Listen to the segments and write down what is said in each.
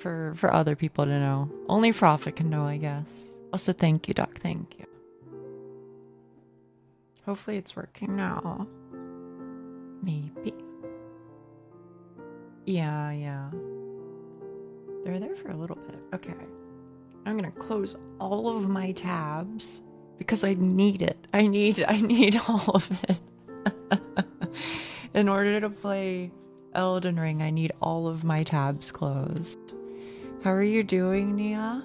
for other people to know. Only Prophet can know, I guess. Also, thank you, Doc. Thank you. Hopefully it's working now. Maybe. Yeah. They're there for a little bit. Okay. I'm gonna close all of my tabs because I need it. I need all of it. In order to play Elden Ring, I need all of my tabs closed. How are you doing, Nia?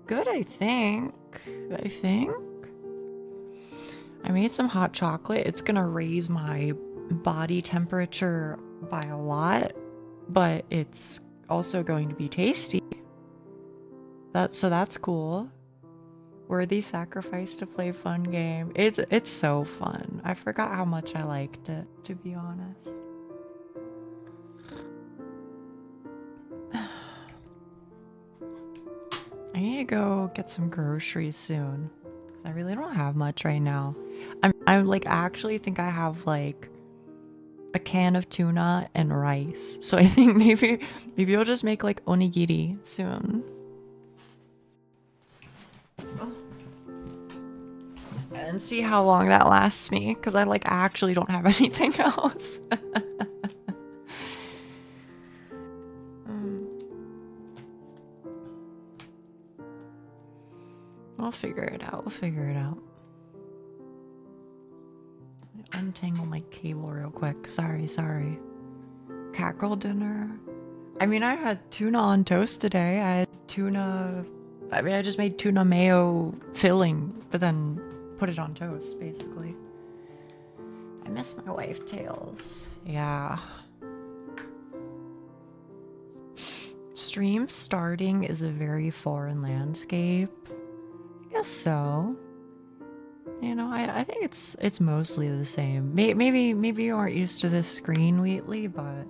Good, I think. I made some hot chocolate. It's gonna raise my body temperature by a lot, but it's also going to be tasty. So that's cool. Worthy sacrifice to play fun game. It's so fun. I forgot how much I liked it, to be honest. I need to go get some groceries soon because I really don't have much right now. I'm like, I actually think I have like a can of tuna and rice. So I think maybe I'll just make like onigiri soon. And see how long that lasts me, because I like actually don't have anything else. We'll figure it out. Untangle my cable real quick. Sorry. Cackerel dinner. I mean, I had tuna on toast today. I just made tuna mayo filling, but then put it on toast, basically. I miss my wife tails. Yeah. Stream starting is a very foreign landscape. I guess so. You know, I think it's mostly the same. Maybe you aren't used to this screen, Wheatley, but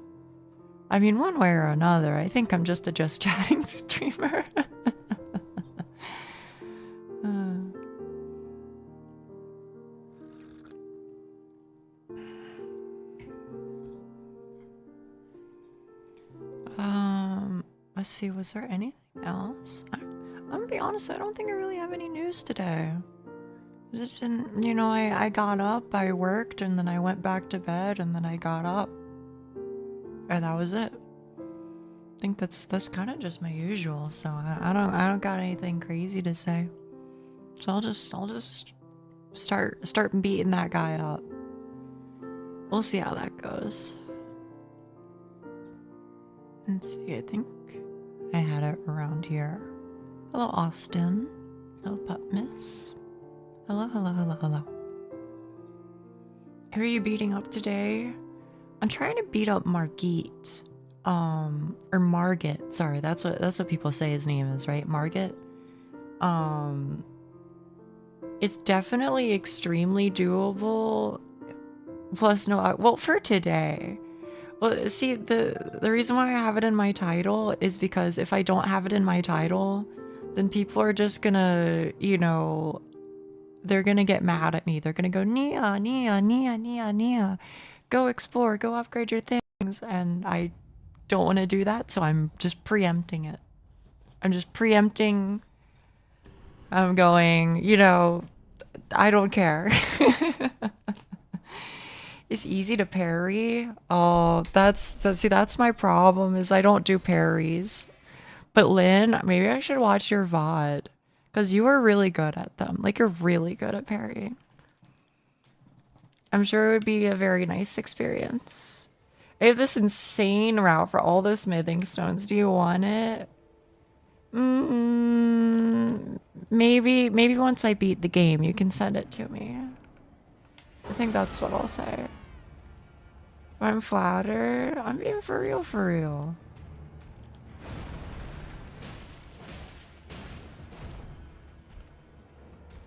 I mean, one way or another, I think I'm just a just chatting streamer. Let's see, was there anything else? I'm gonna be honest, I don't think I really have any news today. Just didn't, you know, I got up, I worked, and then I went back to bed, and then I got up. And that was it. I think that's kind of just my usual, so I don't got anything crazy to say. So I'll just start beating that guy up. We'll see how that goes. Let's see, I think I had it around here. Hello, Austin. Hello, Pup Miss. Hello. Who are you beating up today? I'm trying to beat up Margit. Or Margit. Sorry, that's what people say his name is, right? Margit. It's definitely extremely doable. Plus, no, well, for today. Well, see, the reason why I have it in my title is because if I don't have it in my title, then people are just gonna, you know, they're gonna get mad at me. They're gonna go, Nia. Go explore, go upgrade your things. And I don't want to do that, so I'm just preempting it. I'm going, you know, I don't care. It's easy to parry. Oh, that's my problem, is I don't do parries. But Lynn, maybe I should watch your VOD, because you are really good at them. Like, you're really good at parrying. I'm sure it would be a very nice experience. I have this insane route for all those smithing stones. Do you want it? Maybe once I beat the game, you can send it to me. I think that's what I'll say. I'm flattered. I'm being for real.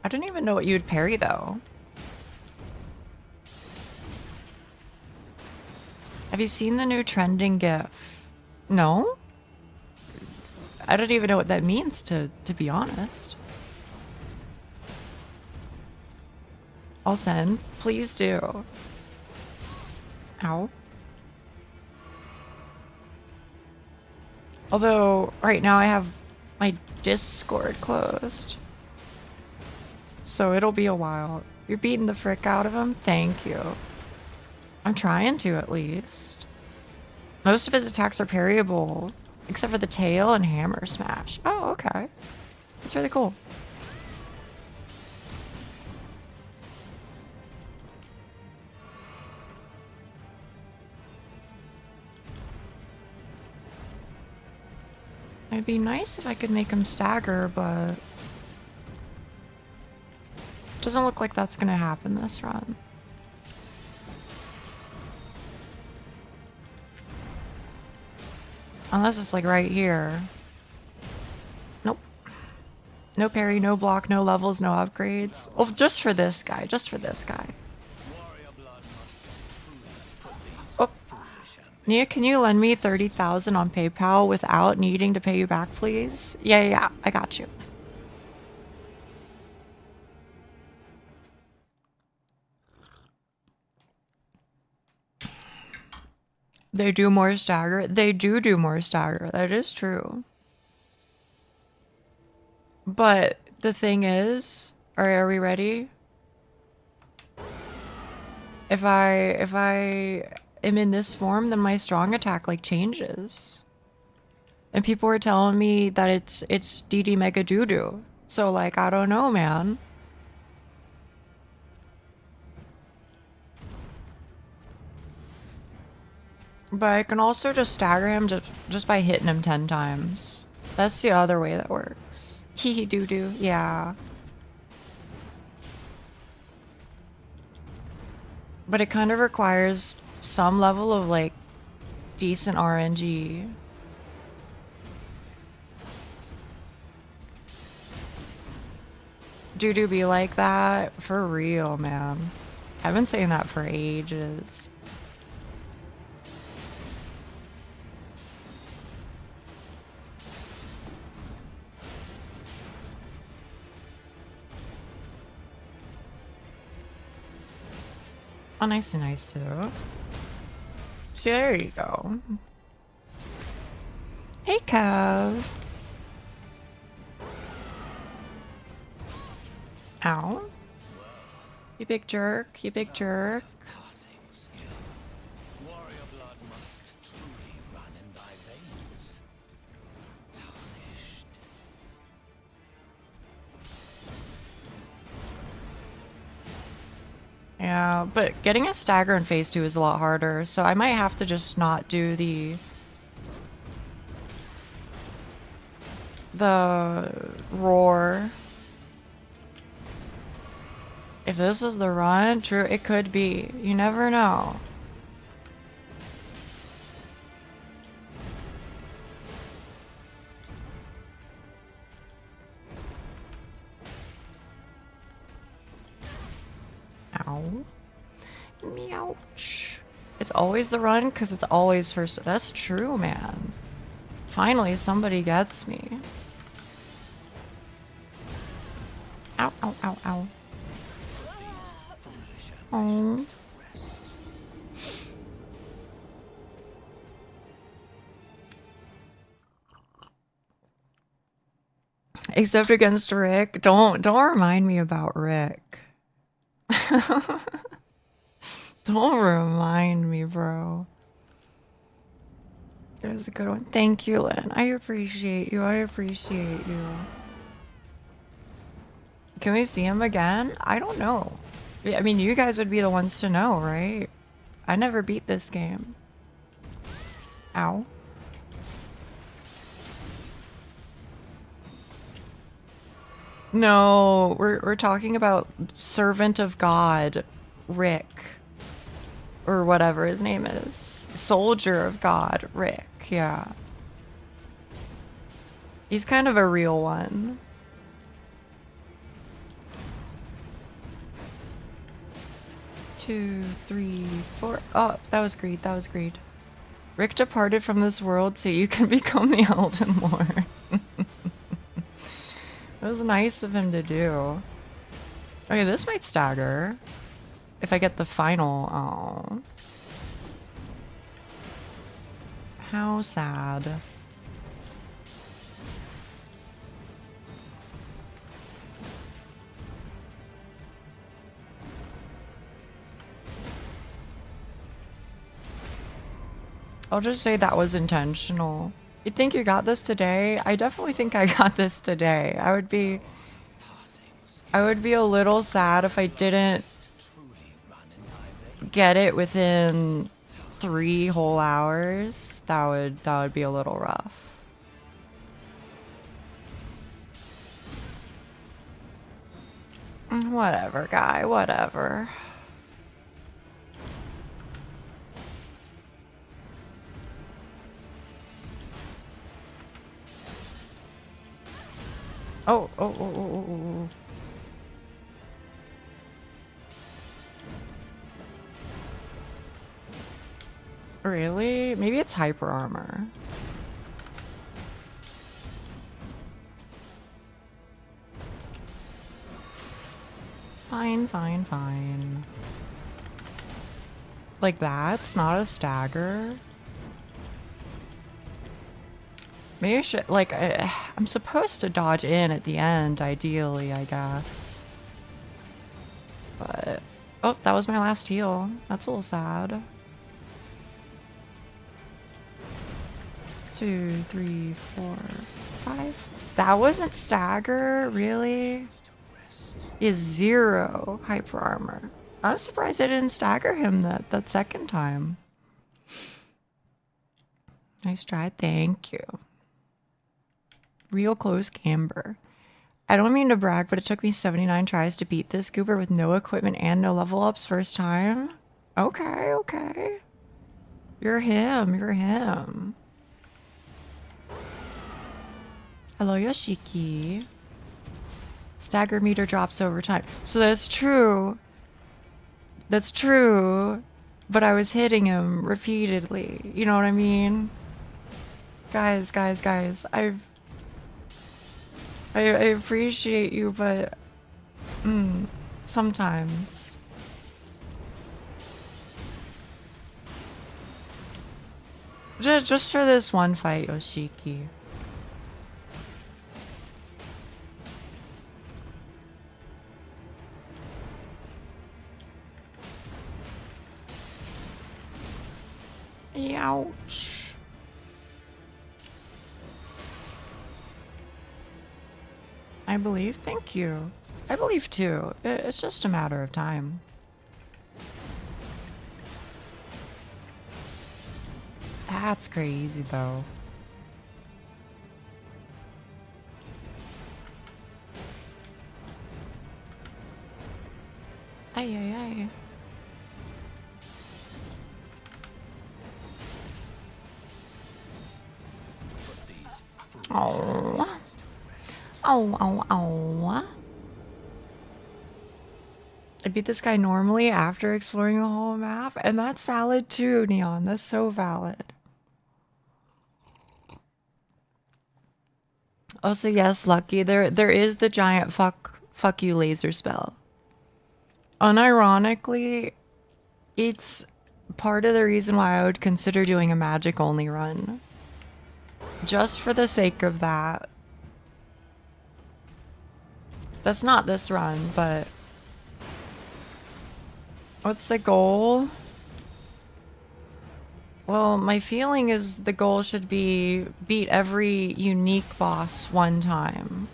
I didn't even know what you'd parry, though. Have you seen the new trending GIF? No? I don't even know what that means, to be honest. I'll send. Please do. Ow. Although, right now I have my Discord closed. So it'll be a while. You're beating the frick out of him? Thank you. I'm trying to, at least. Most of his attacks are parryable, except for the tail and hammer smash. Oh, okay. That's really cool. It'd be nice if I could make him stagger, but doesn't look like that's gonna happen this run. Unless it's like right here. Nope. No parry, no block, no levels, no upgrades. Well, just for this guy, just for this guy. Oh. Nia, can you lend me 30,000 on PayPal without needing to pay you back, please? Yeah, I got you. They do more stagger. They do more stagger. That is true. But the thing is, are we ready? If I am in this form, then my strong attack like changes. And people were telling me that it's DD Mega Doodoo. So like, I don't know, man. But I can also just stagger him just by hitting him 10 times. That's the other way that works. Hee hee doo doo, yeah. But it kind of requires some level of like decent RNG. Doo doo be like that? For real, man. I've been saying that for ages. Oh, nice and nice too. See, there you go. Hey, Kev. Ow. You big jerk, you big jerk. Yeah, but getting a stagger in phase 2 is a lot harder, so I might have to just not do the roar. If this was the run, true, it could be. You never know. Ow. Meouch. It's always the run because it's always first. That's true, man. Finally, somebody gets me. Ow, ow, ow, ow. Oh. Except against Rick. Don't remind me about Rick. Don't remind me, bro. That was a good one. Thank you, Lynn. I appreciate you. I appreciate you. Can we see him again? I don't know. I mean, you guys would be the ones to know, right? I never beat this game. Ow. No, we're talking about Servant of God, Rick. Or whatever his name is. Soldier of God, Rick, yeah. He's kind of a real one. Two, three, four. Oh, that was greed, that was greed. Rick departed from this world so you can become the Elden Lord. It was nice of him to do. Okay, this might stagger. If I get the final, oh. How sad. I'll just say that was intentional. You think you got this today? I definitely think I got this today. I would be a little sad if I didn't get it within 3 whole hours. That would be a little rough. Whatever, guy, whatever. Oh. Really? Maybe it's hyper armor. Fine. Like that's not a stagger. Maybe I should, like, I'm supposed to dodge in at the end, ideally, I guess. But, oh, that was my last heal. That's a little sad. 2, 3, 4, 5. That wasn't stagger, really? Is 0 hyper armor. I was surprised I didn't stagger him that second time. Nice try, thank you. Real close camber. I don't mean to brag, but it took me 79 tries to beat this goober with no equipment and no level ups first time. Okay. You're him. Hello, Yoshiki. Stagger meter drops over time. So that's true. But I was hitting him repeatedly. You know what I mean? Guys. I appreciate you, but sometimes. Just for this one fight, Yoshiki. Ouch. I believe, thank you. I believe too. It's just a matter of time. That's crazy though. Ay. Oh. I beat this guy normally after exploring the whole map, and that's valid too, Neon. That's so valid. Also, yes, Lucky, there is the giant fuck you laser spell. Unironically, it's part of the reason why I would consider doing a magic only run. Just for the sake of that. That's not this run, but what's the goal? Well, my feeling is the goal should be beat every unique boss one time.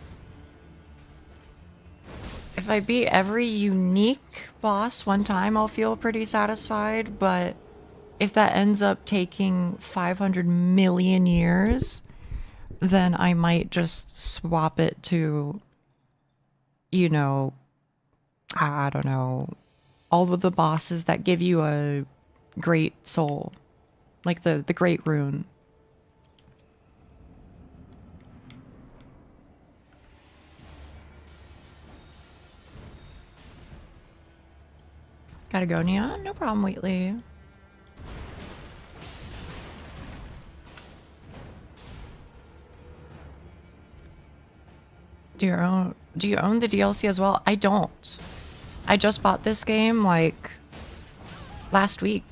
If I beat every unique boss one time, I'll feel pretty satisfied, but if that ends up taking 500 million years, then I might just swap it to, you know, I don't know, all of the bosses that give you a great soul, like the great rune. Gotta go, Nia? No problem, Wheatley. Do you own the DLC as well? I don't. I just bought this game like last week.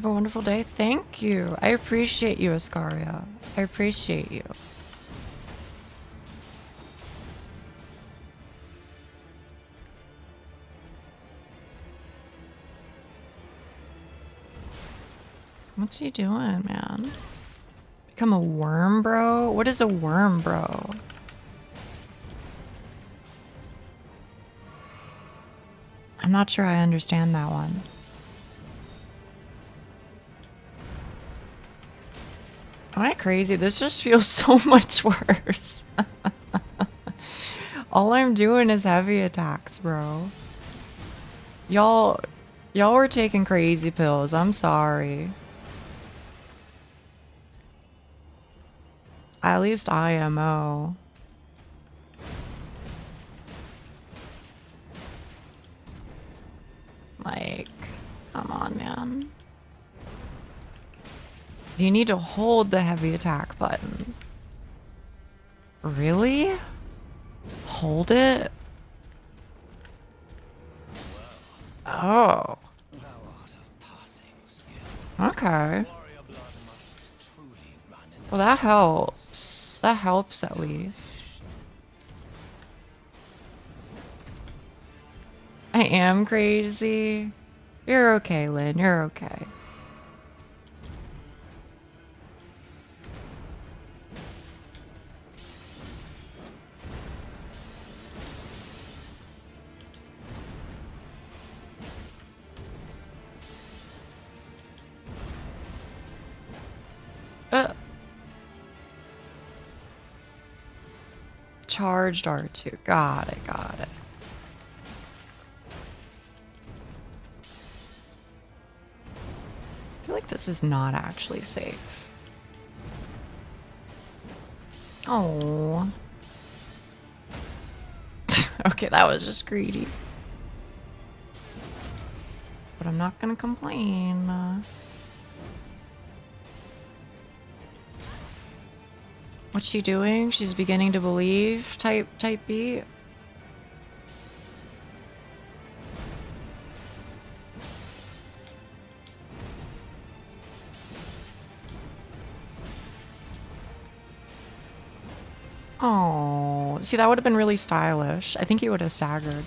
Have a wonderful day. Thank you. I appreciate you, Ascaria. I appreciate you. What's he doing, man? Become a worm, bro? What is a worm, bro? I'm not sure I understand that one. Am I crazy? This just feels so much worse. All I'm doing is heavy attacks, bro. Y'all were taking crazy pills. I'm sorry. At least IMO. Like, come on, man. You need to hold the heavy attack button. Really? Hold it? Oh. Okay. Well, that helps. That helps at least. I am crazy. You're okay, Lynn. You're okay. Charged R2. Got it, got it. I feel like this is not actually safe. Oh. Okay, that was just greedy. But I'm not gonna complain. What's she doing? She's beginning to believe. Type B. Oh, see, that would have been really stylish. I think he would have staggered.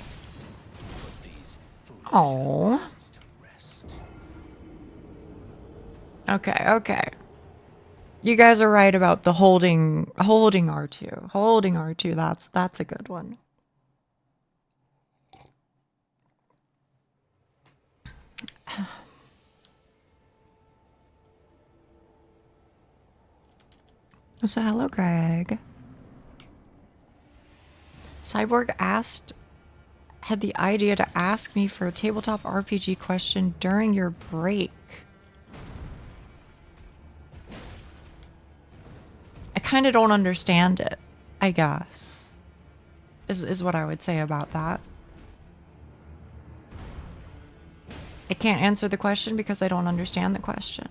Oh. Okay, okay. You guys are right about the holding R2. Holding R2, that's a good one. So hello, Greg. Cyborg had the idea to ask me for a tabletop RPG question during your break. I kind of don't understand it, I guess, is what I would say about that. I can't answer the question because I don't understand the question.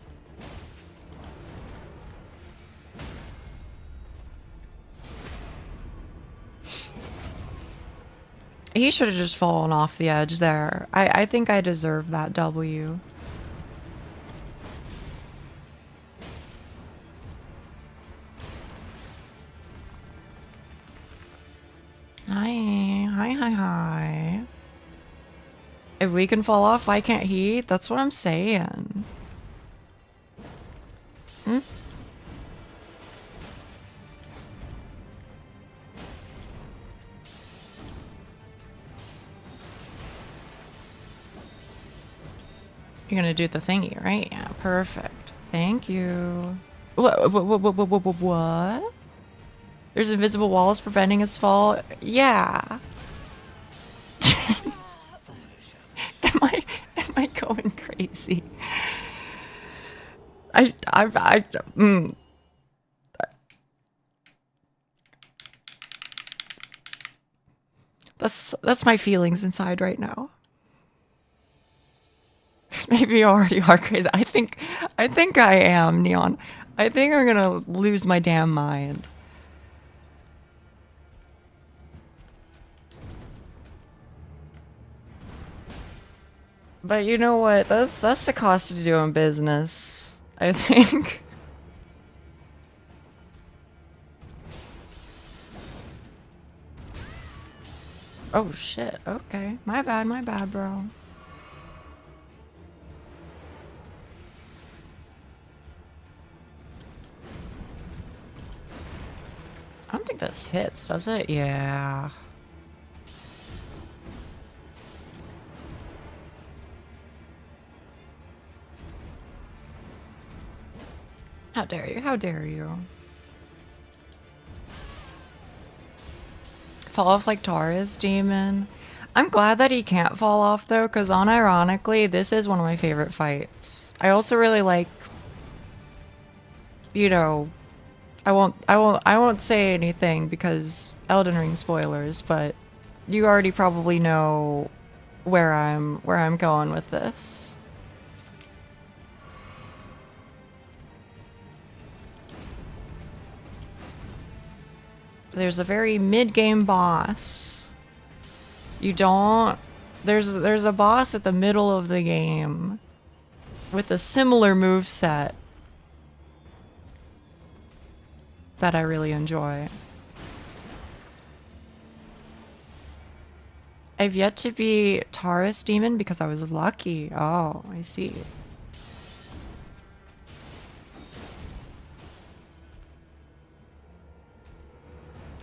He should have just fallen off the edge there. I think I deserve that W. Hi. If we can fall off, why can't he? That's what I'm saying. Hmm? You're gonna do the thingy, right? Yeah, perfect. Thank you. What? There's invisible walls preventing his fall? Yeah. Am I going crazy? That's my feelings inside right now. Maybe you already are crazy. I think I am, Neon. I think I'm gonna lose my damn mind. But you know what? That's the cost of doing business, I think. Oh shit, okay. My bad, bro. I don't think this hits, does it? Yeah. How dare you? How dare you? Fall off like Taurus demon. I'm glad that he can't fall off though, because unironically, this is one of my favorite fights. I also really like, you know, I won't say anything because Elden Ring spoilers, but you already probably know where I'm going with this. There's a very mid-game boss. You don't... There's a boss at the middle of the game with a similar moveset that I really enjoy. I've yet to be Taurus Demon because I was lucky. Oh, I see.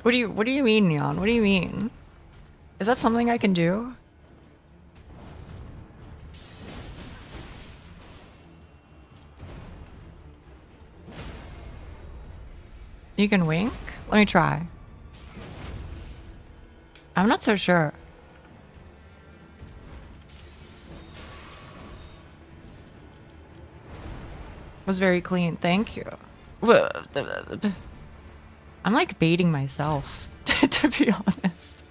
What do you mean, Neon? What do you mean? Is that something I can do? You can wink? Let me try. I'm not so sure. Was very clean, thank you. I'm like baiting myself, to be honest.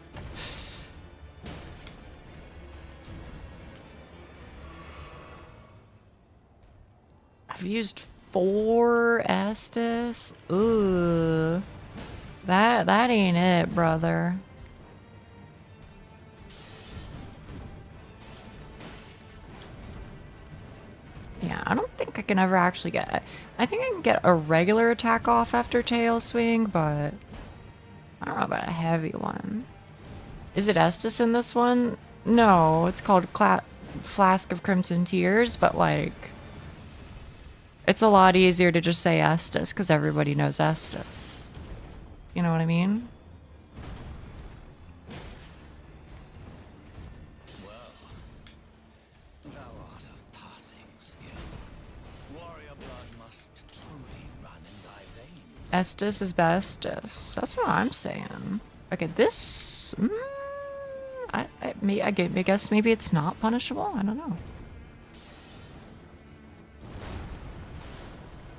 I've used 4 Estus. Ooh. That ain't it, brother. Yeah, I don't think I can ever actually get... I think I can get a regular attack off after tail swing, but... I don't know about a heavy one. Is it Estus in this one? No, it's called Flask of Crimson Tears, but like... It's a lot easier to just say Estus, because everybody knows Estus. You know what I mean? Estus is bestus. That's what I'm saying. Okay, this... I guess maybe it's not punishable? I don't know.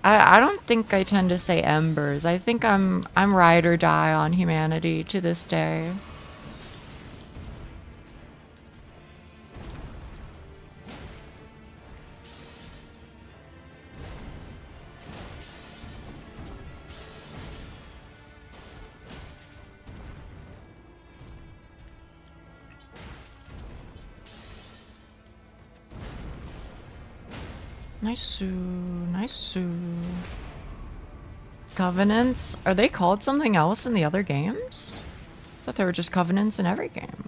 I don't think I tend to say embers. I think I'm ride or die on humanity to this day. Nice. Covenants? Are they called something else in the other games? I thought they were just covenants in every game.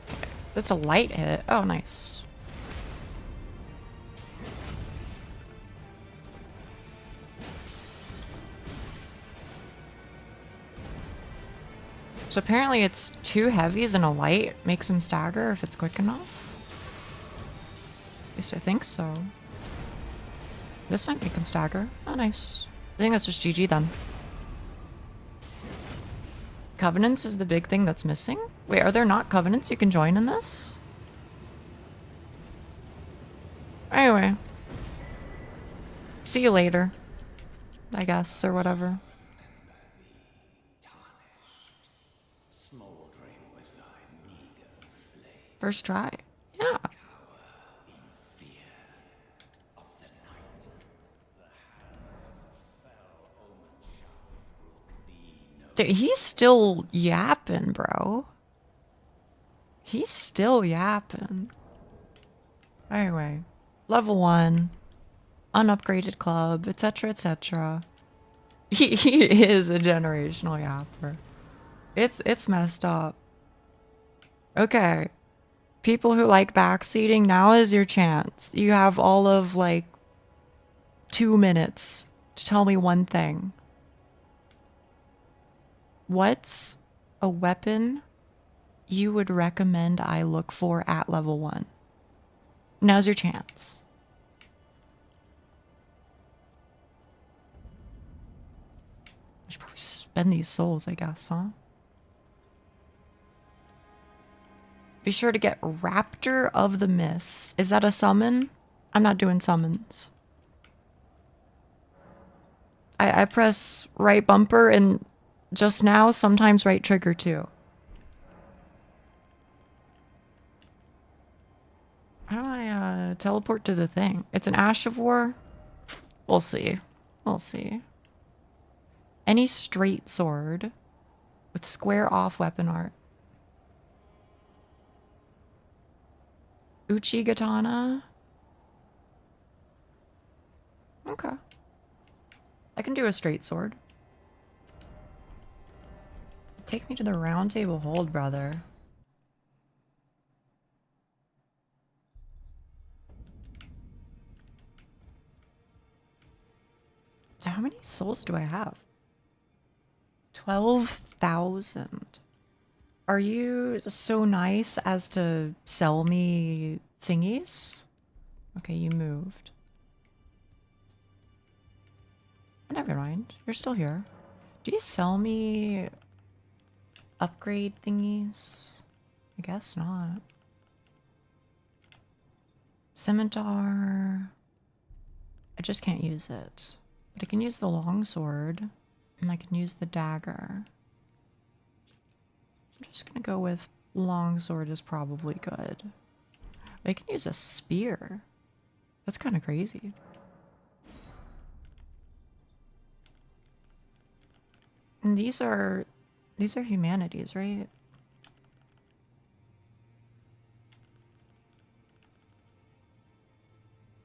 Okay. That's a light hit. Oh, nice. So apparently it's 2 heavies and a light makes him stagger if it's quick enough. At least I think so. This might make him stagger. Oh, nice. I think that's just GG then. Covenants is the big thing that's missing? Wait, are there not covenants you can join in this? Anyway. See you later. I guess, or whatever. First try. Yeah. Dude, he's still yapping, bro. He's still yapping. Anyway, level 1, unupgraded club, etc., etc. He is a generational yapper. It's messed up. Okay. People who like backseating, now is your chance. You have all of like 2 minutes to tell me one thing. What's a weapon you would recommend I look for at level 1? Now's your chance. I should probably spend these souls, I guess, huh? Be sure to get Raptor of the Mist. Is that a summon? I'm not doing summons. I press right bumper and just now, sometimes right trigger too. How do I teleport to the thing? It's an Ash of War? We'll see. We'll see. Any straight sword with square off weapon art. Uchigatana? Okay. I can do a straight sword. Take me to the round table hold, brother. So how many souls do I have? 12,000. Are you so nice as to sell me thingies? Okay, you moved. Never mind. You're still here. Do you sell me upgrade thingies? I guess not. Scimitar. I just can't use it. But I can use the longsword. And I can use the dagger. I'm just gonna go with longsword is probably good. I can use a spear. That's kind of crazy. And these are humanities, right?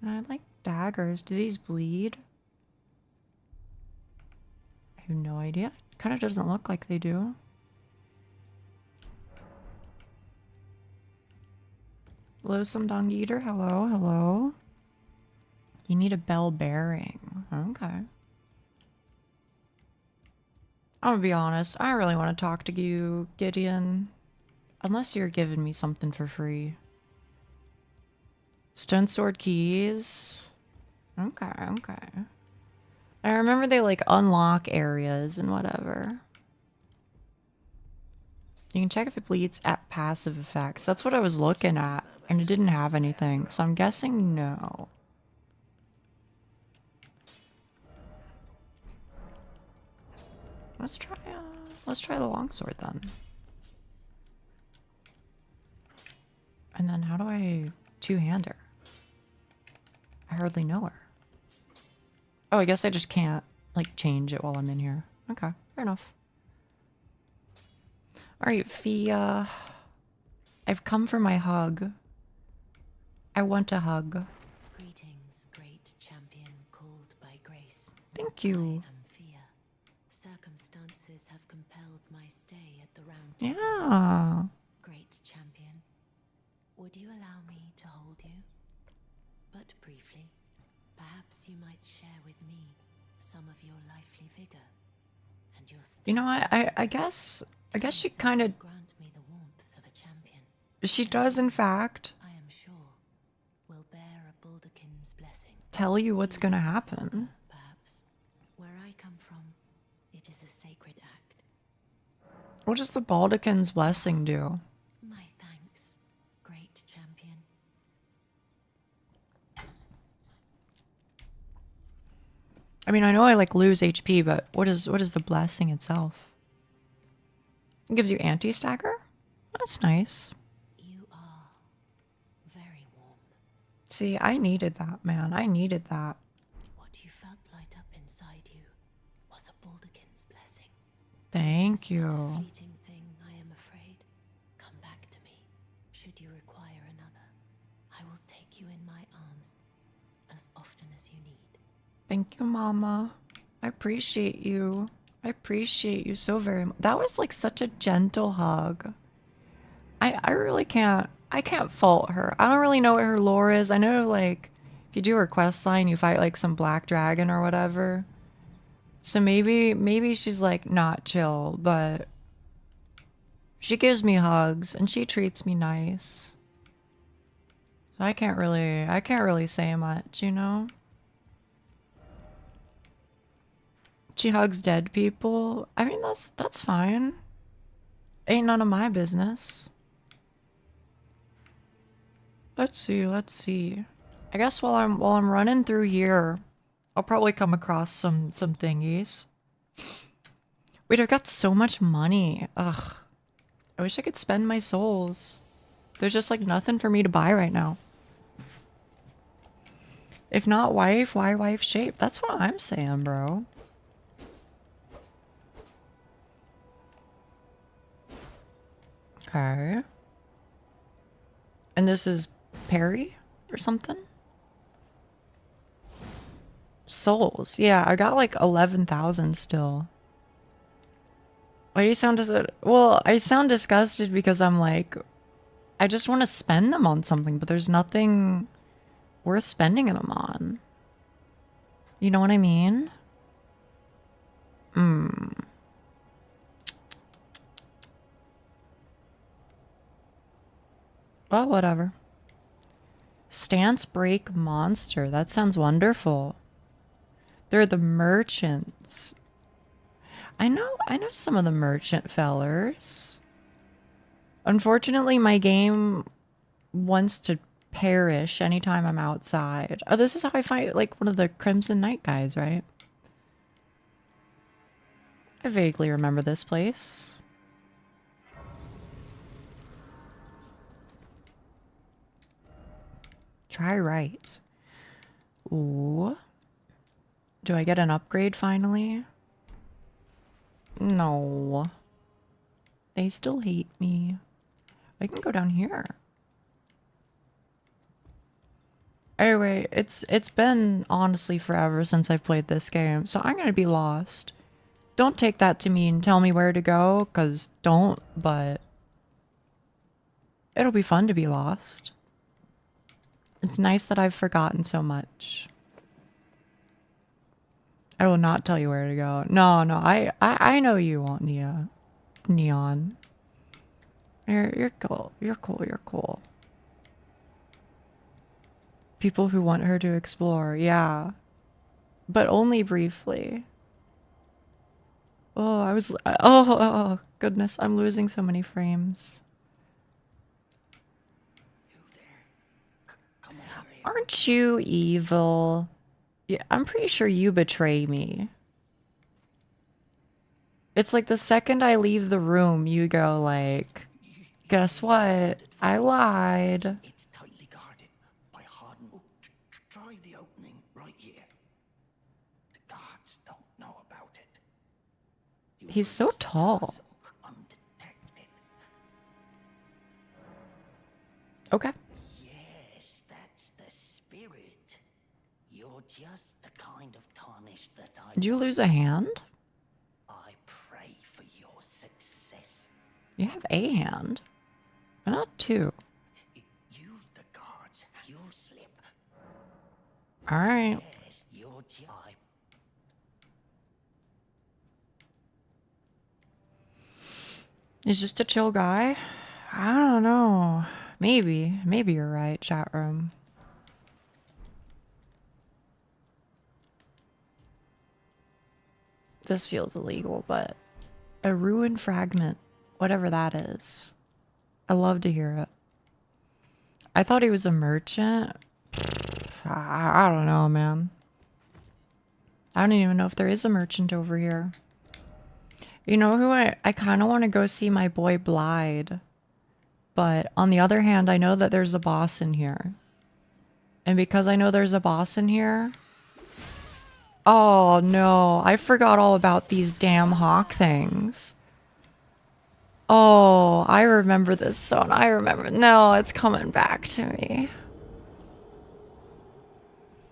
And I like daggers. Do these bleed? I have no idea. Kind of doesn't look like they do. Loathsome Dung Eater, hello, hello. You need a bell bearing. Okay. I'm gonna be honest, I don't really want to talk to you, Gideon. Unless you're giving me something for free. Stone Sword keys. Okay, okay. I remember they like unlock areas and whatever. You can check if it bleeds at passive effects. That's what I was looking at, and it didn't have anything, so I'm guessing no. Let's try the longsword then. And then how do I two-hand her? I hardly know her. Oh, I guess I just can't like change it while I'm in here. Okay, fair enough. Alright, Fia. I've come for my hug. I want a hug. Greetings, great champion called by grace. Thank you. I am Fia. Circumstances have compelled my stay at the round table. Yeah. Great champion, would you allow me to hold you? But briefly, perhaps you might share with me some of your lively vigor and your You know, I guess she kind of grant me the warmth of a champion. She does, in fact, I am sure will bear a Baldakin's blessing. tell you what's gonna happen. Perhaps. Where I come from, it is a sacred act. What does the Baldakin's blessing do? My thanks, great champion. I mean, I know I like lose HP, but what is the blessing itself? It gives you anti-stagger? That's nice. You are very warm. See, I needed that, man. I needed that. What you felt light up inside you was a Baldakin's blessing. Thank It is not a you. fleeting thing, I am afraid. Come back to me. you in my arms as often as you need. Thank you, Mama. I appreciate you. I appreciate you so very much. That was like such a gentle hug. I really I can't fault her. I don't really know what her lore is. I know like if you do her quest line, you fight like some black dragon or whatever. So maybe she's like not chill, but she gives me hugs and she treats me nice. So I can't really say much, you know? She hugs dead people. I mean that's fine. Ain't none of my business. Let's see. I guess while I'm running through here, I'll probably come across some thingies. Wait, I've got so much money. Ugh. I wish I could spend my souls. There's just like nothing for me to buy right now. If not wife, why wife shape? That's what I'm saying, bro. Okay. And this is Perry or something? Souls. Yeah, I got like 11,000 still. Why do you sound well, I sound disgusted because I'm like, I just want to spend them on something, but there's nothing worth spending them on. You know what I mean? Well, whatever. Stance break monster. That sounds wonderful. They're the merchants. I know some of the merchant fellers. Unfortunately, my game wants to perish anytime I'm outside. Oh, this is how I fight like one of the Crimson Knight guys, right? I vaguely remember this place. Try right. Ooh. Do I get an upgrade finally? No. They still hate me. I can go down here. Anyway, it's been honestly forever since I've played this game, so I'm gonna be lost. Don't take that to mean tell me where to go, cause don't, but it'll be fun to be lost. It's nice that I've forgotten so much. I will not tell you where to go. No, I know you won't, Neon. You're cool. You're cool. People who want her to explore, yeah. But only briefly. Oh, oh, goodness, I'm losing so many frames. Aren't you evil? Yeah, I'm pretty sure you betray me. It's like the second I leave the room, you go like, guess what? I lied. It's tightly guarded by hardened. Try the opening right here. The guards don't know about it. He's so tall. Undetected. Okay. Yes, that's the spirit. You're just the kind of tarnish that I. Did you lose a hand? I pray for your success. You have a hand. But not two. You, the guards, you'll slip. Alright. Yes, you're just. He's just a chill guy. I don't know. Maybe you're right, chat room. This feels illegal, but a ruined fragment, whatever that is. I love to hear it. I thought he was a merchant. I don't know, man. I don't even know if there is a merchant over here. You know who I kind of want to go see my boy Blyde. But on the other hand, I know that there's a boss in here. And because I know there's a boss in here... Oh no, I forgot all about these damn hawk things. Oh, I remember this zone. I remember. No, it's coming back to me.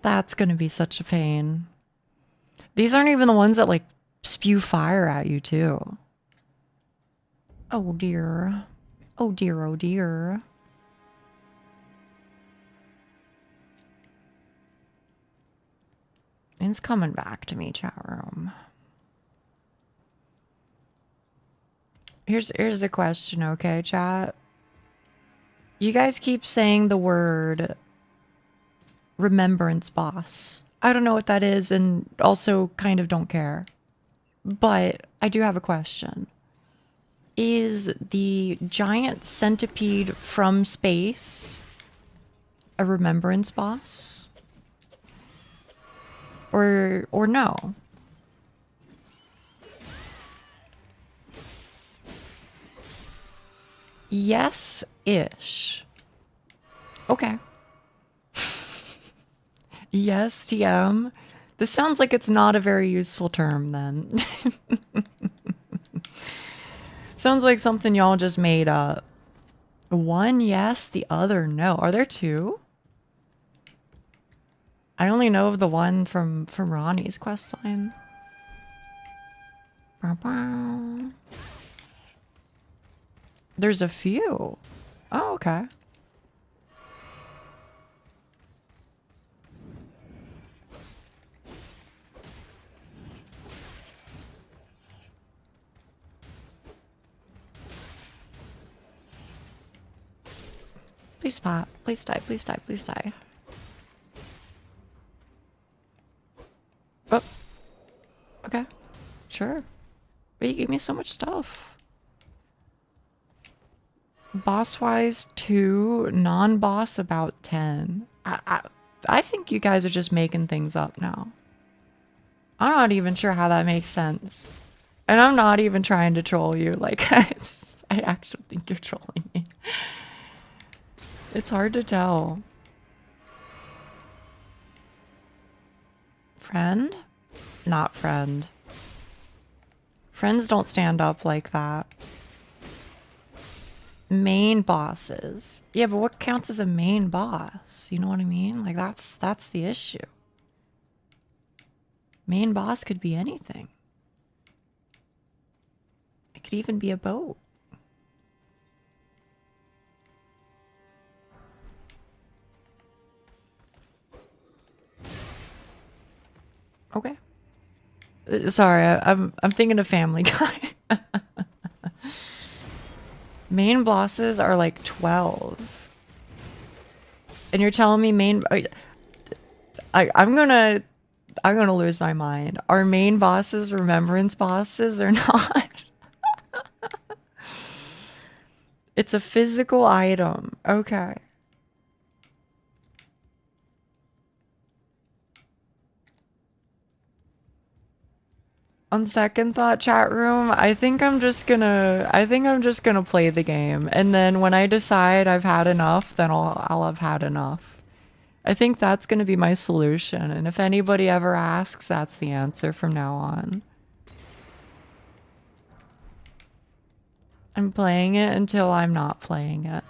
That's gonna be such a pain. These aren't even the ones that like spew fire at you too. Oh dear. Oh dear, oh dear. It's coming back to me, chat room. Here's a question, okay, chat? You guys keep saying the word remembrance boss. I don't know what that is and also kind of don't care. But I do have a question. Is the giant centipede from space a remembrance boss? Or no? Yes-ish. Okay. Yes, TM. This sounds like it's not a very useful term then. Sounds like something y'all just made up. One yes, the other no. Are there two? I only know of the one from Ronnie's questline. There's a few. Oh, okay. Please spot. Please die. Please die. Please die. Oh. Okay. Sure. But you gave me so much stuff. Boss-wise, 2. Non-boss, about 10. I think you guys are just making things up now. I'm not even sure how that makes sense. And I'm not even trying to troll you. Like, I actually think you're trolling me. It's hard to tell. Friend? Not friend. Friends don't stand up like that. Main bosses. Yeah, but what counts as a main boss? You know what I mean? Like, that's the issue. Main boss could be anything. It could even be a boat. Okay. Sorry, I'm thinking of Family Guy. Main bosses are like 12. And you're telling me main... I'm gonna lose my mind. Are main bosses remembrance bosses or not? It's a physical item. Okay. On second thought, chat room, I think I'm just gonna play the game, and then when I decide I've had enough, then I'll have had enough. I think that's gonna be my solution, and if anybody ever asks, that's the answer from now on. I'm playing it until I'm not playing it.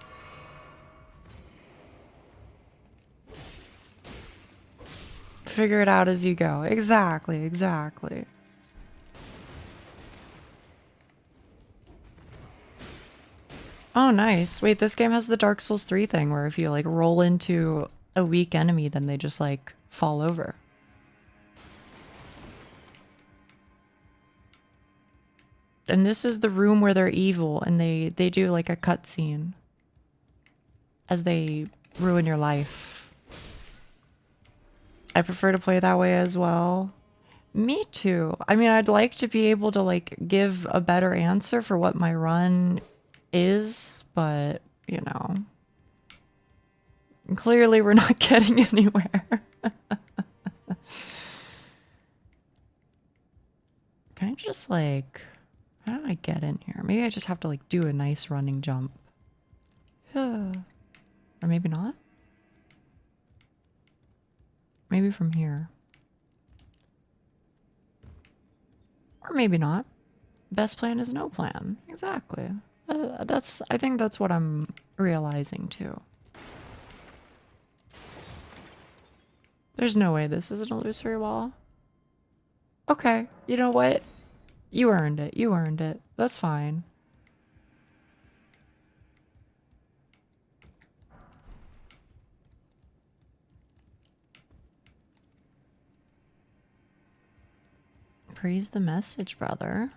Figure it out as you go. Exactly, exactly. Oh, nice. Wait, this game has the Dark Souls 3 thing where if you like roll into a weak enemy, then they just like fall over. And this is the room where they're evil and they do like a cutscene as they ruin your life. I prefer to play that way as well. Me too. I mean, I'd like to be able to like give a better answer for what my run is, but you know, clearly we're not getting anywhere. Can I just like, how do I get in here? Maybe I just have to like do a nice running jump. Or maybe not. Maybe from here. Or maybe not. Best plan is no plan. Exactly. I think that's what I'm realizing too. There's no way this is an illusory wall. Okay, you know what? You earned it. You earned it. That's fine. Praise the message, brother.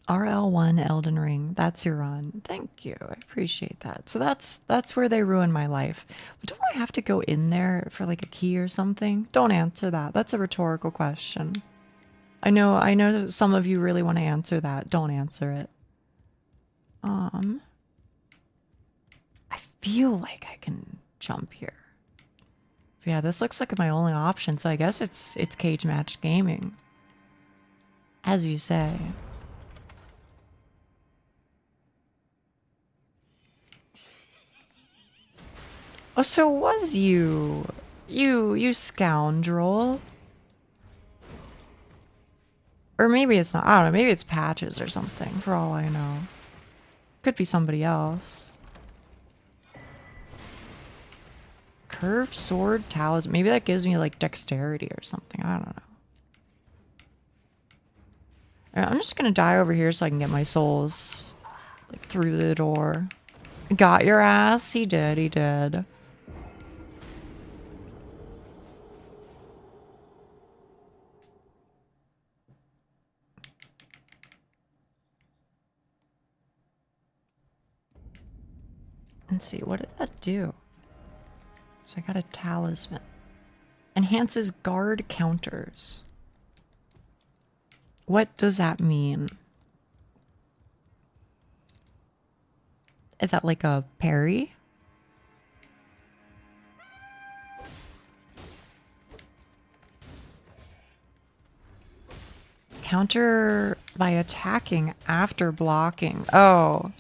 RL1 Elden Ring. That's your run. Thank you. I appreciate that. So that's where they ruin my life. But don't I have to go in there for like a key or something? Don't answer that. That's a rhetorical question. I know some of you really want to answer that. Don't answer it. I feel like I can jump here. But yeah, this looks like my only option, so I guess it's cage matched gaming. As you say. Oh, so it was you. You scoundrel. Or maybe it's not. I don't know. Maybe it's Patches or something, for all I know. Could be somebody else. Curved sword talisman. Maybe that gives me like dexterity or something. I don't know. Alright, I'm just gonna die over here so I can get my souls like through the door. Got your ass? He did, he did. Let's see, what did that do? So I got a talisman. Enhances guard counters. What does that mean? Is that like a parry? Counter by attacking after blocking. Oh.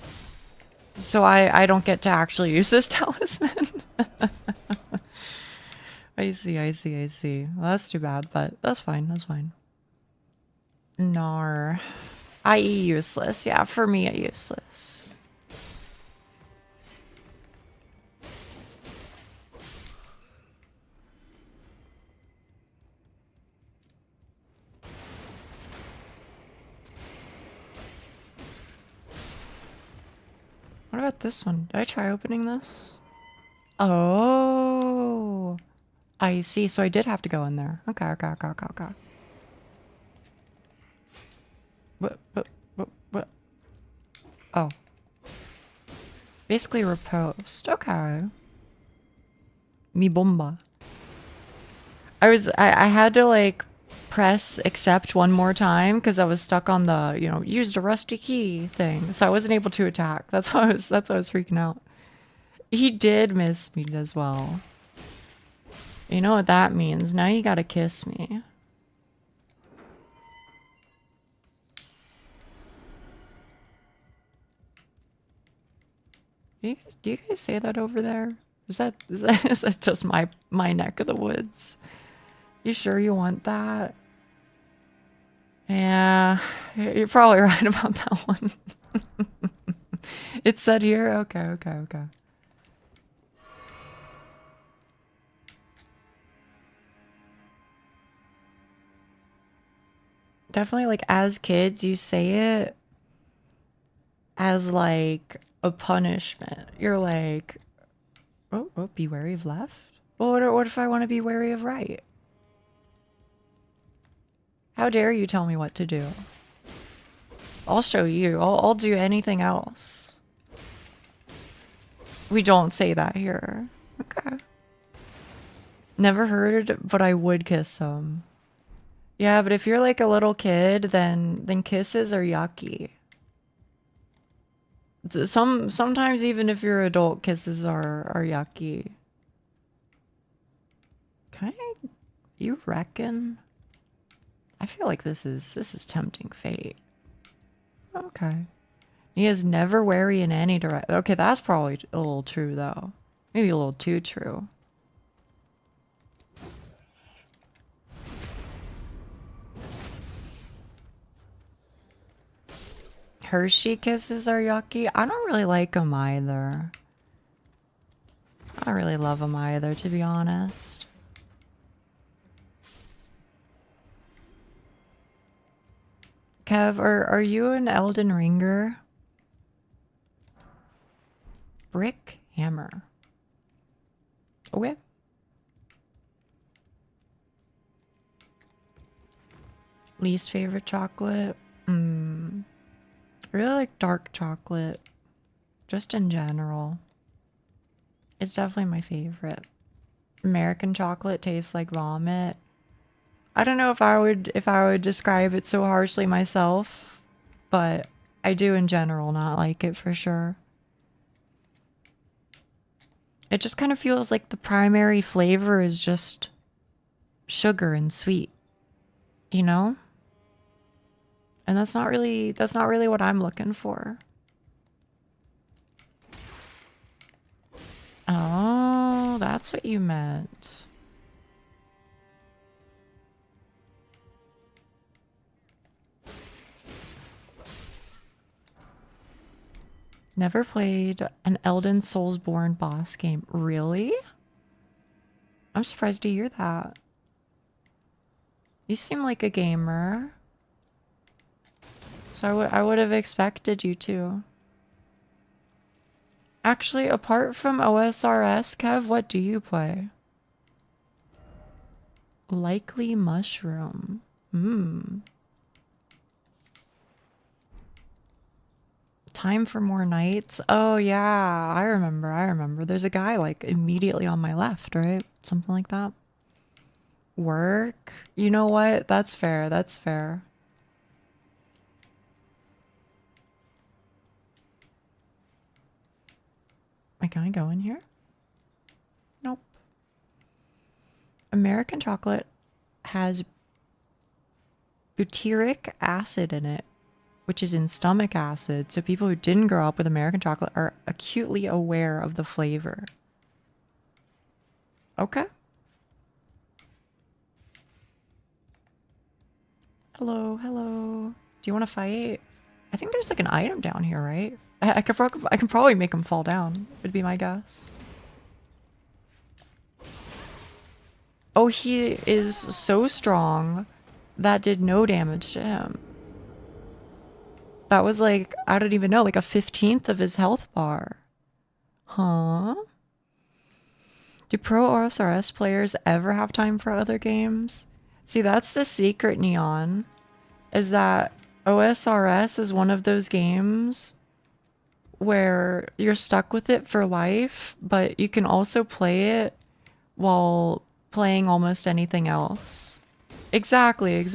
So I don't get to actually use this talisman. I see. Well, that's too bad, but that's fine. That's fine. Nar. I.e. useless. Yeah, for me, useless. What about this one? Did I try opening this? Oh. I see. So I did have to go in there. Okay. What? Oh. Basically riposte. Okay. Mi bomba. I had to like press accept one more time because I was stuck on the, you know, used a rusty key thing. So I wasn't able to attack. That's why I was freaking out. He did miss me as well. You know what that means. Now you gotta kiss me. Do you guys say that over there? Is that just my neck of the woods? You sure you want that? Yeah, you're probably right about that one. It said here? Okay. Definitely, like, as kids, you say it as, like, a punishment. You're like, oh, be wary of left? Well, what if I want to be wary of right? How dare you tell me what to do? I'll show you. I'll do anything else. We don't say that here. Okay. Never heard, but I would kiss them. Yeah, but if you're like a little kid, then kisses are yucky. Sometimes even if you're adult, kisses are yucky. Okay, you reckon? I feel like this is tempting fate. Okay. He is never wary in any direction. Okay, that's probably a little true though. Maybe a little too true. Hershey kisses are yucky. I don't really like them either. I don't really love them either, to be honest. Kev, are you an Elden Ringer? Brick hammer. Okay. Least favorite chocolate? I really like dark chocolate. Just in general. It's definitely my favorite. American chocolate tastes like vomit. I don't know if I would describe it so harshly myself, but I do in general not like it for sure. It just kind of feels like the primary flavor is just sugar and sweet, you know? And that's not really what I'm looking for. Oh, that's what you meant. Never played an Elden Soulsborne boss game. Really? I'm surprised to hear that. You seem like a gamer. So I would have expected you to. Actually, apart from OSRS, Kev, what do you play? Likely Mushroom. Time for More Nights. Oh yeah, I remember. There's a guy like immediately on my left, right? Something like that. Work. You know what? That's fair. That's fair. Can I go in here? Nope. American chocolate has butyric acid in it, which is in stomach acid, so people who didn't grow up with American chocolate are acutely aware of the flavor. Okay. Hello, hello. Do you want to fight? I think there's like an item down here, right? I can probably make him fall down, would be my guess. Oh, he is so strong that did no damage to him. That was like, I don't even know, like a 15th of his health bar. Huh? Do pro OSRS players ever have time for other games? See, that's the secret, Neon, is that OSRS is one of those games where you're stuck with it for life, but you can also play it while playing almost anything else. Exactly.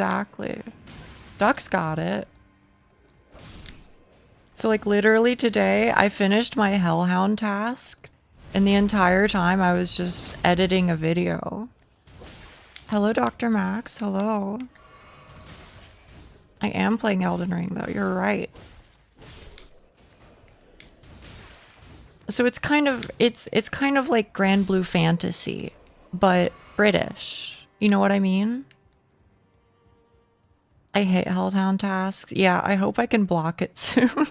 Duck's got it. So like literally today, I finished my Hellhound task, and the entire time I was just editing a video. Hello, Dr. Max. Hello. I am playing Elden Ring though, you're right. So it's kind of like Grand Blue Fantasy, but British. You know what I mean? I hate Hellhound tasks. Yeah, I hope I can block it soon.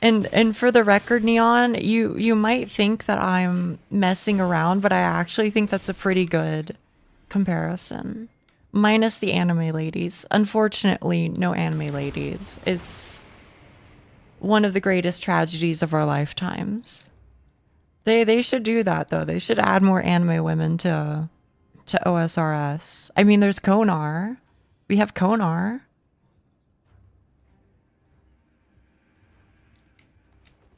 And for the record, Neon, you might think that I'm messing around, but I actually think that's a pretty good comparison. Minus the anime ladies. Unfortunately, no anime ladies. It's one of the greatest tragedies of our lifetimes. They should do that though. They should add more anime women to OSRS. I mean, there's Konar. We have Konar.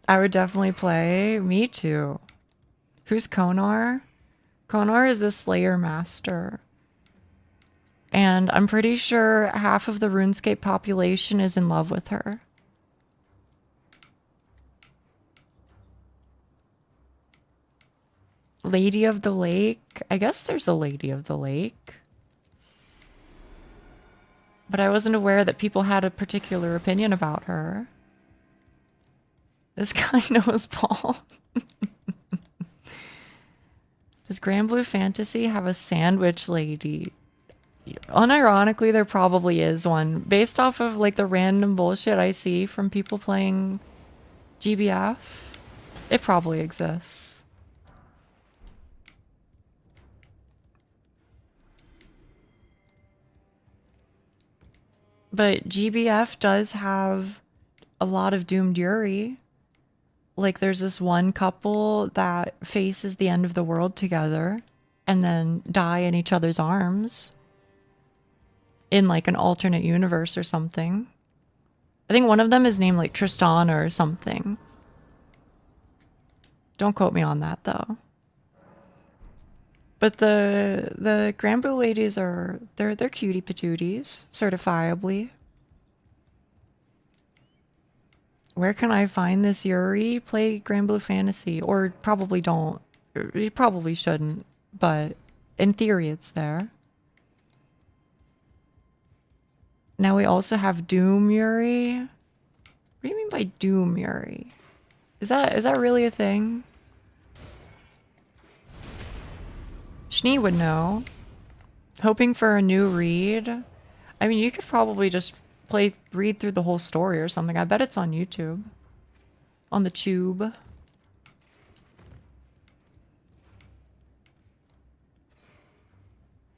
I would definitely play. Me too. Who's Konar? Konar is a Slayer master. And I'm pretty sure half of the RuneScape population is in love with her. Lady of the Lake. I guess there's a Lady of the Lake. But I wasn't aware that people had a particular opinion about her. This guy knows Paul. Does Grand Blue Fantasy have a sandwich lady? Unironically, there probably is one. Based off of like the random bullshit I see from people playing GBF. It probably exists. But GBF does have a lot of doomed Yuri. Like, there's this one couple that faces the end of the world together and then die in each other's arms in like an alternate universe or something. I think one of them is named like Tristana or something. Don't quote me on that though. But the Granblue ladies are they're cutie patooties, certifiably. Where can I find this Yuri? Play Granblue Fantasy, or probably don't. You probably shouldn't, but in theory it's there. Now we also have Doom Yuri. What do you mean by Doom Yuri? Is that really a thing? Schnee would know. Hoping for a new read. I mean, you could probably just read through the whole story or something. I bet it's on YouTube. On the tube.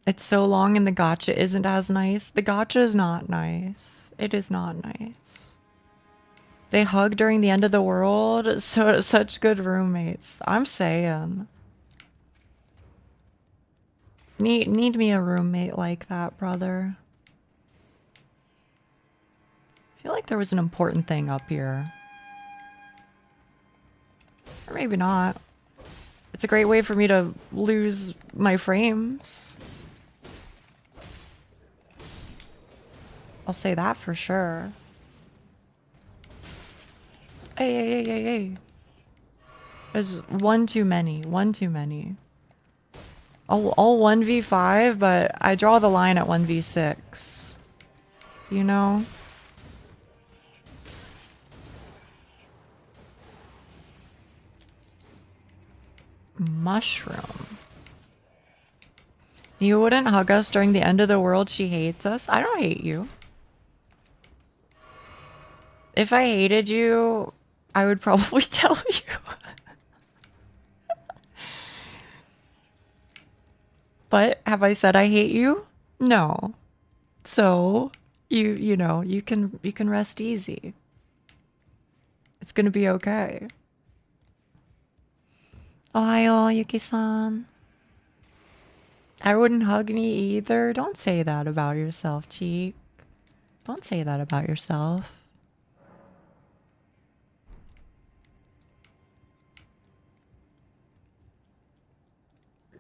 It's so long and the gacha isn't as nice. The gacha is not nice. It is not nice. They hug during the end of the world. Such good roommates. I'm saying. Need me a roommate like that, brother. I feel like there was an important thing up here. Or maybe not. It's a great way for me to lose my frames. I'll say that for sure. Hey. There's one too many. One too many. I'll 1v5, but I draw the line at 1v6. You know? Mushroom. You wouldn't hug us during the end of the world. She hates us. I don't hate you. If I hated you, I would probably tell you. But have I said I hate you? No. So, you know, you can rest easy. It's gonna be okay. Ohayo, Yuki-san. I wouldn't hug me either. Don't say that about yourself, Cheek. Don't say that about yourself.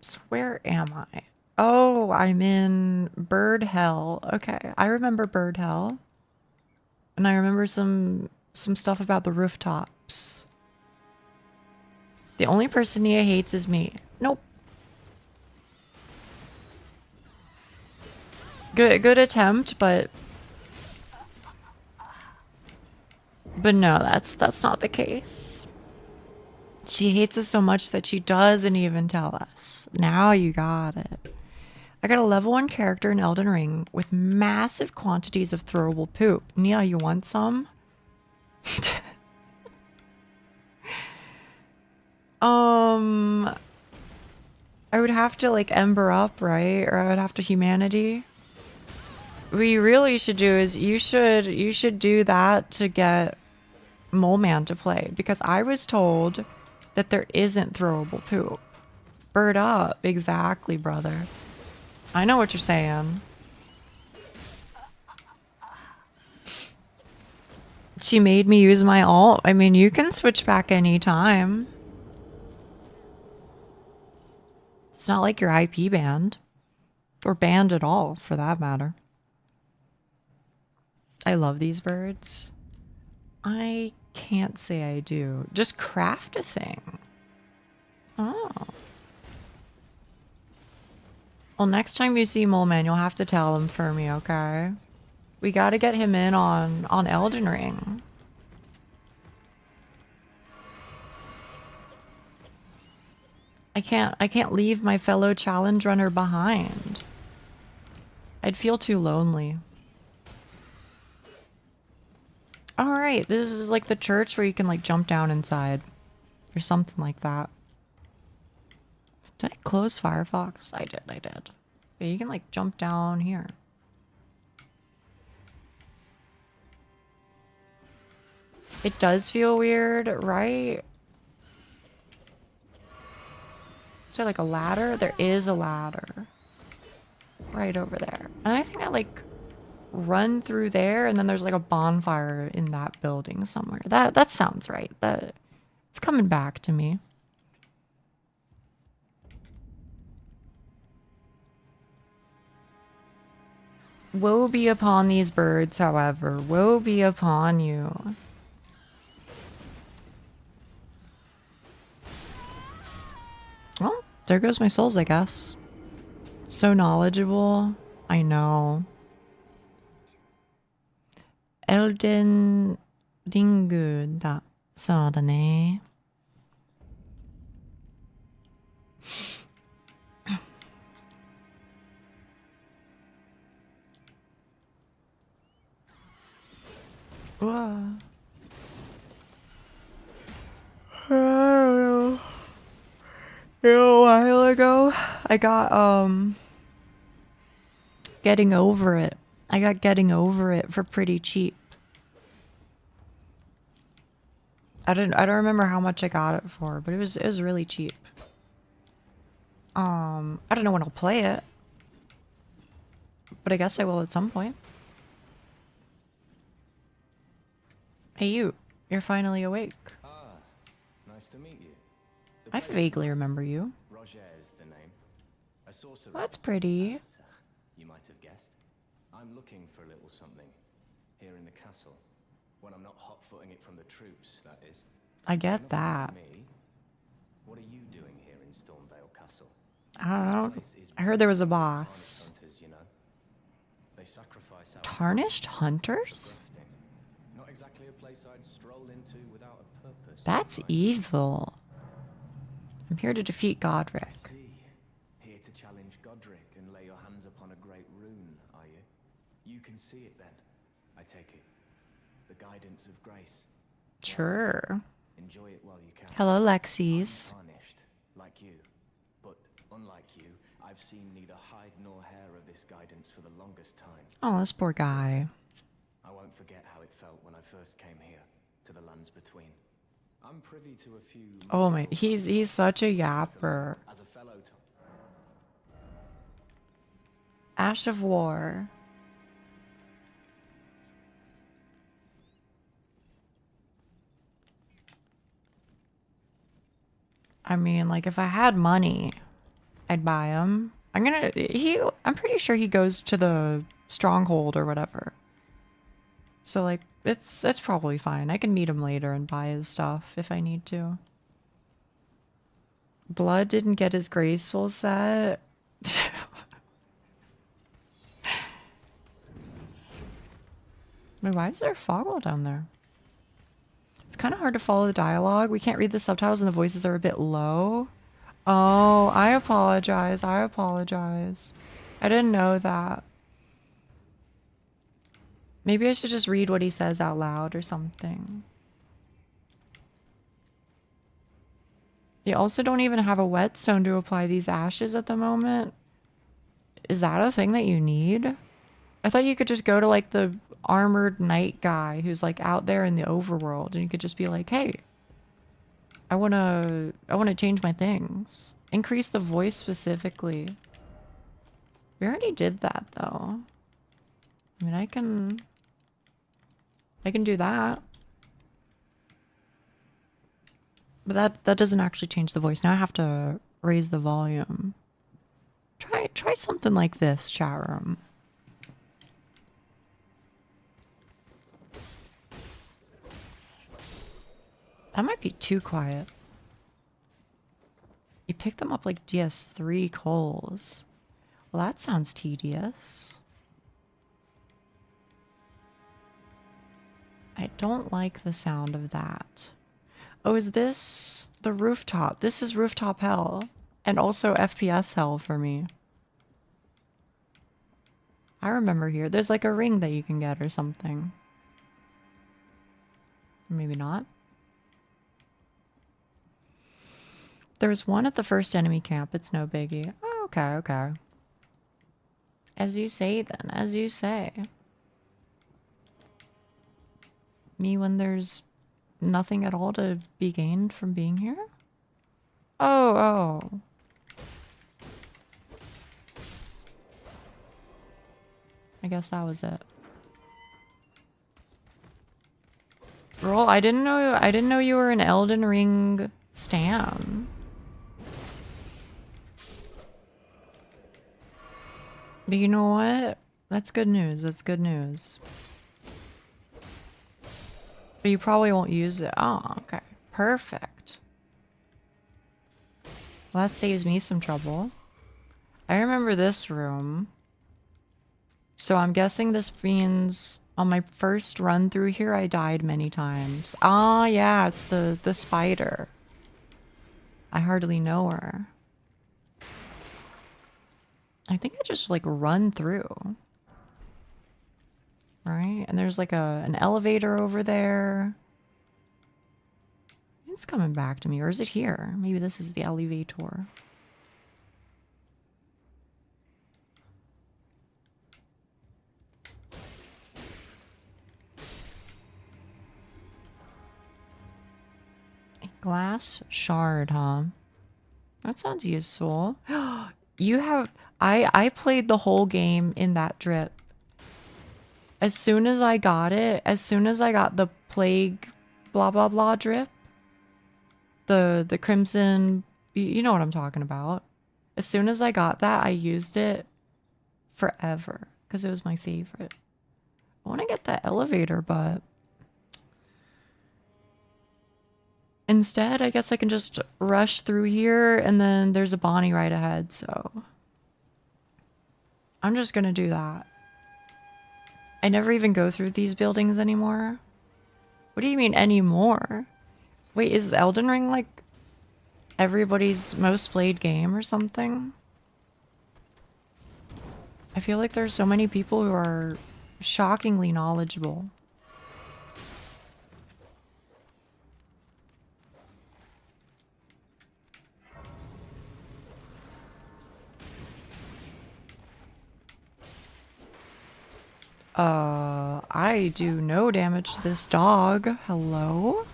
So where am I? Oh, I'm in Bird Hell. Okay, I remember Bird Hell. And I remember some stuff about the rooftops. The only person Nia hates is me. Nope. Good attempt, but no, that's not the case. She hates us so much that she doesn't even tell us. Now you got it. I got a level 1 character in Elden Ring with massive quantities of throwable poop. Nia, you want some? I would have to like ember up, right? Or I would have to humanity. What you really should do is you should do that to get Mole Man to play, because I was told that there isn't throwable poop. Bird up. Exactly, brother. I know what you're saying. She made me use my alt. I mean, you can switch back anytime. It's not like you're IP banned. Or banned at all, for that matter. I love these birds. I can't say I do. Just craft a thing. Oh. Well, next time you see Mole Man, you'll have to tell him for me, okay? We gotta get him in on Elden Ring. I can't leave my fellow challenge runner behind. I'd feel too lonely. Alright, this is like the church where you can like jump down inside. Or something like that. Did I close Firefox? I did. Yeah, you can like jump down here. It does feel weird, right? Is there like a ladder? There is a ladder. Right over there. And I think I like run through there and then there's like a bonfire in that building somewhere. That sounds right. It's coming back to me. Woe be upon these birds, however. Woe be upon you. Well, there goes my souls, I guess. So knowledgeable. I know. Elden Ring だ。そうだね。うわ。I don't know. A while ago, I got Getting Over It. I got Getting Over It for pretty cheap. I don't remember how much I got it for, but it was really cheap. I don't know when I'll play it, but I guess I will at some point. Hey you're finally awake. Ah, nice to meet you. I vaguely remember you. Roger is the name. A sorcerer. That's pretty. As, you might have guessed. I'm looking for a little something here in the castle. When I'm not hot-footing it from the troops, that is. I get that. Me? What are you doing here in Stormvale Castle? I don't know. I heard there was a boss. Hunters, you know. They sacrifice our Tarnished Hunters? not exactly a place I'd stroll into without a purpose. That's evil. I'm here to defeat Godric. I see. Here to challenge Godric and lay your hands upon a great rune, are you? You can see it then, I take it. The guidance of grace. Sure. Enjoy it while you can. Hello, Lexis. Tarnished, like you. But unlike you, I've seen neither hide nor hair of this guidance for the longest time. Oh, this poor guy. I won't forget how it felt when I first came here, to the lands between. I'm privy to a few... Oh my, he's such a yapper. As a fellow... Ash of War. I mean, like, if I had money, I'd buy him. I'm pretty sure he goes to the stronghold or whatever. So, like, it's probably fine. I can meet him later and buy his stuff if I need to. Blood didn't get his graceful set. Wait, why is there a foggle down there? It's kind of hard to follow the dialogue. We can't read the subtitles and the voices are a bit low. Oh, I apologize. I apologize. I didn't know that. Maybe I should just read what he says out loud or something. You also don't even have a whetstone to apply these ashes at the moment. Is that a thing that you need? I thought you could just go to like the armored knight guy who's like out there in the overworld and you could just be like, hey, I wanna change my things. Increase the voice specifically. We already did that though. I mean, I can do that. But that doesn't actually change the voice. Now I have to raise the volume. Try something like this, chat room. That might be too quiet. You pick them up like DS3 coals. Well, that sounds tedious. I don't like the sound of that. Oh, is this the rooftop? This is rooftop hell. And also FPS hell for me. I remember here. There's like a ring that you can get or something. Maybe not. There's one at the first enemy camp. It's no biggie. Oh, okay, okay. As you say then, as you say. Me when there's nothing at all to be gained from being here? Oh, oh. I guess that was it. Roll, I didn't know you were an Elden Ring stan. But you know what? That's good news. That's good news. But you probably won't use it. Oh, okay. Perfect. Well, that saves me some trouble. I remember this room. So I'm guessing this means on my first run through here, I died many times. Ah, yeah, it's the spider. I hardly know her. I think I just like run through. Right? And there's like an elevator over there. It's coming back to me. Or is it here? Maybe this is the elevator. A glass shard, huh? That sounds useful. You have... I played the whole game in that drip. As soon as I got it, as soon as I got the plague blah blah blah drip, the crimson, you know what I'm talking about. As soon as I got that, I used it forever because it was my favorite. I want to get that elevator, but instead, I guess I can just rush through here and then there's a Bonnie right ahead, so I'm just gonna do that. I never even go through these buildings anymore. What do you mean anymore? Wait, is Elden Ring like everybody's most played game or something? I feel like there's so many people who are shockingly knowledgeable. I do no damage to this dog. Hello?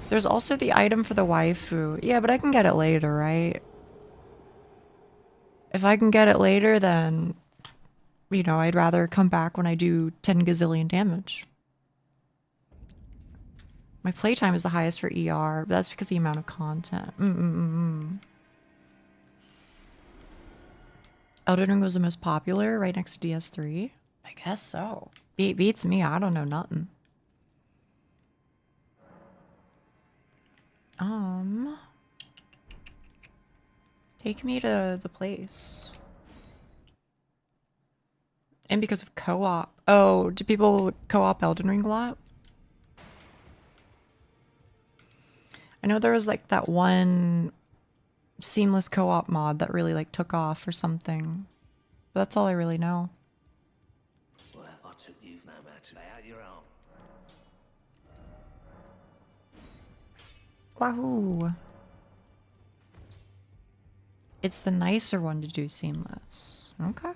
There's also the item for the waifu. Yeah, but I can get it later, right? If I can get it later, then, you know, I'd rather come back when I do 10 gazillion damage. My playtime is the highest for ER, but that's because of the amount of content. Elden Ring was the most popular, right next to DS3? I guess so. Beats me, I don't know nothing. Take me to the place. And because of co-op. Oh, do people co-op Elden Ring a lot? I know there was like that one seamless co-op mod that really like took off or something. But that's all I really know. Well, I took you no matter out your own. Wahoo! It's the nicer one to do seamless. Okay.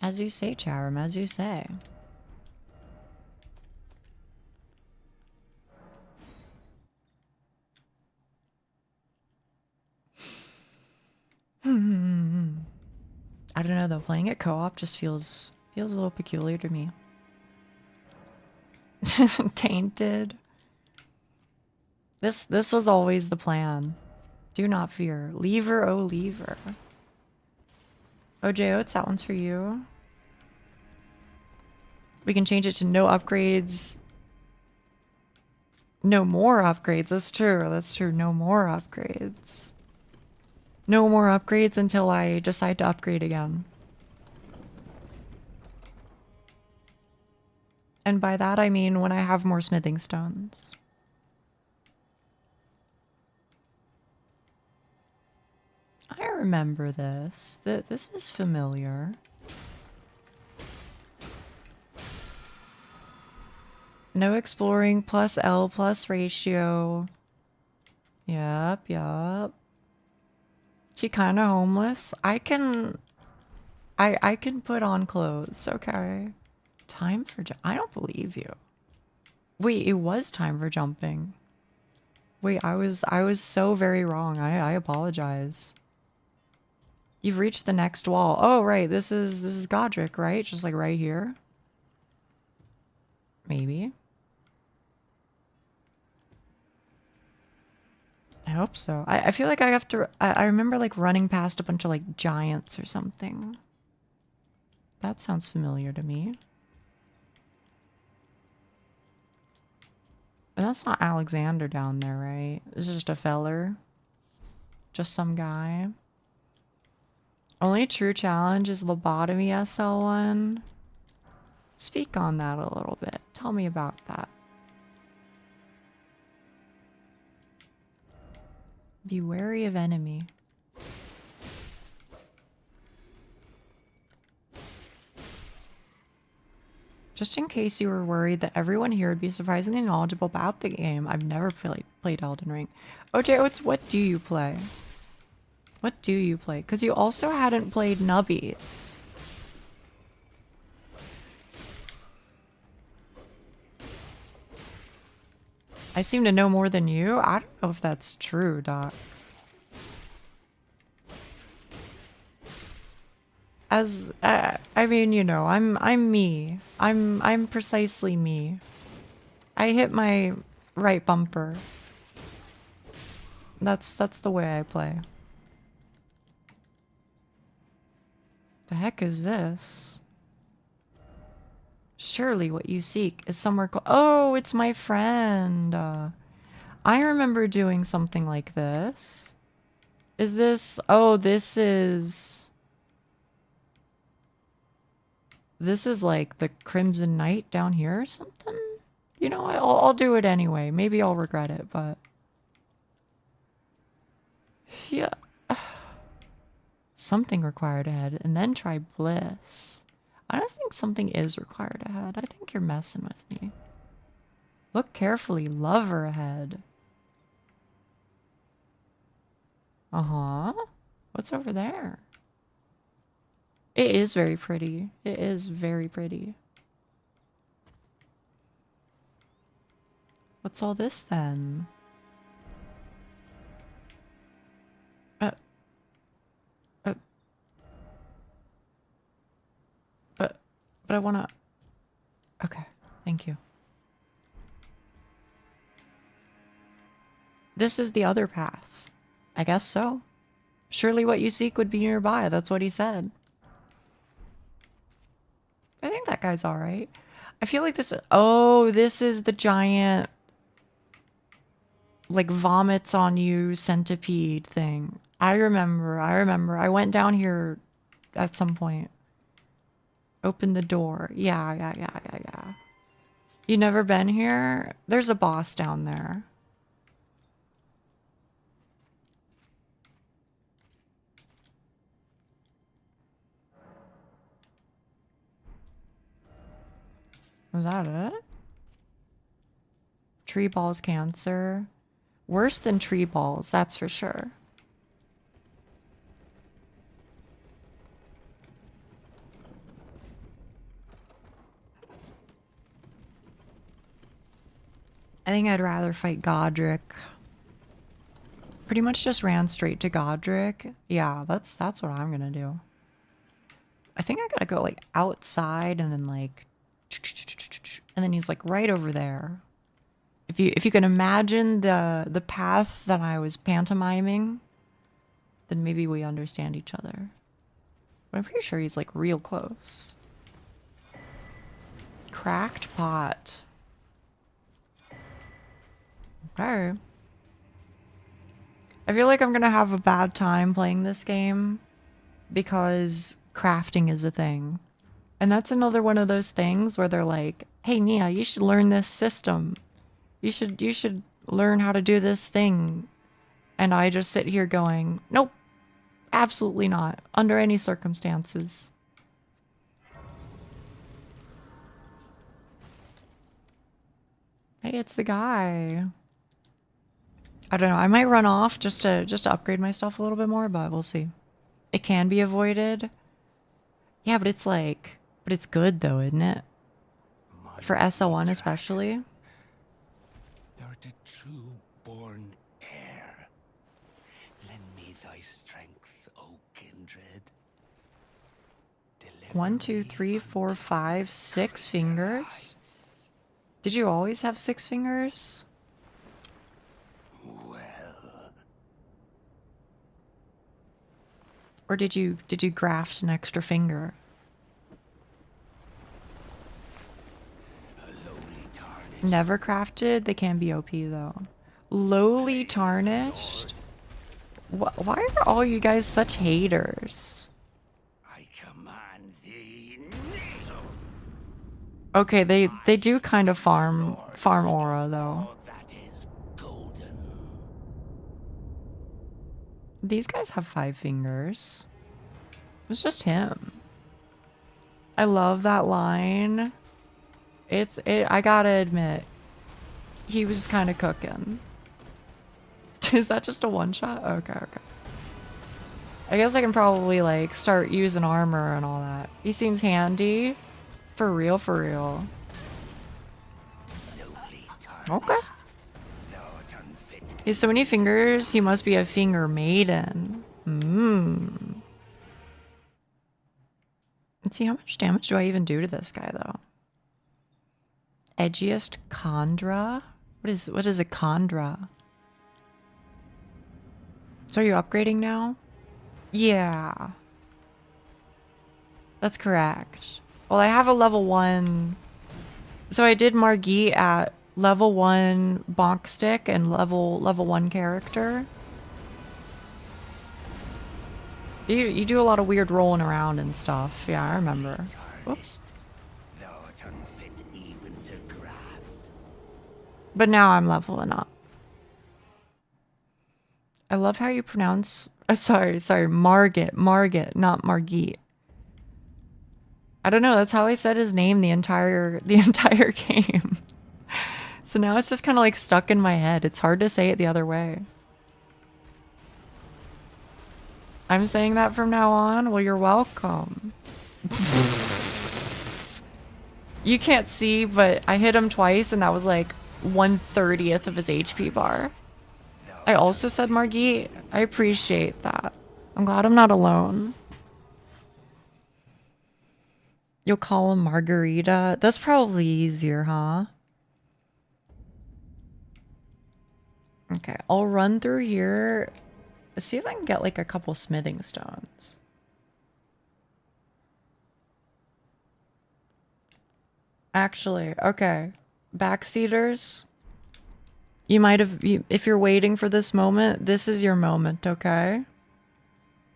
As you say, Charum, as you say. I don't know though, playing it co-op just feels a little peculiar to me. Tainted. This was always the plan. Do not fear. Lever, oh lever. Oh, J-Oats, that one's for you. We can change it to no upgrades. No more upgrades. That's true. That's true. No more upgrades. No more upgrades until I decide to upgrade again. And by that I mean when I have more smithing stones. I remember this. This is familiar. No exploring plus L plus ratio. Yep. She kind of homeless. I can put on clothes, okay? Time for I don't believe you. Wait, it was time for jumping. Wait, I was so very wrong. I apologize. You've reached the next wall. Oh, right. This is Godric, right? Just like right here. Maybe. I hope so. I feel like I have to... I remember like running past a bunch of like giants or something. That sounds familiar to me. But that's not Alexander down there, right? It's just a feller. Just some guy. Only true challenge is lobotomy SL1. Speak on that a little bit. Tell me about that. Be wary of enemy. Just in case you were worried that everyone here would be surprisingly knowledgeable about the game, I've never played Elden Ring. OJ Oates, what do you play? What do you play? Because you also hadn't played Nubbies. I seem to know more than you. I don't know if that's true, Doc. As I mean, you know, I'm me. I'm precisely me. I hit my right bumper. That's the way I play. The heck is this? Surely what you seek is somewhere oh, it's my friend. I remember doing something like this. Is this... Oh, this is... This is like the Crimson Knight down here or something? You know, I'll do it anyway. Maybe I'll regret it, but... Yeah. Something required ahead, and then try bliss. I don't think something is required ahead. I think you're messing with me. Look carefully. Lover ahead. Uh-huh. What's over there? It is very pretty. It is very pretty. What's all this then? But I wanna... Okay, thank you. This is the other path. I guess so. Surely what you seek would be nearby. That's what he said. I think that guy's alright. I feel like this... Oh, this is the giant... like vomits on you centipede thing. I remember. I went down here at some point. Open the door. Yeah. You never been here? There's a boss down there. Was that it? Tree balls cancer. Worse than tree balls, that's for sure. I think I'd rather fight Godric. Pretty much just ran straight to Godric. Yeah, that's what I'm gonna do. I think I gotta go like outside and then like... And then he's like right over there. If you can imagine the path that I was pantomiming, then maybe we understand each other. But I'm pretty sure he's like real close. Cracked pot. Okay. I feel like I'm gonna have a bad time playing this game because crafting is a thing. And that's another one of those things where they're like, hey Nia, you should learn this system. You should learn how to do this thing. And I just sit here going, nope, absolutely not, under any circumstances. Hey, it's the guy. I don't know. I might run off just to upgrade my stuff a little bit more, but we'll see. It can be avoided. Yeah, but it's like, but it's good though, isn't it? For SL1 especially. Thou art a true born heir. Lend me thy strength, O kindred. Deliver 1, 2, me 3, 4, unto 5, 6 fingers. heights. Did you always have 6 fingers? Well, Or did you graft an extra finger? a lowly tarnished Never crafted. They can be OP though. Lowly tarnished. Why are all you guys such haters? I command thee, kneel. Okay, they do kind of farm aura though. All that is golden. These guys have 5 fingers. It's just him. I love that line. I gotta admit, he was kind of cooking. Is that just a one shot? Okay, okay. I guess I can probably like start using armor and all that. He seems handy. For real, for real. Lowly Okay. tarnished. Thou art unfit. He has so many fingers, he must be a finger maiden. Let's see, how much damage do I even do to this guy though? Edgiest Khandra? What is a Khandra? So are you upgrading now? Yeah. That's correct. Well, I have a level 1. So I did Margit at level 1 bonk stick and level 1 character. You do a lot of weird rolling around and stuff. Yeah, I remember. Whoops. Thou art unfit even to graft. But now I'm leveling up. I love how you pronounce... sorry, Margit, not Margit. I don't know, that's how I said his name the entire game. So now it's just kind of like stuck in my head. It's hard to say it the other way. I'm saying that from now on? Well, you're welcome. You can't see, but I hit him twice and that was like 1/30th of his HP bar. I also said Margit. I appreciate that. I'm glad I'm not alone. You'll call him Margarita. That's probably easier, huh? Okay, I'll run through here. See if I can get like a couple smithing stones. Actually, okay. Backseaters. You might have, if you're waiting for this moment, this is your moment, okay?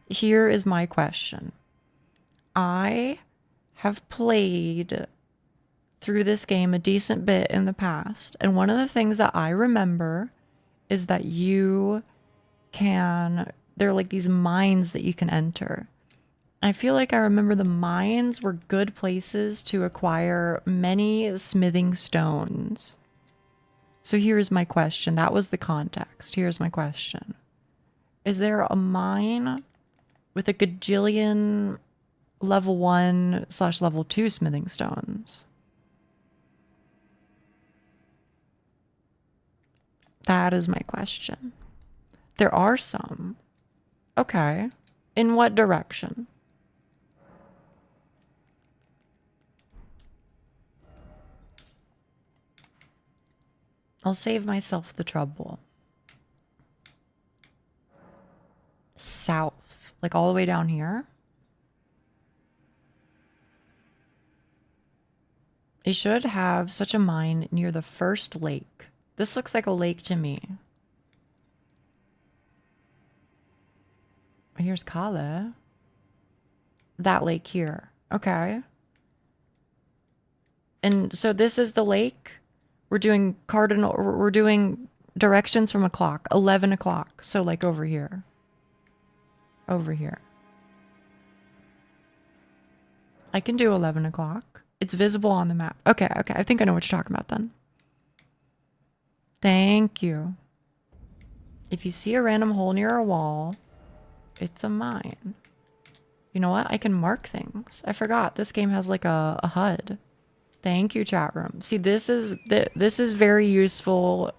Here is my question. I have played through this game a decent bit in the past, and one of the things that I remember is that you can, there are like these mines that you can enter. I feel like I remember the mines were good places to acquire many smithing stones. So here's my question. That was the context. Here's my question. Is there a mine with a gajillion level 1/level 2 smithing stones? That is my question. There are some. Okay. In what direction? I'll save myself the trouble. South. Like all the way down here? They should have such a mine near the first lake. This looks like a lake to me. Here's Kale. That lake here. Okay. And so this is the lake. We're doing directions from a clock. 11 o'clock. So like over here. Over here. I can do 11 o'clock. It's visible on the map. Okay, okay. I think I know what you're talking about then. Thank you. If you see a random hole near a wall, it's a mine. You know what? I can mark things. I forgot. This game has like a HUD. Thank you, chat room. See, this is very useful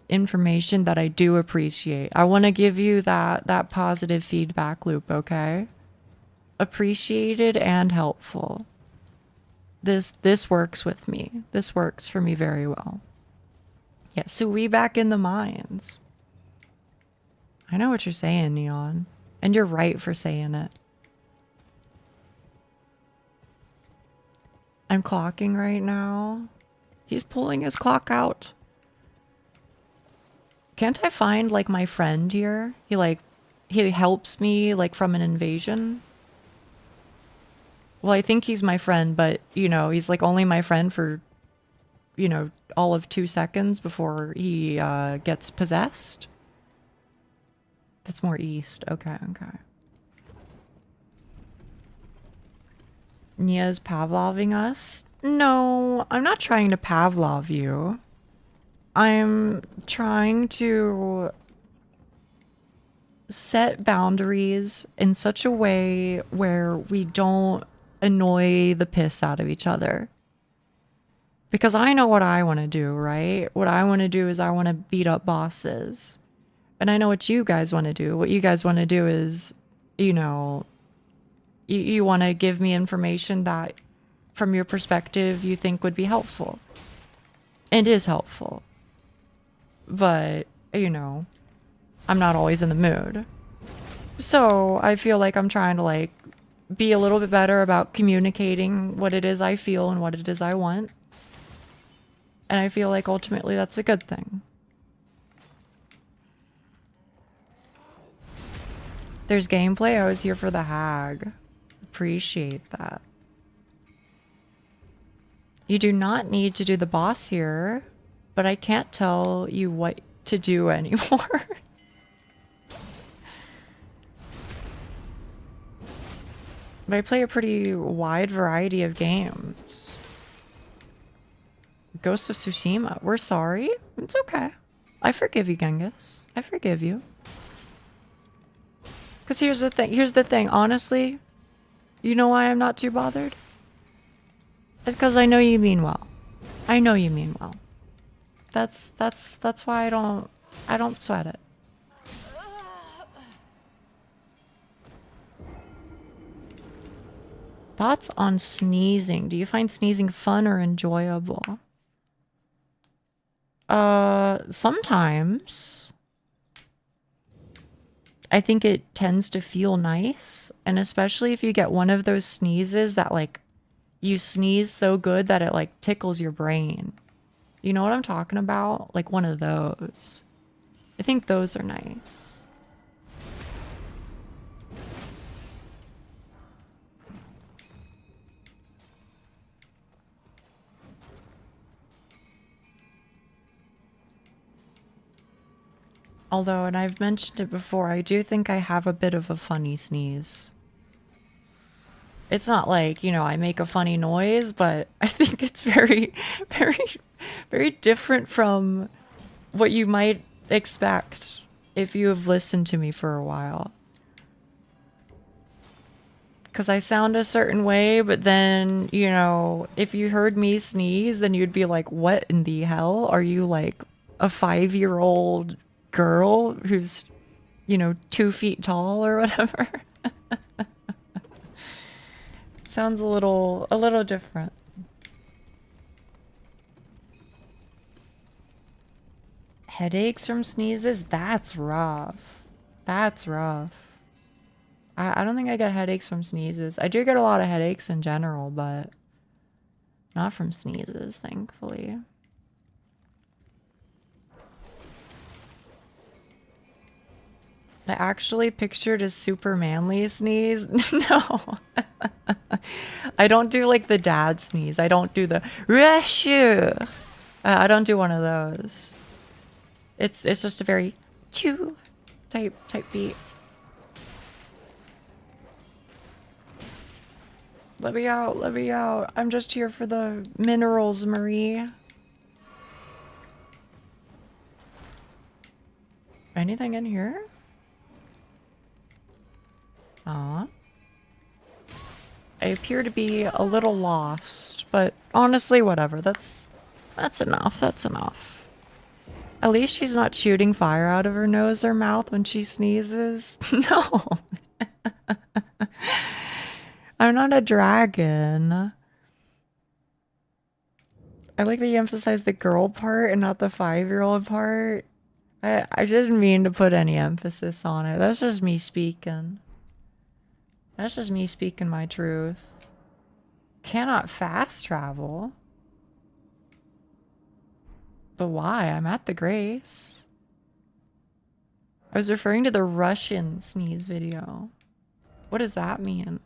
information that I do appreciate. I want to give you that positive feedback loop, okay? Appreciated and helpful. This works with me. This works for me very well. Yeah, so we back in the mines. I know what you're saying, Neon. And you're right for saying it. I'm clocking right now. He's pulling his clock out. Can't I find, like, my friend here? He helps me, like, from an invasion? Well, I think he's my friend, but, you know, he's, like, only my friend for, you know, all of 2 seconds before he gets possessed. That's more east. Okay, okay. Nia's Pavloving us? No, I'm not trying to Pavlov you. I'm trying to set boundaries in such a way where we don't annoy the piss out of each other. Because I know what I want to do, right? What I want to do is I want to beat up bosses. And I know what you guys want to do. What you guys want to do is, you know, you want to give me information that, from your perspective, you think would be helpful. And is helpful. But, you know, I'm not always in the mood. So I feel like I'm trying to, like, be a little bit better about communicating what it is I feel and what it is I want. And I feel like ultimately that's a good thing. There's gameplay. I was here for the hag. Appreciate that. You do not need to do the boss here, but I can't tell you what to do anymore. But I play a pretty wide variety of games. Ghost of Tsushima. We're sorry. It's okay. I forgive you, Genghis. I forgive you. Because here's the thing. Here's the thing. Honestly, you know why I'm not too bothered? It's because I know you mean well. I know you mean well. That's why I don't sweat it. Thoughts on sneezing. Do you find sneezing fun or enjoyable? Sometimes. I think it tends to feel nice, and especially if you get one of those sneezes that, like, you sneeze so good that it, like, tickles your brain. You know what I'm talking about? Like one of those. I think those are nice. Although, and I've mentioned it before, I do think I have a bit of a funny sneeze. It's not like, you know, I make a funny noise, but I think it's very, very, very different from what you might expect if you have listened to me for a while. Because I sound a certain way, but then, you know, if you heard me sneeze, then you'd be like, what in the hell? Are you like a 5-year-old girl who's, you know, 2 feet tall or whatever? Sounds a little different. Headaches from sneezes? That's rough. That's rough. I don't think I get headaches from sneezes. I do get a lot of headaches in general, but not from sneezes, thankfully. I actually pictured a super manly sneeze. No. I don't do like the dad sneeze. I don't do the rushu. I don't do one of those. It's just a very chew type beat. Let me out, let me out. I'm just here for the minerals, Marie. Anything in here? I appear to be a little lost, but honestly, whatever. That's enough. That's enough. At least she's not shooting fire out of her nose or mouth when she sneezes. No. I'm not a dragon. I like that you emphasize the girl part and not the 5-year-old part. I didn't mean to put any emphasis on it. That's just me speaking. That's just me speaking my truth. Cannot fast travel. But why? I'm at the Grace. I was referring to the Russian sneeze video. What does that mean?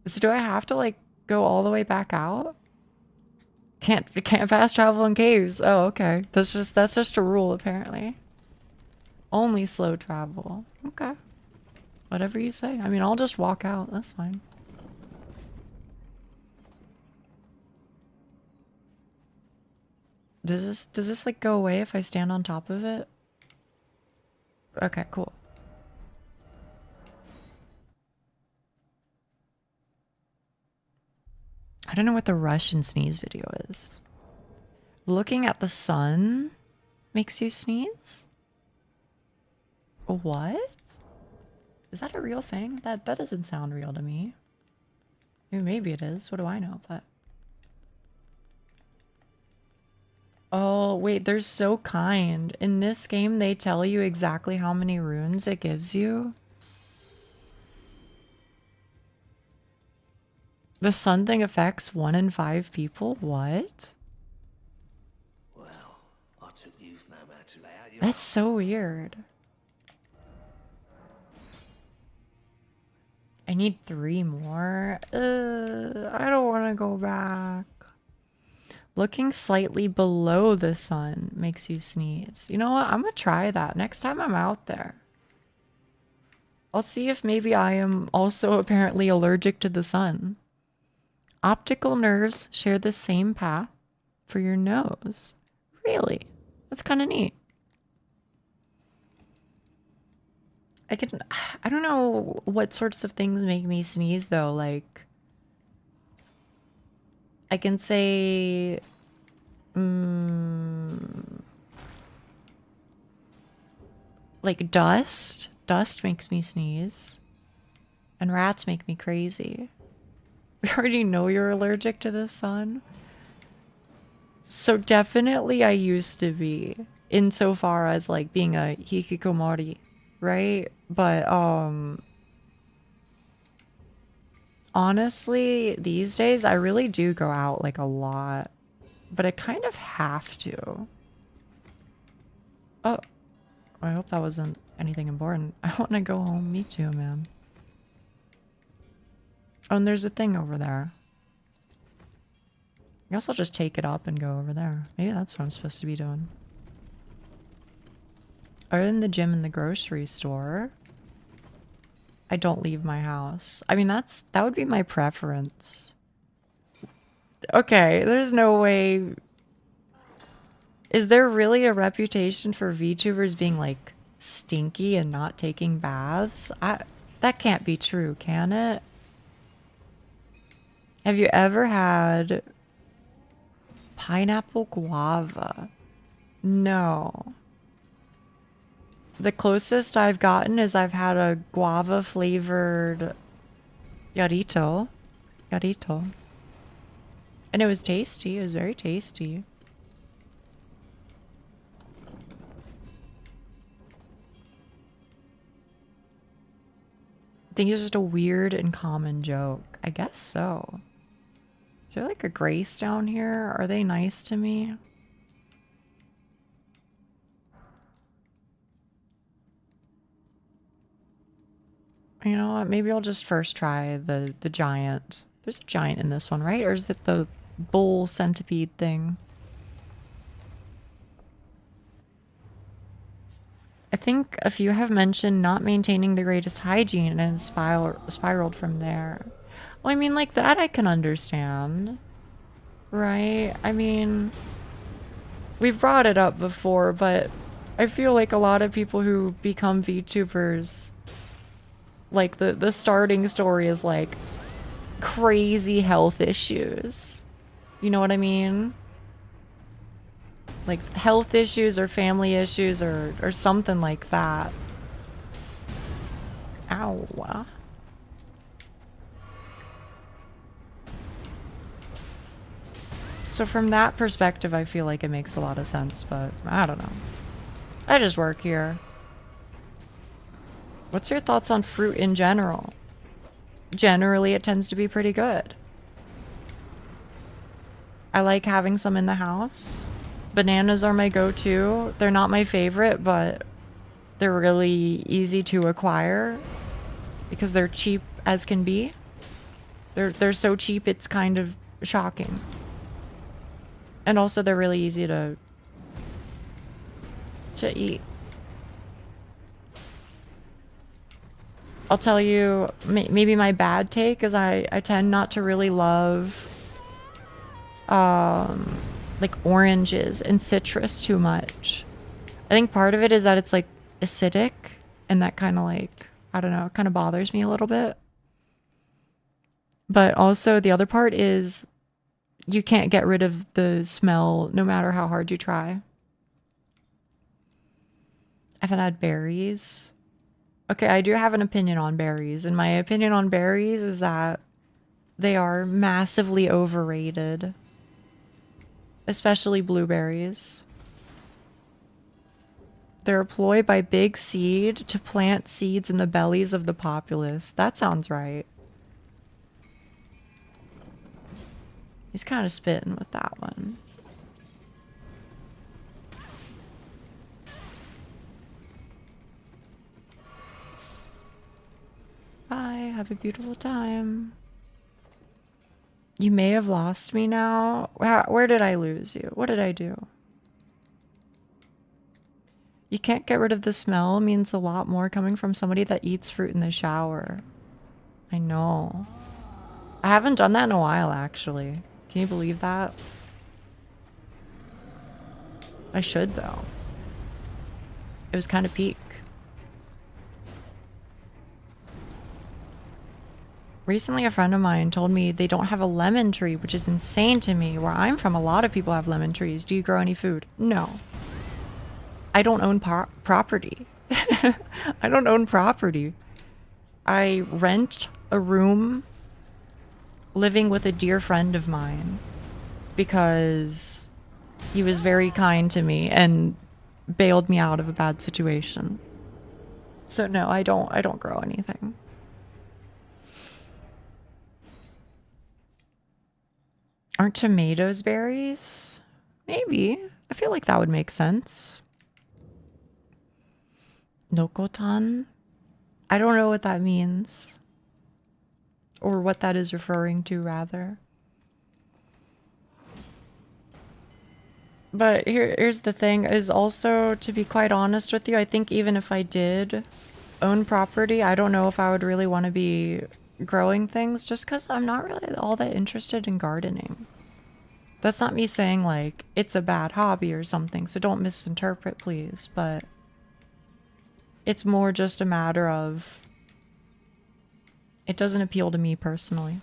So do I have to like go all the way back out? Can't fast travel in caves. Oh, okay. That's just a rule apparently. Only slow travel. Okay. Whatever you say. I mean, I'll just walk out. That's fine. Does this like go away if I stand on top of it? Okay, cool. I don't know what the Russian sneeze video is. Looking at the sun makes you sneeze? What? Is that a real thing? That doesn't sound real to me. I mean, maybe it is. What do I know? But oh, wait, they're so kind. In this game, they tell you exactly how many runes it gives you. The sun thing affects 1 in 5 people? What? Well, I took youth no matter how you That's so weird. I need 3 more. I don't want to go back. Looking slightly below the sun makes you sneeze. You know what? I'm gonna try that next time I'm out there. I'll see if maybe I am also apparently allergic to the sun. Optical nerves share the same path for your nose. Really? That's kind of neat. I don't know what sorts of things make me sneeze though. Like, I can say, like dust. Dust makes me sneeze. And rats make me crazy. We already know you're allergic to the sun. So definitely I used to be, insofar as like being a hikikomori, right? But honestly, these days I really do go out like a lot, but I kind of have to. Oh, I hope that wasn't anything important. I want to go home. Me too, man. Oh, and there's a thing over there. I guess I'll just take it up and go over there. Maybe that's what I'm supposed to be doing. Other than the gym and the grocery store, I don't leave my house. I mean, that would be my preference. Okay, there's no way. Is there really a reputation for VTubers being like stinky and not taking baths? That can't be true, can it? Have you ever had pineapple guava? No. The closest I've gotten is I've had a guava flavored yarito. And it was tasty. It was very tasty. I think it's just a weird and common joke. I guess so. Is there like a Grace down here? Are they nice to me? You know what? Maybe I'll just first try the giant. There's a giant in this one, right? Or is it the bull centipede thing? I think a few have mentioned not maintaining the greatest hygiene and spiraled from there. Well, I mean, like that I can understand. Right? I mean, we've brought it up before, but I feel like a lot of people who become VTubers, like the starting story is like crazy health issues. You know what I mean? Like health issues or family issues or something like that. Ow. So from that perspective, I feel like it makes a lot of sense, but I don't know. I just work here. What's your thoughts on fruit in general? Generally, it tends to be pretty good. I like having some in the house. Bananas are my go-to. They're not my favorite, but they're really easy to acquire because they're cheap as can be. They're so cheap, it's kind of shocking. And also they're really easy to eat. I'll tell you, maybe my bad take is I tend not to really love like oranges and citrus too much. I think part of it is that it's like acidic and that kind of like, I don't know, it kind of bothers me a little bit. But also the other part is you can't get rid of the smell no matter how hard you try. I haven't had berries. Okay, I do have an opinion on berries, and my opinion on berries is that they are massively overrated. Especially blueberries. They're a ploy by Big Seed to plant seeds in the bellies of the populace. That sounds right. He's kind of spitting with that one. Bye, have a beautiful time. You may have lost me now. Where did I lose you? What did I do? You can't get rid of the smell means a lot more coming from somebody that eats fruit in the shower. I know. I haven't done that in a while, actually. Can you believe that? I should, though. It was kind of peak. Recently, a friend of mine told me they don't have a lemon tree, which is insane to me. Where I'm from, a lot of people have lemon trees. Do you grow any food? No. I don't own property. I don't own property. I rent a room living with a dear friend of mine because he was very kind to me and bailed me out of a bad situation. So no, I don't grow anything. Aren't tomatoes berries? Maybe. I feel like that would make sense. Nokotan? I don't know what that means. Or what that is referring to, rather. But here's the thing, is also, to be quite honest with you, I think even if I did own property, I don't know if I would really want to be growing things, just because I'm not really all that interested in gardening. That's not me saying, like, it's a bad hobby or something, so don't misinterpret, please, but it's more just a matter of it doesn't appeal to me personally.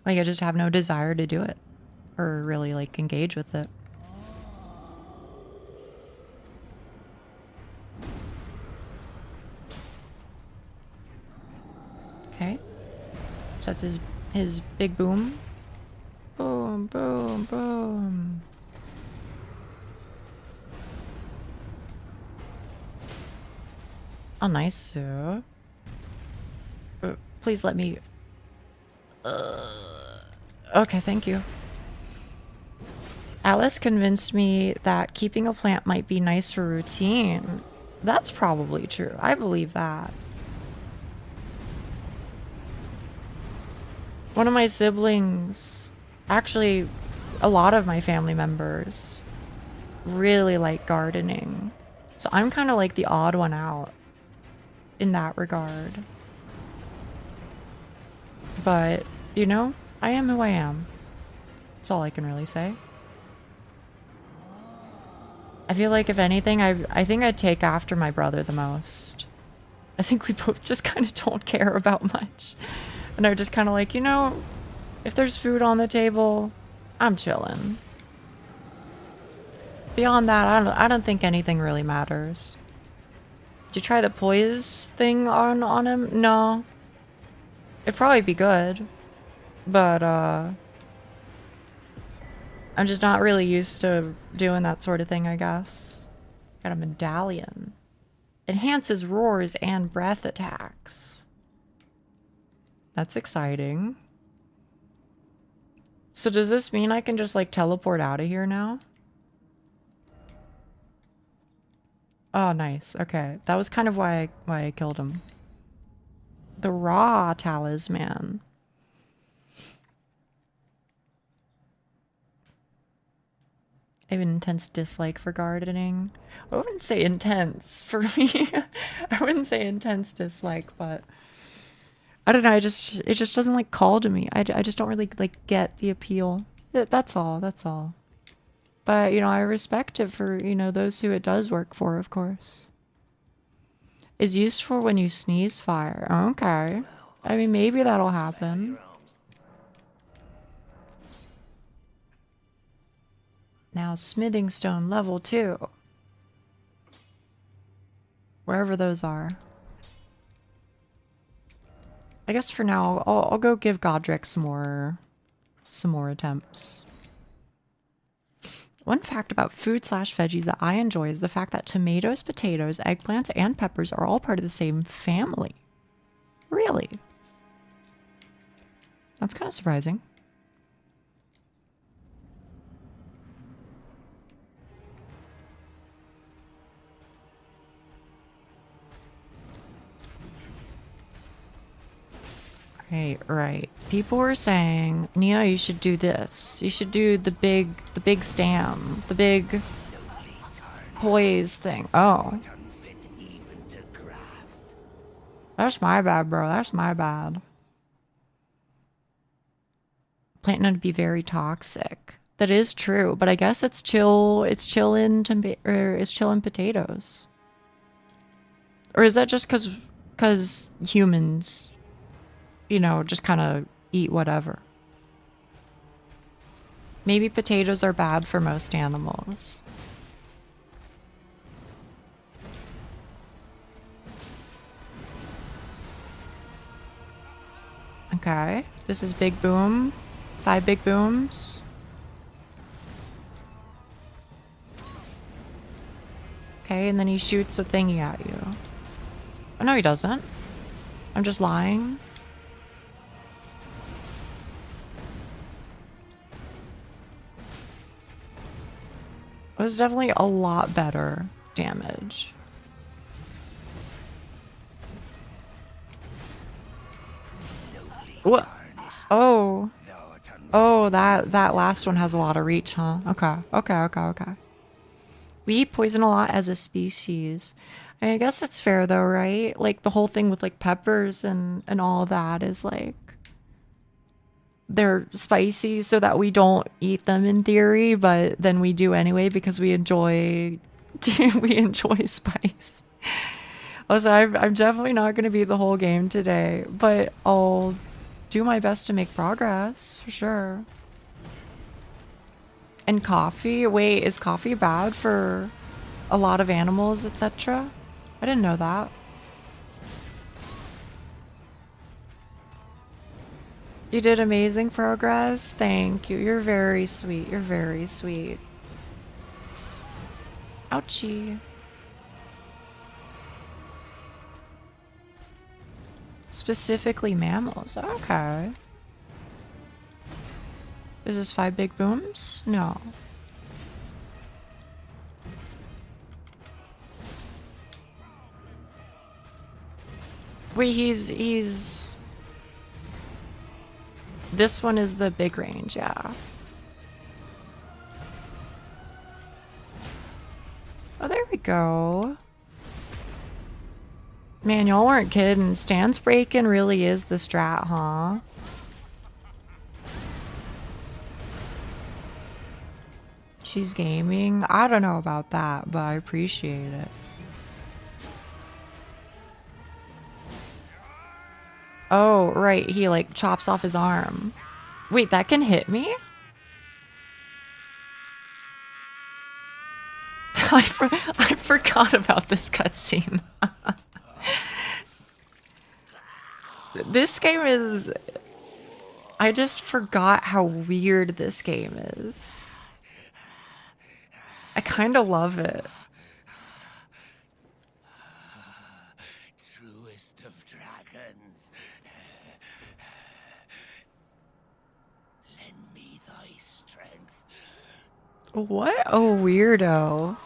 Like, I just have no desire to do it or really, like, engage with it. Okay. So that's his big boom. Boom, boom, boom. Oh, nice, sir. Please let me... Okay, thank you. Alice convinced me that keeping a plant might be nice for routine. That's probably true. I believe that. One of my siblings, actually a lot of my family members, really like gardening. So I'm kind of like the odd one out in that regard. But, you know, I am who I am. That's all I can really say. I feel like if anything, I think I'd take after my brother the most. I think we both just kind of don't care about much. And are just kind of like, you know, if there's food on the table, I'm chilling. Beyond that, I don't think anything really matters. Did you try the poise thing on him? No. It'd probably be good. But, I'm just not really used to doing that sort of thing, I guess. Got a medallion. Enhances roars and breath attacks. That's exciting. So does this mean I can just, like, teleport out of here now? Oh, nice. Okay. That was kind of why I killed him. The raw talisman. I have an intense dislike for gardening. I wouldn't say intense for me. I wouldn't say intense dislike, but I don't know. It just doesn't like call to me. I just don't really like get the appeal. That's all. That's all. But, you know, I respect it for, you know, those who it does work for, of course. Is useful when you sneeze fire. Okay. I mean, maybe that'll happen. Now, smithing stone level 2. Wherever those are. I guess for now, I'll go give Godric some more attempts. One fact about food/veggies that I enjoy is the fact that tomatoes, potatoes, eggplants, and peppers are all part of the same family. Really? That's kind of surprising. Right. People were saying, Nia, you should do this. You should do the big stam, the big poise thing. Oh. That's my bad, bro. That's my bad. Plant nut to be very toxic. That is true, but I guess it's chill. It's chill in potatoes. Or is that just because humans, you know, just kind of eat whatever? Maybe potatoes are bad for most animals. Okay, this is Big Boom. 5 big booms. Okay, and then he shoots a thingy at you. Oh, no, he doesn't. I'm just lying. It was definitely a lot better damage. What? Oh. Oh, that last one has a lot of reach, huh? Okay. We eat poison a lot as a species. I guess it's fair though, right? Like the whole thing with like peppers and all that is like they're spicy so that we don't eat them in theory, but then we do anyway because we enjoy spice. Also, I'm definitely not going to beat the whole game today, but I'll do my best to make progress for sure. And coffee? Wait, is coffee bad for a lot of animals, etc.? I didn't know that. You did amazing progress. Thank you. You're very sweet. You're very sweet. Ouchie. Specifically mammals. Okay. Is this 5 big booms? No. Wait, he's... This one is the big range, yeah. Oh, there we go. Man, y'all weren't kidding. Stance breaking really is the strat, huh? She's gaming. I don't know about that, but I appreciate it. Oh, right. He like chops off his arm. Wait, that can hit me? I forgot about this cutscene. This game is... I just forgot how weird this game is. I kind of love it. Truest of dragons. Lend me thy strength. What a weirdo.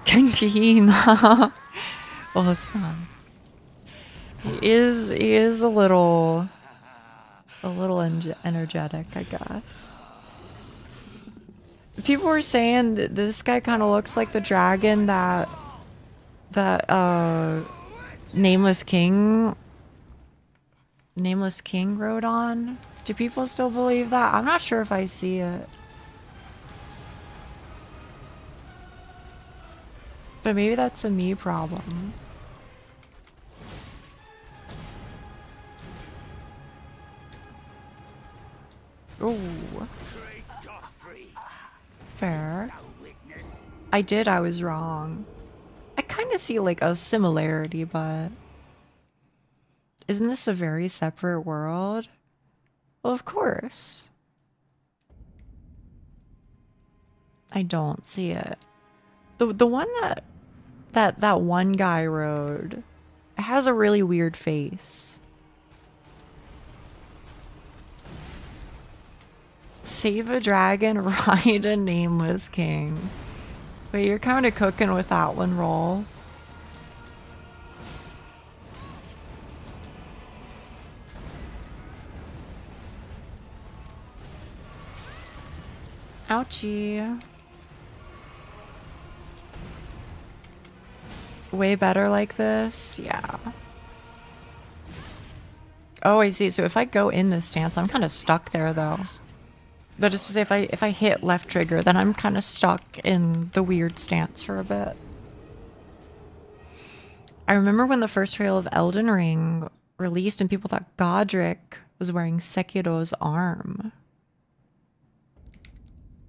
Kankina. Awesome. He is a little energetic, I guess. People were saying that this guy kind of looks like the dragon that Nameless King rode on. Do people still believe that? I'm not sure if I see it. But maybe that's a me problem. Ooh. Fair. I was wrong. I kind of see like a similarity, but... Isn't this a very separate world? Well, of course. I don't see it. The one that one guy rode, it has a really weird face. Save a dragon, ride a nameless king. Wait, you're kind of cooking with that one, roll. Ouchie. Way better like this? Yeah. Oh, I see. So if I go in this stance, I'm kind of stuck there, though. That is to say, if I hit left trigger, then I'm kind of stuck in the weird stance for a bit. I remember when the first trailer of Elden Ring released and people thought Godric was wearing Sekiro's arm.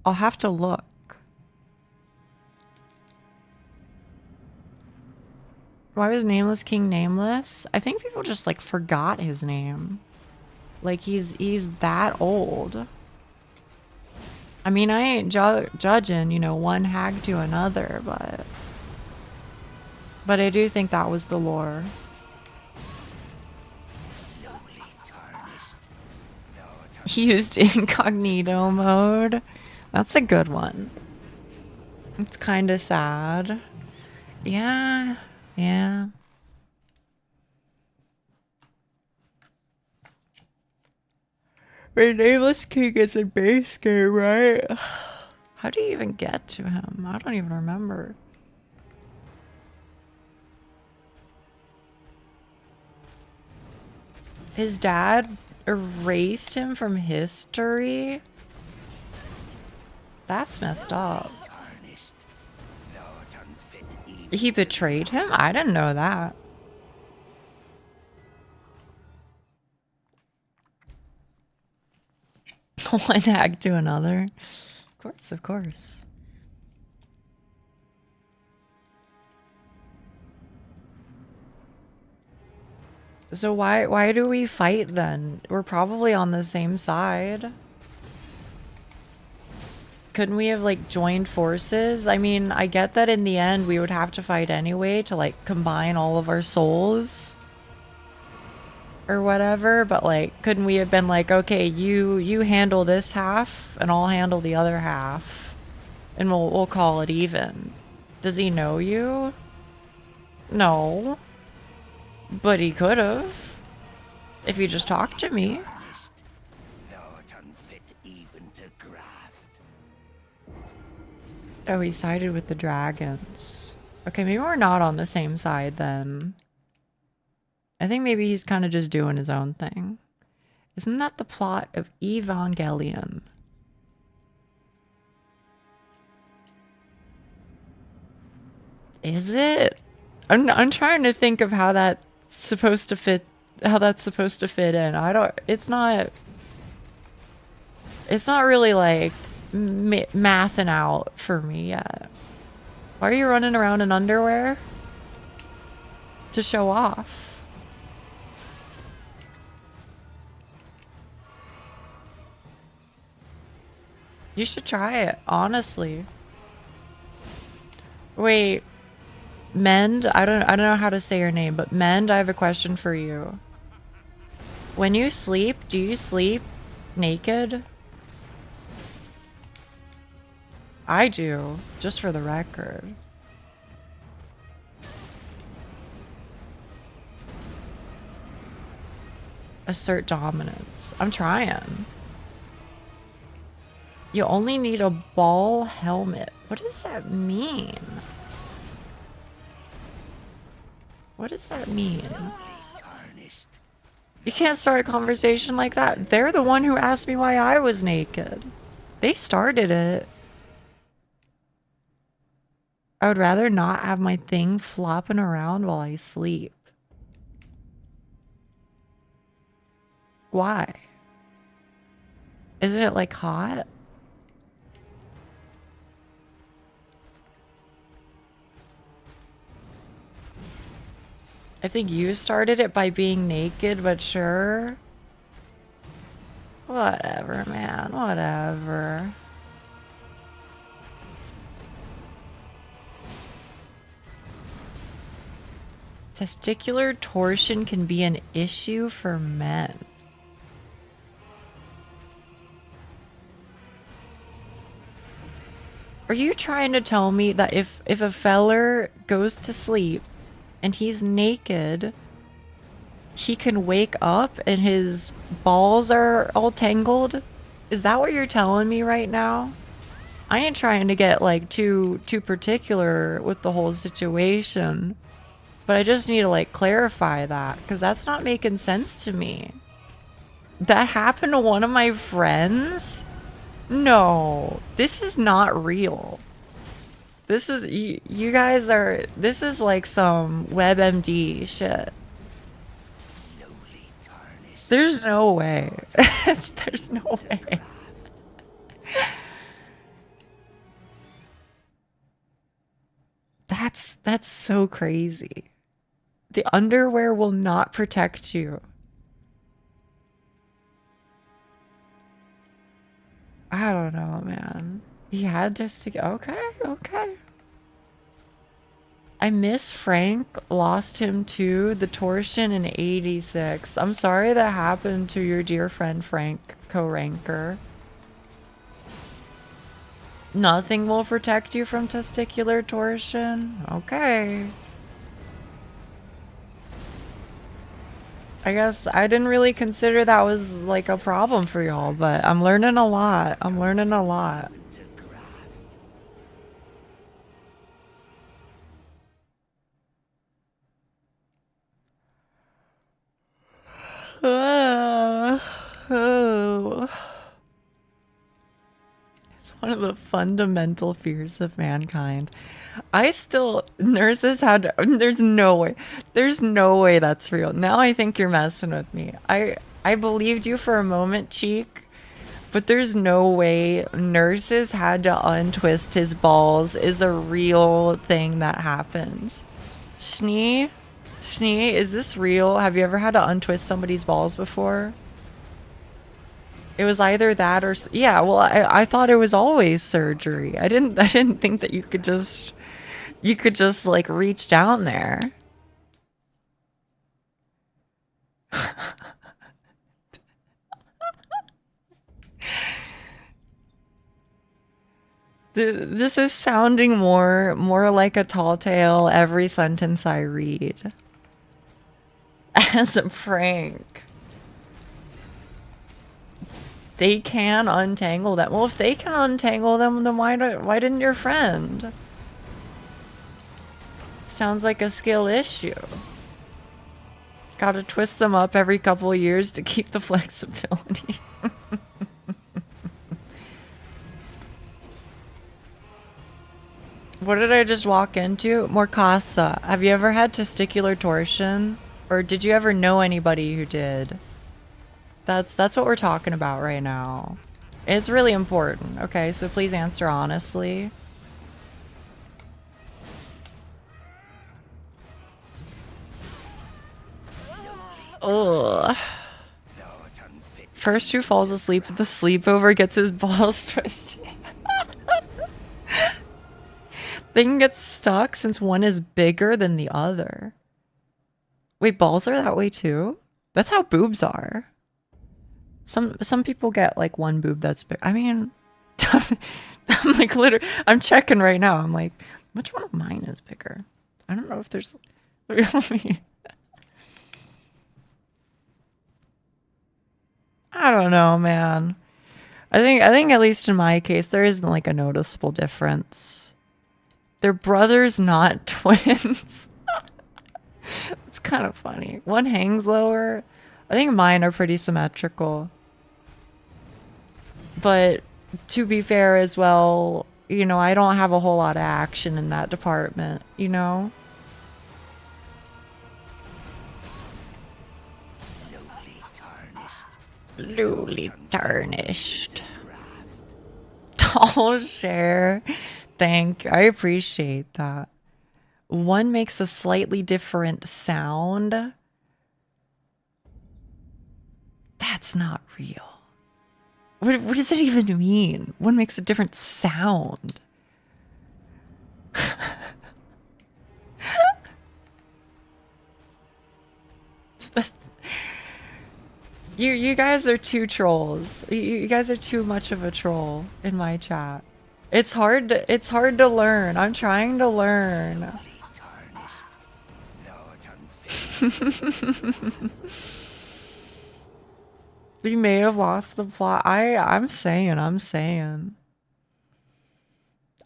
I'll have to look. Why was Nameless King nameless? I think people just like forgot his name. Like he's that old. I mean, I ain't judging, you know, one hag to another, but I do think that was the lore. He used incognito mode. That's a good one. It's kind of sad. Yeah. Yeah. Wait, Nameless King is a base game, right? How do you even get to him? I don't even remember. His dad erased him from history? That's messed up. He betrayed him? I didn't know that. One hag to another. Of course, of course. So why do we fight then? We're probably on the same side. Couldn't we have like joined forces? I mean, I get that in the end we would have to fight anyway to like combine all of our souls or whatever, but like couldn't we have been like, okay, you handle this half and I'll handle the other half and we'll call it even. Does he know you? No. But he could have if he just talked to me. Oh, he sided with the dragons. Okay, maybe we're not on the same side then. I think maybe he's kind of just doing his own thing. Isn't that the plot of Evangelion? Is it? I'm trying to think of how that's supposed to fit. How that's supposed to fit in. I don't. It's not. It's not really like mathing out for me yet. Why are you running around in underwear? To show off. You should try it, honestly. Wait. Mend, I don't know how to say your name, but Mend, I have a question for you. When you sleep, do you sleep naked? I do, just for the record. Assert dominance. I'm trying. You only need a ball helmet. What does that mean? What does that mean? You can't start a conversation like that. They're the one who asked me why I was naked. They started it. I would rather not have my thing flopping around while I sleep. Why? Isn't it like hot? I think you started it by being naked, but sure. Whatever, man. Whatever. Testicular torsion can be an issue for men. Are you trying to tell me that if a feller goes to sleep and he's naked, he can wake up and his balls are all tangled? Is that what you're telling me right now? I ain't trying to get like too particular with the whole situation, but I just need to like clarify that because that's not making sense to me. That happened to one of my friends? No, this is not real. This is, you guys are, this is like some WebMD shit. There's no way. There's no way. That's so crazy. The underwear will not protect you. I don't know, man. He had to. Okay. I miss Frank. Lost him too. The torsion in 86. I'm sorry that happened to your dear friend Frank, co-ranker. Nothing will protect you from testicular torsion? Okay. I guess I didn't really consider that was like a problem for y'all, but I'm learning a lot. I'm learning a lot. Oh. It's one of the fundamental fears of mankind. Nurses had, there's no way that's real. Now I think you're messing with me. I believed you for a moment, Cheek, but there's no way nurses had to untwist his balls is a real thing that happens. Schnee, is this real? Have you ever had to untwist somebody's balls before? It was either that or, yeah, well, I thought it was always surgery. I didn't think that you could just like reach down there. This is sounding more like a tall tale every sentence I read. As a prank. They can untangle them. Well, if they can untangle them, then why didn't your friend? Sounds like a skill issue. Gotta twist them up every couple of years to keep the flexibility. What did I just walk into? Morcasa. Have you ever had testicular torsion? Or did you ever know anybody who did? That's what we're talking about right now. It's really important. Okay, so please answer honestly. Ugh. First who falls asleep at the sleepover gets his balls twisted. Thing gets stuck since one is bigger than the other. Wait, balls are that way too? That's how boobs are. Some people get like one boob that's big. I mean, I'm like literally, I'm checking right now. I'm like, which one of mine is bigger? I don't know if there's. I don't know, man. I think at least in my case, there isn't like a noticeable difference. They're brothers, not twins. It's kind of funny. One hangs lower. I think mine are pretty symmetrical. But to be fair as well, you know, I don't have a whole lot of action in that department, you know? Lowly tarnished. I'll share. Thank you. I appreciate that. One makes a slightly different sound. That's not real. What does it even mean? One makes a different sound. You guys are two trolls. You guys are too much of a troll in my chat. It's hard to learn. I'm trying to learn. We may have lost the plot. I'm saying.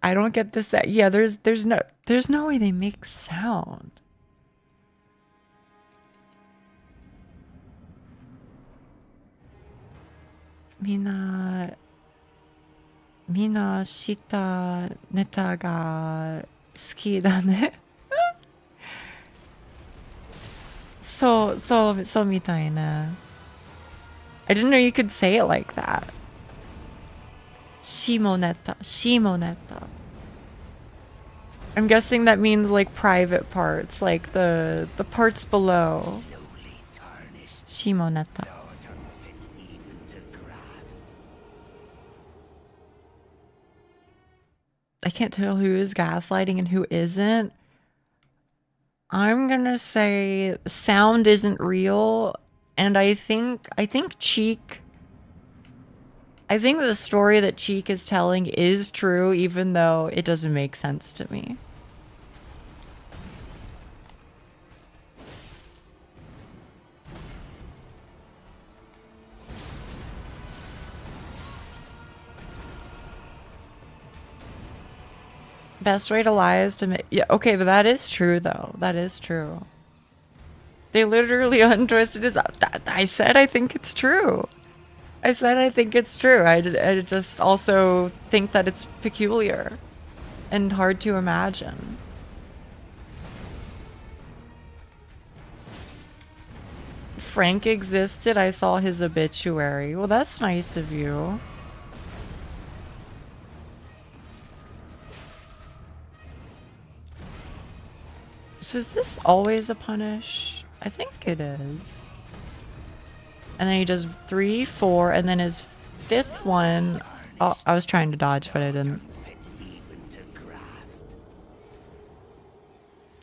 I don't get this. Yeah, there's no way they make sound. Mina shita neta ga suki da ne. So mitai ne. I didn't know you could say it like that. Shimoneta. I'm guessing that means like private parts, like the parts below. Shimoneta. I can't tell who is gaslighting and who isn't. I'm gonna say sound isn't real, and I think Cheek. I think the story that Cheek is telling is true, even though it doesn't make sense to me. Best way to lie is to make... Yeah, okay, but that is true, though. That is true. They literally untwisted his... I said I think it's true. I said I think it's true. I just also think that it's peculiar and hard to imagine. Frank existed. I saw his obituary. Well, that's nice of you. So is this always a punish? I think it is. And then he does 3, 4, and then his 5th one... Oh, I was trying to dodge, but I didn't.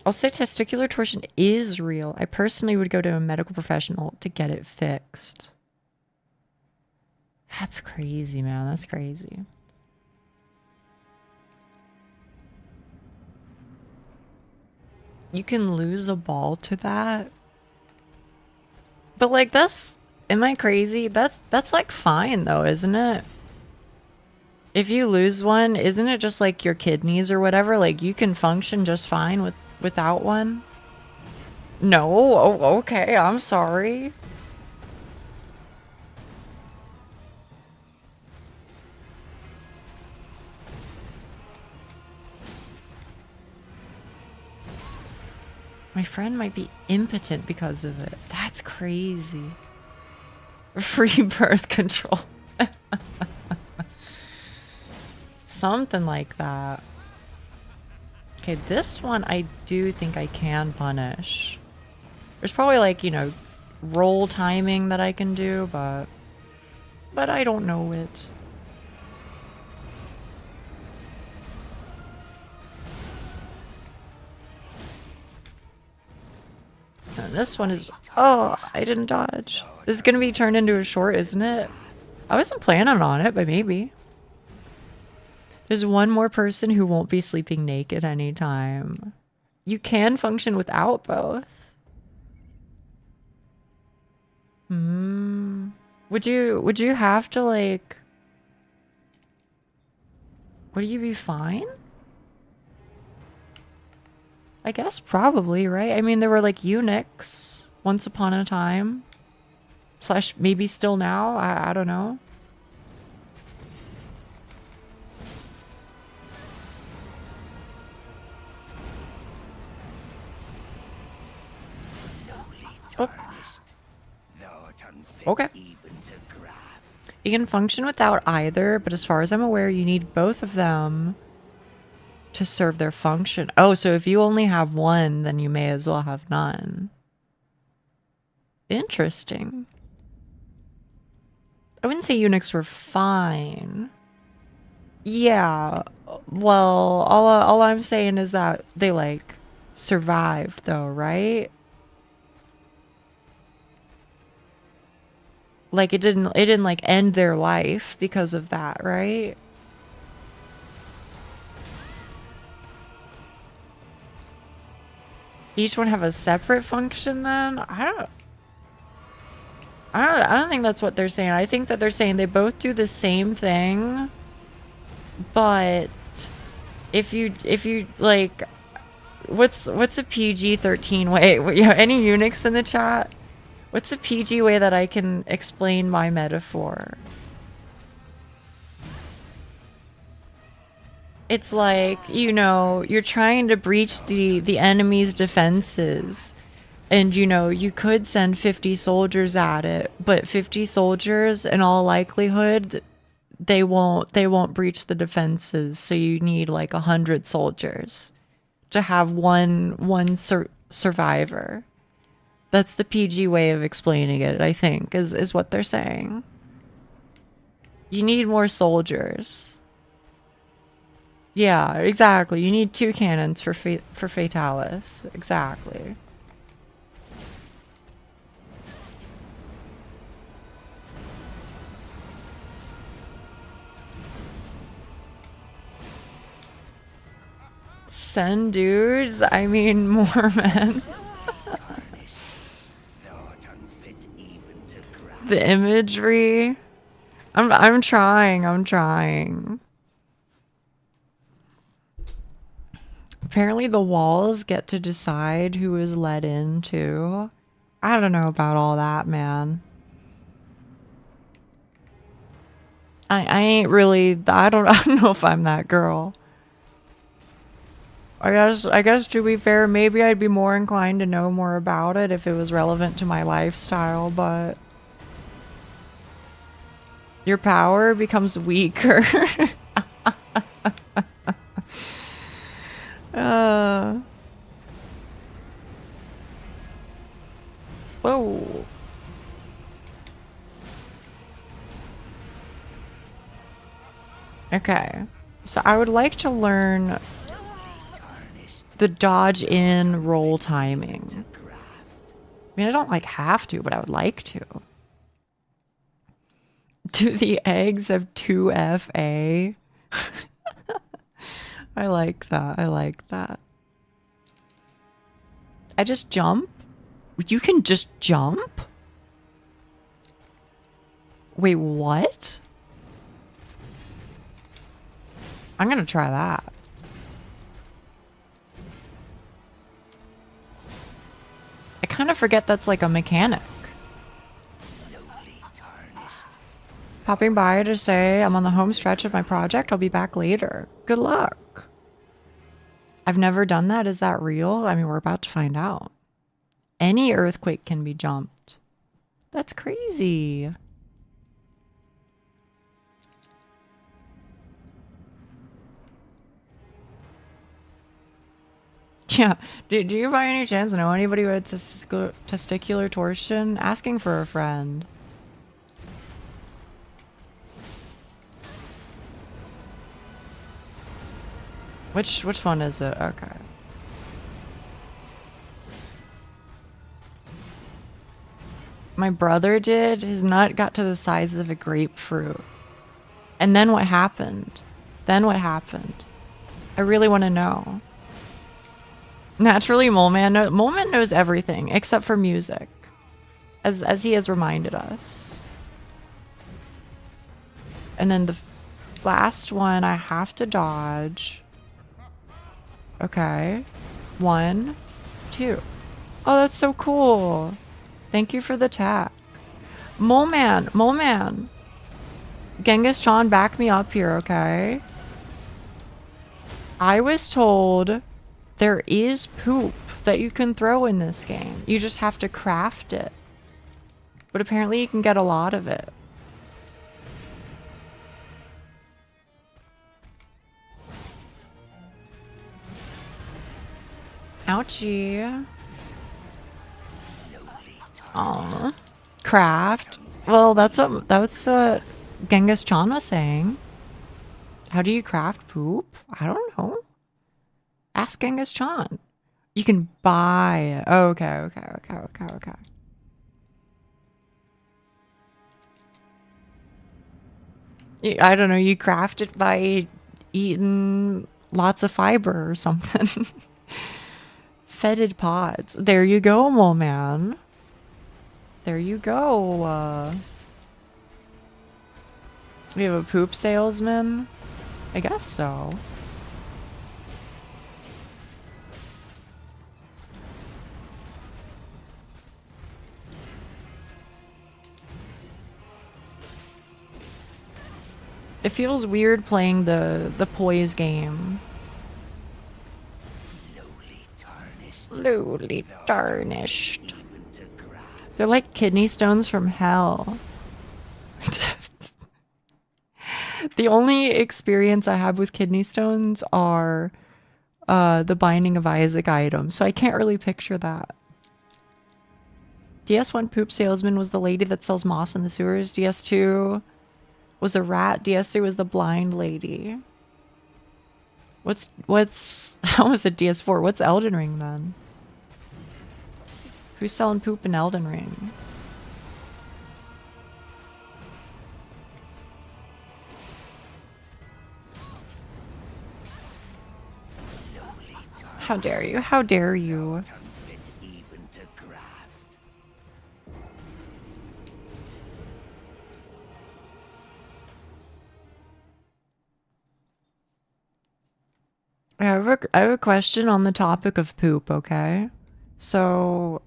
I'll say testicular torsion is real. I personally would go to a medical professional to get it fixed. That's crazy, man. That's crazy. You can lose a ball to that? But like that's... Am I crazy? That's like fine though, isn't it? If you lose one, isn't it just like your kidneys or whatever? Like you can function just fine without one? No? Oh, okay, I'm sorry. My friend might be impotent because of it. That's crazy. Free birth control. Something like that. Okay, this one I do think I can punish. There's probably like, you know, roll timing that I can do, but I don't know it. And this one is... Oh, I didn't dodge. This is going to be turned into a short, isn't it? I wasn't planning on it, but maybe. There's one more person who won't be sleeping naked anytime. You can function without both. Would you have to, like... Would you be fine? I guess probably, right? I mean, there were like eunuchs once upon a time. Slash maybe still now. I don't know. Oh. Okay. You can function without either, but as far as I'm aware, you need both of them to serve their function. Oh, so if you only have one, then you may as well have none. Interesting. I wouldn't say eunuchs were fine. Yeah, well, all I'm saying is that they, like, survived, though, right? Like, it didn't, like, end their life because of that, right? Each one have a separate function then? I don't think that's what they're saying. I think that they're saying they both do the same thing, but if you like, what's a PG-13 way? Any eunuchs in the chat? What's a PG way that I can explain my metaphor? It's like, you know, you're trying to breach the enemy's defenses. And, you know, you could send 50 soldiers at it, but 50 soldiers, in all likelihood, they won't breach the defenses. So you need like 100 soldiers to have one survivor. That's the PG way of explaining it, I think, is what they're saying. You need more soldiers. Yeah, exactly. You need 2 cannons for Fatalis. Exactly. Send dudes? I mean, more men. The imagery. I'm trying. Apparently the walls get to decide who is let in too. I don't know about all that, man. I ain't really, I don't know if I'm that girl. I guess to be fair, maybe I'd be more inclined to know more about it if it was relevant to my lifestyle, but your power becomes weaker. Whoa. Okay. So I would like to learn the dodge in roll timing. I mean, I don't like have to, but I would like to. Do the eggs have 2FA? I like that. I like that. I just jump? You can just jump? Wait, what? I'm gonna try that. I kind of forget that's like a mechanic. Popping by to say I'm on the home stretch of my project. I'll be back later. Good luck. I've never done that. Is that real? I mean, we're about to find out. Any earthquake can be jumped. That's crazy. Yeah. Do you by any chance know anybody who had testicular torsion? Asking for a friend. Which one is it? Okay. My brother did. His nut got to the size of a grapefruit. And then what happened? I really want to know. Naturally, Mole Man knows everything except for music, as he has reminded us. And then the last one I have to dodge. Okay. 1, 2. Oh, that's so cool. Thank you for the tag. Mole Man. Genghis Khan, back me up here, okay? I was told there is poop that you can throw in this game. You just have to craft it. But apparently you can get a lot of it. Ouchie. Aw. Craft. Well, that's what Genghis Khan was saying. How do you craft poop? I don't know. Ask Genghis Khan. You can buy it. Okay. I don't know. You craft it by eating lots of fiber or something. Fetid pods. There you go, Mole Man. There you go. We have a poop salesman? I guess so. It feels weird playing the poise game. Lowly tarnished. They're like kidney stones from hell. The only experience I have with kidney stones are the Binding of Isaac items, so I can't really picture that. DS1 poop salesman was the lady that sells moss in the sewers. DS2 was a rat. DS3 was the blind lady. How was it DS4? What's Elden Ring then? Who's selling poop in Elden Ring? How dare you? How dare you? I have a question on the topic of poop, okay? So,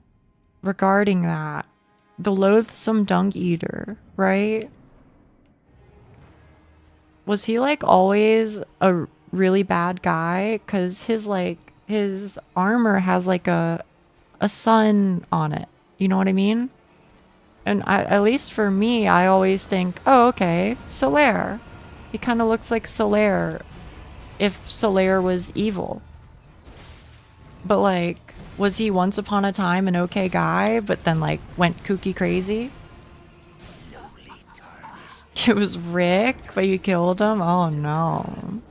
regarding that, the loathsome dung eater, right? Was he like always a really bad guy? 'Cause his armor has like a sun on it. You know what I mean? And at least for me, I always think, oh, okay, Solaire. He kind of looks like Solaire if Solaire was evil. But like, was he once upon a time an okay guy, but then like went kooky crazy? It was Rick, but you killed him? Oh no.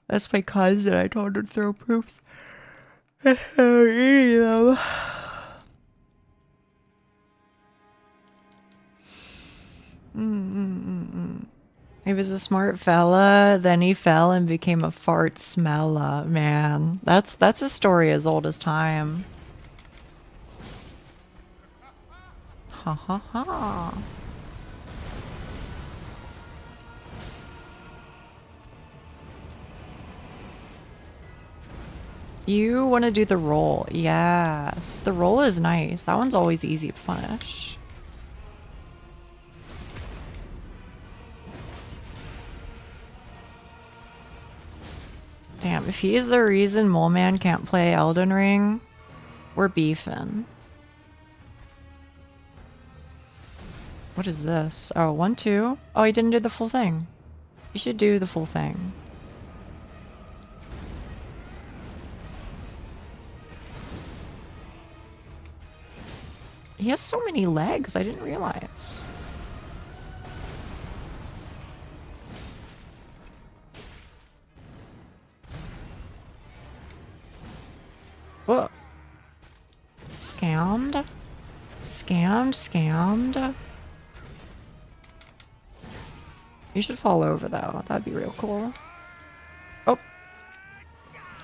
That's my cousin. I told her to throw poops. Eating them. He was a smart fella, then he fell and became a fart smella. Man, that's a story as old as time. Ha ha ha. You want to do the roll. Yes, the roll is nice. That one's always easy to punish. Damn, if he's the reason Mole Man can't play Elden Ring, we're beefing. What is this? Oh, 1, 2. Oh, he didn't do the full thing. You should do the full thing. He has so many legs, I didn't realize. Whoa. Scammed? Scammed? You should fall over though, that'd be real cool. Oh.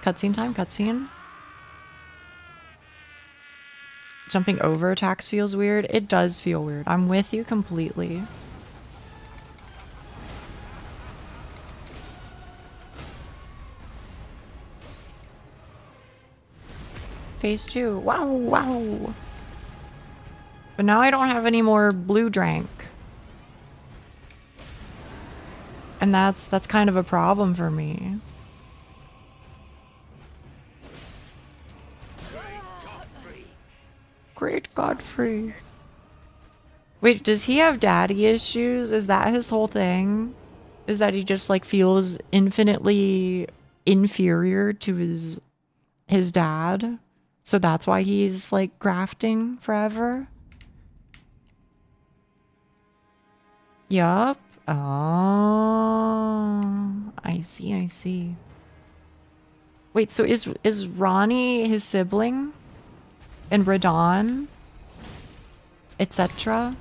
Cutscene time, cutscene. Jumping over attacks feels weird. It does feel weird. I'm with you completely. Phase 2. Wow, wow. But now I don't have any more blue drank. And that's kind of a problem for me. Great Godfrey. Wait, does he have daddy issues? Is that his whole thing? Is that he just like feels infinitely inferior to his dad? So that's why he's like grafting forever? Yup. Oh, I see. Wait, so is Ronnie his sibling? And Radon? Etc.?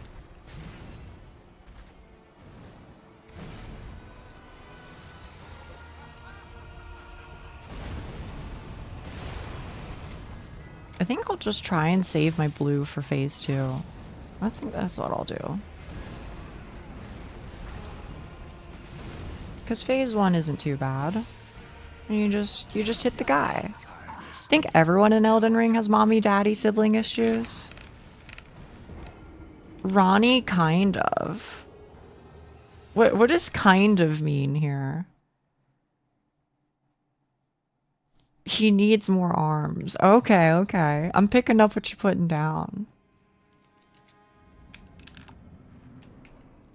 I think I'll just try and save my blue for phase 2. I think that's what I'll do. Because phase 1 isn't too bad. And you just hit the guy. I think everyone in Elden Ring has mommy daddy sibling issues. Ronnie kind of. What does kind of mean here? He needs more arms. Okay. I'm picking up what you're putting down.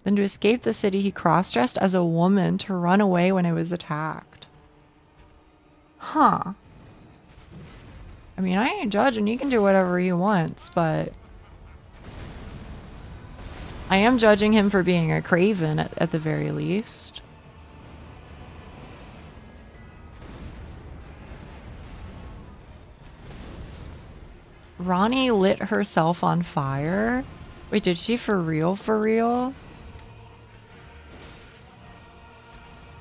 Then to escape the city, he cross-dressed as a woman to run away when it was attacked. Huh. I mean, I ain't judging. He can do whatever he wants, but I am judging him for being a craven at the very least. Ronnie lit herself on fire? Wait, did she for real? For real?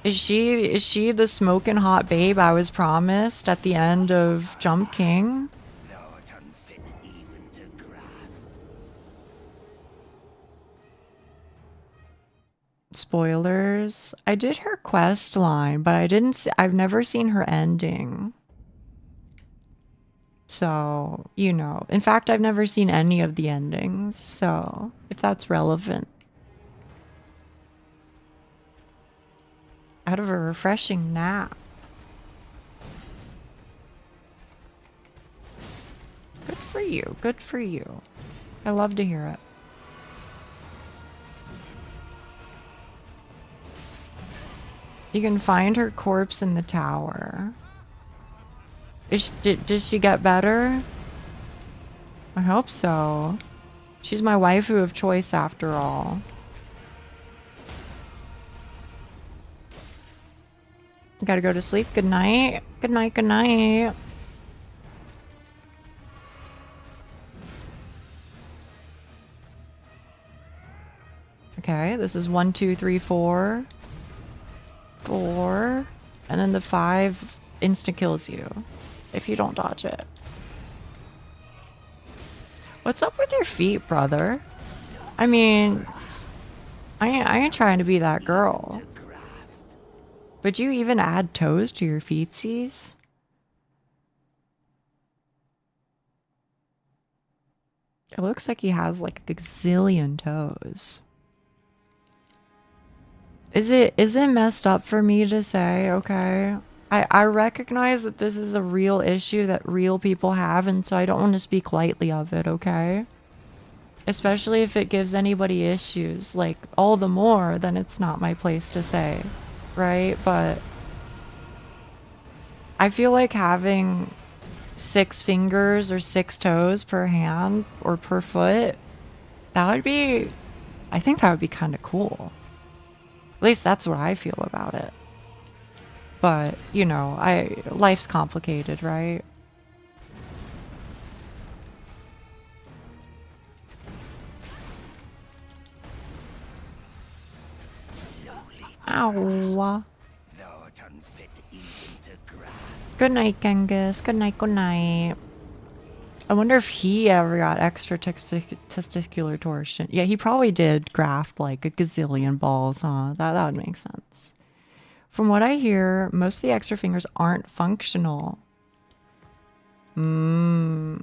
Is she the smoking hot babe I was promised at the end of Jump King? Spoilers. I did her quest line, but I've never seen her ending. So, you know. In fact, I've never seen any of the endings, so if that's relevant. Out of a refreshing nap. Good for you. Good for you. I love to hear it. You can find her corpse in the tower. Did she get better? I hope so. She's my waifu of choice after all. Gotta go to sleep. Good night. Good night, good night. Okay, this is 1, 2, 3, 4. 4. And then the 5 insta kills you if you don't dodge it. What's up with your feet, brother? I mean, I ain't trying to be that girl. Would you even add toes to your feetsies? It looks like he has like a gazillion toes. Is it messed up for me to say, okay, I recognize that this is a real issue that real people have, and so I don't want to speak lightly of it, okay? Especially if it gives anybody issues, like, all the more, then it's not my place to say, right? But I feel like having 6 fingers or 6 toes per hand or per foot, that would be, I think that would be kind of cool. At least that's what I feel about it. But, you know, life's complicated, right? Ow. Good night, Genghis. Good night, good night. I wonder if he ever got extra testicular torsion. Yeah, he probably did graft like a gazillion balls, huh? That would make sense. From what I hear, most of the extra fingers aren't functional. I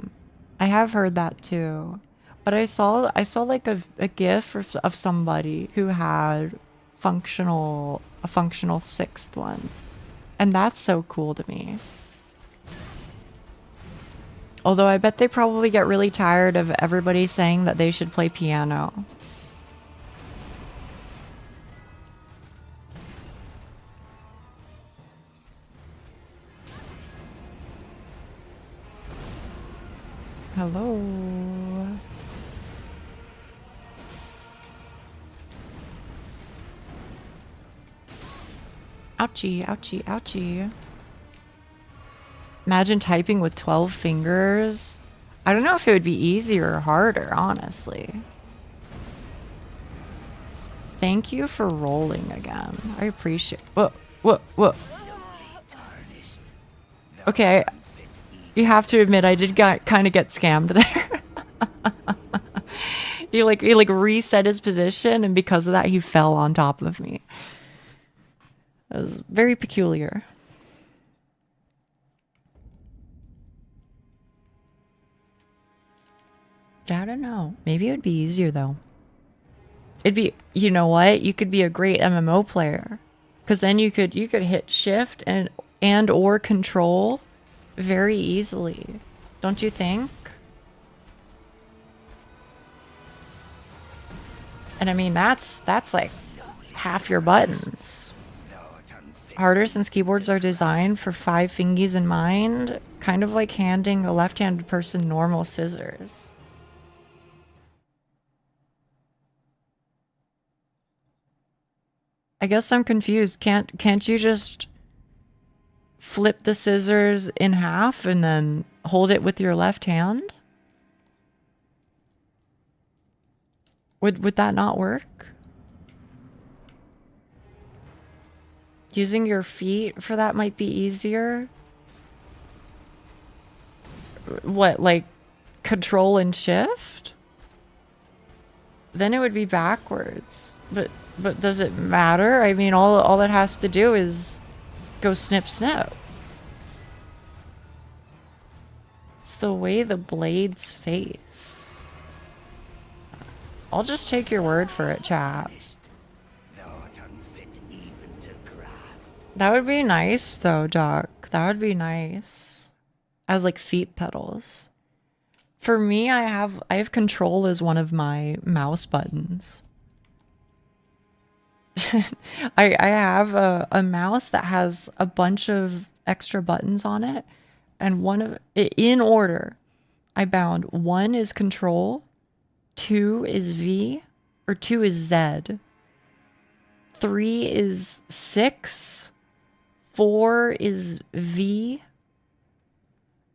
have heard that too. But I saw like a gif of somebody who had a functional 6th one. And that's so cool to me. Although I bet they probably get really tired of everybody saying that they should play piano. Hello. Ouchie, ouchie, ouchie. Imagine typing with 12 fingers. I don't know if it would be easier or harder, honestly. Thank you for rolling again. I appreciate. Whoa. Okay, you have to admit I did kind of get scammed there. he like reset his position, and because of that, he fell on top of me. It was very peculiar. I don't know. Maybe it would be easier though. It'd be, you know what? You could be a great MMO player, because then you could hit shift and or control very easily. Don't you think? And I mean, that's like half your buttons. Harder since keyboards are designed for 5 fingies in mind, kind of like handing a left-handed person normal scissors. I guess I'm confused. Can't you just flip the scissors in half and then hold it with your left hand? Would that not work? Using your feet for that might be easier. What, like control and shift? Then it would be backwards. But does it matter? I mean, all it has to do is go snip snip. It's the way the blades face. I'll just take your word for it, chat. That would be nice though, Doc. That would be nice. As like feet pedals. For me, I have control as one of my mouse buttons. I have a mouse that has a bunch of extra buttons on it, and one of it in order. I bound 1 is control, 2 is V, or 2 is Z, 3 is 6, 4 is V,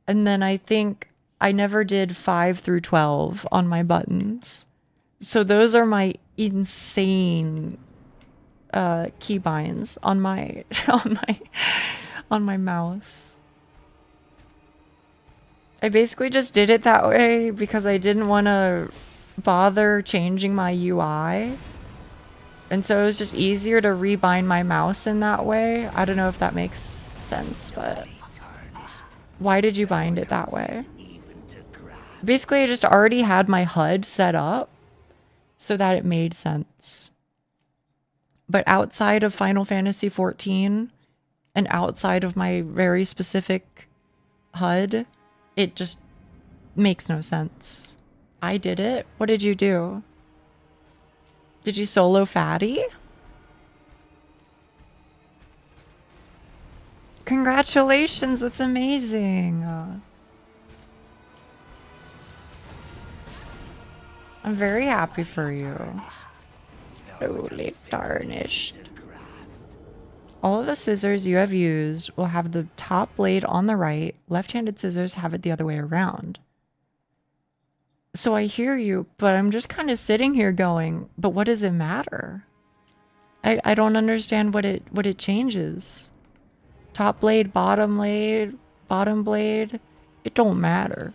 and then I think I never did 5 through 12 on my buttons. So those are my insane keybinds on my on my mouse. I basically just did it that way because I didn't want to bother changing my UI, and so it was just easier to rebind my mouse in that way. I don't know if that makes sense, but why did you bind it that way? Basically, I just already had my HUD set up so that it made sense. But outside of Final Fantasy XIV, and outside of my very specific HUD, it just makes no sense. I did it. What did you do? Did you solo Fatty? Congratulations, that's amazing. I'm very happy for you. Totally tarnished. All of the scissors you have used will have the top blade on the right. Left-handed scissors have it the other way around. So I hear you, but I'm just kind of sitting here going, but what does it matter? I don't understand what it changes. Top blade, bottom blade, it don't matter.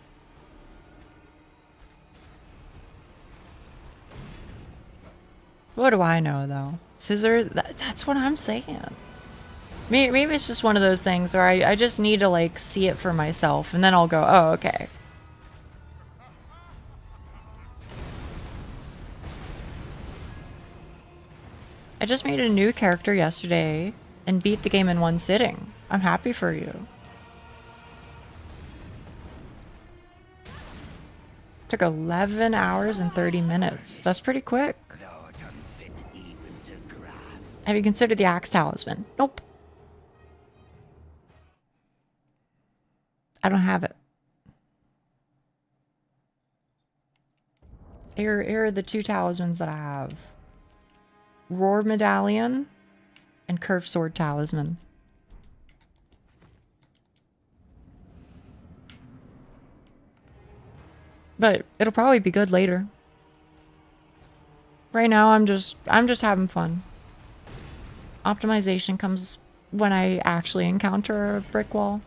What do I know though? Scissors, that's what I'm saying. Maybe it's just one of those things where I just need to like see it for myself and then I'll go, oh, okay. I just made a new character yesterday and beat the game in one sitting. I'm happy for you. Took 11 hours and 30 minutes. That's pretty quick. Have you considered the Axe Talisman? Nope. I don't have it. Here are the two talismans that I have. Roar Medallion and Curved Sword Talisman. But it'll probably be good later. Right now I'm just having fun. Optimization comes when I actually encounter a brick wall.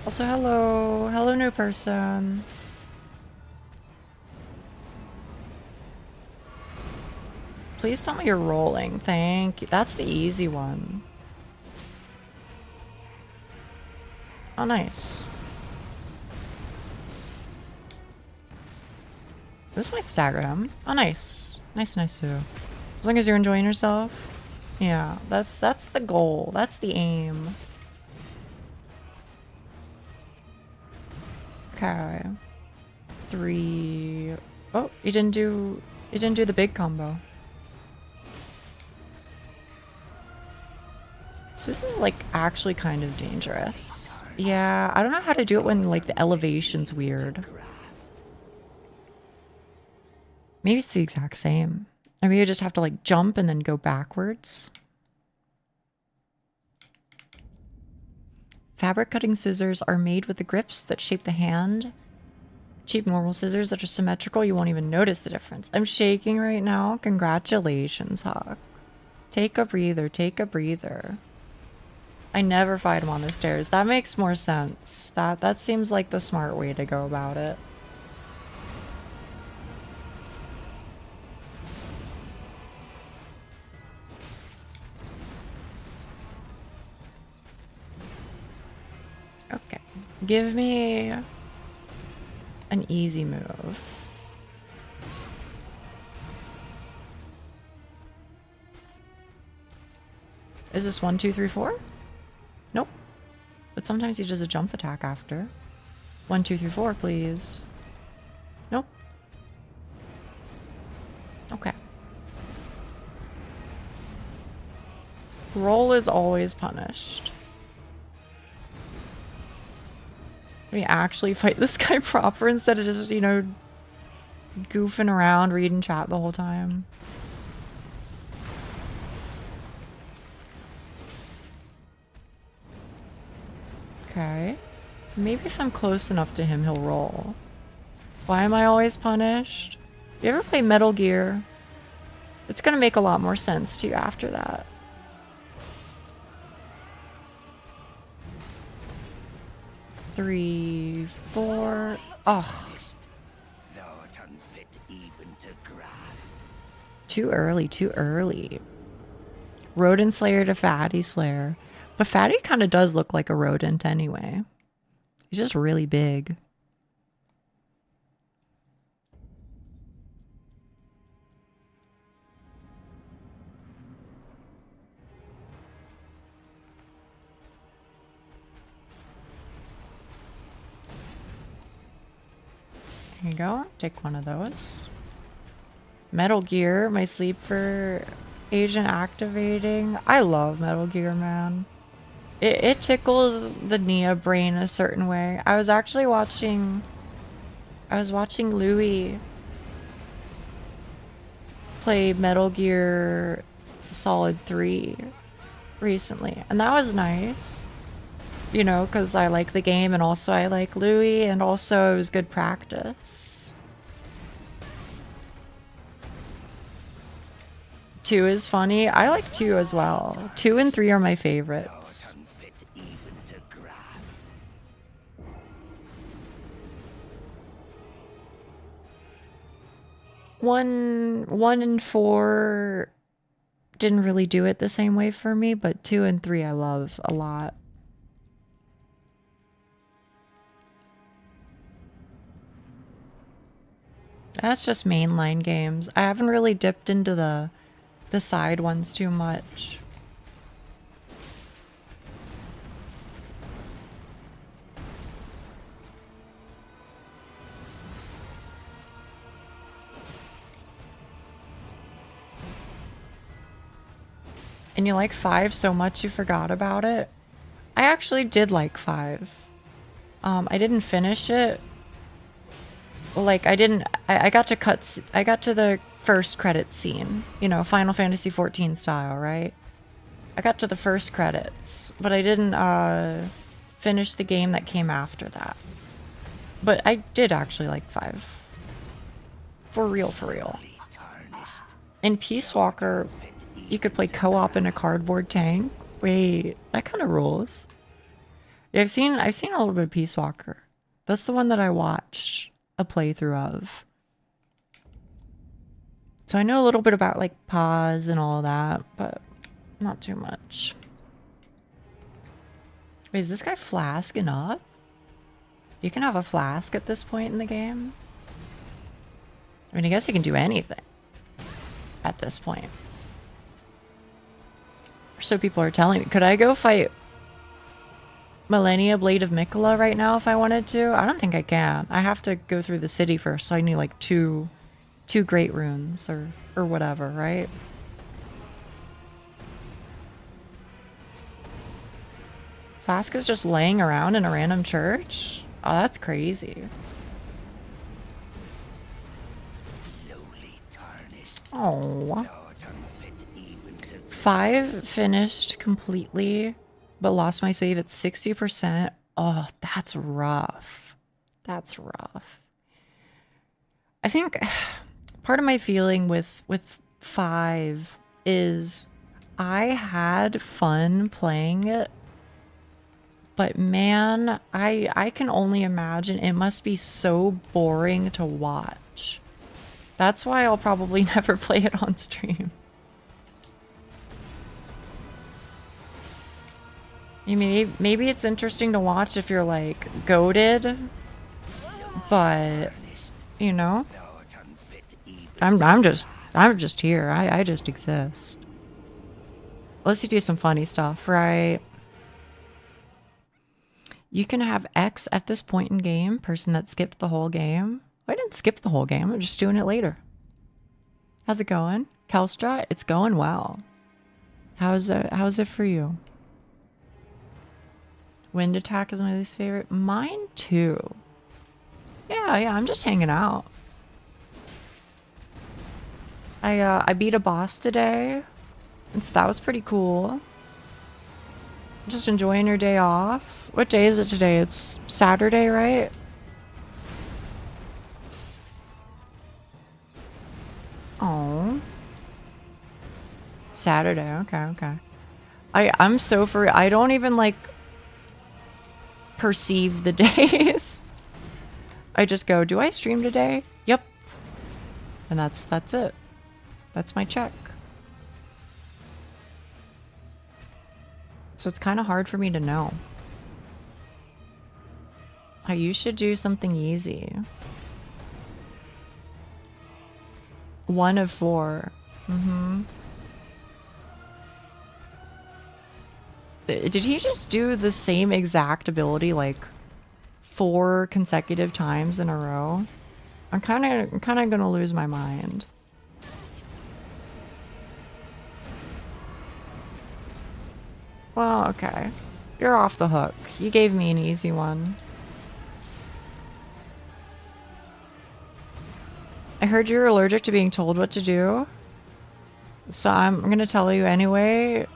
Also, hello. Hello, new person. Please tell me you're rolling. Thank you. That's the easy one. Oh, nice. This might stagger him. Oh, nice. Nice too. As long as you're enjoying yourself. Yeah, that's the goal. That's the aim. Okay. 3. Oh, you didn't do the big combo. So this is like actually kind of dangerous. Yeah, I don't know how to do it when like the elevation's weird. Maybe it's the exact same. Or maybe I just have to like jump and then go backwards. Fabric cutting scissors are made with the grips that shape the hand. Cheap normal scissors that are symmetrical, you won't even notice the difference. I'm shaking right now. Congratulations, Hawk. Take a breather, take a breather. I never fight him on the stairs. That makes more sense. That seems like the smart way to go about it. Okay. Give me an easy move. Is this 1, 2, 3, 4? Nope. But sometimes he does a jump attack after. 1, 2, 3, 4, please. Nope. Okay. Roll is always punished. Let me actually fight this guy proper instead of just, you know, goofing around, reading chat the whole time. Okay. Maybe if I'm close enough to him, he'll roll. Why am I always punished? You ever play Metal Gear? It's gonna make a lot more sense to you after that. Three, 4. Oh. Too early, too early. Rodent Slayer to Fatty Slayer. But Fatty kind of does look like a rodent anyway. He's just really big. Here you go. Take one of those. Metal Gear, my sleeper agent activating. I love Metal Gear, man. It tickles the Nia brain a certain way. I was watching Louis play Metal Gear Solid 3 recently, and that was nice. You know, because I like the game, and also I like Louis, and also it was good practice. 2 is funny. I like 2 as well. 2 and 3 are my favorites. One and 4 didn't really do it the same way for me, but 2 and 3 I love a lot. That's just mainline games. I haven't really dipped into the side ones too much. And you like 5 so much you forgot about it? I actually did like 5. I didn't finish it. Like, I got to the first credit scene. You know, Final Fantasy XIV style, right? I got to the first credits, but I didn't finish the game that came after that. But I did actually like 5. For real, for real. In Peace Walker, you could play co-op in a cardboard tank. Wait, that kind of rules. Yeah, I've seen a little bit of Peace Walker. That's the one that I watched a playthrough of. So I know a little bit about like pause and all that, but not too much. Wait, is this guy flasking up? You can have a flask at this point in the game. I mean, I guess you can do anything at this point. So people are telling me, could I go fight Millennia Blade of Mikola right now if I wanted to? I don't think I can. I have to go through the city first, so I need like two great runes or whatever, right? Flask is just laying around in a random church? Oh, that's crazy. Oh. 5 finished completely, but lost my save at 60%. Oh, that's rough. That's rough. I think part of my feeling with 5 is I had fun playing it, but man, I can only imagine it must be so boring to watch. That's why I'll probably never play it on stream. Maybe it's interesting to watch if you're like goated, but you know, I'm just here. I just exist. Let's do some funny stuff, right? You can have X at this point in game. Person that skipped the whole game. I didn't skip the whole game. I'm just doing it later. How's it going, Kelstra? It's going well. How's it for you? Wind Attack is my least favorite. Mine too. Yeah, I'm just hanging out. I beat a boss today, and so that was pretty cool. Just enjoying your day off. What day is it today? It's Saturday, right? Oh. Saturday, okay. I'm so free. I don't even like perceive the days. I just go, do I stream today? Yep. And that's it. That's my check. So it's kind of hard for me to know. You should do something easy. 1 of 4. Did he just do the same exact ability like 4 consecutive times in a row? I'm kind of gonna lose my mind. Well, okay. You're off the hook. You gave me an easy one. I heard you're allergic to being told what to do. So I'm gonna tell you anyway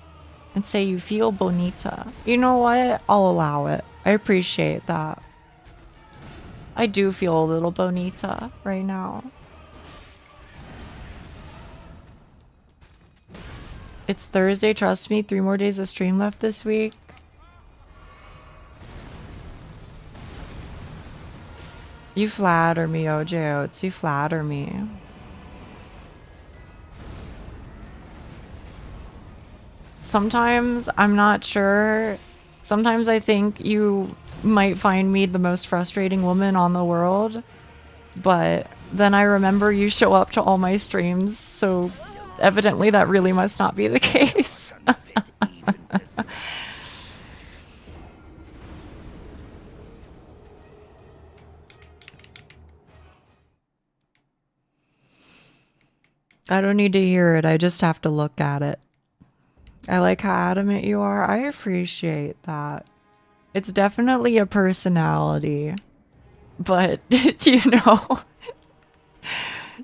and say you feel bonita. You know what? I'll allow it. I appreciate that. I do feel a little bonita right now. It's Thursday, trust me. 3 more days of stream left this week. You flatter me, OJ Oats. You flatter me. Sometimes I'm not sure. Sometimes I think you might find me the most frustrating woman on the world. But then I remember you show up to all my streams, so evidently that really must not be the case. I don't need to hear it, I just have to look at it. I like how adamant you are. I appreciate that. It's definitely a personality. But, you know,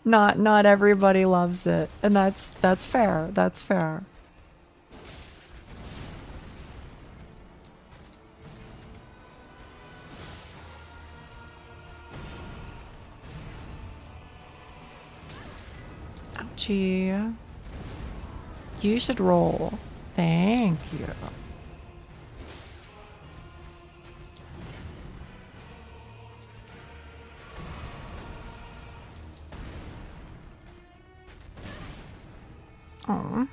not everybody loves it. And that's fair. That's fair. Ouchie. You should roll. Thank you. Oh.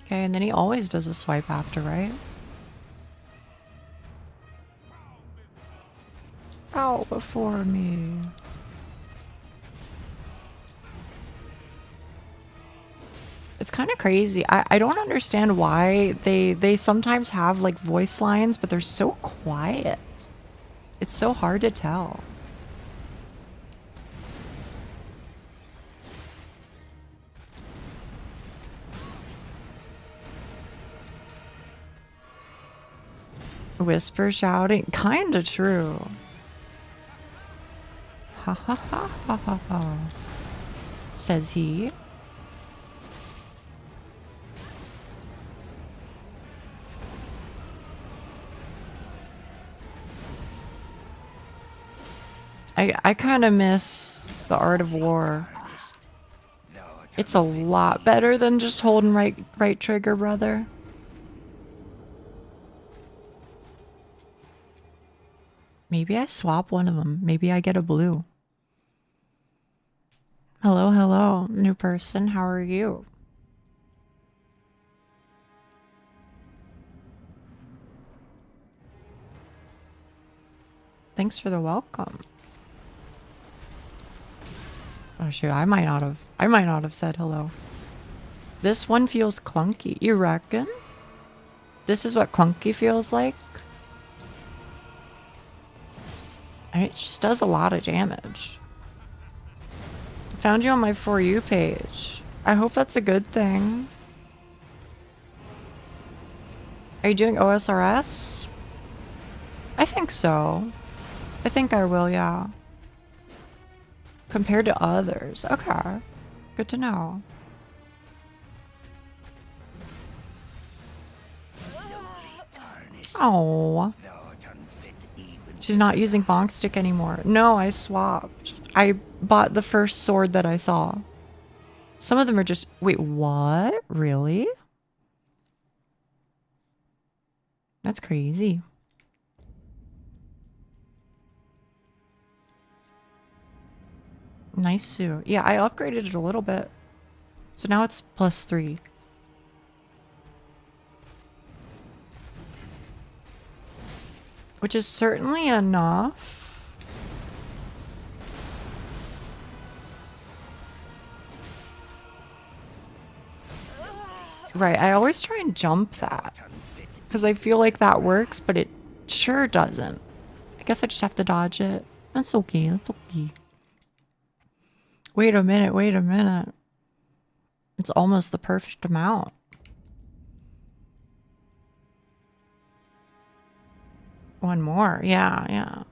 Okay, and then he always does a swipe after, right? Out before me. It's kind of crazy. I don't understand why they sometimes have like voice lines, but they're so quiet. It's so hard to tell. Whisper shouting, kinda true. Ha ha ha ha ha ha, says he. I kind of miss the Art of War. It's a lot better than just holding right trigger, brother. Maybe I swap one of them. Maybe I get a blue. Hello, hello, new person. How are you? Thanks for the welcome. Oh shoot, I might not have said hello. This one feels clunky. You reckon? This is what clunky feels like? I mean, it just does a lot of damage. Found you on my For You page. I hope that's a good thing. Are you doing OSRS? I think so. I think I will, yeah. Compared to others. Okay. Good to know. Oh. She's not using bonk stick anymore. No, I swapped. I bought the first sword that I saw. Some of them are just... Wait, what? Really? That's crazy. Nice suit. Yeah, I upgraded it a little bit. So now it's +3. Which is certainly enough. Right, I always try and jump that. Because I feel like that works, but it sure doesn't. I guess I just have to dodge it. That's okay, that's okay. Wait a minute, wait a minute. It's almost the perfect amount. One more, yeah.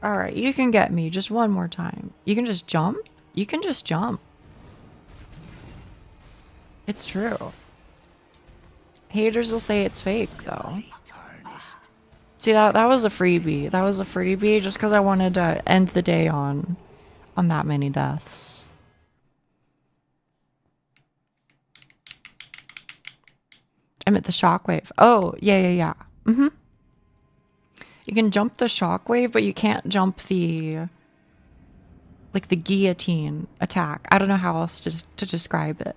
Alright, you can get me just one more time. You can just jump? You can just jump. It's true. Haters will say it's fake, though. See, that was a freebie. That was a freebie just because I wanted to end the day on that many deaths. I meant the shockwave. Oh, yeah. Mm-hmm. You can jump the shockwave, but you can't jump the... like the guillotine attack. I don't know how else to describe it.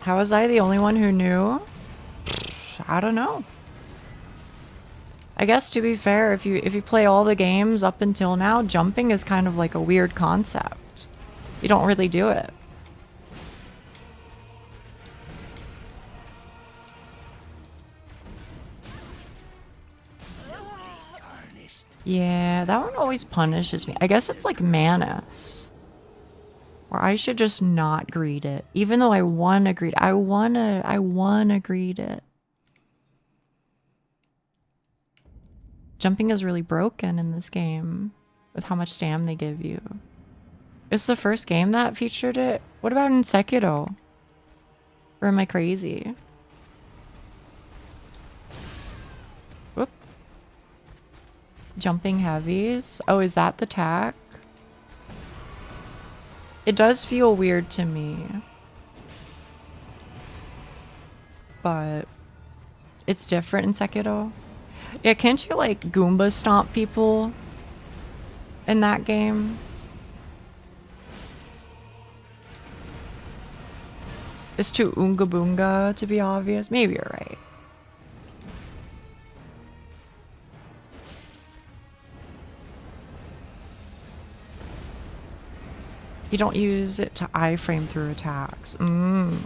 How was I the only one who knew? I don't know. I guess to be fair, if you play all the games up until now, jumping is kind of like a weird concept. You don't really do it. Yeah, that one always punishes me. I guess it's like Manus. Or I should just not greet it. Even though I wanna greet it. I wanna greet it. Jumping is really broken in this game with how much stam they give you. It's the first game that featured it. What about in Sekiro? Or am I crazy? Whoop. Jumping heavies. Oh, is that the tack? It does feel weird to me. But it's different in Sekiro. Yeah, can't you like Goomba stomp people in that game? It's too Oonga Boonga to be obvious. Maybe you're right. You don't use it to iframe through attacks. Oh.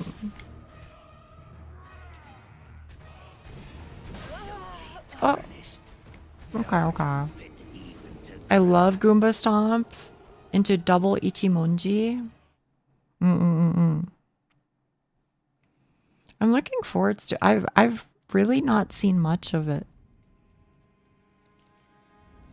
Okay. I love Goomba Stomp into double Ichimonji. I'm looking forward to. I've really not seen much of it.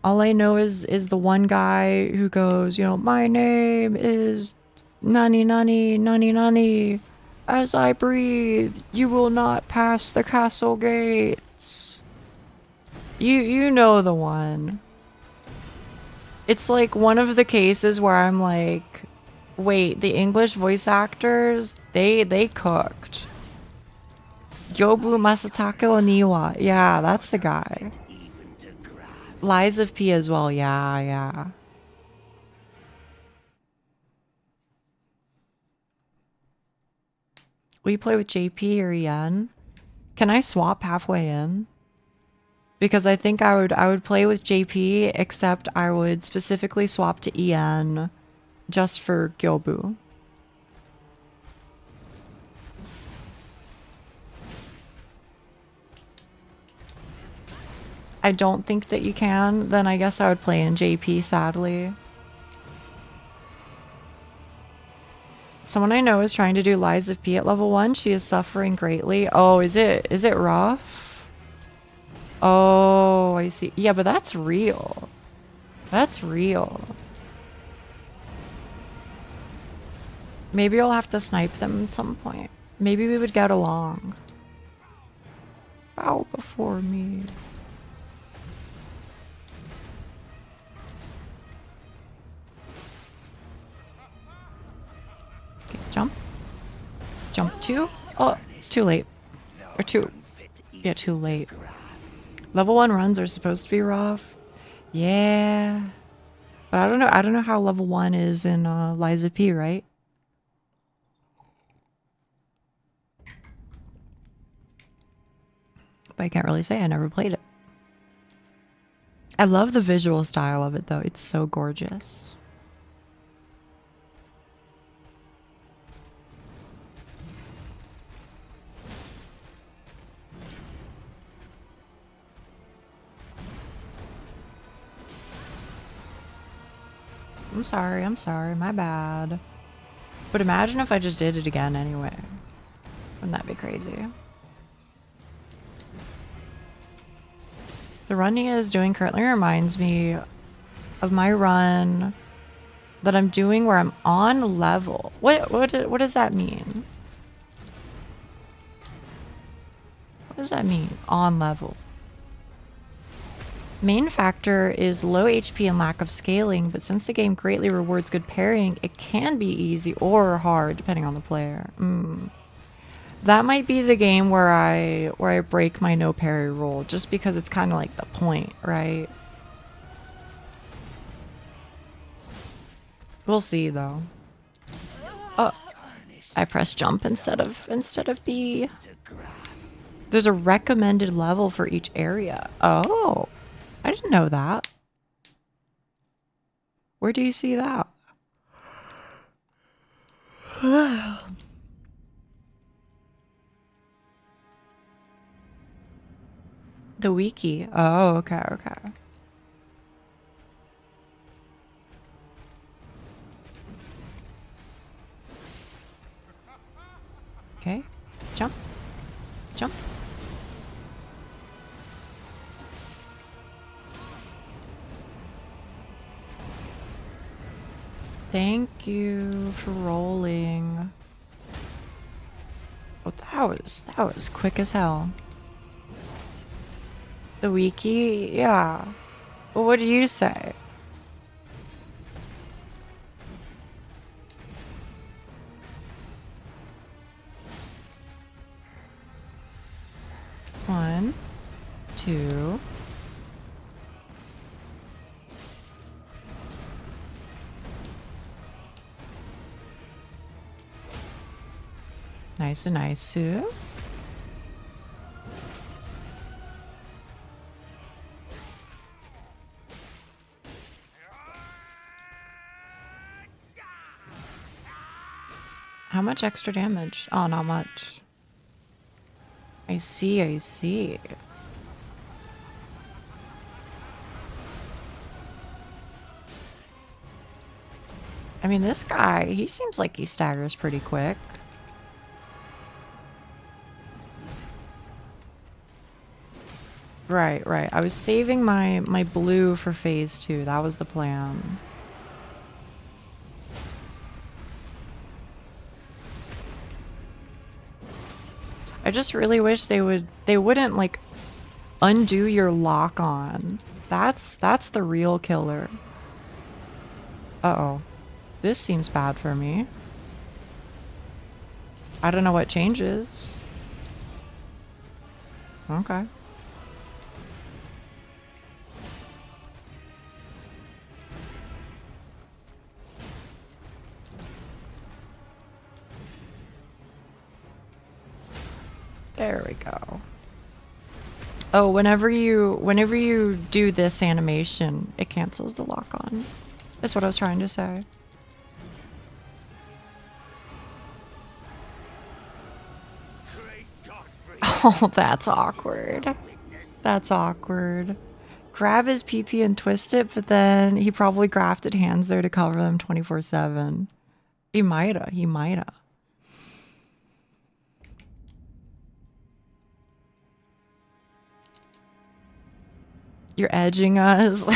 All I know is the one guy who goes, you know, my name is Nani Nani Nani Nani. As I breathe, you will not pass the castle gates. You know the one. It's like one of the cases where I'm like, wait, the English voice actors, they cooked. Yobu Masataka Oniwa. Yeah, that's the guy. Lies of P as well. Yeah. Will you play with JP or Yen? Can I swap halfway in? Because I think I would play with JP, except I would specifically swap to EN just for Gyobu. I don't think that you can. Then I guess I would play in JP, sadly. Someone I know is trying to do Lies of P at level 1. She is suffering greatly. Oh, is it rough? Oh, I see. Yeah, but that's real. That's real. Maybe I'll have to snipe them at some point. Maybe we would get along. Bow before me. Okay, jump. Jump 2. Oh, too late. Or 2. Yeah, too late. Level 1 runs are supposed to be rough. Yeah. But I don't know how level 1 is in Liza P, right? But I can't really say. I never played it. I love the visual style of it, though. It's so gorgeous. I'm sorry, my bad. But imagine if I just did it again anyway. Wouldn't that be crazy? The run Nia is doing currently reminds me of my run that I'm doing where I'm on level. What does that mean? What does that mean? On level. Main factor is low HP and lack of scaling, but since the game greatly rewards good parrying, it can be easy or hard depending on the player. That might be the game where I break my no parry rule, just because it's kind of like the point, right? We'll see though. Oh, I pressed jump instead of B. There's a recommended level for each area. Oh, I didn't know that. Where do you see that? The wiki. Oh, okay, okay. Okay. Jump. Jump. Thank you for rolling. Oh, that was quick as hell. The wiki, yeah. Well, what do you say? One, two. Nice and nice. How much extra damage? Oh, not much. I see, I see. I mean, this guy, he seems like he staggers pretty quick. Right, right. I was saving my blue for phase 2. That was the plan. I just really wish they wouldn't like undo your lock on. That's the real killer. Uh-oh. This seems bad for me. I don't know what changes. Okay. There we go. Oh, whenever you do this animation, it cancels the lock on. That's what I was trying to say. Oh, that's awkward. That's awkward. Grab his PP and twist it, but then he probably grafted hands there to cover them 24/7. He mighta. He mighta. You're edging us.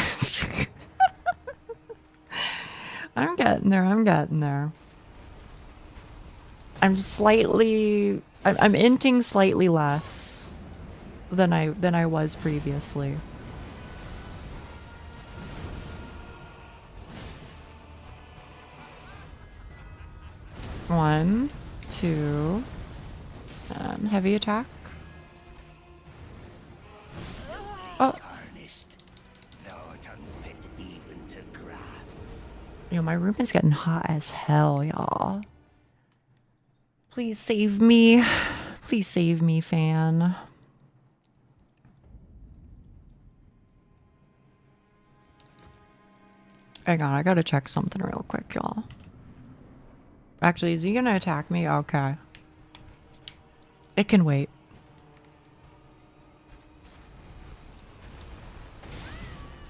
I'm getting there. I'm getting there. I'm slightly... I'm inting slightly less than I was previously. One, two, and heavy attack. Oh. Yo, my room is getting hot as hell, y'all. Please save me. Please save me, fan. Hang on, I gotta check something real quick, y'all. Actually, is he gonna attack me? Okay. It can wait.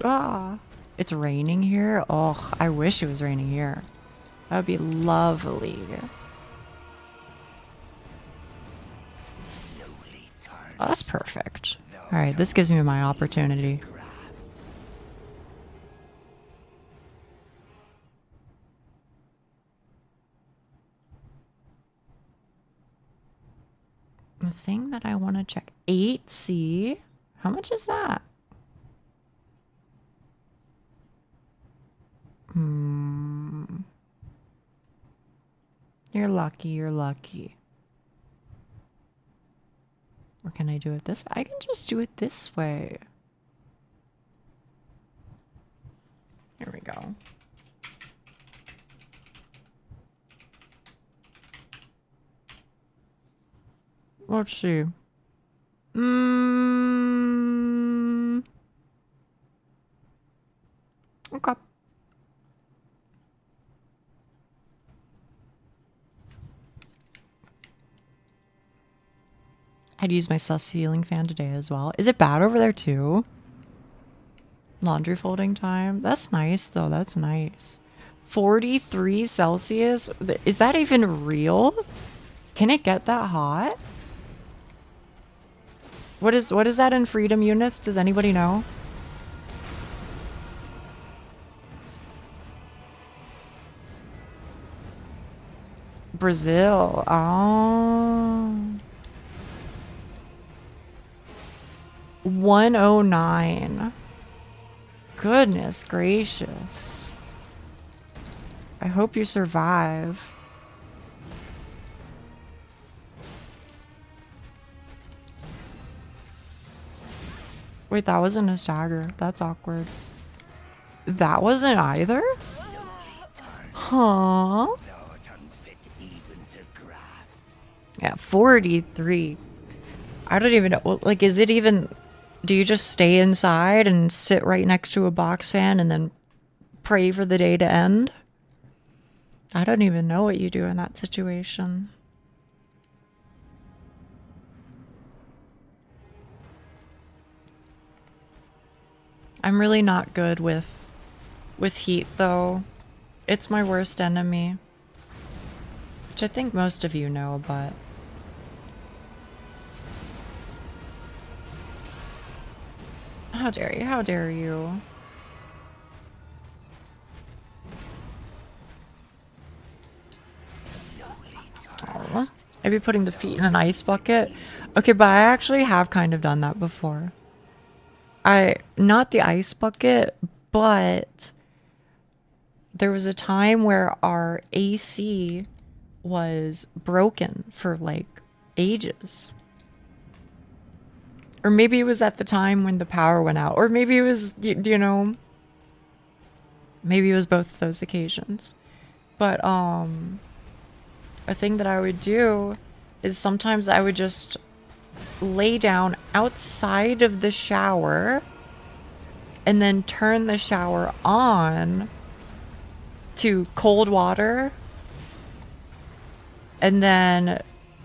Ah. It's raining here? Oh, I wish it was raining here. That would be lovely. Oh, that's perfect. Alright, this gives me my opportunity. The thing that I want to check. 8C? How much is that? You're lucky, you're lucky. Or can I do it this way? I can just do it this way. Here we go. Let's see. Okay. I'd use my sus ceiling fan today as well. Is it bad over there too? Laundry folding time. That's nice though. That's nice. 43 Celsius. Is that even real? Can it get that hot? What is that in freedom units? Does anybody know? Brazil. Oh. 109. Goodness gracious. I hope you survive. Wait, that wasn't a stagger. That's awkward. That wasn't either? Huh? Yeah, 43. I don't even know. Like, is it even... Do you just stay inside and sit right next to a box fan and then pray for the day to end? I don't even know what you do in that situation. I'm really not good with heat, though. It's my worst enemy. Which I think most of you know, but... How dare you? How dare you? Oh, maybe putting the feet in an ice bucket. Okay, but I actually have kind of done that before. Not the ice bucket, but there was a time where our AC was broken for like ages. Or maybe it was at the time when the power went out. Or maybe it was, you know, maybe it was both of those occasions. But a thing that I would do is sometimes I would just lay down outside of the shower and then turn the shower on to cold water and then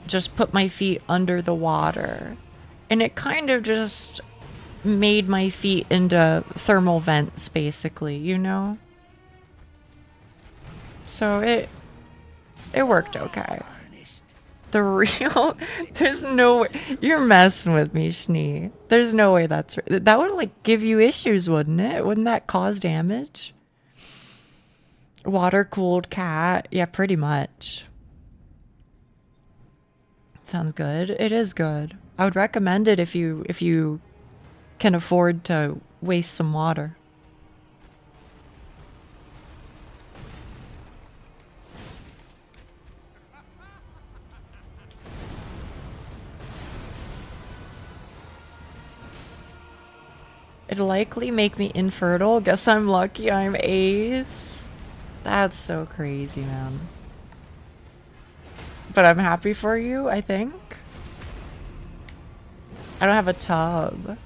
just put my feet under the water. And it kind of just made my feet into thermal vents, basically, you know? So it worked okay. The real... There's no way... You're messing with me, Schnee. There's no way that's... That would, like, give you issues, wouldn't it? Wouldn't that cause damage? Water-cooled cat. Yeah, pretty much. Sounds good. It is good. I would recommend it if you can afford to waste some water. It'll likely make me infertile. Guess I'm lucky I'm ace. That's so crazy, man. But I'm happy for you, I think. I don't have a tub.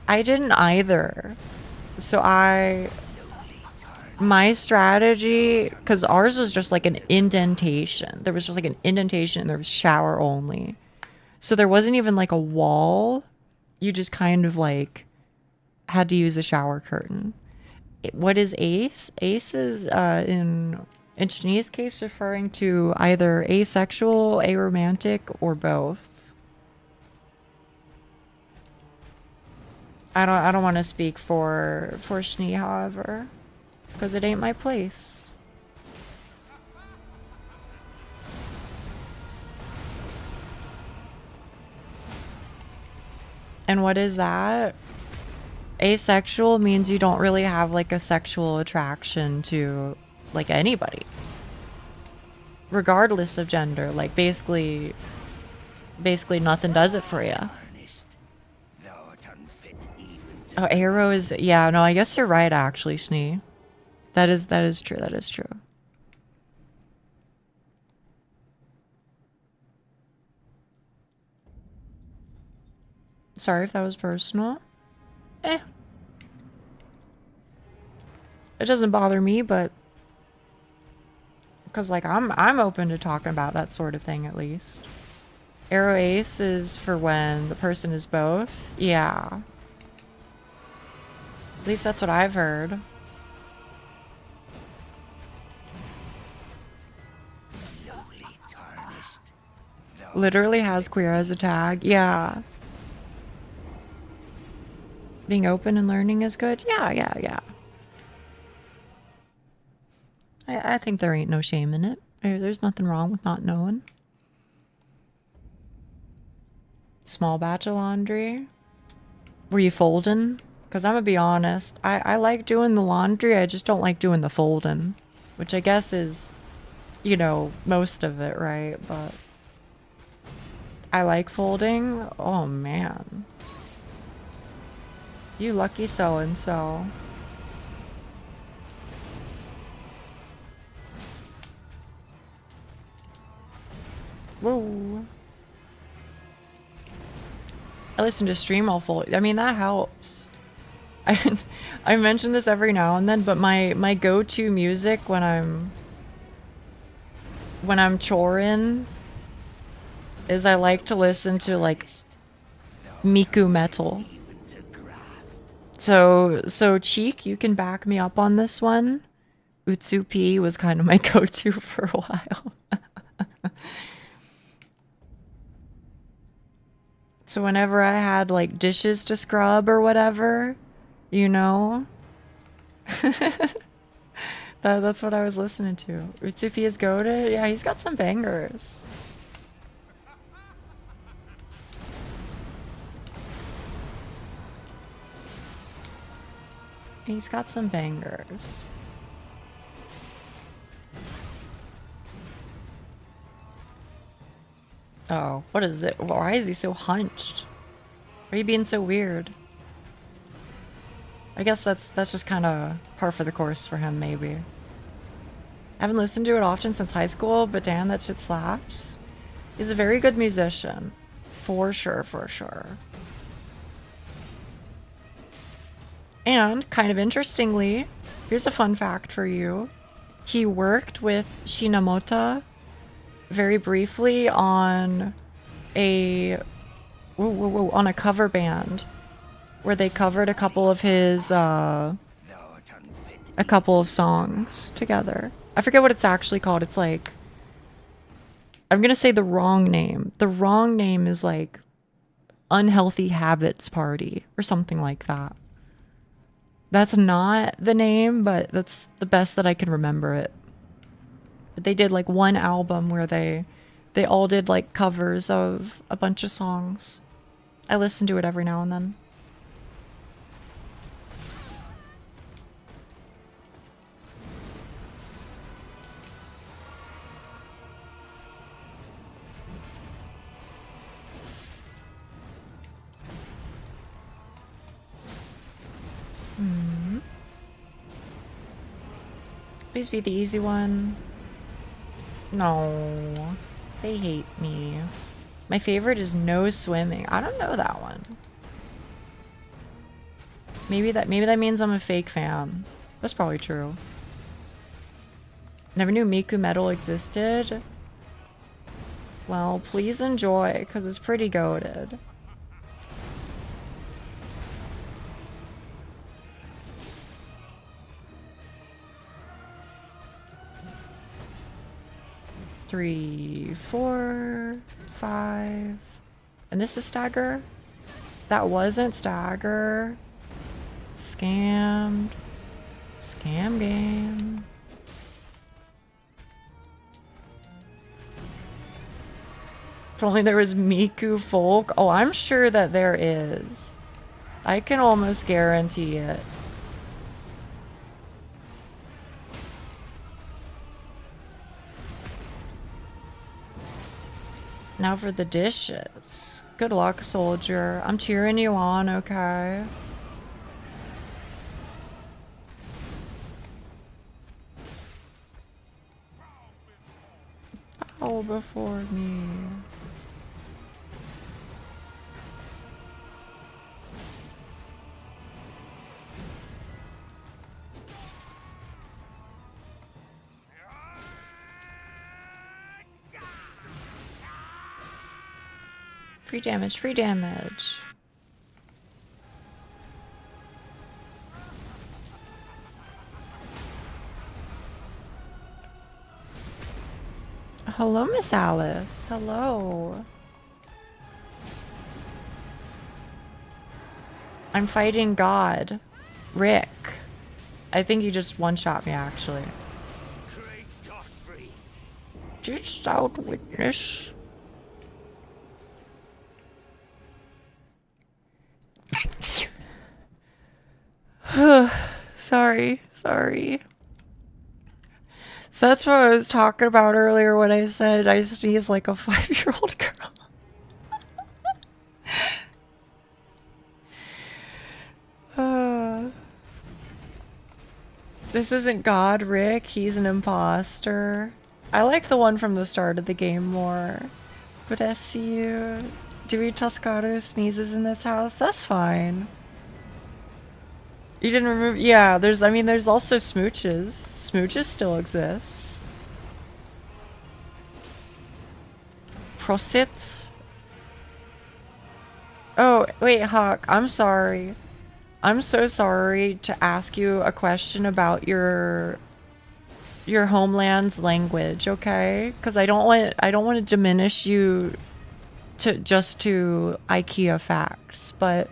I didn't either. So my strategy, because ours was just like an indentation. There was just like an indentation and there was shower only. So there wasn't even like a wall. You just kind of like had to use a shower curtain. What is ace? Ace is in Shanice's case referring to either asexual, aromantic, or both. I don't want to speak for Shani, however, because it ain't my place. And what is that? Asexual means you don't really have like a sexual attraction to like anybody, regardless of gender. Like basically nothing does it for you. Oh, arrow is, yeah, no, I guess you're right actually, Snee. That is true, that is true. Sorry if that was personal. It doesn't bother me, but because like I'm open to talking about that sort of thing at least. Arrow ace is for when the person is both. Yeah. At least that's what I've heard. Literally has queer as a tag. Yeah. Being open and learning is good? Yeah. I think there ain't no shame in it. There's nothing wrong with not knowing. Small batch of laundry. Were you folding? Because I'm gonna be honest, I like doing the laundry, I just don't like doing the folding. Which I guess is, you know, most of it, right? But I like folding. Oh man. You lucky so-and-so. Whoa. I listen to stream all full. I mean, that helps. I mention this every now and then, but my go-to music when I'm choring is I like to listen to like Miku metal. So Cheek, you can back me up on this one. Utsupi was kind of my go-to for a while. So whenever I had like dishes to scrub or whatever, you know, that's what I was listening to. Utsupi is goated. Yeah, he's got some bangers. He's got some bangers. Oh, what is it? Why is he so hunched? Why are you being so weird? I guess that's just kind of par for the course for him, maybe. I haven't listened to it often since high school, but damn, that shit slaps. He's a very good musician. For sure, for sure. And, kind of interestingly, here's a fun fact for you. He worked with Shinamota very briefly on a cover band where they covered a couple of his a couple of songs together. I forget what it's actually called. It's like, I'm gonna say the wrong name. The wrong name is like Unhealthy Habits Party or something like that. That's not the name, but that's the best that I can remember it. But they did like one album where they all did like covers of a bunch of songs. I listen to it every now and then. Please be the easy one. No, they hate me. My favorite is no swimming. I don't know that one. Maybe that means I'm a fake fan. That's probably true. Never knew Miku Metal existed. Well, please enjoy, because it's pretty goated. 3, 4, 5. And this is stagger? That wasn't stagger. Scammed. Scam game. If only there was Miku folk. Oh, I'm sure that there is. I can almost guarantee it. Now for the dishes. Good luck, soldier. I'm cheering you on, okay? Bow before me. Free damage, free damage. Hello, Miss Alice. Hello. I'm fighting God. Rick. I think he just one-shot me, actually. Just out witness. Sorry. So that's what I was talking about earlier when I said I sneeze like a 5-year-old girl. This isn't God, Rick. He's an imposter. I like the one from the start of the game more. Bless you. Do we Toscado sneezes in this house? That's fine. You didn't remove... Yeah, there's also smooches. Smooches still exist. Prosit. Oh, wait, Hawk. I'm sorry. I'm so sorry to ask you a question about your homeland's language, okay? Because I don't want to diminish you to IKEA facts, but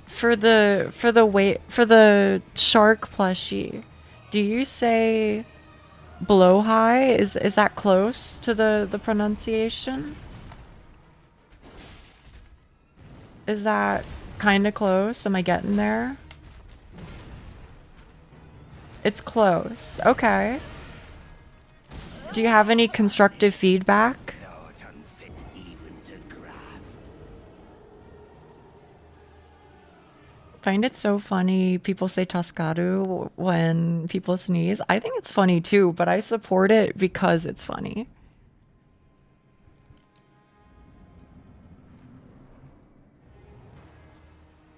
for the shark plushie, do you say blowhigh? Is that close to the pronunciation? Is that kind of close? Am I getting there? It's close. Okay. Do you have any constructive feedback? Find it so funny people say Toscado when people sneeze. I think it's funny too, but I support it because it's funny.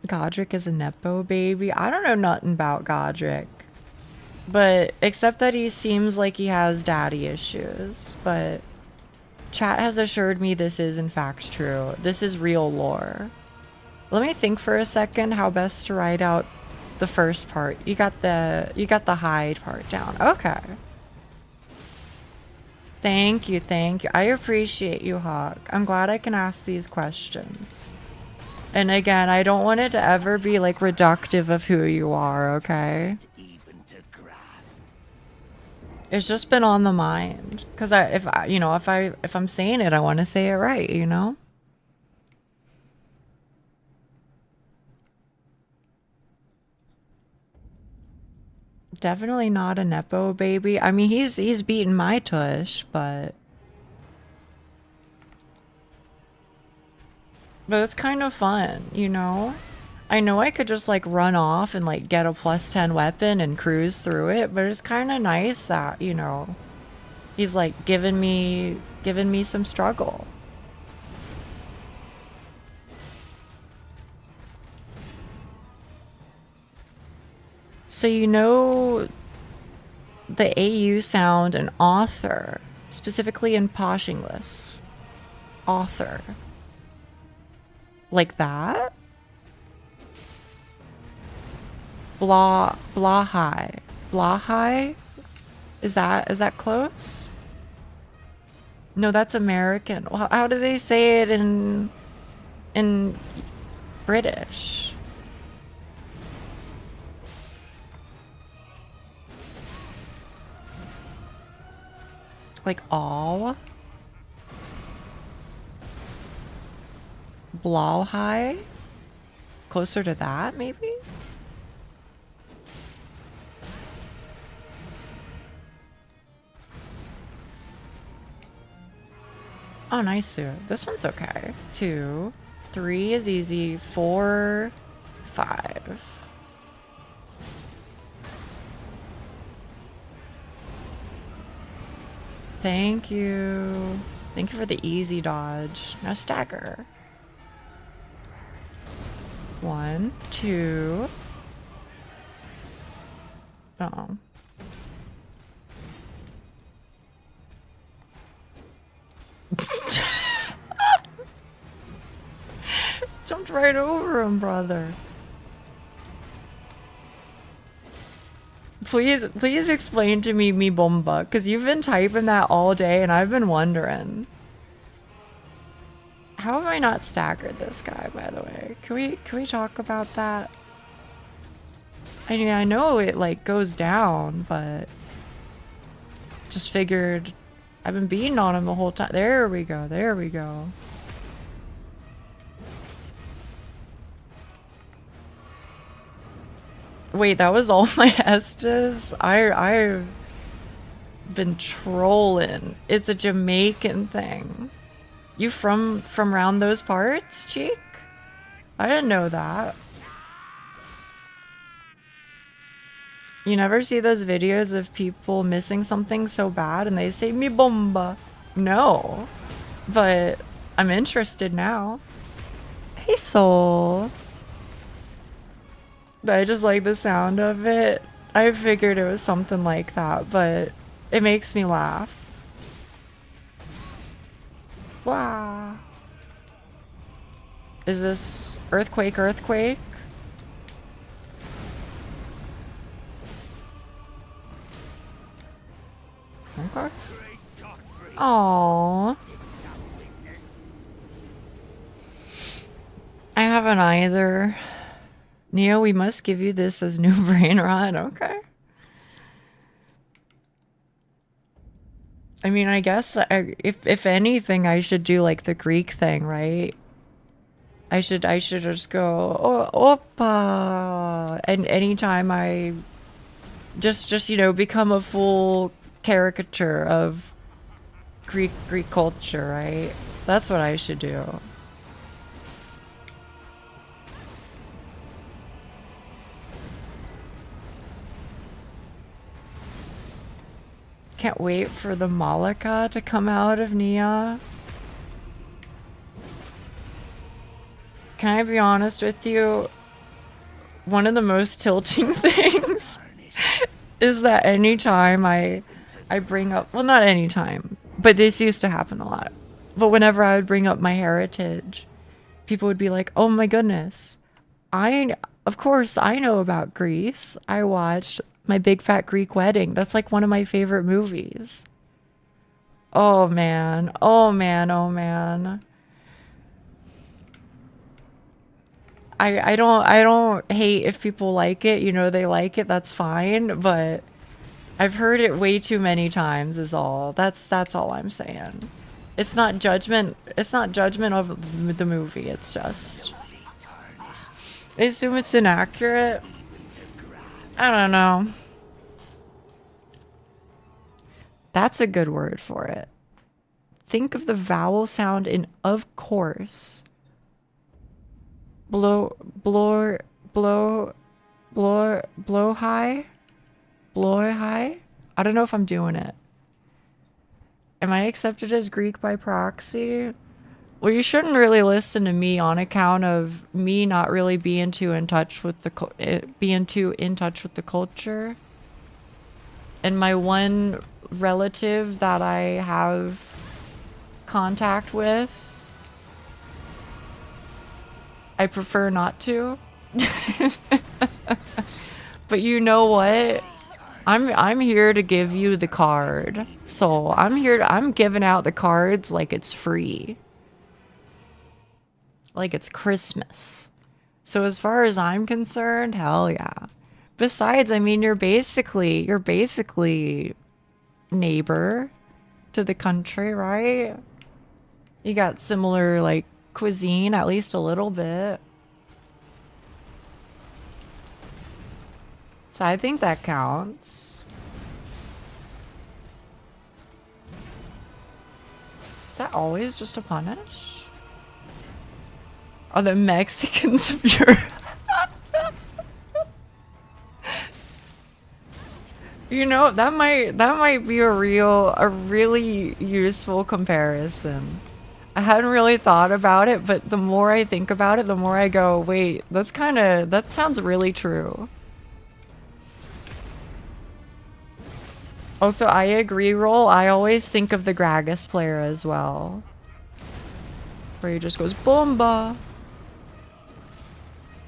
Godric is a Nepo baby. I don't know nothing about Godric. But except that he seems like he has daddy issues. But chat has assured me this is in fact true. This is real lore. Let me think for a second how best to write out the first part. You got the hide part down. Okay. Thank you. I appreciate you, Hawk. I'm glad I can ask these questions. And again, I don't want it to ever be like reductive of who you are, okay? It's just been on the mind. Cause if I'm saying it, I want to say it right, you know? Definitely not a Nepo baby. I mean, he's beaten my tush, but it's kind of fun, you know? I know I could just like run off and like get a +10 weapon and cruise through it, but it's kind of nice that, you know, he's like giving me some struggle. So you know the AU sound and author, specifically in Posh English. Author. Like that? Blahai. Blahai? Is that close? No, that's American. How do they say it in British? Like all? Blau high? Closer to that, maybe? Oh, nice suit. This one's okay. 2, 3 is easy. 4, 5. Thank you. Thank you for the easy dodge. Now stagger. 1, 2. Uh-oh. Jumped right over him, brother. Please explain to me mi bomba, because you've been typing that all day and I've been wondering. How have I not staggered this guy, by the way? Can we talk about that? I mean, I know it like goes down, but just figured I've been beating on him the whole time. There we go. There we go. Wait, that was all my Estes? I've been trolling. It's a Jamaican thing. You from round those parts, cheek? I didn't know that. You never see those videos of people missing something so bad and they say mi bomba. No. But I'm interested now. Hey, soul. I just like the sound of it. I figured it was something like that, but it makes me laugh. Wow. Is this earthquake? Okay. Aww. I haven't either. Neo, we must give you this as new brain rot. Okay. I mean, I guess if anything, I should do like the Greek thing, right? I should just go oppa, and anytime I just you know become a full caricature of Greek culture, right? That's what I should do. Can't wait for the Malika to come out of Nia. Can I be honest with you? One of the most tilting things is that anytime I bring up, well, not anytime, but this used to happen a lot. But whenever I would bring up my heritage, people would be like, oh my goodness, of course I know about Greece. I watched My Big Fat Greek Wedding. That's like one of my favorite movies. Oh man. Oh man. Oh man. I don't hate if people like it. You know, they like it. That's fine. But I've heard it way too many times is all. That's all I'm saying. It's not judgment. It's not judgment of the movie. It's just, I assume it's inaccurate. I don't know. That's a good word for it. Think of the vowel sound in of course. Blow high? Blow high? I don't know if I'm doing it. Am I accepted as Greek by proxy? Well, you shouldn't really listen to me on account of me not really being too in touch with the culture. And my one relative that I have contact with, I prefer not to. But you know what? I'm here to give you the card, Soul. I'm giving out the cards like it's free. Like it's Christmas. So as far as I'm concerned, hell yeah. Besides, I mean, you're basically neighbor to the country, right? You got similar like cuisine, at least a little bit. So I think that counts. Is that always just a punish? Are the Mexicans of Europe? You know, that might be a really useful comparison. I hadn't really thought about it, but the more I think about it, the more I go, wait, that sounds really true. Also, I agree, Roll. I always think of the Gragas player as well. Where he just goes, Bomba!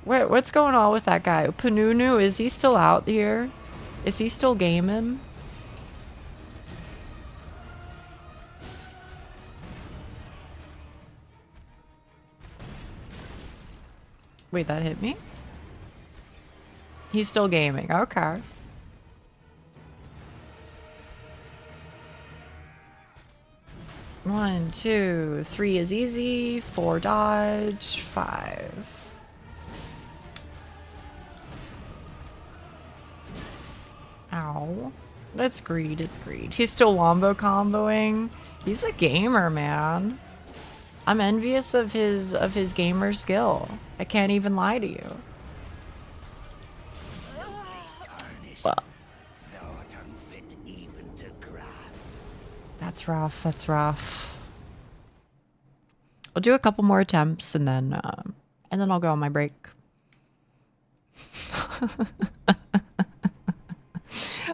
Wait, what's going on with that guy? Panunu, is he still out here? Is he still gaming? Wait, that hit me? He's still gaming, okay. One, 2, 3 is easy, 4 dodge, 5. Ow. That's greed, it's greed. He's still wombo comboing. He's a gamer, man. I'm envious of his gamer skill. I can't even lie to you. Well, that's rough, that's rough. I'll do a couple more attempts and then I'll go on my break.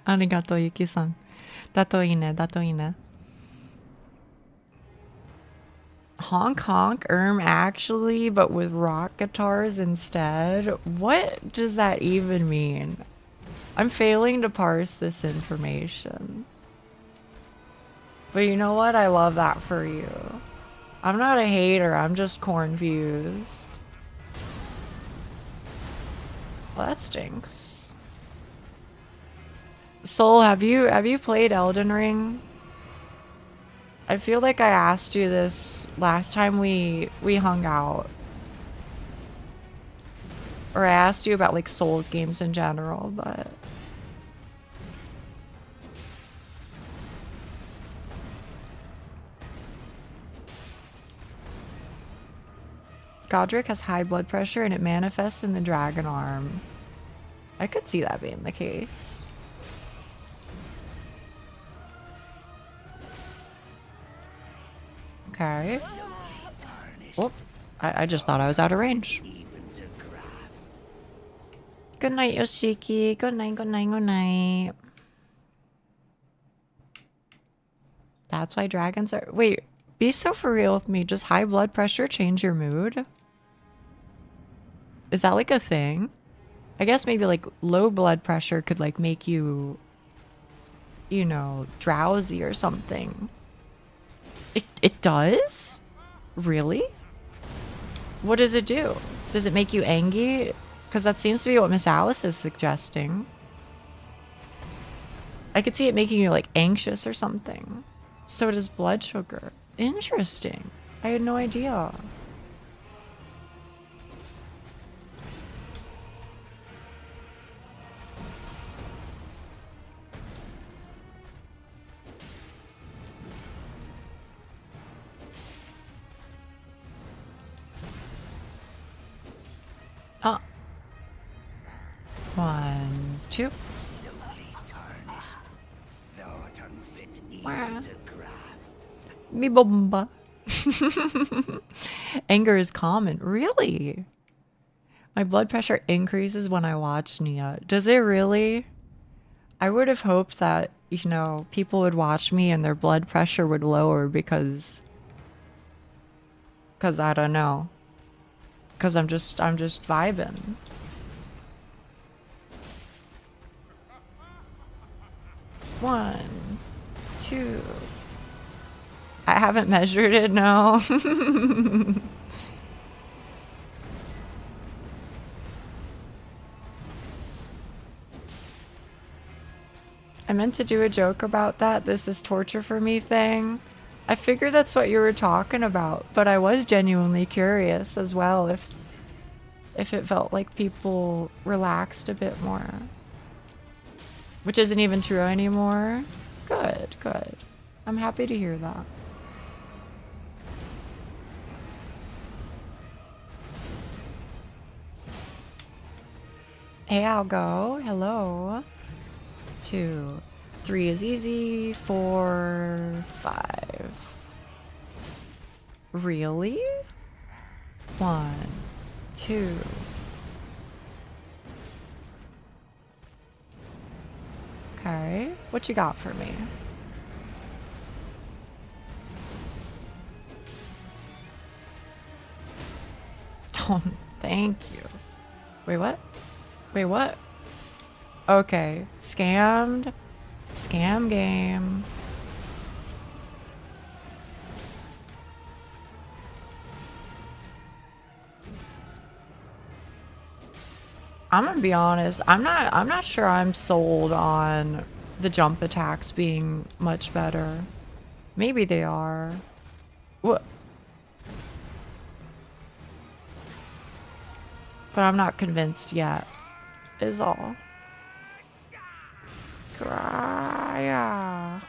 Arigato, Yuki-san. Dato ine, dato ine. Honk honk, actually, but with rock guitars instead? What does that even mean? I'm failing to parse this information. But you know what? I love that for you. I'm not a hater, I'm just confused. Well, that stinks. Soul, have you played Elden Ring? I feel like I asked you this last time we hung out. Or I asked you about like Souls games in general, but Godric has high blood pressure and it manifests in the dragon arm. I could see that being the case. Okay. Whoop. I just thought I was out of range. Good night, Yoshiki. Good night, good night, good night. That's why dragons are... Wait, be so for real with me. Does high blood pressure change your mood? Is that like a thing? I guess maybe like low blood pressure could like make you, you know, drowsy or something. It does? Really? What does it do? Does it make you angry? Because that seems to be what Miss Alice is suggesting. I could see it making you like anxious or something. So does blood sugar. Interesting. I had no idea. Oh. 1, 2. Me bomba. Anger is common. Really? My blood pressure increases when I watch Nia. Does it really? I would have hoped that, you know, people would watch me and their blood pressure would lower because I don't know. Because I'm just vibing. 1, 2. I haven't measured it, no. I meant to do a joke about that "this is torture for me" thing. I figured that's what you were talking about, but I was genuinely curious as well if it felt like people relaxed a bit more. Which isn't even true anymore. Good, good. I'm happy to hear that. Hey, I'll go. Hello. 2, 3 is easy. 4, 5. Really? 1, 2. Okay, what you got for me? Oh, thank you. Wait, what? Wait, what? Okay, scammed. Scam game. I'm gonna be honest, I'm not sure I'm sold on the jump attacks being much better. Maybe they are. What? But I'm not convinced yet, is all. Yeah.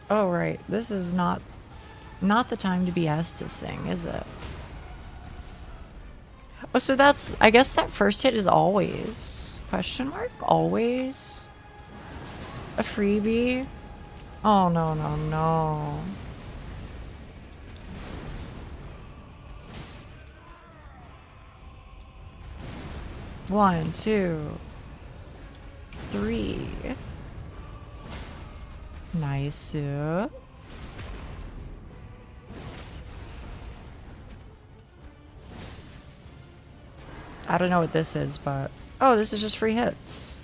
Oh right, this is not the time to be Estusing, is it? Oh, so that's, I guess that first hit is always, question mark, always a freebie? Oh, no, no, no. One, 2, 3. Nice. I don't know what this is, but... Oh, this is just free hits.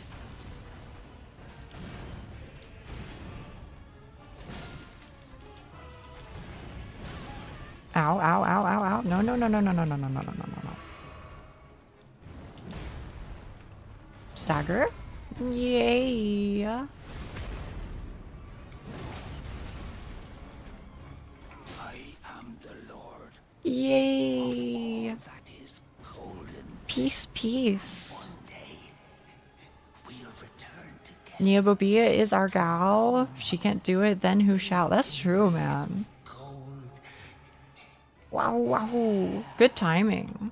Ow, ow, ow, ow, ow. No, no, no, no, no, no, no, no, no, no, no, no. Stagger? Yay. I am the Lord. Yay. Of all that is golden. Peace, peace. One day, we'll return together. Neobobia is our gal. She can't do it, then who shall? That's true, man. Gold. Wow, wow. Good timing.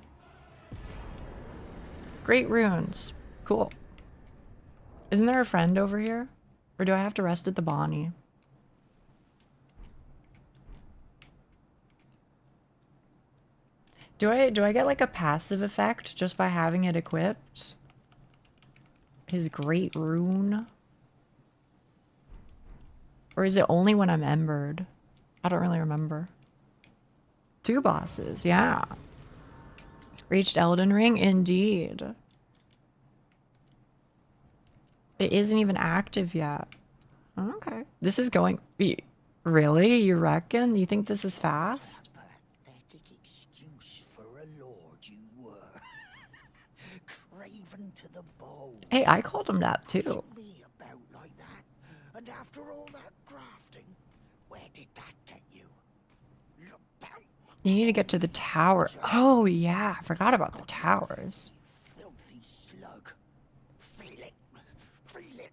Great runes. Cool. Isn't there a friend over here? Or do I have to rest at the Bonnie? Do I get like a passive effect just by having it equipped? His great rune? Or is it only when I'm embered? I don't really remember. 2 bosses, yeah. Reached Elden Ring? Indeed. It isn't even active yet. Okay. This is going... Really? You reckon? You think this is fast? Pathetic excuse for a lord you were. Craven to the bone. Hey, I called him that too. Me about like that. And after all that grafting, where did that get you? Look down. You need to get to the tower. Oh, yeah. I forgot about the towers. Filthy slug. Feel it. Feel it.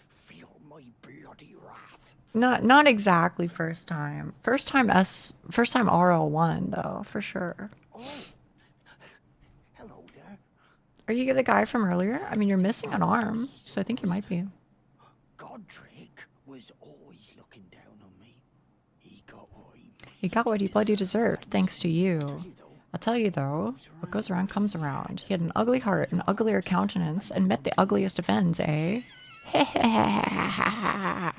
Feel my bloody wrath. Not exactly first time. First time RL1 though, for sure. Oh. Hello there. Are you the guy from earlier? I mean, you're missing an arm, so I think you might be. Godric was always looking down on me. He got what he bloody deserved, thanks to you. I'll tell you though, what goes around comes around. He had an ugly heart, an uglier countenance, and met the ugliest of ends, eh? I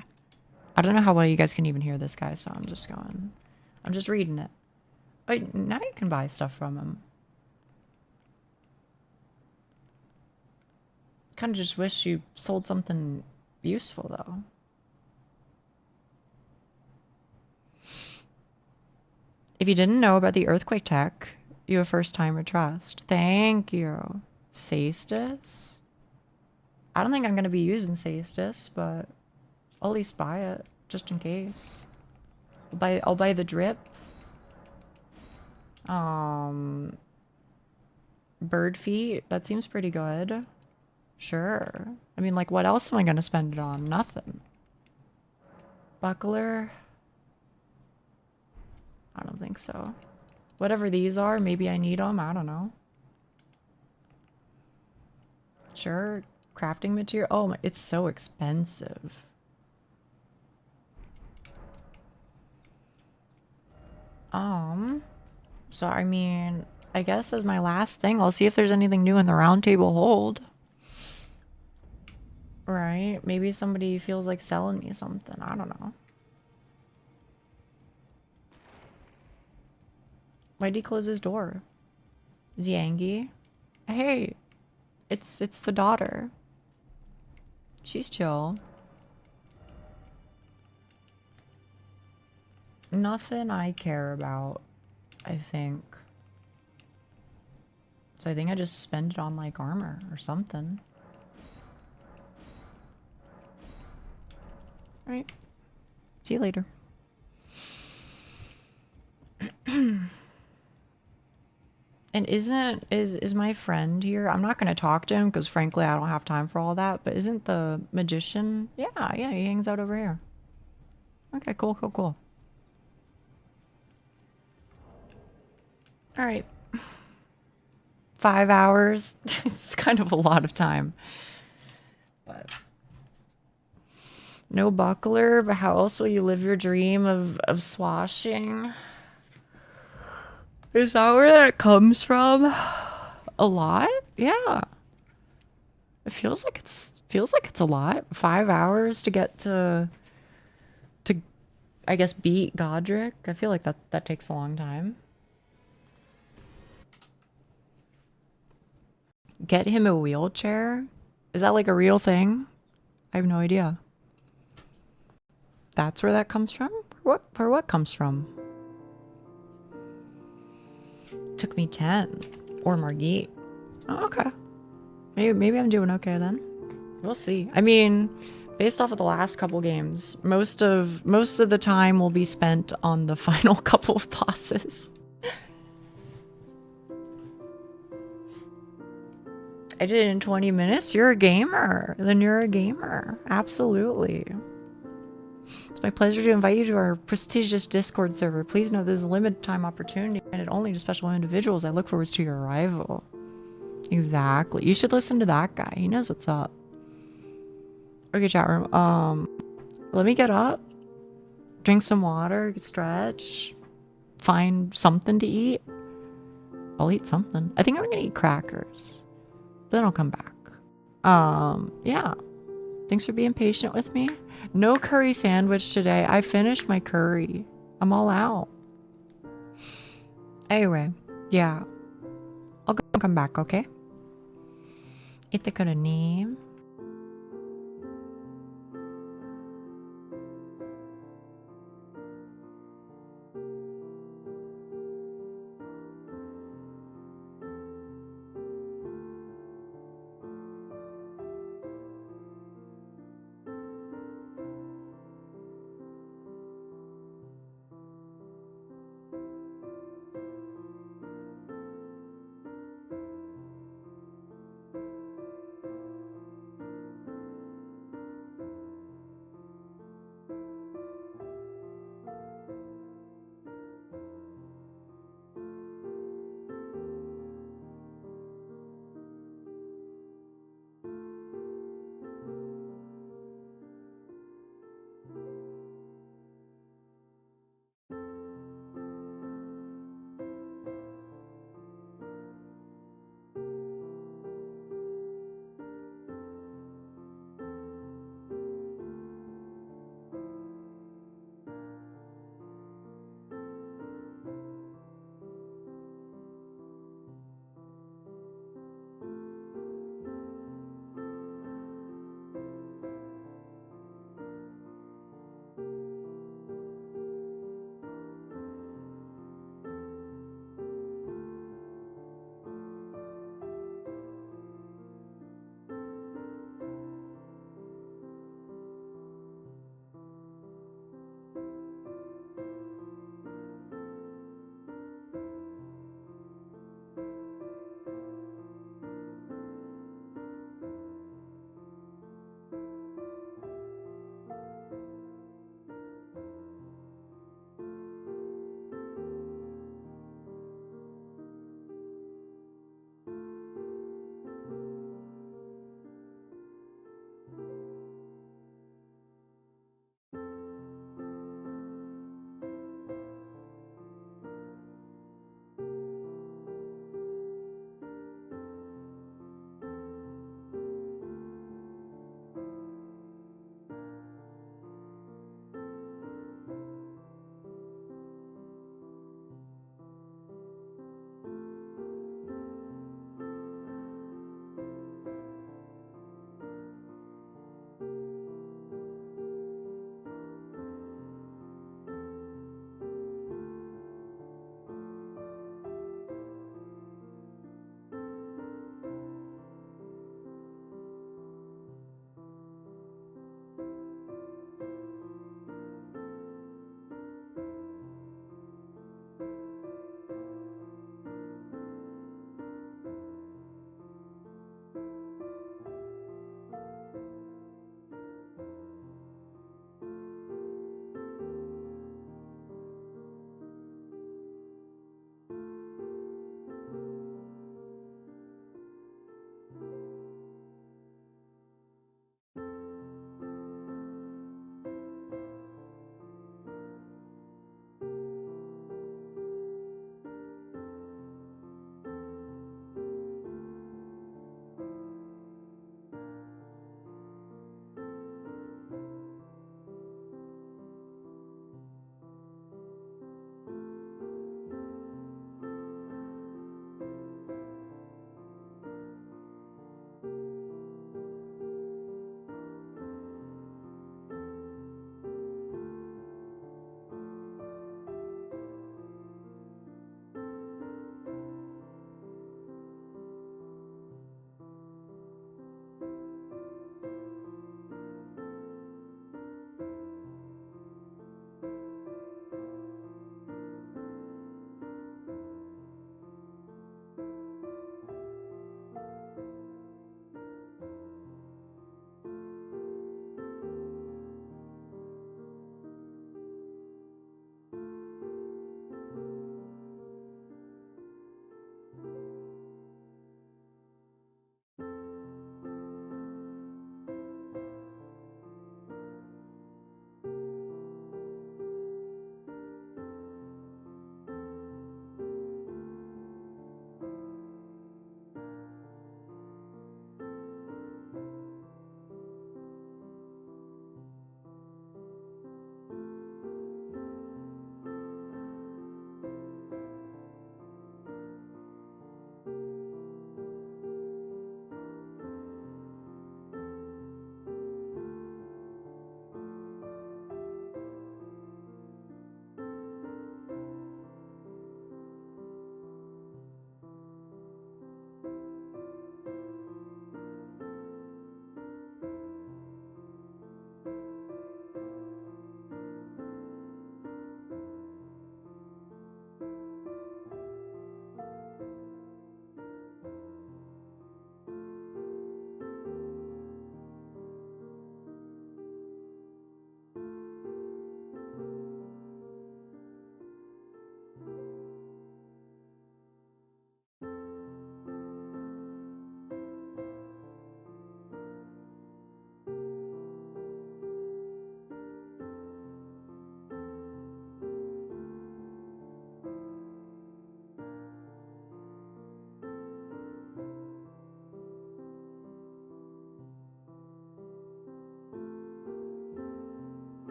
don't know how well you guys can even hear this guy, so I'm just reading it. Wait, now you can buy stuff from him. Kind of just wish you sold something useful, though. If you didn't know about the earthquake tech, you have first timer trust. Thank you. Sastus? I don't think I'm going to be using Sastus, but I'll at least buy it, just in case. I'll buy the drip. Bird feet, that seems pretty good. Sure. I mean, like, what else am I going to spend it on? Nothing. Buckler? I don't think so. Whatever these are, maybe I need them. I don't know. Sure. Crafting material. Oh, my, it's so expensive. So I mean, I guess as my last thing, I'll see if there's anything new in the round table hold. Right? Maybe somebody feels like selling me something. I don't know. Why'd he close his door? Is he angry? Hey, it's the daughter. She's chill. Nothing I care about, I think. So I think I just spend it on like armor or something. All right. See you later. And is my friend here? I'm not going to talk to him because frankly I don't have time for all that, but isn't the magician? Yeah, he hangs out over here. Okay, cool. All right. 5 hours. It's kind of a lot of time. But no buckler, but how else will you live your dream of swashing? Is that where that comes from? A lot? Yeah. It feels like it's a lot. 5 hours to get to I guess beat Godric. I feel like that takes a long time. Get him a wheelchair? Is that like a real thing? I have no idea. That's where that comes from? Where what comes from? Took me 10. Or Margit. Oh, okay. Maybe I'm doing okay then. We'll see. I mean, based off of the last couple games, most of the time will be spent on the final couple of bosses. I did it in 20 minutes. You're a gamer. Then you're a gamer. Absolutely. It's my pleasure to invite you to our prestigious Discord server. Please note this is a limited time opportunity granted only to special individuals. I look forward to your arrival. Exactly. You should listen to that guy. He knows what's up. Okay, chat room. Let me get up. Drink some water. Stretch. Find something to eat. I'll eat something. I think I'm gonna eat crackers. Then I'll come back. Yeah. Thanks for being patient with me. No curry sandwich today. I finished my curry. I'm all out. Anyway, yeah. I'll go and come back, okay? Itakuranime.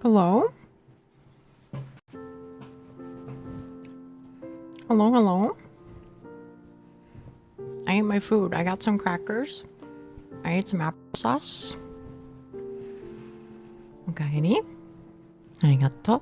Hello? Hello, hello? I ate my food. I got some crackers. I ate some applesauce. Okay. Arigato.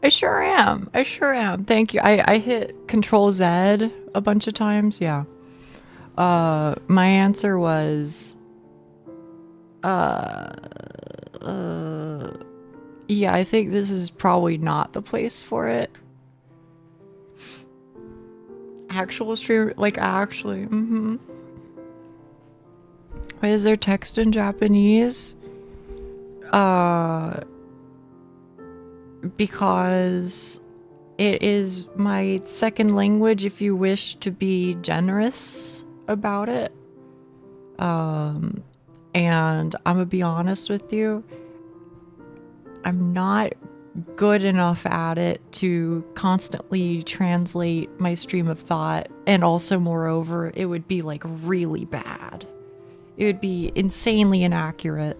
I sure am. I sure am. Thank you. I hit Control Z a bunch of times. Yeah. My answer was, yeah, I think this is probably not the place for it. Actual stream, like actually, Why is there text in Japanese? Because it is my second language if you wish to be generous about it. And I'm gonna be honest with you, I'm not good enough at it to constantly translate my stream of thought, and also moreover, it would be like really bad. It would be insanely inaccurate.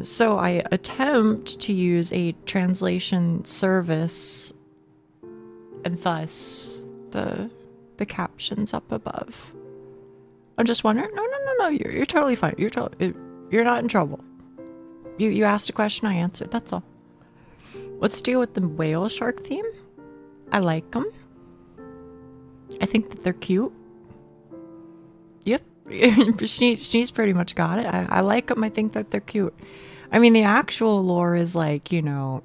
So I attempt to use a translation service, and thus the captions up above. I'm just wondering. No. You're totally fine. You're not in trouble. You asked a question, I answered. That's all. Let's deal with the whale shark theme. I like them. I think that they're cute. Yep. She's pretty much got it. I like them. I think that they're cute. I mean, the actual lore is like, you know,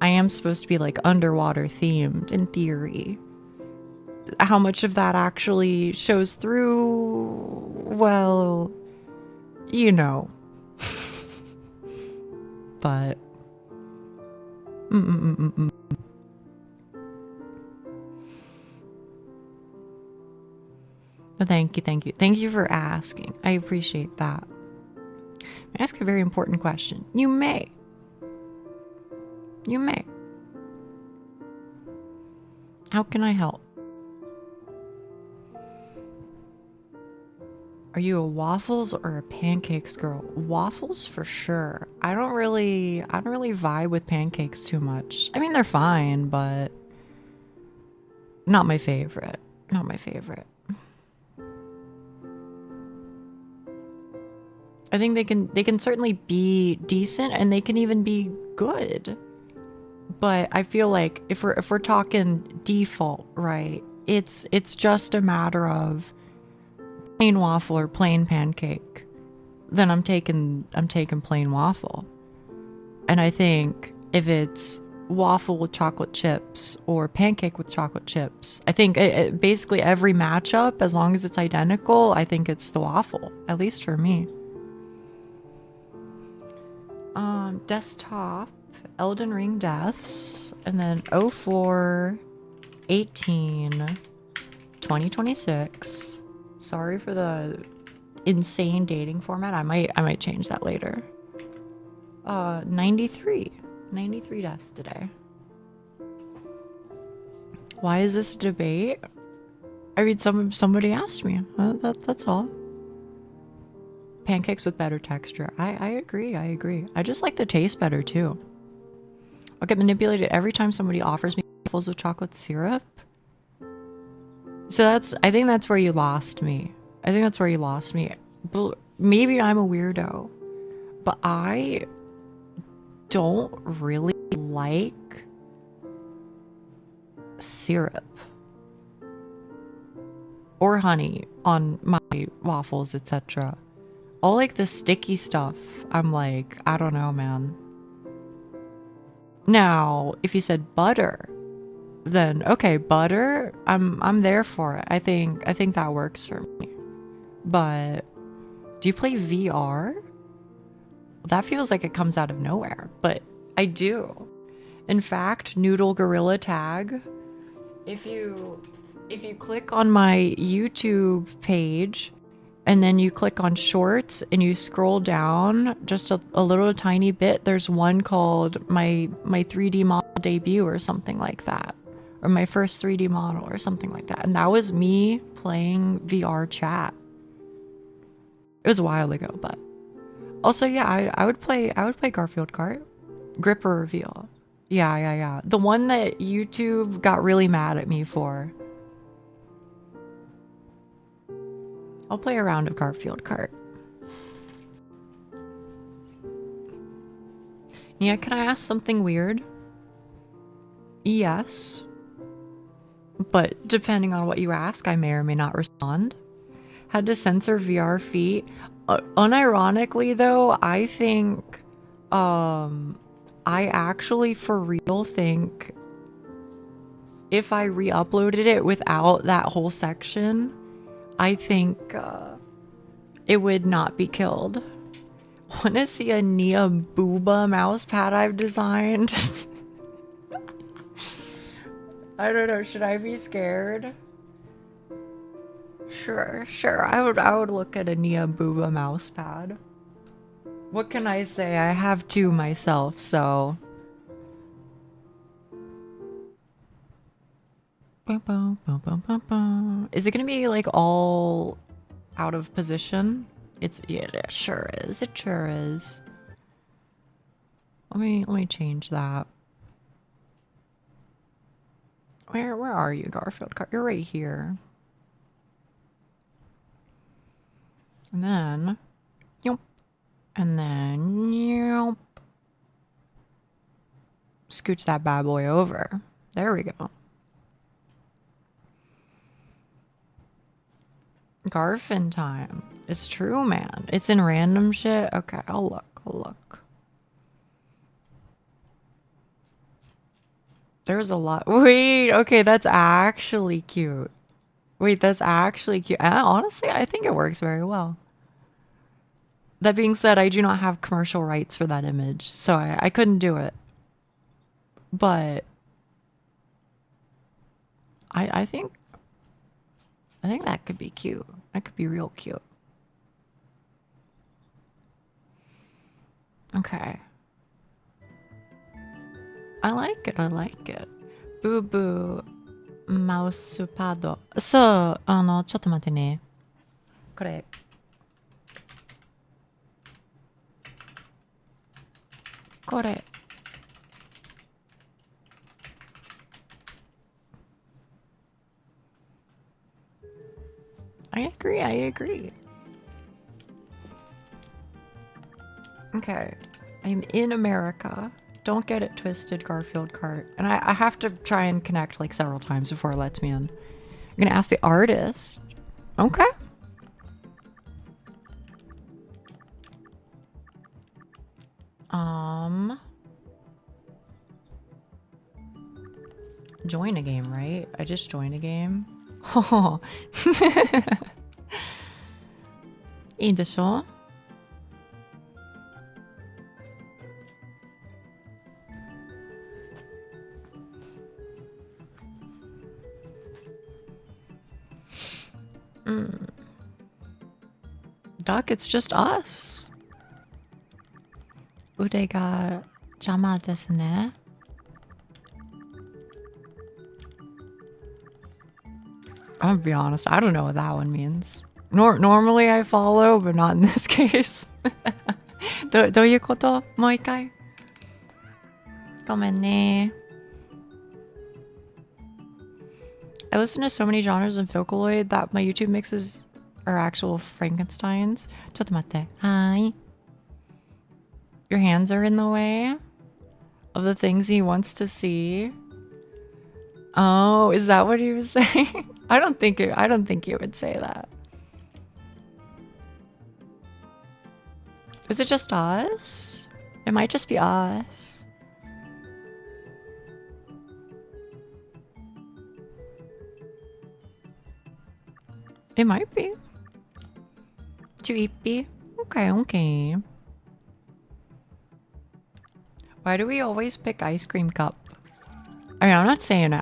I am supposed to be like underwater themed in theory. How much of that actually shows through? Well, you know. But thank you for asking. I appreciate that. I ask a very important question. You may. How can I help? Are you a waffles or a pancakes girl? Waffles for sure. I don't really vibe with pancakes too much. I mean, they're fine, but not my favorite. I think they can certainly be decent, and they can even be good. But I feel like if we're talking default, right? It's just a matter of plain waffle or plain pancake. Then I'm taking plain waffle. And I think if it's waffle with chocolate chips or pancake with chocolate chips, I think basically every matchup, as long as it's identical, I think it's the waffle, at least for me. Desktop, Elden Ring deaths, and then 04, 18, 2026. Sorry for the insane dating format. I might change that later. 93 deaths today. Why is this a debate? I mean, somebody asked me. That's all. Pancakes with better texture. I agree. I just like the taste better too. I'll get manipulated every time somebody offers me waffles with chocolate syrup. So I think that's where you lost me. Maybe I'm a weirdo, but I don't really like syrup or honey on my waffles, etc. All like the sticky stuff, I'm like, I don't know, man. Now, if you said butter, then okay, butter, I'm there for it. I think that works for me. But do you play VR? That feels like it comes out of nowhere, but I do. In fact, Noodle Gorilla Tag, if you click on my YouTube page and then you click on shorts and you scroll down just a little tiny bit, there's one called my 3D model debut or something like that, or my first 3D model or something like that. And that was me playing VR chat. It was a while ago, but also, yeah, I would play Garfield Kart. Gripper reveal. Yeah. The one that YouTube got really mad at me for. I'll play a round of Garfield Kart. Nia, can I ask something weird? Yes. But depending on what you ask, I may or may not respond. Had to censor VR feet. Unironically though, I think I actually for real think if I re-uploaded it without that whole section, I think it would not be killed. Wanna see a Nia Booba mouse pad I've designed? I don't know, should I be scared? Sure. I would look at a Nia Booba mouse pad. What can I say? I have two myself, so. Is it gonna be like all out of position? Yeah, it sure is. It sure is. Let me change that. Where are you, Garfield? You're right here. And then, yop, and then, yop. Scooch that bad boy over. There we go. Garfin time. It's true, man. It's in random shit. Okay, I'll look. There's a lot. Wait, okay, that's actually cute. And honestly, I think it works very well. That being said, I do not have commercial rights for that image, so I couldn't do it. But I think that could be cute. That could be real cute. Okay. I like it. Boo boo mouse pad. そう、ちょっと待ってね。これ。I agree. Okay. I'm in America. Don't get it twisted, Garfield Kart. And I have to try and connect like several times before it lets me in. I'm gonna ask the artist. Okay. Join a game, right? I just joined a game. Oh. いいでしょ? Duck, it's just us. 腕が邪魔ですね. I'll be honest, I don't know what that one means. Normally I follow, but not in this case. どういうこと? もう一回? ごめんね. I listen to so many genres of Vocaloid that my YouTube mixes are actual Frankensteins. ちょっと待って. Hi. Your hands are in the way? of the things he wants to see. Oh, is that what he was saying? I don't think he would say that. Is it just us? It might just be us. It might be. Too eepy. Okay, okay. Why do we always pick ice cream cup? I mean, I'm not saying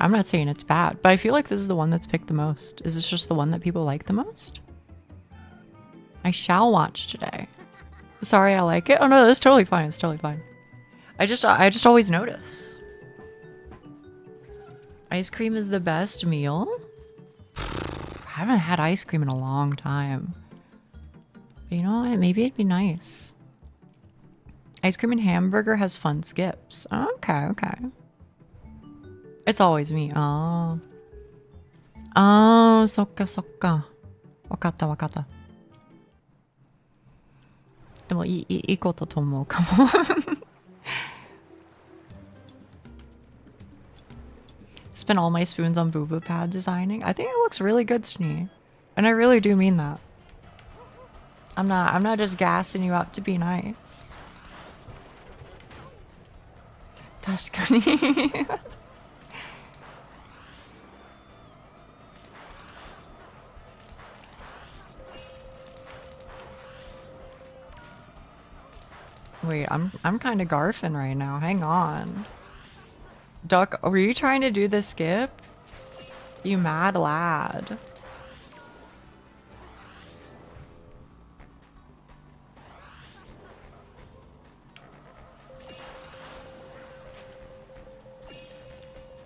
it's bad, but I feel like this is the one that's picked the most. Is this just the one that people like the most? I shall watch today. Sorry, I like it. Oh no, that's totally fine. It's totally fine. I just always notice. Ice cream is the best meal. I haven't had ice cream in a long time. But you know what? Maybe it'd be nice. Ice cream and hamburger has fun skips. Okay, okay. It's always me. Oh. Oh, sokka, sokka. Wakatta, wakatta. でもいいことと思うかも。Spent all my spoons on boo boo pad designing. I think it looks really good, Snee. And I really do mean that. I'm not just gassing you up to be nice. 確かに。Wait, I'm kind of garfing right now. Hang on. Duck, were you trying to do the skip? You mad lad.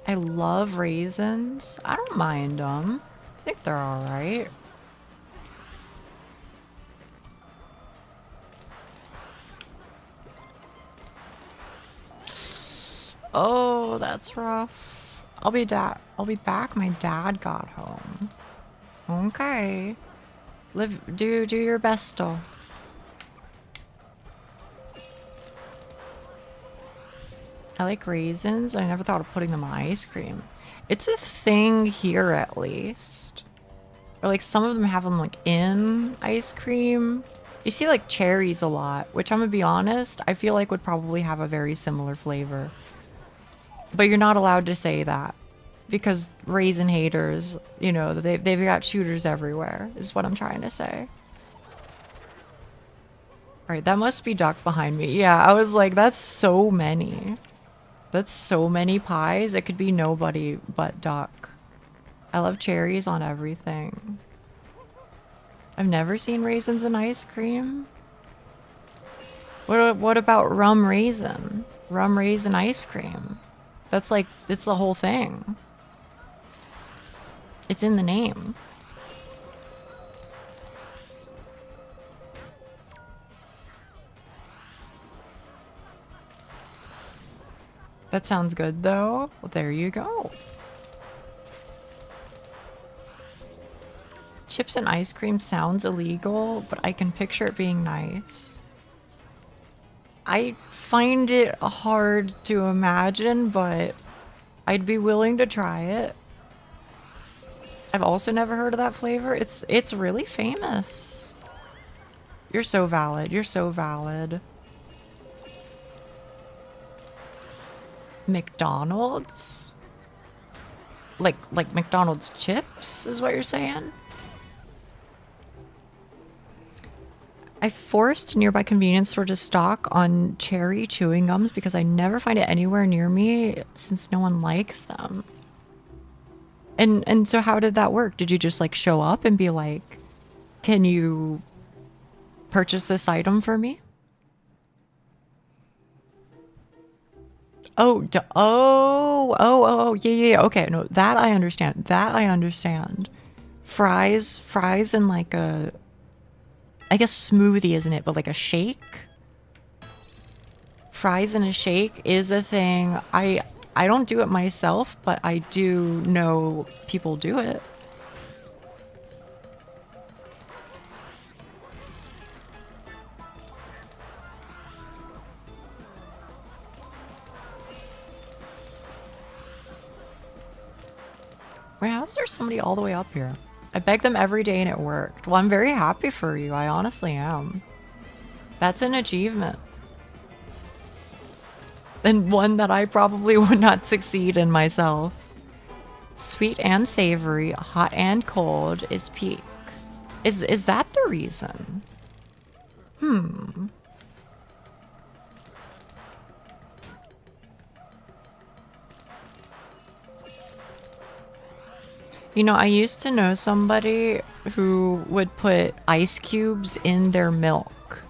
I love raisins. I don't mind them. I think they're alright. Oh, that's rough. I'll be back. My dad got home. Okay. Do your best though. I like raisins. I never thought of putting them on ice cream. It's a thing here at least. Or like some of them have them like in ice cream. You see like cherries a lot, which I'm gonna be honest, I feel like would probably have a very similar flavor. But you're not allowed to say that because raisin haters, you know, they've got shooters everywhere is what I'm trying to say. All right, that must be Duck behind me. Yeah, I was like, that's so many. That's so many pies. It could be nobody but Duck. I love cherries on everything. I've never seen raisins in ice cream. What about rum raisin? Rum raisin ice cream. That's like, it's the whole thing. It's in the name. That sounds good though. Well, there you go. Chips and ice cream sounds illegal, but I can picture it being nice. I find it hard to imagine, but I'd be willing to try it. I've also never heard of that flavor. It's really famous. You're so valid. You're so valid. McDonald's? Like McDonald's chips is what you're saying? I forced a nearby convenience store to stock on cherry chewing gums because I never find it anywhere near me since no one likes them. And so how did that work? Did you just like show up and be like, can you purchase this item for me? Oh, yeah, okay, no, that I understand. Fries and like a, I guess smoothie, isn't it? But like a shake? Fries in a shake is a thing. I don't do it myself, but I do know people do it. Wait, how's there somebody all the way up here? I begged them every day and it worked. Well, I'm very happy for you. I honestly am. That's an achievement. And one that I probably would not succeed in myself. Sweet and savory, hot and cold is peak. Is that the reason? You know, I used to know somebody who would put ice cubes in their milk.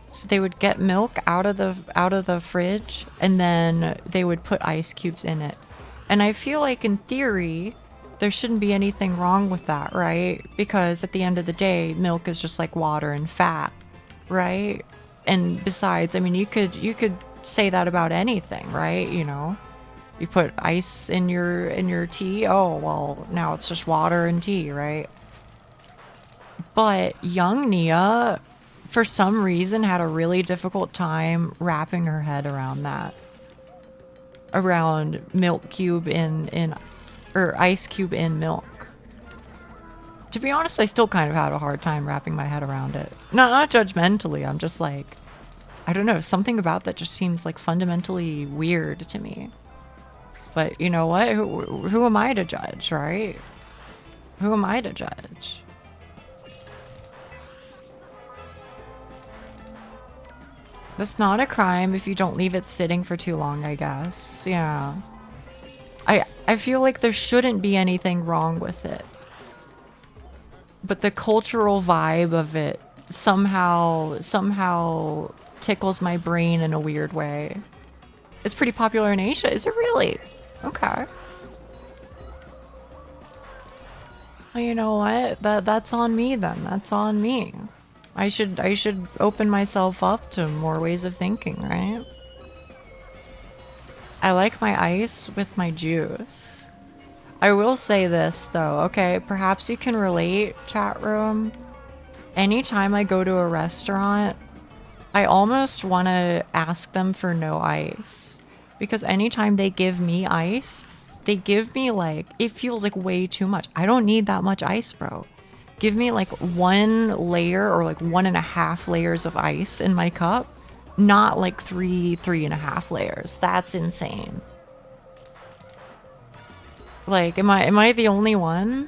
So they would get milk out of the fridge and then they would put ice cubes in it. And I feel like in theory there shouldn't be anything wrong with that, right? Because at the end of the day, milk is just like water and fat, right? And besides, I mean, you could say that about anything, right? You know, you put ice in your tea. Oh, well, now it's just water and tea, right? But young Nia, for some reason, had a really difficult time wrapping her head around that. Around milk cube or ice cube in milk. To be honest, I still kind of had a hard time wrapping my head around it. Not judgmentally, I'm just like, I don't know, something about that just seems like fundamentally weird to me. But you know what? Who am I to judge, right? Who am I to judge? That's not a crime if you don't leave it sitting for too long, I guess. Yeah. I feel like there shouldn't be anything wrong with it. But the cultural vibe of it somehow tickles my brain in a weird way. It's pretty popular in Asia. Is it really? Okay. Well, you know what? That's on me then. That's on me. I should open myself up to more ways of thinking, right? I like my ice with my juice. I will say this though, okay, perhaps you can relate, chat room. Anytime I go to a restaurant, I almost want to ask them for no ice. Because anytime they give me ice, they give me like, it feels like way too much. I don't need that much ice, bro. Give me like 1 layer or like 1.5 layers of ice in my cup. Not like 3.5 layers. That's insane. Like, am I the only one?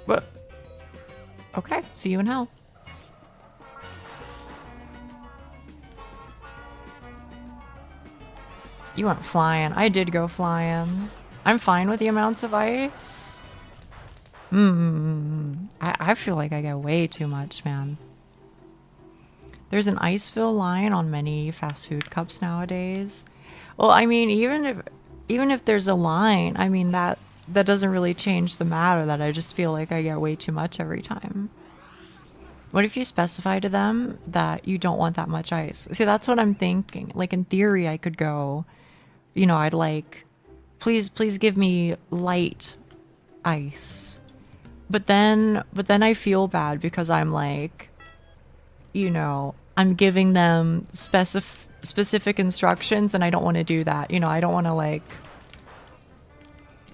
What? Okay, see you in hell. You went flying. I did go flying. I'm fine with the amounts of ice. I feel like I get way too much, man. There's an ice fill line on many fast food cups nowadays. Well, I mean, even if there's a line, I mean that doesn't really change the matter that I just feel like I get way too much every time. What if you specify to them that you don't want that much ice? See, that's what I'm thinking. Like in theory, I could go, you know, I'd like, please give me light ice. But then I feel bad because I'm like, you know, I'm giving them specific instructions and I don't want to do that. You know, I don't want to like,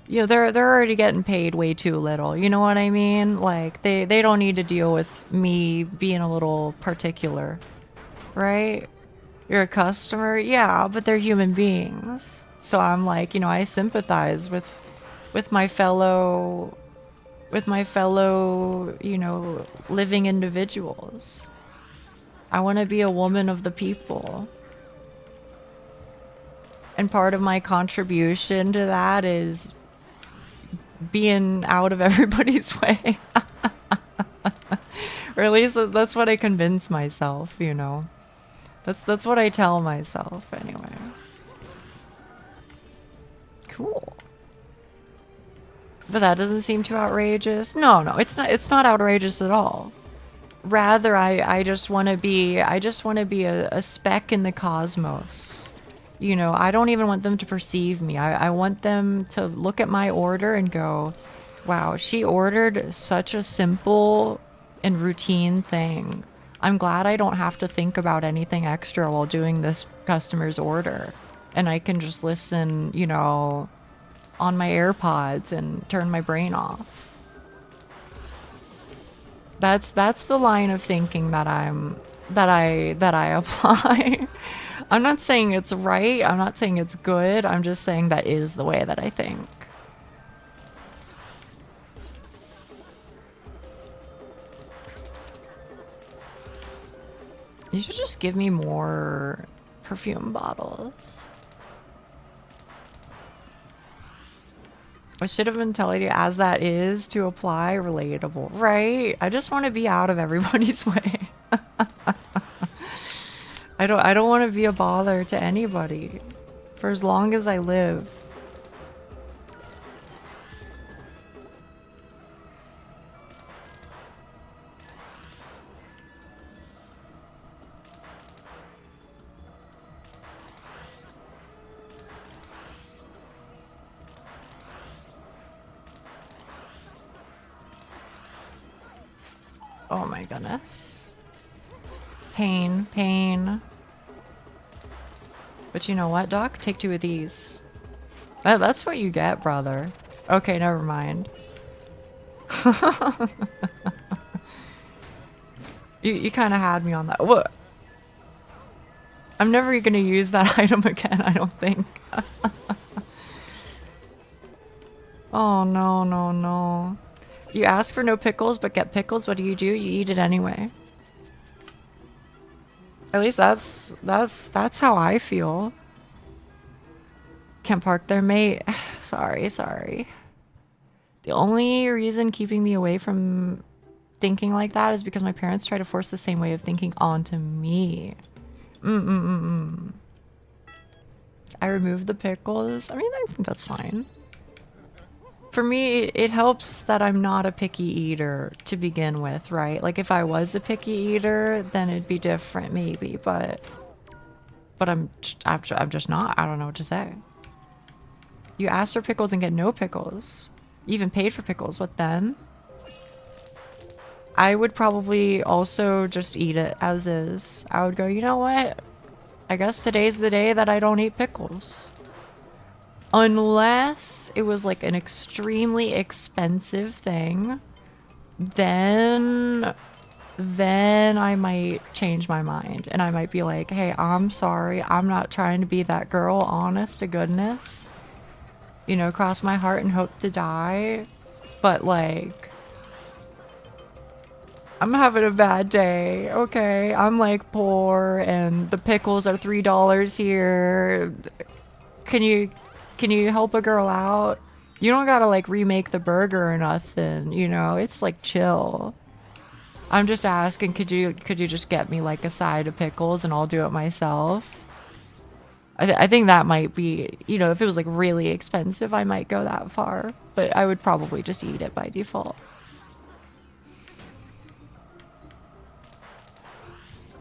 you know, they're already getting paid way too little. You know what I mean? Like they don't need to deal with me being a little particular, right? You're a customer, yeah, but they're human beings. So I'm like, you know, I sympathize with my fellow, you know, living individuals. I want to be a woman of the people. And part of my contribution to that is being out of everybody's way. Or at least that's what I convince myself, you know. That's what I tell myself anyway. Cool. But that doesn't seem too outrageous. No, it's not outrageous at all. Rather, I just want to be a speck in the cosmos. You know, I don't even want them to perceive me. I want them to look at my order and go, wow, she ordered such a simple and routine thing. I'm glad I don't have to think about anything extra while doing this customer's order. And I can just listen, you know, on my AirPods and turn my brain off. That's the line of thinking that I apply. I'm not saying it's right, I'm not saying it's good, I'm just saying that is the way that I think. You should just give me more perfume bottles. I should have been telling you as that is to apply relatable, right? I just want to be out of everybody's way. I don't want to be a bother to anybody for as long as I live. Oh my goodness. Pain, pain. But you know what, Doc? Take 2 of these. That's what you get, brother. Okay, never mind. You kind of had me on that. What? I'm never going to use that item again, I don't think. Oh, no, no, no. You ask for no pickles, but get pickles. What do? You eat it anyway. At least that's how I feel. Can't park there, mate. Sorry. The only reason keeping me away from thinking like that is because my parents try to force the same way of thinking onto me. I removed the pickles. I mean, I think that's fine. For me, it helps that I'm not a picky eater to begin with, right? Like if I was a picky eater, then it'd be different maybe, but I'm just not. I don't know what to say. You ask for pickles and get no pickles. You even paid for pickles. What then? I would probably also just eat it as is. I would go, you know what? I guess today's the day that I don't eat pickles. Unless it was like an extremely expensive thing, then I might change my mind and I might be like, hey, I'm sorry, I'm not trying to be that girl, honest to goodness. You know, cross my heart and hope to die. But like, I'm having a bad day, okay? I'm like poor and the pickles are $3 here. Can you help a girl out? You don't gotta like remake the burger or nothing, you know? It's like chill. I'm just asking, could you just get me like a side of pickles and I'll do it myself? I think that might be, you know, if it was like really expensive, I might go that far. But I would probably just eat it by default.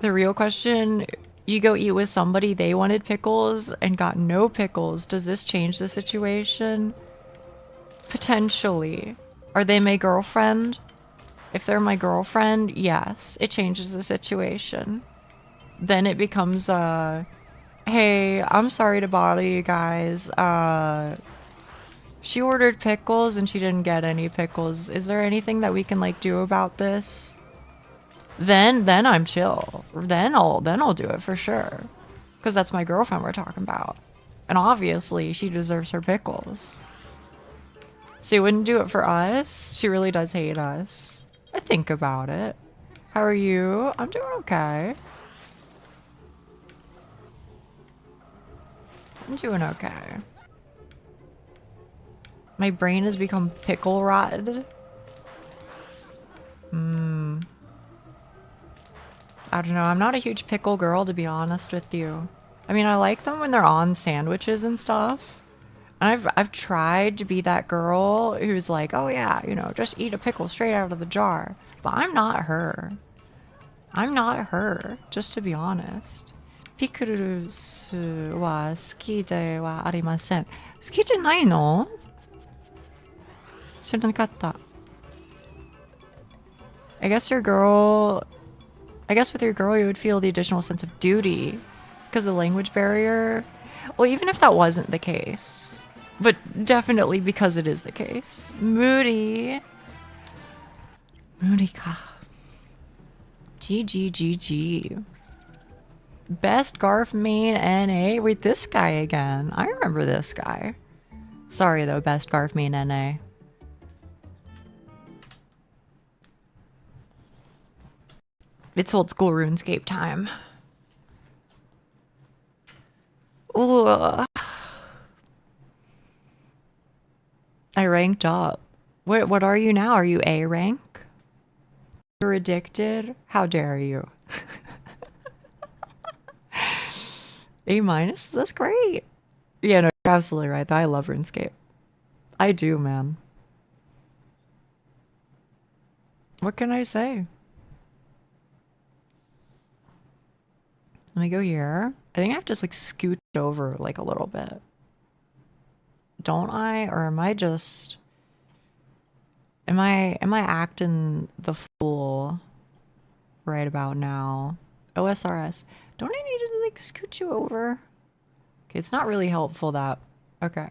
The real question, you go eat with somebody, they wanted pickles and got no pickles. Does this change the situation? Potentially. Are they my girlfriend? If they're my girlfriend, yes, it changes the situation. Then it becomes hey, I'm sorry to bother you guys. She ordered pickles and she didn't get any pickles. Is there anything that we can like do about this? Then I'm chill. Then I'll do it for sure. Because that's my girlfriend we're talking about. And obviously she deserves her pickles. So you wouldn't do it for us? She really does hate us. I think about it. How are you? I'm doing okay. I'm doing okay. My brain has become pickle rotted. I don't know. I'm not a huge pickle girl, to be honest with you. I mean, I like them when they're on sandwiches and stuff. And I've tried to be that girl who's like, oh yeah, you know, just eat a pickle straight out of the jar. But I'm not her. I'm not her, just to be honest. Pickles wa suki de wa arimasen. Suki janai no? Shiranakatta. I guess with your girl you would feel the additional sense of duty because of the language barrier. Well, even if that wasn't the case, But definitely because it is the case. Moody. Moody ka. GG. Best Garf main NA. Wait, this guy again. I remember this guy. Sorry though, best Garf main NA. It's old school RuneScape time. Ooh. I ranked up. What are you now? Are you A rank? You're addicted? How dare you? A minus? That's great. Yeah, no, you're absolutely right. I love RuneScape. I do, man. What can I say? Let me go here. I think I have to just like scoot over like a little bit. Don't I? Or am I just... Am I acting the fool right about now? OSRS. Don't I need to like scoot you over? Okay, it's not really helpful that... Okay.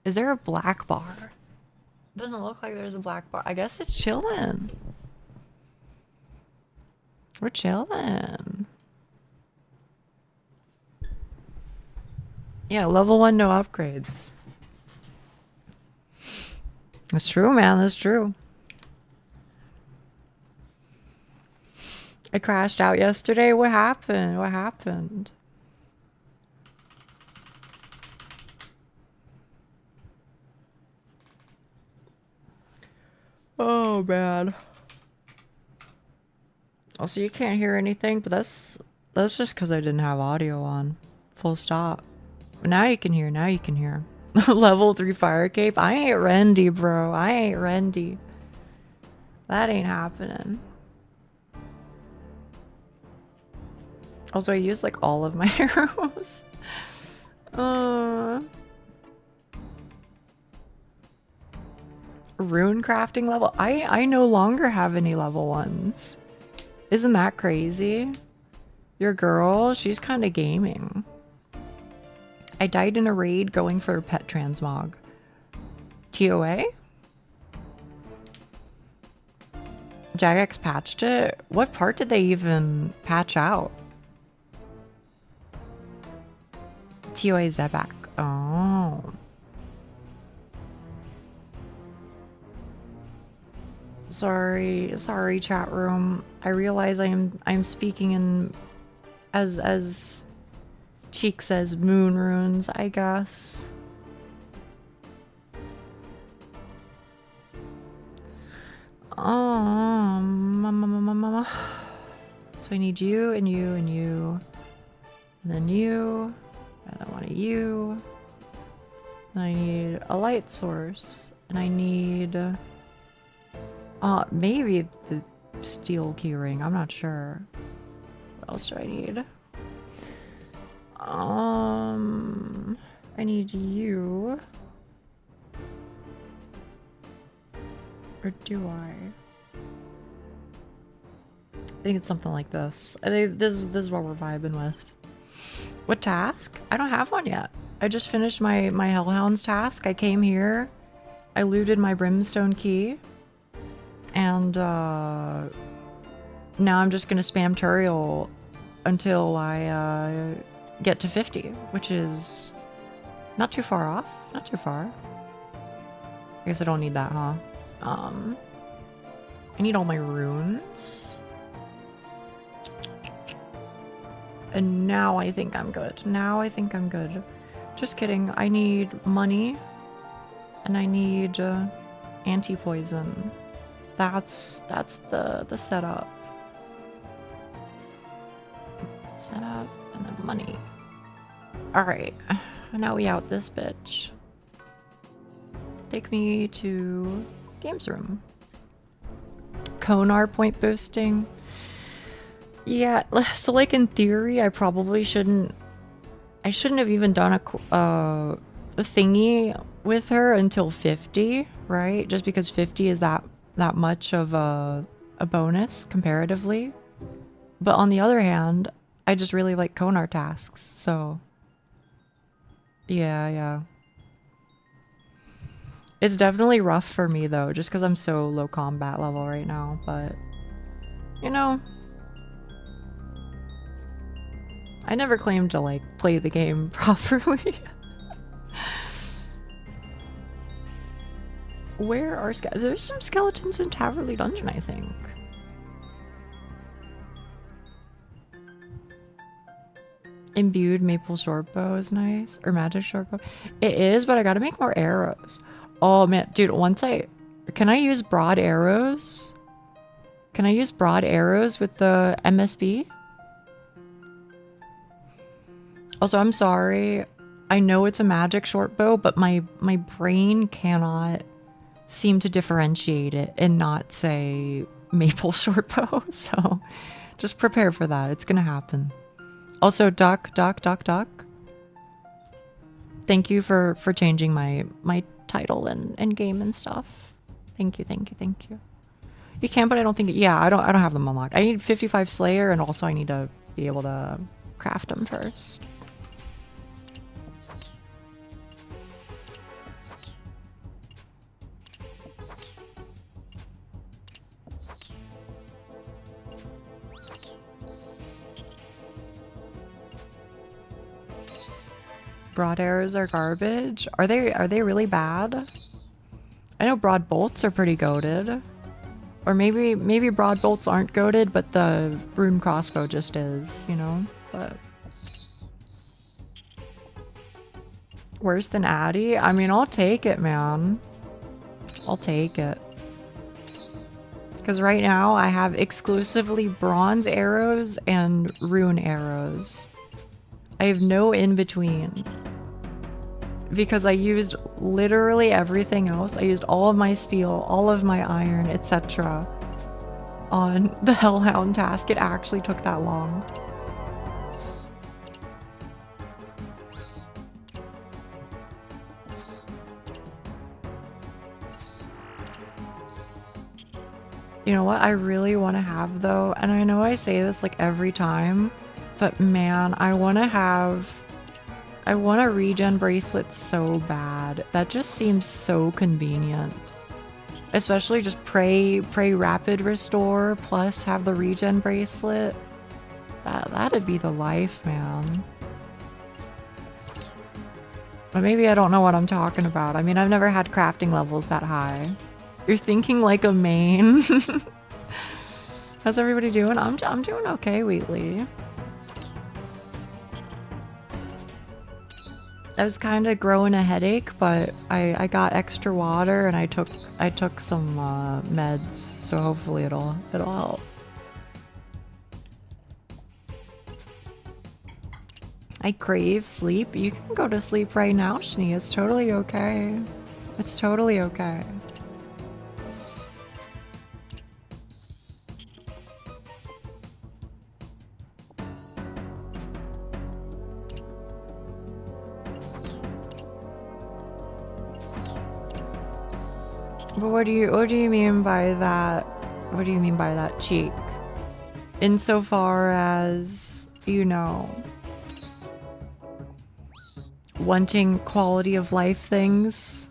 Is there a black bar? It doesn't look like there's a black bar. I guess it's chilling. We're chilling. Yeah, level 1, no upgrades. That's true, man. That's true. I crashed out yesterday. What happened? What happened? Oh, man. Also, you can't hear anything, but that's just because I didn't have audio on. Full stop. But now you can hear. Now you can hear. Level 3 fire cape. I ain't Rendy, bro. I ain't Rendy. That ain't happening. Also, I used like all of my arrows. Rune crafting level. I no longer have any level 1s. Isn't that crazy? Your girl, she's kind of gaming. I died in a raid going for pet transmog. TOA? Jagex patched it? What part did they even patch out? TOA Zebak. Oh. Sorry, chat room. I realize I'm speaking in as Cheek says moon runes, I guess. So I need you and you and you. And then you. And I want you. And I need a light source. And I need maybe the steel keyring. I'm not sure. What else do I need? I need you. Or do I? I think it's something like this. I think this is what we're vibing with. What task? I don't have one yet. I just finished my Hellhounds task. I came here. I looted my Brimstone key. And now I'm just gonna spam Turiel until I get to 50, which is not too far off. Not too far. I guess I don't need that, huh? I need all my runes. And now I think I'm good. Now I think I'm good. Just kidding. I need money. And I need anti-poison. That's the setup. Setup and then money. Alright. Now we out this bitch. Take me to games room. Konar point boosting. Yeah, so like in theory, I probably shouldn't have even done a thingy with her until 50, right? Just because 50 is that much of a bonus comparatively. But on the other hand, I just really like Konar tasks, so yeah. It's definitely rough for me though, just because I'm so low combat level right now, but you know, I never claimed to like play the game properly. Where are there's some skeletons in Taverley Dungeon, I think. Imbued maple shortbow is nice, or magic shortbow. It is, but I gotta make more arrows. Oh man, dude, can I use broad arrows? Can I use broad arrows with the MSB? Also, I'm sorry. I know it's a magic shortbow, but my brain cannot seem to differentiate it and not say maple shortbow. So just prepare for that. It's gonna happen. Also, duck. Thank you for changing my title and game and stuff. Thank you. You can, but I don't think. Yeah, I don't have them unlocked. I need 55 Slayer, and also I need to be able to craft them first. Broad arrows are garbage. Are they really bad? I know broad bolts are pretty goated. Or maybe broad bolts aren't goated, but the rune crossbow just is, you know? But worse than Addy? I mean, I'll take it, man. I'll take it. Because right now I have exclusively bronze arrows and rune arrows. I have no in between. Because I used literally everything else. I used all of my steel, all of my iron, etc. on the Hellhound task. It actually took that long. You know what I really want to have though, and I know I say this like every time, but man, I want a regen bracelet so bad. That just seems so convenient. Especially just pray rapid restore plus have the regen bracelet. That'd be the life, man. But maybe I don't know what I'm talking about. I mean, I've never had crafting levels that high. You're thinking like a main. How's everybody doing? I'm doing okay, Wheatley. I was kind of growing a headache, but I got extra water and I took some meds, so hopefully it'll help. I crave sleep. You can go to sleep right now, Shni. It's totally okay. It's totally okay. But what do you mean by that? What do you mean by that, cheek? Insofar as, you know, wanting quality of life things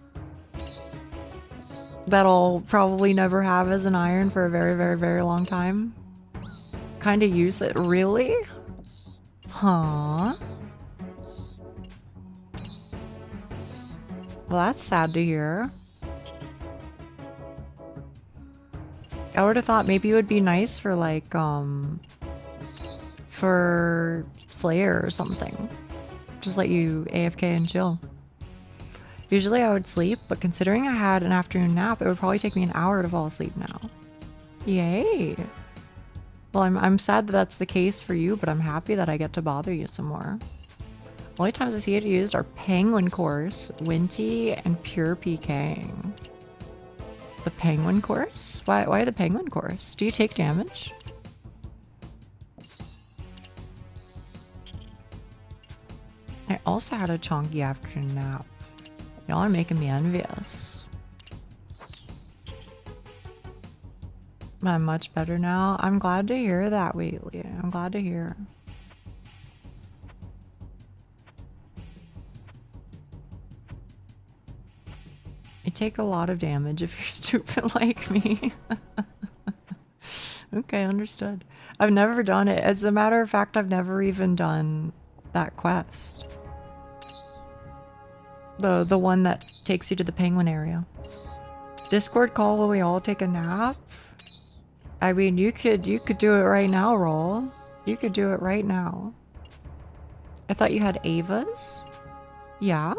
that I'll probably never have as an iron for a very, very, very long time. Kind of use it, really? Huh? Well, that's sad to hear. I would have thought maybe it would be nice for like, for Slayer or something. Just let you AFK and chill. Usually I would sleep, but considering I had an afternoon nap, it would probably take me an hour to fall asleep now. Yay! Well, I'm sad that that's the case for you, but I'm happy that I get to bother you some more. Only times I see it used are Penguin Course, Winty, and Pure PKing. The Penguin Course? Why the Penguin Course? Do you take damage? I also had a chonky afternoon nap. Y'all are making me envious. I'm much better now. I'm glad to hear that, Wheatley. I'm glad to hear. You take a lot of damage if you're stupid like me. Okay, understood. I've never done it. As a matter of fact, I've never even done that quest. The one that takes you to the penguin area. Discord call while we all take a nap? I mean, you could do it right now, Roll. You could do it right now. I thought you had Ava's? Yeah?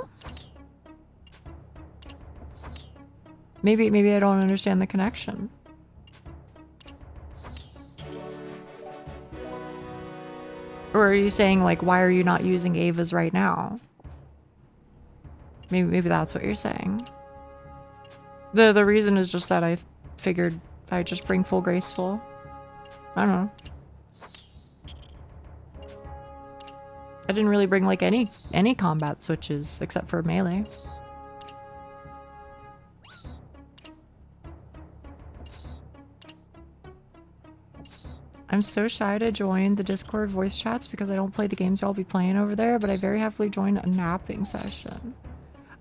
Maybe I don't understand the connection. Or are you saying, like, why are you not using Ava's right now? Maybe that's what you're saying. The reason is just that I figured I'd just bring full graceful. I don't know. I didn't really bring like any combat switches except for melee. I'm so shy to join the Discord voice chats because I don't play the games y'all be playing over there, but I very happily join a napping session.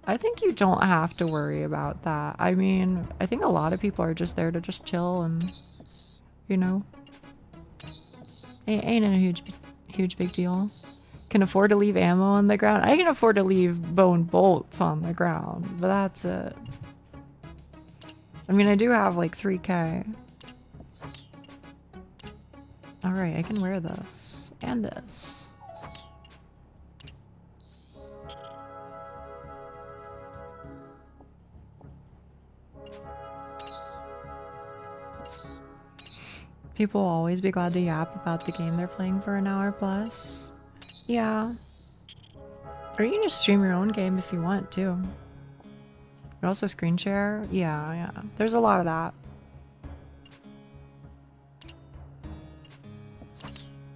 I think you don't have to worry about that. I mean, I think a lot of people are just there to just chill and, you know, ain't a huge big deal. Can afford to leave ammo on the ground. I can afford to leave bone bolts on the ground, but that's it. I mean, I do have like 3K. All right, I can wear this and this. People will always be glad to yap about the game they're playing for an hour plus. Yeah. Or you can just stream your own game if you want too. You also screen share? Yeah. There's a lot of that.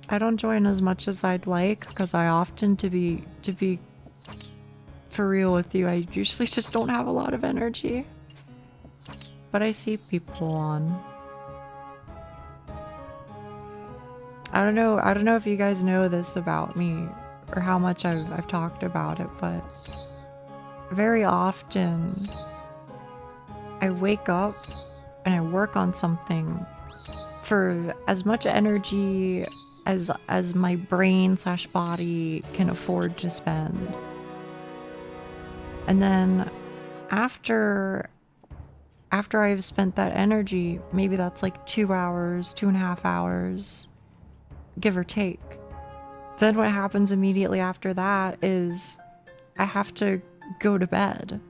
I don't join as much as I'd like because I often, to be for real with you, I usually just don't have a lot of energy. But I see people on. I don't know if you guys know this about me or how much I've talked about it, but very often I wake up and I work on something for as much energy as my brain / body can afford to spend. And then after I've spent that energy, maybe that's like 2 hours, 2.5 hours, give or take. Then what happens immediately after that is I have to go to bed.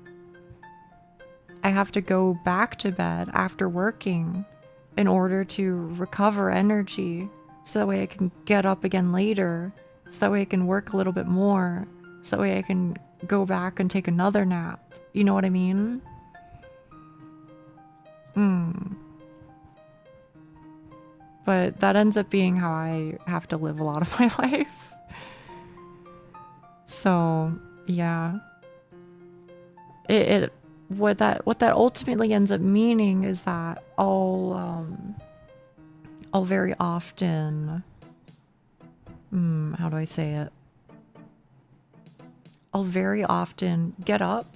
I have to go back to bed after working in order to recover energy so that way I can get up again later, so that way I can work a little bit more, so that way I can go back and take another nap. You know what I mean? But that ends up being how I have to live a lot of my life. So, yeah. What that ultimately ends up meaning is that I'll very often, how do I say it? I'll very often get up,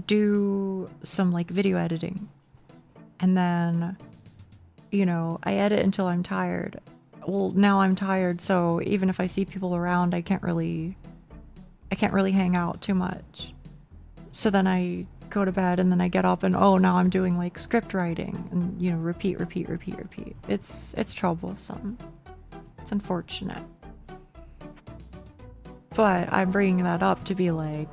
do some like video editing, and then, you know, I edit until I'm tired. Well, now I'm tired, so even if I see people around, I can't really hang out too much. So then I go to bed and then I get up and now I'm doing like script writing and, you know, repeat. It's troublesome. It's unfortunate. But I'm bringing that up to be like,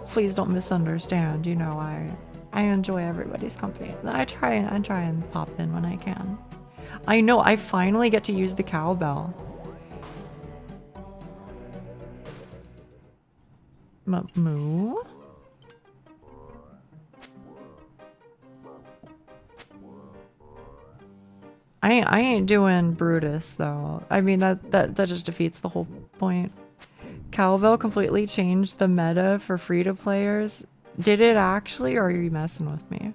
please don't misunderstand, you know, I enjoy everybody's company. I try and pop in when I can. I know, I finally get to use the cowbell. Moo? I ain't doing Brutus though. I mean that just defeats the whole point. Cowbell completely changed the meta for free-to-players. Did it actually, or are you messing with me?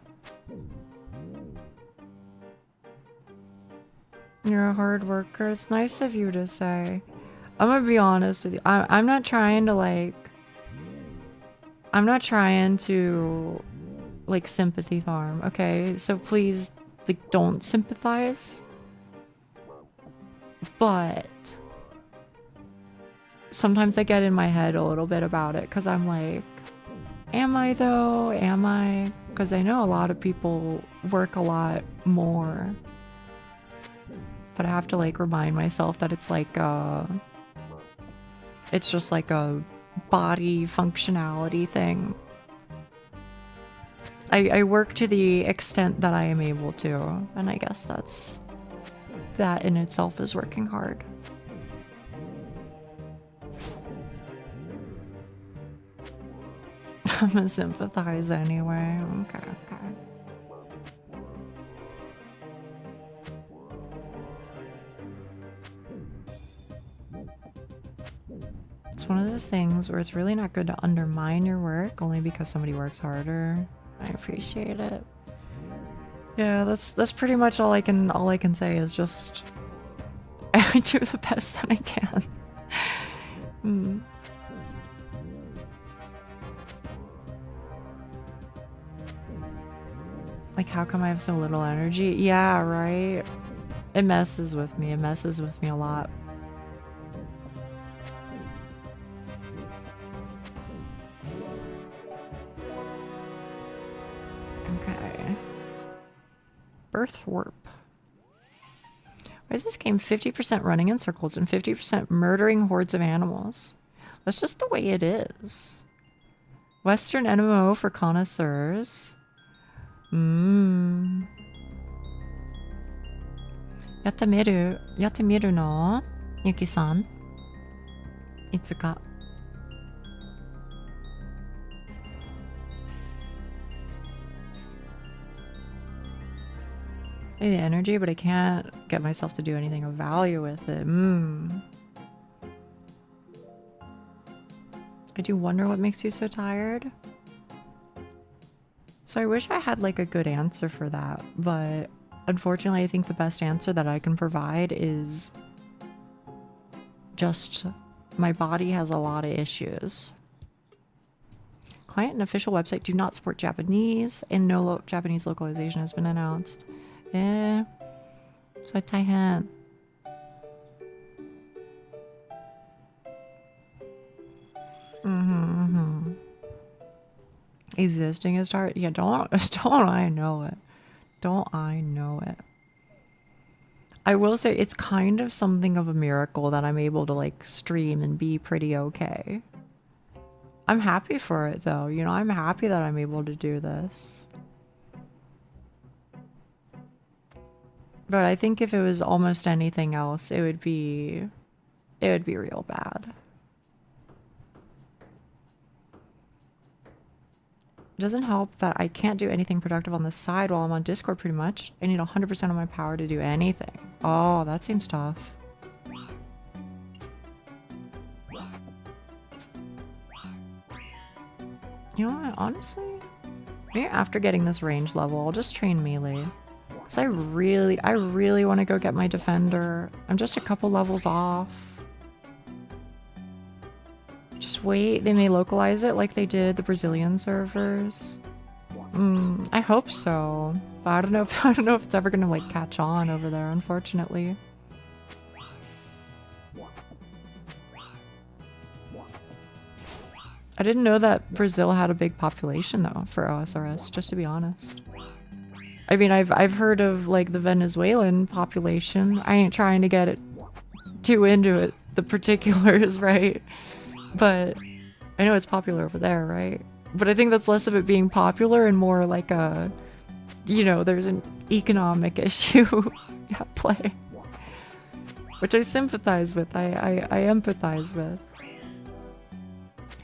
You're a hard worker. It's nice of you to say. I'm gonna be honest with you. I'm not trying to like I'm not trying to like sympathy farm, okay? So please like don't sympathize. But sometimes I get in my head a little bit about it because I'm like, am I though? Am I? Because I know a lot of people work a lot more. But I have to like remind myself that it's like it's just like a body functionality thing. I work to the extent that I am able to, and I guess that in itself is working hard. I'm gonna sympathize anyway. Okay. It's one of those things where it's really not good to undermine your work only because somebody works harder. I appreciate it. Yeah, that's pretty much all I can say is just I do the best that I can. Like, how come I have so little energy? Yeah, right? It messes with me. It messes with me a lot. Okay. Birth warp. Why is this game 50% running in circles and 50% murdering hordes of animals? That's just the way it is. Western MMO for connoisseurs. やってみるのゆきさんいつか I have the energy, but I can't get myself to do anything of value with it. I do wonder what makes you so tired. So I wish I had like a good answer for that, but unfortunately I think the best answer that I can provide is just my body has a lot of issues. Client and official website do not support Japanese and no Japanese localization has been announced. So 大変. Existing is hard. Yeah, don't I know it. Don't I know it. I will say it's kind of something of a miracle that I'm able to like stream and be pretty okay. I'm happy for it though. You know, I'm happy that I'm able to do this. But I think if it was almost anything else, it would be real bad. It doesn't help that I can't do anything productive on the side while I'm on Discord pretty much. I need 100% of my power to do anything. Oh, that seems tough. You know what, honestly, maybe after getting this range level, I'll just train melee. Because I really want to go get my defender. I'm just a couple levels off. Just wait, they may localize it like they did the Brazilian servers. I hope so. But I don't know if it's ever gonna like catch on over there, unfortunately. I didn't know that Brazil had a big population though for OSRS, just to be honest. I mean, I've heard of like the Venezuelan population. I ain't trying to get it too into it, the particulars, right? But I know it's popular over there, right? But I think that's less of it being popular and more like a, you know, there's an economic issue at play. Which I sympathize with, I empathize with.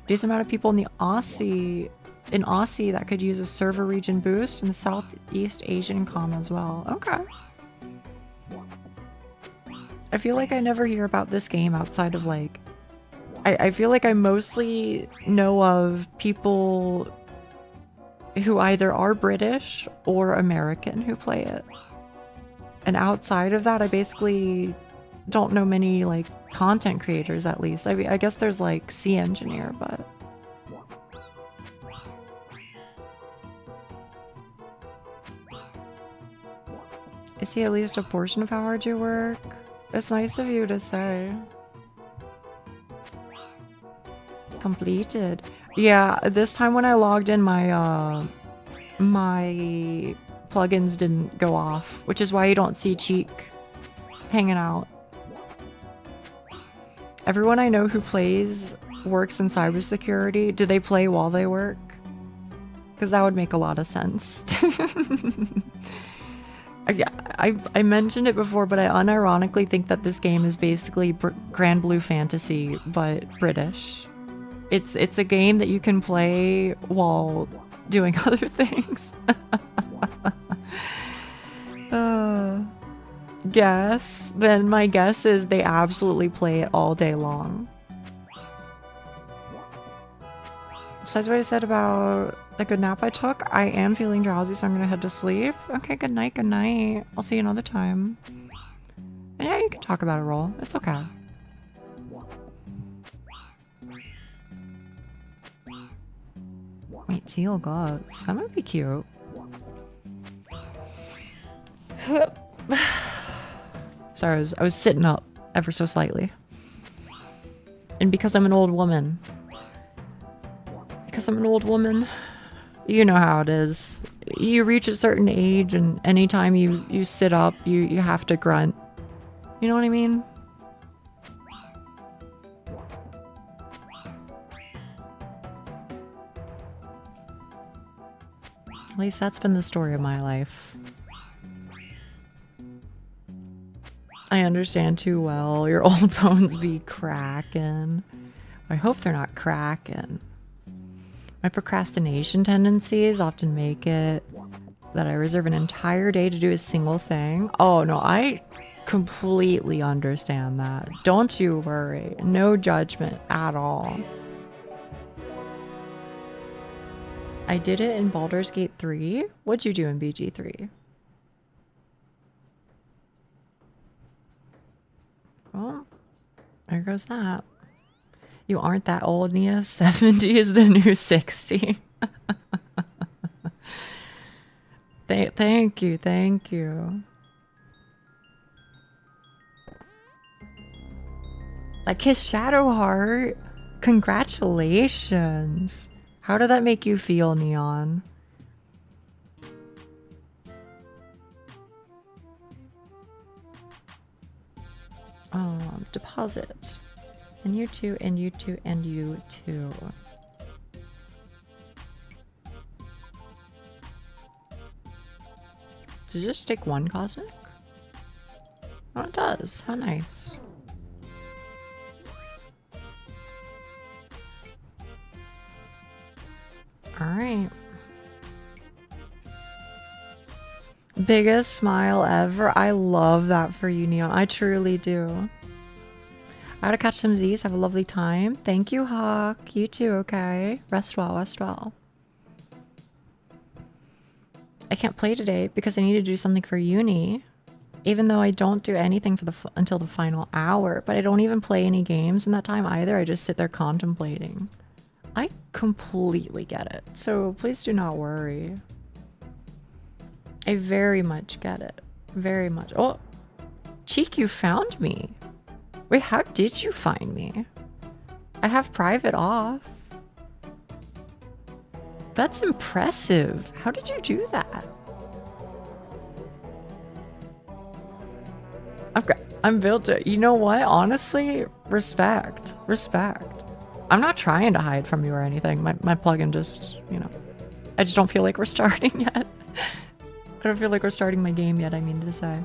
Decent amount of people in the Aussie that could use a server region boost in the Southeast Asian comm as well. Okay. I feel like I never hear about this game outside of like, I feel like I mostly know of people who either are British or American who play it. And outside of that, I basically don't know many like content creators at least. I mean, I guess there's like C Engineer, but see at least a portion of how hard you work. It's nice of you to say. Completed. Yeah, this time when I logged in, my my plugins didn't go off, which is why you don't see Cheek hanging out. Everyone I know who plays works in cybersecurity. Do they play while they work? Because that would make a lot of sense. Yeah, I mentioned it before, but I unironically think that this game is basically Grand Blue Fantasy, but British. It's a game that you can play while doing other things. Guess? Then my guess is they absolutely play it all day long. Besides what I said about the good nap I took, I am feeling drowsy, so I'm gonna head to sleep. Okay, good night, good night. I'll see you another time. And yeah, you can talk about a roll. It's okay. Wait, teal gloves. That might be cute. Sorry, I was sitting up ever so slightly. And because I'm an old woman. You know how it is. You reach a certain age and anytime you sit up, you have to grunt. You know what I mean? At least that's been the story of my life. I understand too well. Your old bones be cracking. I hope they're not cracking. My procrastination tendencies often make it that I reserve an entire day to do a single thing. Oh no, I completely understand that. Don't you worry. No judgment at all. I did it in Baldur's Gate 3. What'd you do in BG3? Well, there goes that. You aren't that old, Nia. 70 is the new 60. Thank you, thank you. Like his Shadowheart. Congratulations. How did that make you feel, Neon? Deposit. And you too, and you too, and you too. Does it just take one cosmic? Oh, it does. How nice. Alright. Biggest smile ever. I love that for you, Neon. I truly do. I gotta catch some Z's. Have a lovely time. Thank you, Hawk. You too, okay? Rest well, rest well. I can't play today because I need to do something for uni. Even though I don't do anything for until the final hour. But I don't even play any games in that time either. I just sit there contemplating. I completely get it. So please do not worry. I very much get it. Very much. Oh, Cheek, you found me. Wait, how did you find me? I have private off. That's impressive. How did you do that? I'm built to, you know what? Honestly, respect. Respect. I'm not trying to hide from you or anything. My plugin just, you know, I just don't feel like we're starting yet. I don't feel like we're starting my game yet, I mean to say.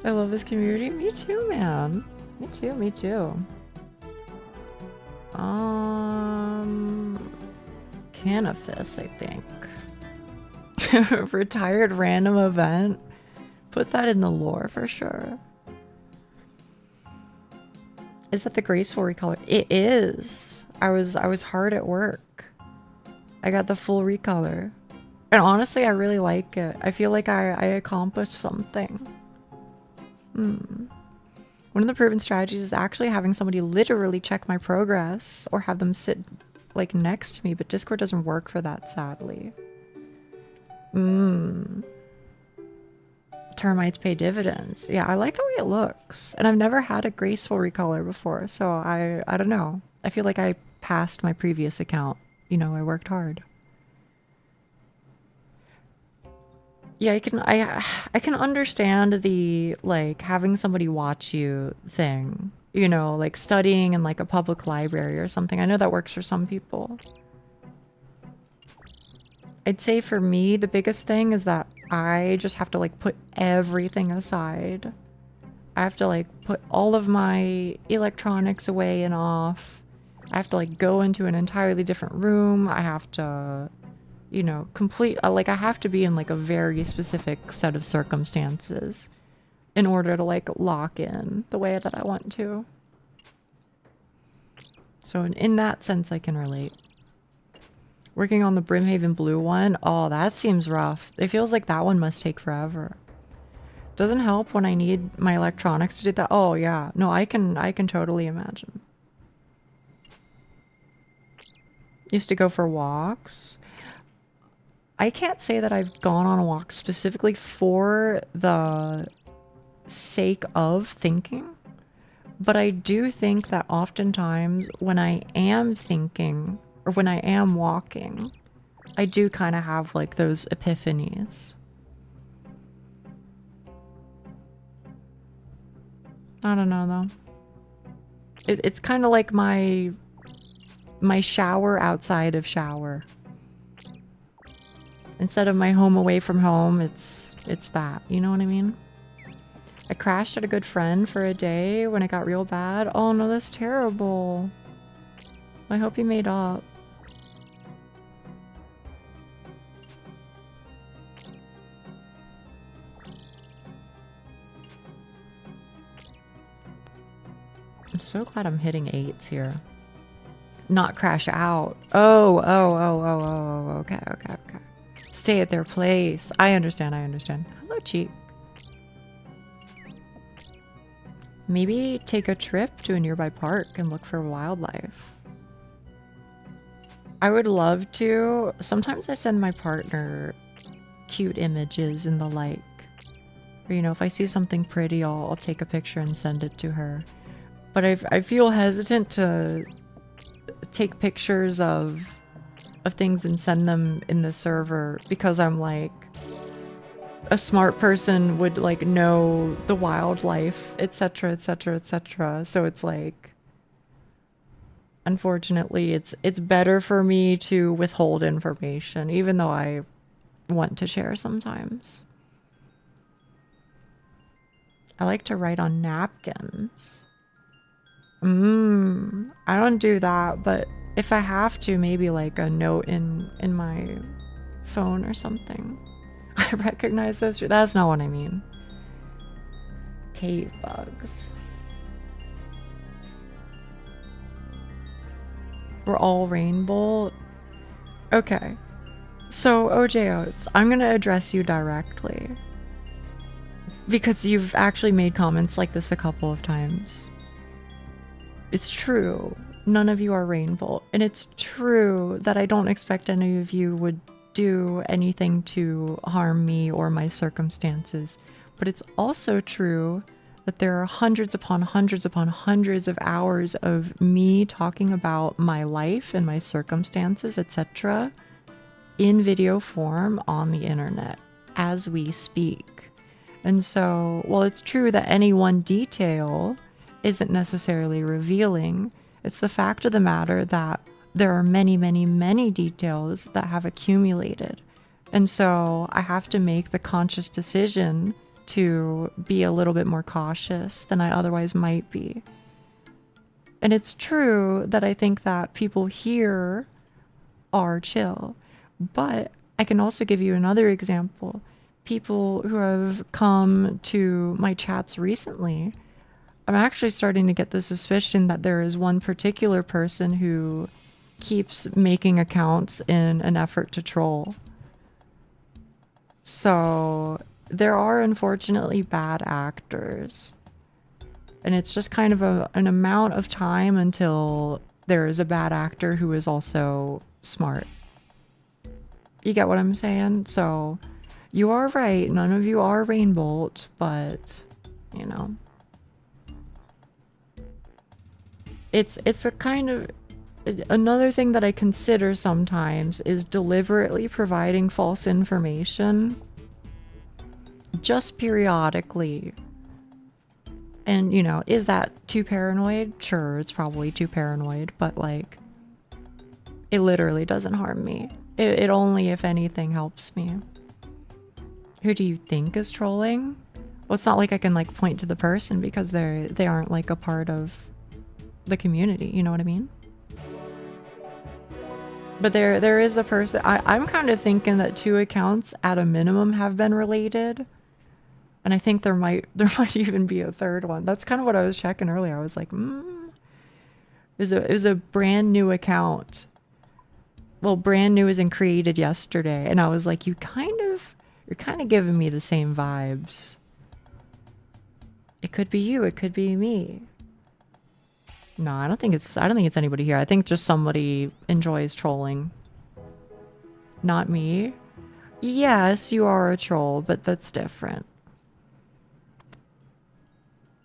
I love this community. Me too, man. Me too, me too. Canifis, I think. Retired random event. Put that in the lore for sure. Is that the graceful recolor? It is. I was hard at work. I got the full recolor. And honestly, I really like it. I feel like I accomplished something. One of the proven strategies is actually having somebody literally check my progress or have them sit like next to me, but Discord doesn't work for that, sadly. termites pay dividends. Yeah, I like the way it looks. And I've never had a graceful recolor before, so I don't know. I feel like I passed my previous account. You know, I worked hard. Yeah, I can understand the like having somebody watch you thing. You know, like studying in like a public library or something. I know that works for some people. I'd say for me, the biggest thing is that I just have to like put everything aside. I have to like put all of my electronics away and off. I have to like go into an entirely different room. I have to, you know, like I have to be in like a very specific set of circumstances in order to like lock in the way that I want to. So in that sense, I can relate. Working on the Brimhaven Blue one, oh, that seems rough. It feels like that one must take forever. Doesn't help when I need my electronics to do that. Oh yeah, no, I can totally imagine. Used to go for walks. I can't say that I've gone on a walk specifically for the sake of thinking, but I do think that oftentimes when I am thinking or when I am walking, I do kind of have like those epiphanies. I don't know though. It's kind of like my shower outside of shower. Instead of my home away from home, it's that. You know what I mean? I crashed at a good friend for a day when it got real bad. Oh no, that's terrible. I hope you made up. I'm so glad I'm hitting 8s here. Not crash out. Oh, okay. Stay at their place. I understand. Hello, Cheek. Maybe take a trip to a nearby park and look for wildlife. I would love to. Sometimes I send my partner cute images and the like. Or, you know, if I see something pretty, I'll take a picture and send it to her. But I feel hesitant to take pictures of things and send them in the server because I'm like, a smart person would like know the wildlife, etc, etc, etc. So it's like, unfortunately, it's better for me to withhold information, even though I want to share sometimes. I like to write on napkins. I don't do that, but if I have to, maybe like a note in my phone or something. I recognize those. That's not what I mean. Cave bugs. We're all rainbow. Okay. So, OJ Oates, I'm gonna address you directly. Because you've actually made comments like this a couple of times. It's true. None of you are rainbow. And it's true that I don't expect any of you would do anything to harm me or my circumstances. But it's also true that there are hundreds upon hundreds upon hundreds of hours of me talking about my life and my circumstances, etc. in video form on the internet as we speak. And so, while it's true that any one detail isn't necessarily revealing, it's the fact of the matter that there are many, many, many details that have accumulated. And so I have to make the conscious decision to be a little bit more cautious than I otherwise might be. And it's true that I think that people here are chill, but I can also give you another example. People who have come to my chats recently, I'm actually starting to get the suspicion that there is one particular person who keeps making accounts in an effort to troll. So there are unfortunately bad actors. And it's just kind of an amount of time until there is a bad actor who is also smart. You get what I'm saying? So You are right. None of you are Rainbolt, but you know, it's a kind of another thing that I consider sometimes is deliberately providing false information just periodically. And you know, is that too paranoid? Sure, it's probably too paranoid, but like, it literally doesn't harm me. It only, if anything, helps me. Who do you think is trolling? Well, it's not like I can like point to the person because they aren't like a part of the community, you know what I mean? But there is a person. I'm kind of thinking that 2 accounts at a minimum have been related. And I think there might even be a 3rd one. That's kind of what I was checking earlier. I was like, it was a brand new account. Well, brand new isn't created yesterday. And I was like, you're kind of giving me the same vibes. It could be you, it could be me. No, I don't think it's anybody here. I think just somebody enjoys trolling. Not me. Yes, you are a troll, but that's different.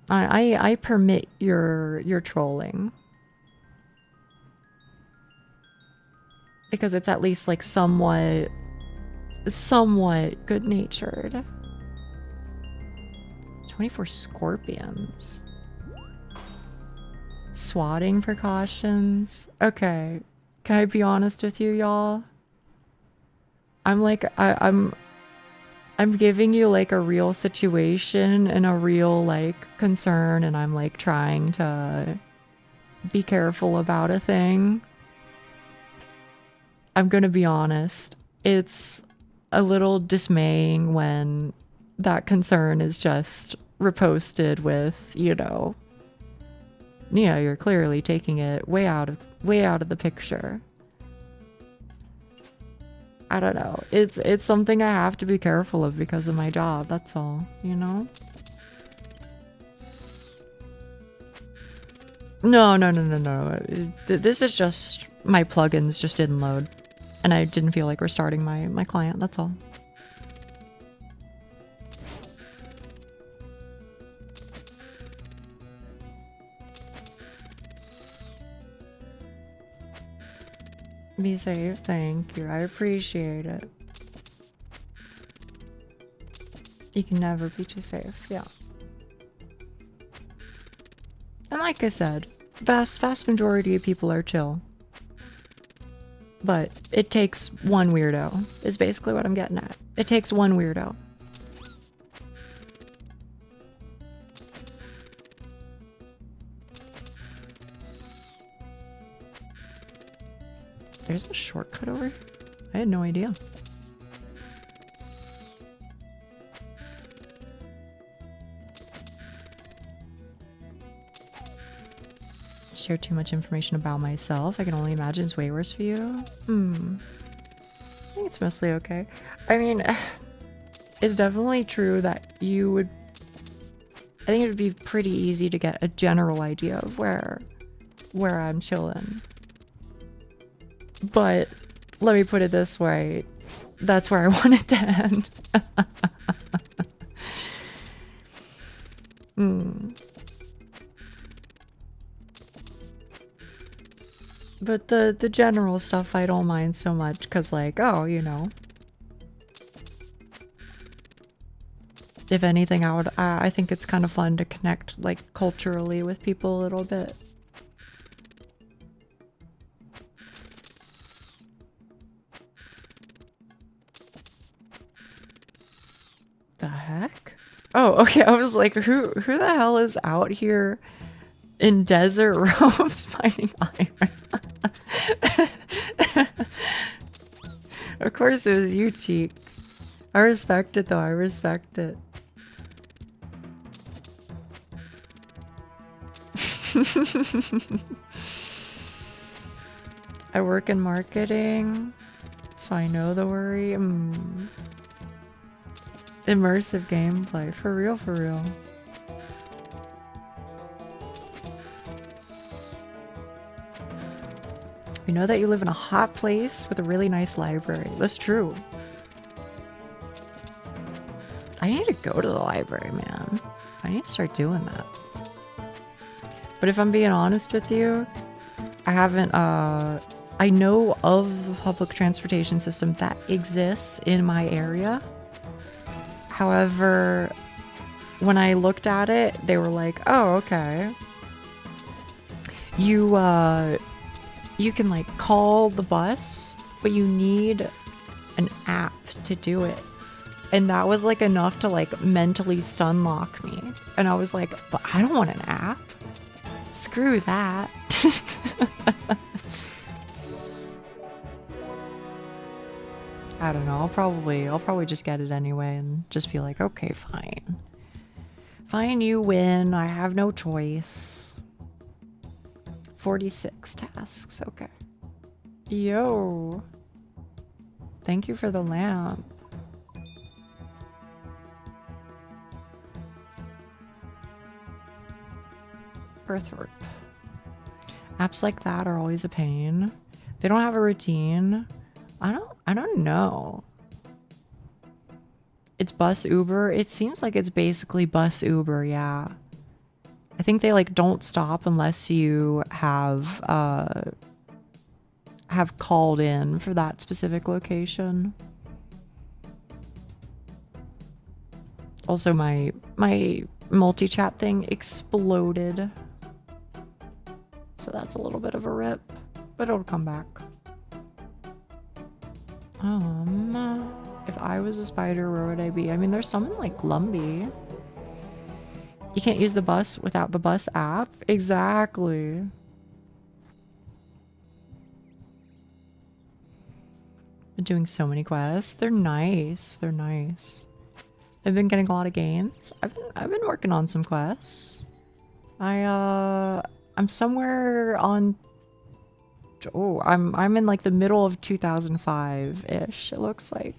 I permit your trolling. Because it's at least like somewhat good-natured. 24 scorpions. Swatting precautions. Okay. Can I be honest with you, y'all? I'm like, I'm giving you like a real situation and a real like concern, and I'm like trying to be careful about a thing. I'm gonna be honest. It's a little dismaying when that concern is just reposted with, you know, you're clearly taking it way out of the picture. I don't know. It's something I have to be careful of because of my job. That's all, you know? No. This is just my plugins just didn't load. And I didn't feel like restarting my client, that's all. Be safe, thank you. I appreciate it. You can never be too safe, yeah. And like I said, vast majority of people are chill. But it takes one weirdo, is basically what I'm getting at. It takes one weirdo. There's a shortcut over here? I had no idea. Share too much information about myself. I can only imagine it's way worse for you. I think it's mostly okay. I mean, it's definitely true that you would... I think it would be pretty easy to get a general idea of where I'm chilling. But let me put it this way. That's where I want it to end. But the general stuff I don't mind so much because, like, oh, you know. If anything, I think it's kind of fun to connect, like, culturally with people a little bit. The heck? Oh, okay. I was like, who the hell is out here in desert robes fighting iron? Of course it was you, Cheek. I respect it though, I respect it. I work in marketing, so I know the worry. Immersive gameplay, for real, for real. We know that you live in a hot place with a really nice library. That's true. I need to go to the library, man. I need to start doing that. But if I'm being honest with you, I haven't, I know of the public transportation system that exists in my area. However, when I looked at it, they were like, oh, okay. You can like call the bus, but you need an app to do it. And that was like enough to like mentally stun lock me. And I was like, but I don't want an app. Screw that. I don't know. I'll probably just get it anyway and just be like, okay, fine. Fine, you win. I have no choice. 46 tasks. Okay. Yo. Thank you for the lamp. Earthwork. Apps like that are always a pain. They don't have a routine. I don't know. It's bus Uber. It seems like it's basically bus Uber, yeah. I think they like don't stop unless you have called in for that specific location. Also my multi-chat thing exploded. So that's a little bit of a rip, but it'll come back. If I was a spider, where would I be? I mean, there's some in like Lumbee. You can't use the bus without the bus app. Exactly. Been doing so many quests. They're nice. They're nice. I've been getting a lot of gains. I've been working on some quests. I'm somewhere on. Oh, I'm in like the middle of 2005-ish. It looks like.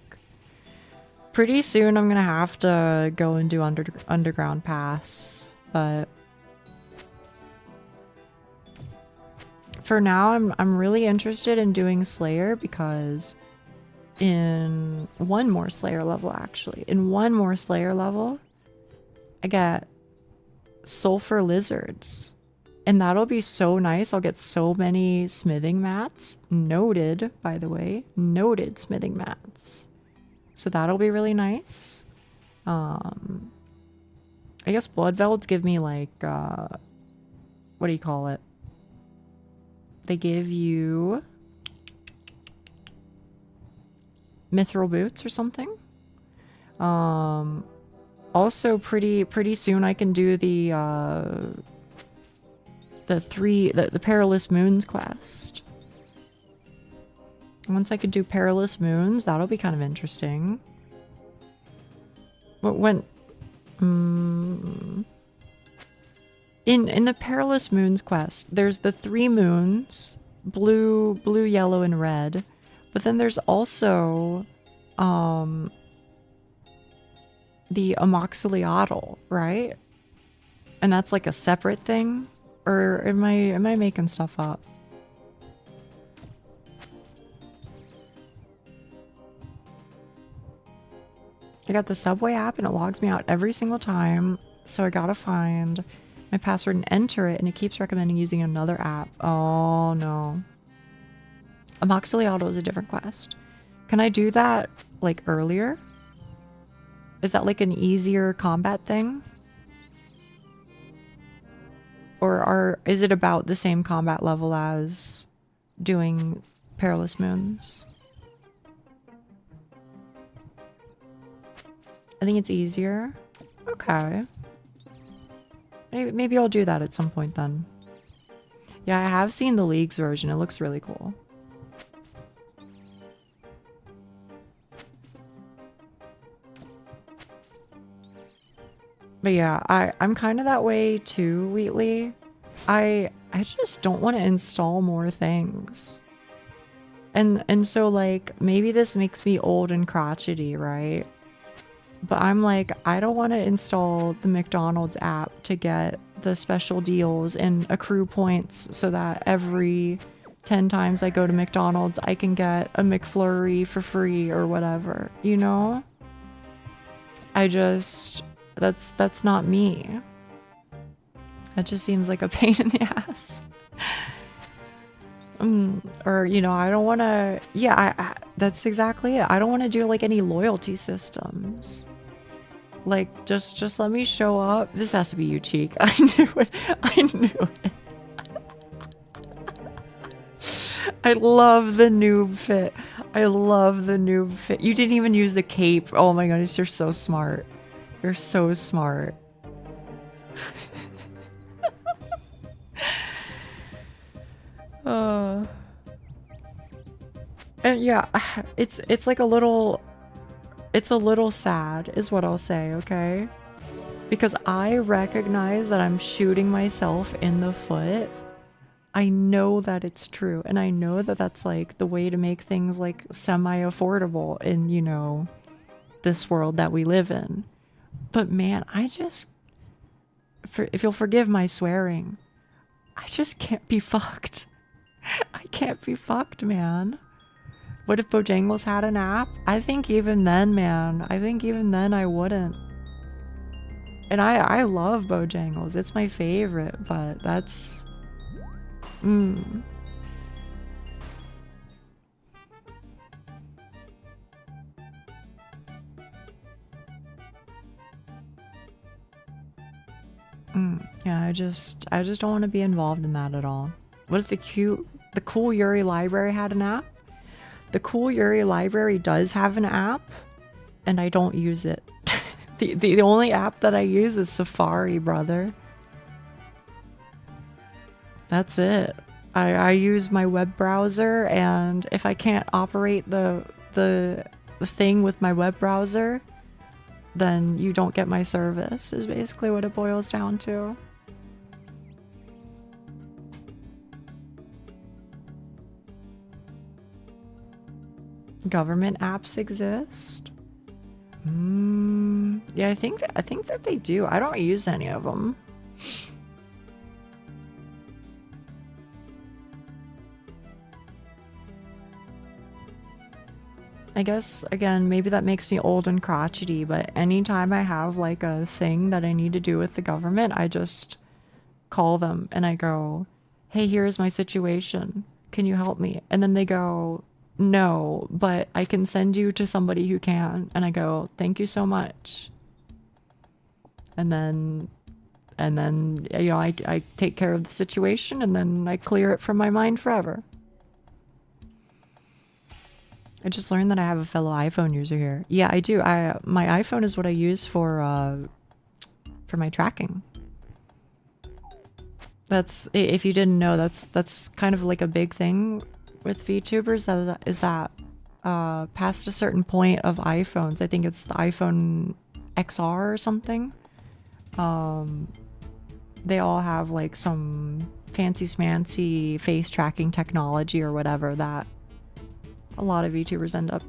Pretty soon I'm gonna have to go and do underground pass, but for now I'm really interested in doing Slayer because in one more Slayer level I get sulfur lizards. And that'll be so nice. I'll get so many smithing mats. Noted, by the way. Noted smithing mats. So that'll be really nice. I guess blood velds give me like, what do you call it? They give you mithril boots or something. Also pretty soon I can do the Perilous Moons quest. Once I could do Perilous Moons, that'll be kind of interesting. But when in the Perilous Moons quest, there's the 3 moons, blue, yellow, and red. But then there's also the Amoxiliatl, right? And that's like a separate thing? Or am I making stuff up? I got the Subway app and it logs me out every single time. So I gotta find my password and enter it, and it keeps recommending using another app. Oh no. Amoxiliatl is a different quest. Can I do that like earlier? Is that like an easier combat thing? Or is it about the same combat level as doing Perilous Moons? I think it's easier. Okay. Maybe I'll do that at some point then. Yeah, I have seen the League's version. It looks really cool. But yeah, I'm kind of that way too, Wheatley. I just don't want to install more things. And so like maybe this makes me old and crotchety, right? But I'm like, I don't want to install the McDonald's app to get the special deals and accrue points so that every 10 times I go to McDonald's I can get a McFlurry for free or whatever, you know? I just, that's not me. That just seems like a pain in the ass. Or, you know, I don't want to, yeah, that's exactly it. I don't want to do like any loyalty systems. Like, just let me show up. This has to be you, Cheek. I knew it. I knew it. I love the noob fit. I love the noob fit. You didn't even use the cape. Oh my goodness, you're so smart. You're so smart. And yeah, it's like a little sad is what I'll say, okay? Because I recognize that I'm shooting myself in the foot. I know that it's true, and I know that that's like the way to make things like semi-affordable in, you know, this world that we live in. But man, I just, if you'll forgive my swearing, I just can't be fucked. I can't be fucked, man. What if Bojangles had an app? I think even then, man, I think even then I wouldn't. And I love Bojangles. It's my favorite, but that's... Yeah, I just don't want to be involved in that at all. What if the cool Yuri library had an app? The cool Yuri library does have an app, and I don't use it. The only app that I use is Safari, brother. That's it. I use my web browser, and if I can't operate the thing with my web browser, then you don't get my service, is basically what it boils down to. Government apps exist? Yeah, I think that they do. I don't use any of them. I guess, again, maybe that makes me old and crotchety, but anytime I have like a thing that I need to do with the government, I just call them and I go, hey, here's my situation. Can you help me? And then they go, no, but I can send you to somebody who can. And I go, thank you so much. And then, you know, I take care of the situation, and then I clear it from my mind forever. I just learned that I have a fellow iPhone user here. Yeah, I do. My iPhone is what I use for my tracking. That's, if you didn't know, that's kind of like a big thing with VTubers, is that past a certain point of iPhones, I think it's the iPhone XR or something, they all have like some fancy smancy face tracking technology or whatever that a lot of VTubers end up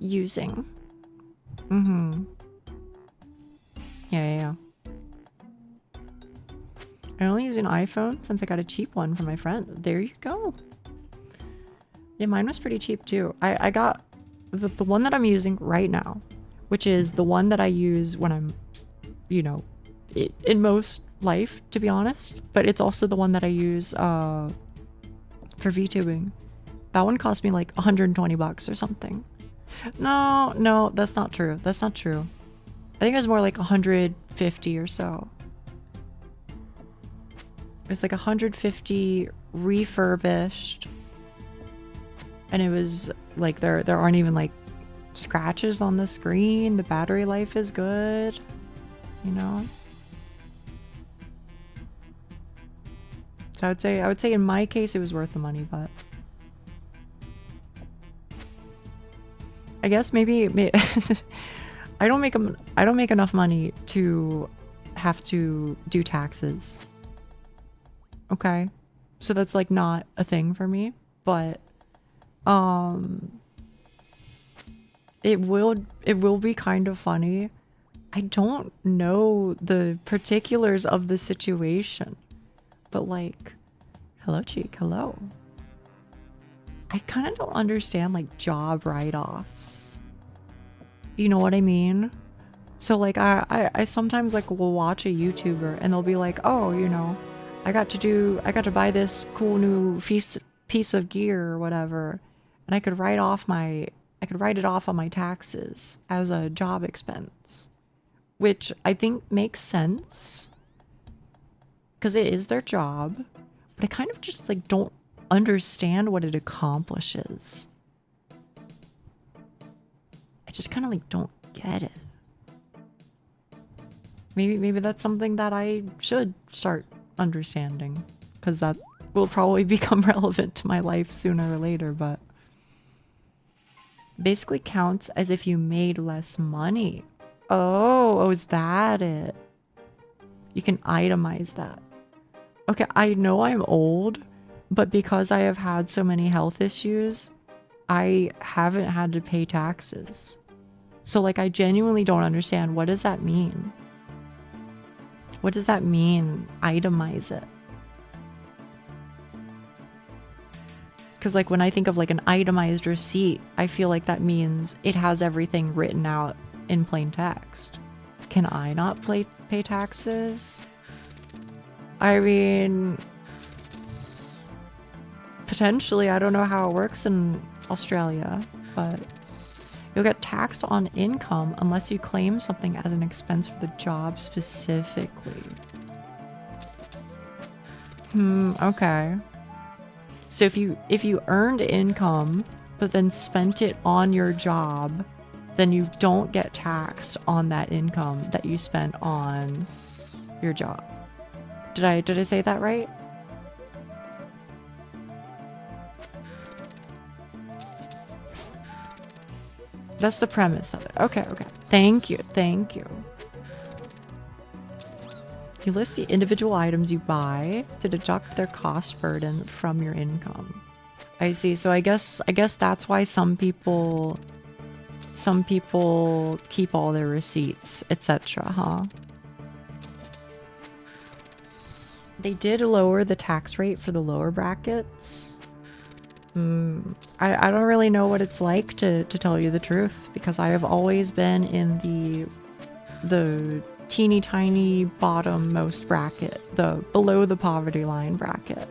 using. Yeah. I only use an iPhone since I got a cheap one from my friend. There you go. Yeah, mine was pretty cheap too. I got the one that I'm using right now, which is the one that I use when I'm, you know, in most life, to be honest. But it's also the one that I use for VTubing. That one cost me like 120 bucks or something. No, that's not true. That's not true. I think it was more like 150 or so. It was like 150 refurbished. And it was like there aren't even like scratches on the screen. The battery life is good, you know. So I would say in my case it was worth the money, but I guess maybe I don't make enough money to have to do taxes. Okay, so that's like not a thing for me, but it will be kind of funny. I don't know the particulars of the situation, but like, hello Cheek, hello. I kind of don't understand like job write-offs. You know what I mean? So like I sometimes like will watch a YouTuber and they'll be like, oh, you know, I got to buy this cool new piece of gear or whatever, and I could write it off on my taxes as a job expense, which I think makes sense because it is their job, but I kind of just like don't understand what it accomplishes. I just kind of like don't get it. Maybe that's something that I should start understanding, because that will probably become relevant to my life sooner or later, but basically counts as if you made less money. Oh, is that it? You can itemize that. Okay, I know I'm old, but because I have had so many health issues, I haven't had to pay taxes. So like, I genuinely don't understand. What does that mean? What does that mean? Itemize it. Because like when I think of like an itemized receipt, I feel like that means it has everything written out in plain text. Can I not pay taxes? I mean, potentially. I don't know how it works in Australia, but you'll get taxed on income unless you claim something as an expense for the job specifically. Okay. So if you earned income but then spent it on your job, then you don't get taxed on that income that you spent on your job. Did I say that right? That's the premise of it. Okay. Thank you. You list the individual items you buy to deduct their cost burden from your income. I see. So I guess that's why some people keep all their receipts, etc., huh? They did lower the tax rate for the lower brackets. I don't really know what it's like, to tell you the truth, because I have always been in the teeny tiny bottom-most bracket, the below the poverty line bracket.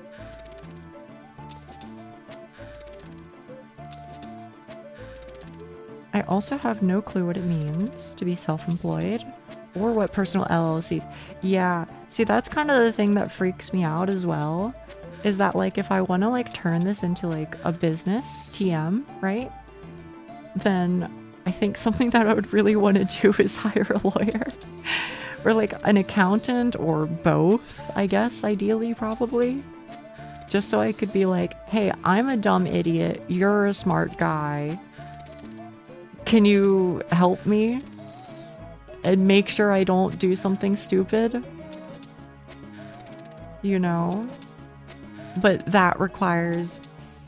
I also have no clue what it means to be self-employed or what personal LLCs. Yeah, see, that's kind of the thing that freaks me out as well, is that like if I want to like turn this into like a business TM, right? Then I think something that I would really want to do is hire a lawyer or like an accountant or both, I guess, ideally, probably. Just so I could be like, hey, I'm a dumb idiot. You're a smart guy. Can you help me? And make sure I don't do something stupid? You know? But that requires,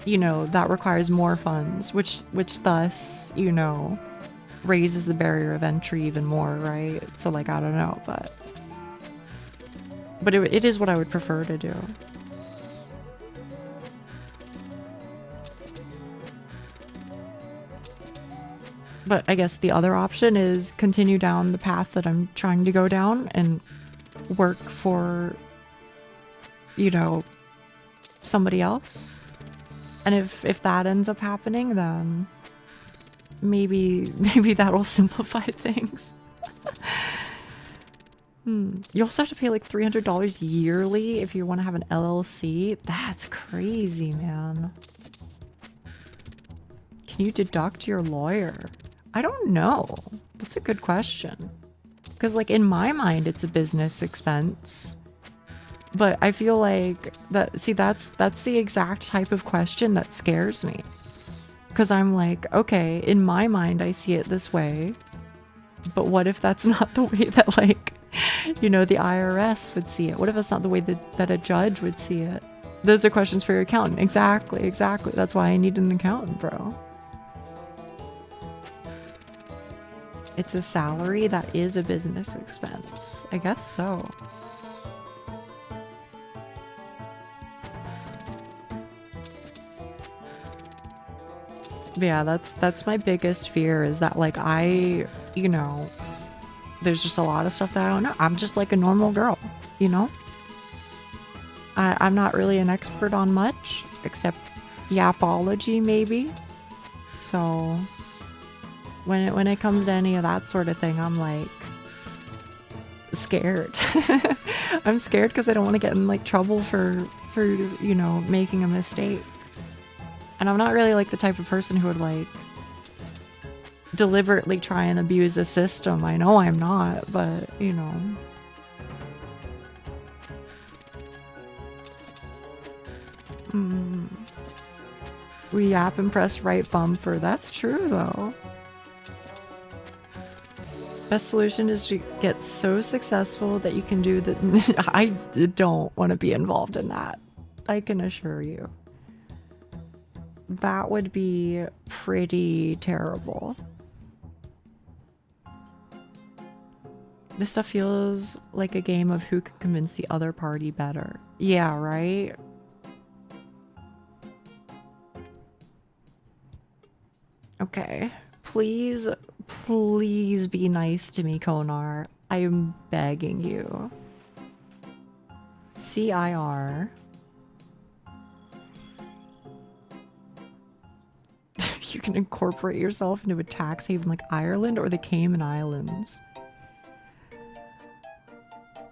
more funds, which thus, raises the barrier of entry even more, right? So like, I don't know, but it is what I would prefer to do. But I guess the other option is continue down the path that I'm trying to go down and work for, somebody else. And if that ends up happening, then maybe that'll simplify things. You also have to pay like $300 yearly if you want to have an LLC. That's crazy, man. Can you deduct your lawyer? I don't know. That's a good question. Because like in my mind, it's a business expense. But I feel like that's the exact type of question that scares me. Because I'm like, okay, in my mind, I see it this way. But what if that's not the way that like, the IRS would see it? What if that's not the way that a judge would see it? Those are questions for your accountant. Exactly. That's why I need an accountant, bro. It's a salary that is a business expense. I guess so. Yeah, that's my biggest fear is that like you know, there's just a lot of stuff that I don't know. I'm just like a normal girl, you know? I'm not really an expert on much, except yapology maybe. So when it comes to any of that sort of thing, I'm like scared. I'm scared because I don't want to get in like trouble for you know, making a mistake. And I'm not really like the type of person who would like deliberately try and abuse the system. I know I'm not, but you know. We yap and press right bumper. That's true though. Best solution is to get so successful that you can do the I don't want to be involved in that. I can assure you. That would be pretty terrible. This stuff feels like a game of who can convince the other party better. Yeah, right? Okay. Please, please be nice to me, Konar. I am begging you. CIR. You can incorporate yourself into a tax haven like Ireland or the Cayman Islands.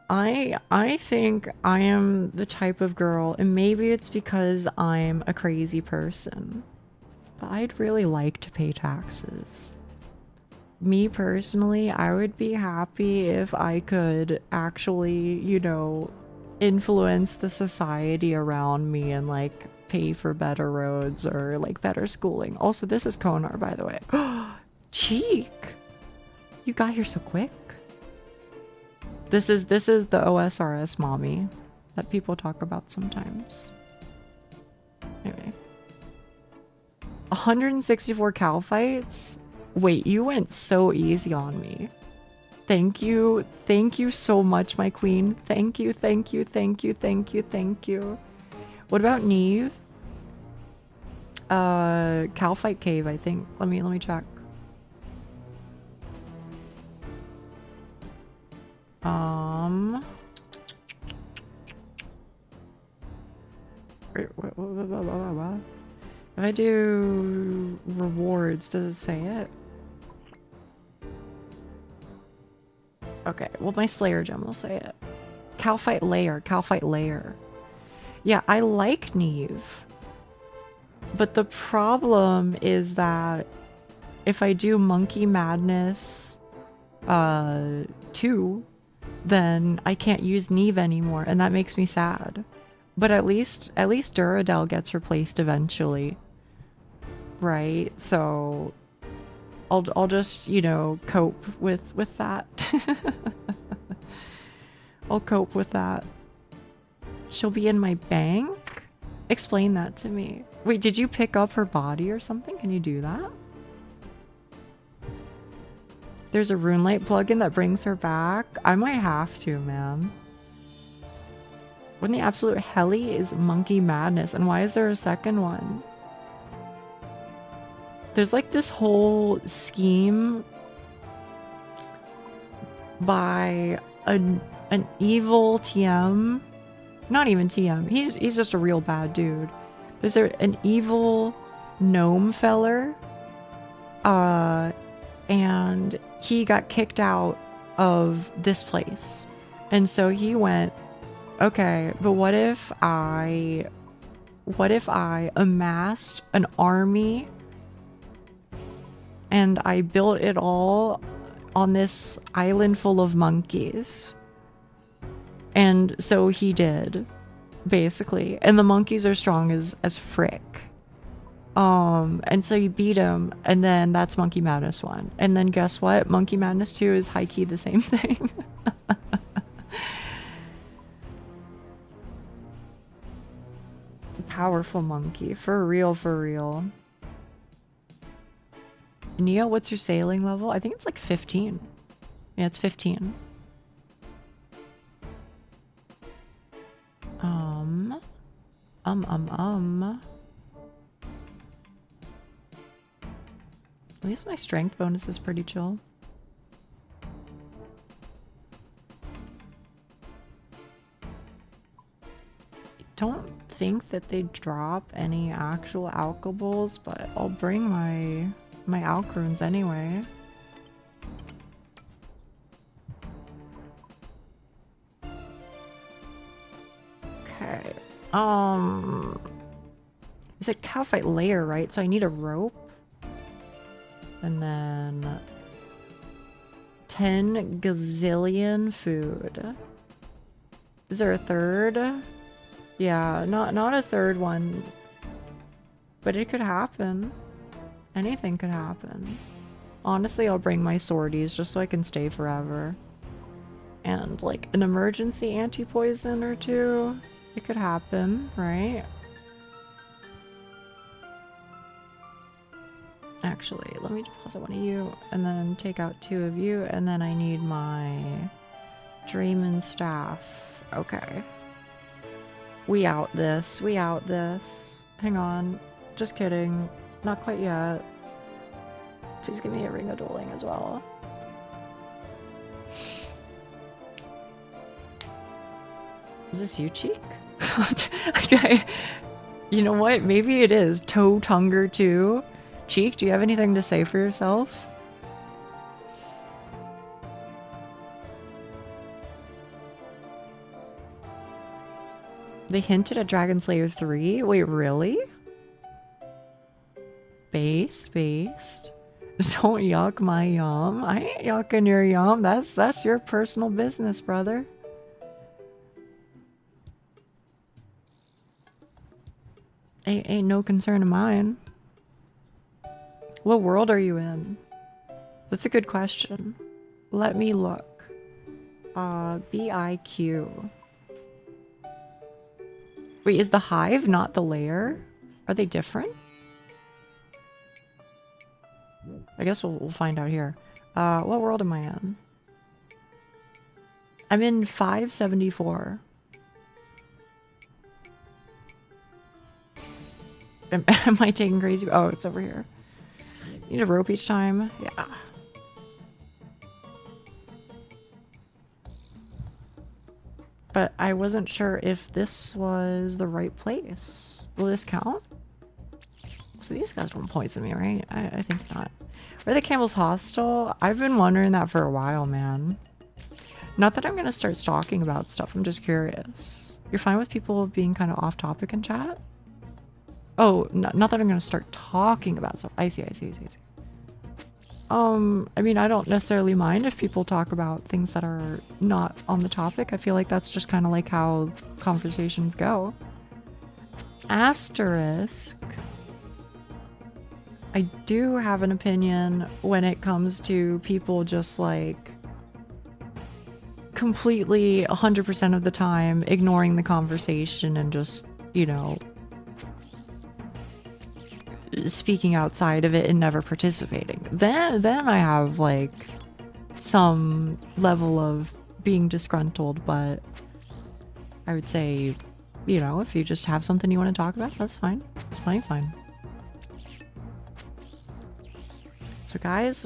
I think I am the type of girl, and maybe it's because I'm a crazy person, but I'd really like to pay taxes. Me personally, I would be happy if I could actually, you know, influence the society around me and like pay for better roads or like better schooling. Also, this is Konar, by the way. Cheek! You got here so quick. This is the OSRS mommy that people talk about sometimes. Anyway. 164 cow fights? Wait, you went so easy on me. Thank you so much, my queen. Thank you. What about Neve? Cow fight cave, I think. Let me check. If I do rewards, does it say it? Okay, well my Slayer gem will say it. Cow fight layer. Yeah, I like Neve. But the problem is that if I do Monkey Madness 2, then I can't use Neve anymore, and that makes me sad. But at least Duradel gets replaced eventually. Right? So I'll just, you know, cope with that. I'll cope with that. She'll be in my bank? Explain that to me. Wait, did you pick up her body or something? Can you do that? There's a RuneLight plugin that brings her back. I might have to, man. When the absolute heli is Monkey Madness, and why is there a second one? There's like this whole scheme by an evil TM. Not even TM. He's just a real bad dude. There's an evil gnome feller. And he got kicked out of this place. And so he went, okay, but what if I amassed an army and I built it all on this island full of monkeys? And so he did, basically. And the monkeys are strong as frick. And so you beat him, and then that's Monkey Madness 1. And then guess what? Monkey Madness 2 is high-key the same thing. Powerful monkey. For real. Nia, what's your sailing level? I think it's like 15. Yeah, it's 15. At least my strength bonus is pretty chill. I don't think that they drop any actual alkables, but I'll bring my alk runes anyway. Okay. You said cow fight layer, right? So I need a rope. And then 10 gazillion food. Is there a third? Yeah, not a third one. But it could happen. Anything could happen. Honestly, I'll bring my swordies just so I can stay forever. And like an emergency anti-poison or two. It could happen, right? Actually, let me deposit one of you and then take out 2 of you, and then I need my Draymond staff. Okay. We out this. We out this. Hang on. Just kidding. Not quite yet. Please give me a ring of dueling as well. Is this you, Cheek? Okay. You know what? Maybe it is. Toe Tunger too. Cheek, do you have anything to say for yourself? They hinted at Dragon Slayer 3? Wait, really? Based. Don't yuck my yum. I ain't yucking your yum. That's your personal business, brother. Ain't no concern of mine. What world are you in? That's a good question. Let me look. BIQ. Wait, is the hive not the lair? Are they different? I guess we'll find out here. What world am I in? I'm in 574. Am I taking crazy? Oh, it's over here. Need a rope each time? Yeah. But I wasn't sure if this was the right place. Will this count? So these guys don't poison me, right? I think not. Are the camels hostile? I've been wondering that for a while, man. Not that I'm gonna start stalking about stuff, I'm just curious. You're fine with people being kind of off topic in chat? Oh, not that I'm gonna start talking about stuff. I see. I mean, I don't necessarily mind if people talk about things that are not on the topic. I feel like that's just kind of like how conversations go. Asterisk. I do have an opinion when it comes to people just like completely 100% of the time ignoring the conversation and just, you know, speaking outside of it and never participating. Then I have like some level of being disgruntled, but I would say, you know, if you just have something you want to talk about, that's fine. It's plenty fine. So guys,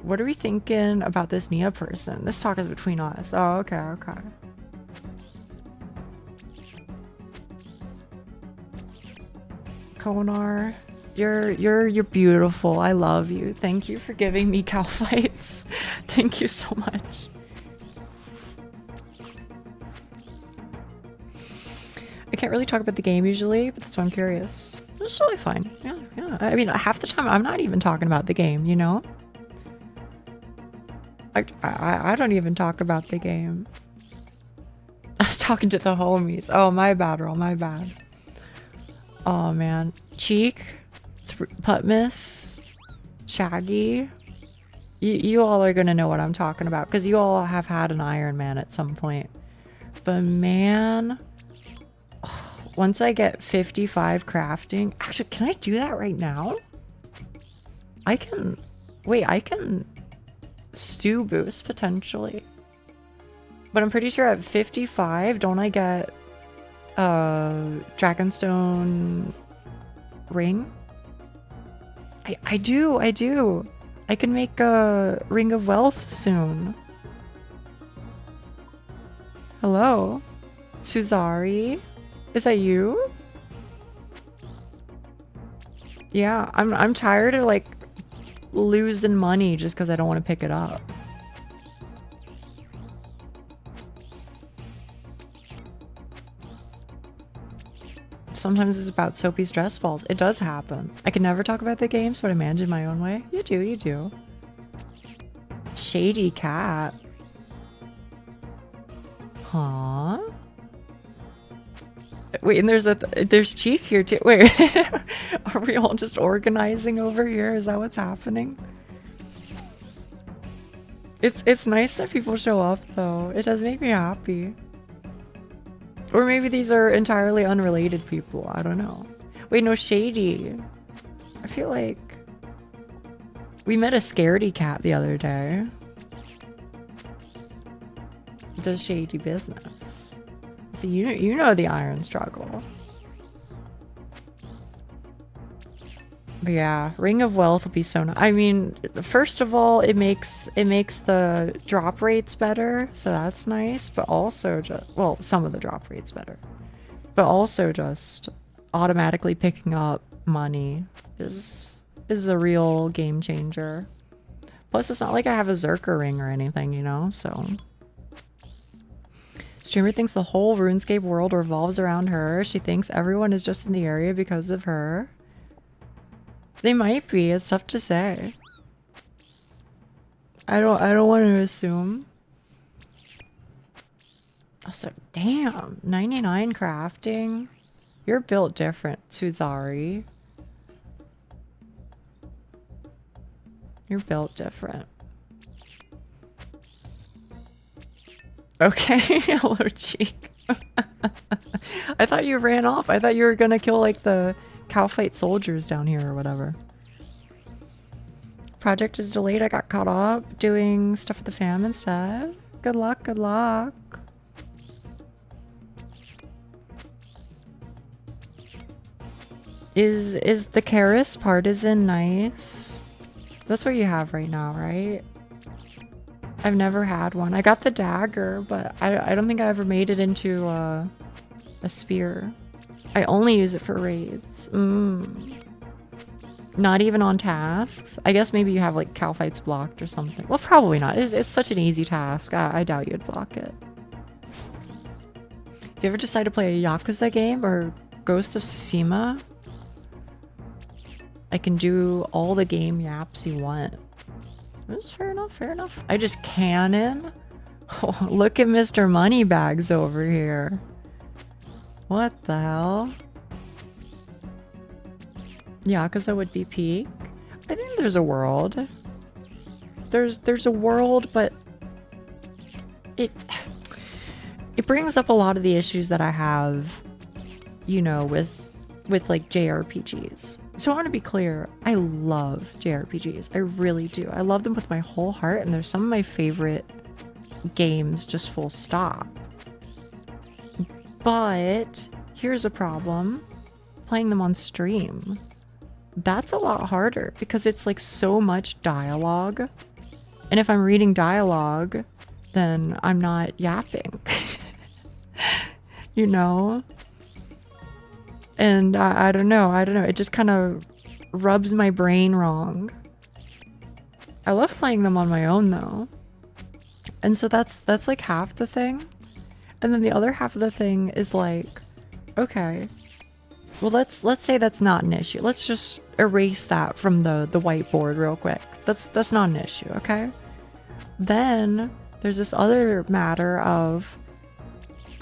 what are we thinking about this Nia person? This talk is between us. Oh, okay. Konar, you're beautiful. I love you. Thank you for giving me cow fights. Thank you so much. I can't really talk about the game usually, but that's why I'm curious. It's totally fine. Yeah. I mean, half the time I'm not even talking about the game, you know? I don't even talk about the game. I was talking to the homies. Oh, my bad, Earl. My bad. Oh, man. Cheek, Putmiss, Shaggy. You all are going to know what I'm talking about because you all have had an Ironman at some point. But, man... Once I get 55 crafting... Actually, can I do that right now? I can... Wait, I can... stew boost, potentially. But I'm pretty sure at 55, don't I get... Dragonstone... ring? I do! I can make a Ring of Wealth soon. Hello? Suzari? Is that you? Yeah, I'm tired of like losing money just because I don't want to pick it up. Sometimes it's about soapy stress balls. It does happen. I can never talk about the games, but I manage in my own way. You do, you do. Shady cat. Huh? Wait, and there's Cheek here too. Wait, are we all just organizing over here? Is that what's happening? It's nice that people show up though. It does make me happy. Or maybe these are entirely unrelated people. I don't know. Wait, no, Shady. I feel like we met a scaredy cat the other day. Does shady business. So you know the iron struggle. But yeah, Ring of Wealth will be so nice. I mean, first of all, it makes the drop rates better, so that's nice. But also just, well, some of the drop rates better. But also just automatically picking up money is a real game changer. Plus, it's not like I have a Zerker ring or anything, you know, so. Streamer thinks the whole RuneScape world revolves around her. She thinks everyone is just in the area because of her. They might be. It's tough to say. I don't want to assume. Also, damn, 99 crafting. You're built different, Suzari. You're built different. Okay, hello, Cheek. I thought you ran off. I thought you were gonna kill like the cow fight soldiers down here or whatever. Project is delayed. I got caught up doing stuff with the fam instead. Good luck, good luck. Is the Karis partisan nice? That's what you have right now, right? I've never had one. I got the dagger, but I don't think I ever made it into a spear. I only use it for raids. Not even on tasks. I guess maybe you have like cow fights blocked or something. Well, probably not. It's such an easy task. I doubt you'd block it. You ever decide to play a Yakuza game or Ghost of Tsushima? I can do all the game yaps you want. That's fair enough, fair enough. I just cannon? Oh, look at Mr. Moneybags over here. What the hell? Yakuza would be peak. I think there's a world. There's a world, but it brings up a lot of the issues that I have, you know, with like JRPGs. So I want to be clear, I love JRPGs. I really do. I love them with my whole heart, and they're some of my favorite games, just full stop. But here's a problem. Playing them on stream. That's a lot harder because it's like so much dialogue. And if I'm reading dialogue, then I'm not yapping. You know? And I don't know. It just kind of rubs my brain wrong. I love playing them on my own though. And so that's like half the thing. And then the other half of the thing is like, okay, well let's say that's not an issue. Let's just erase that from the whiteboard real quick. That's not an issue, okay? Then there's this other matter of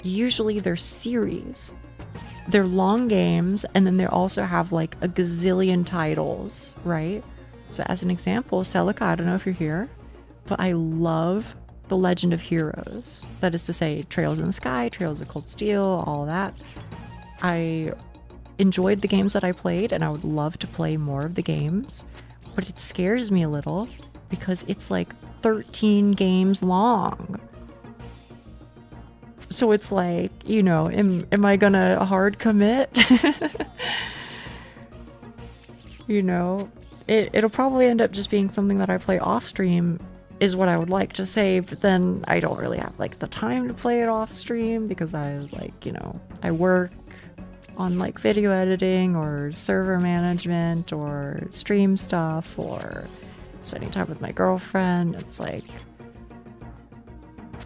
usually they're series. They're long games, and then they also have like a gazillion titles, right? So as an example, Celica, I don't know if you're here, but I love The Legend of Heroes. That is to say, Trails in the Sky, Trails of Cold Steel, all that. I enjoyed the games that I played, and I would love to play more of the games, but it scares me a little because it's like 13 games long. So it's like, you know, am I gonna hard commit? You know, it'll probably end up just being something that I play off stream is what I would like to say, but then I don't really have like the time to play it off stream because I like, you know, I work on like video editing or server management or stream stuff or spending time with my girlfriend. It's like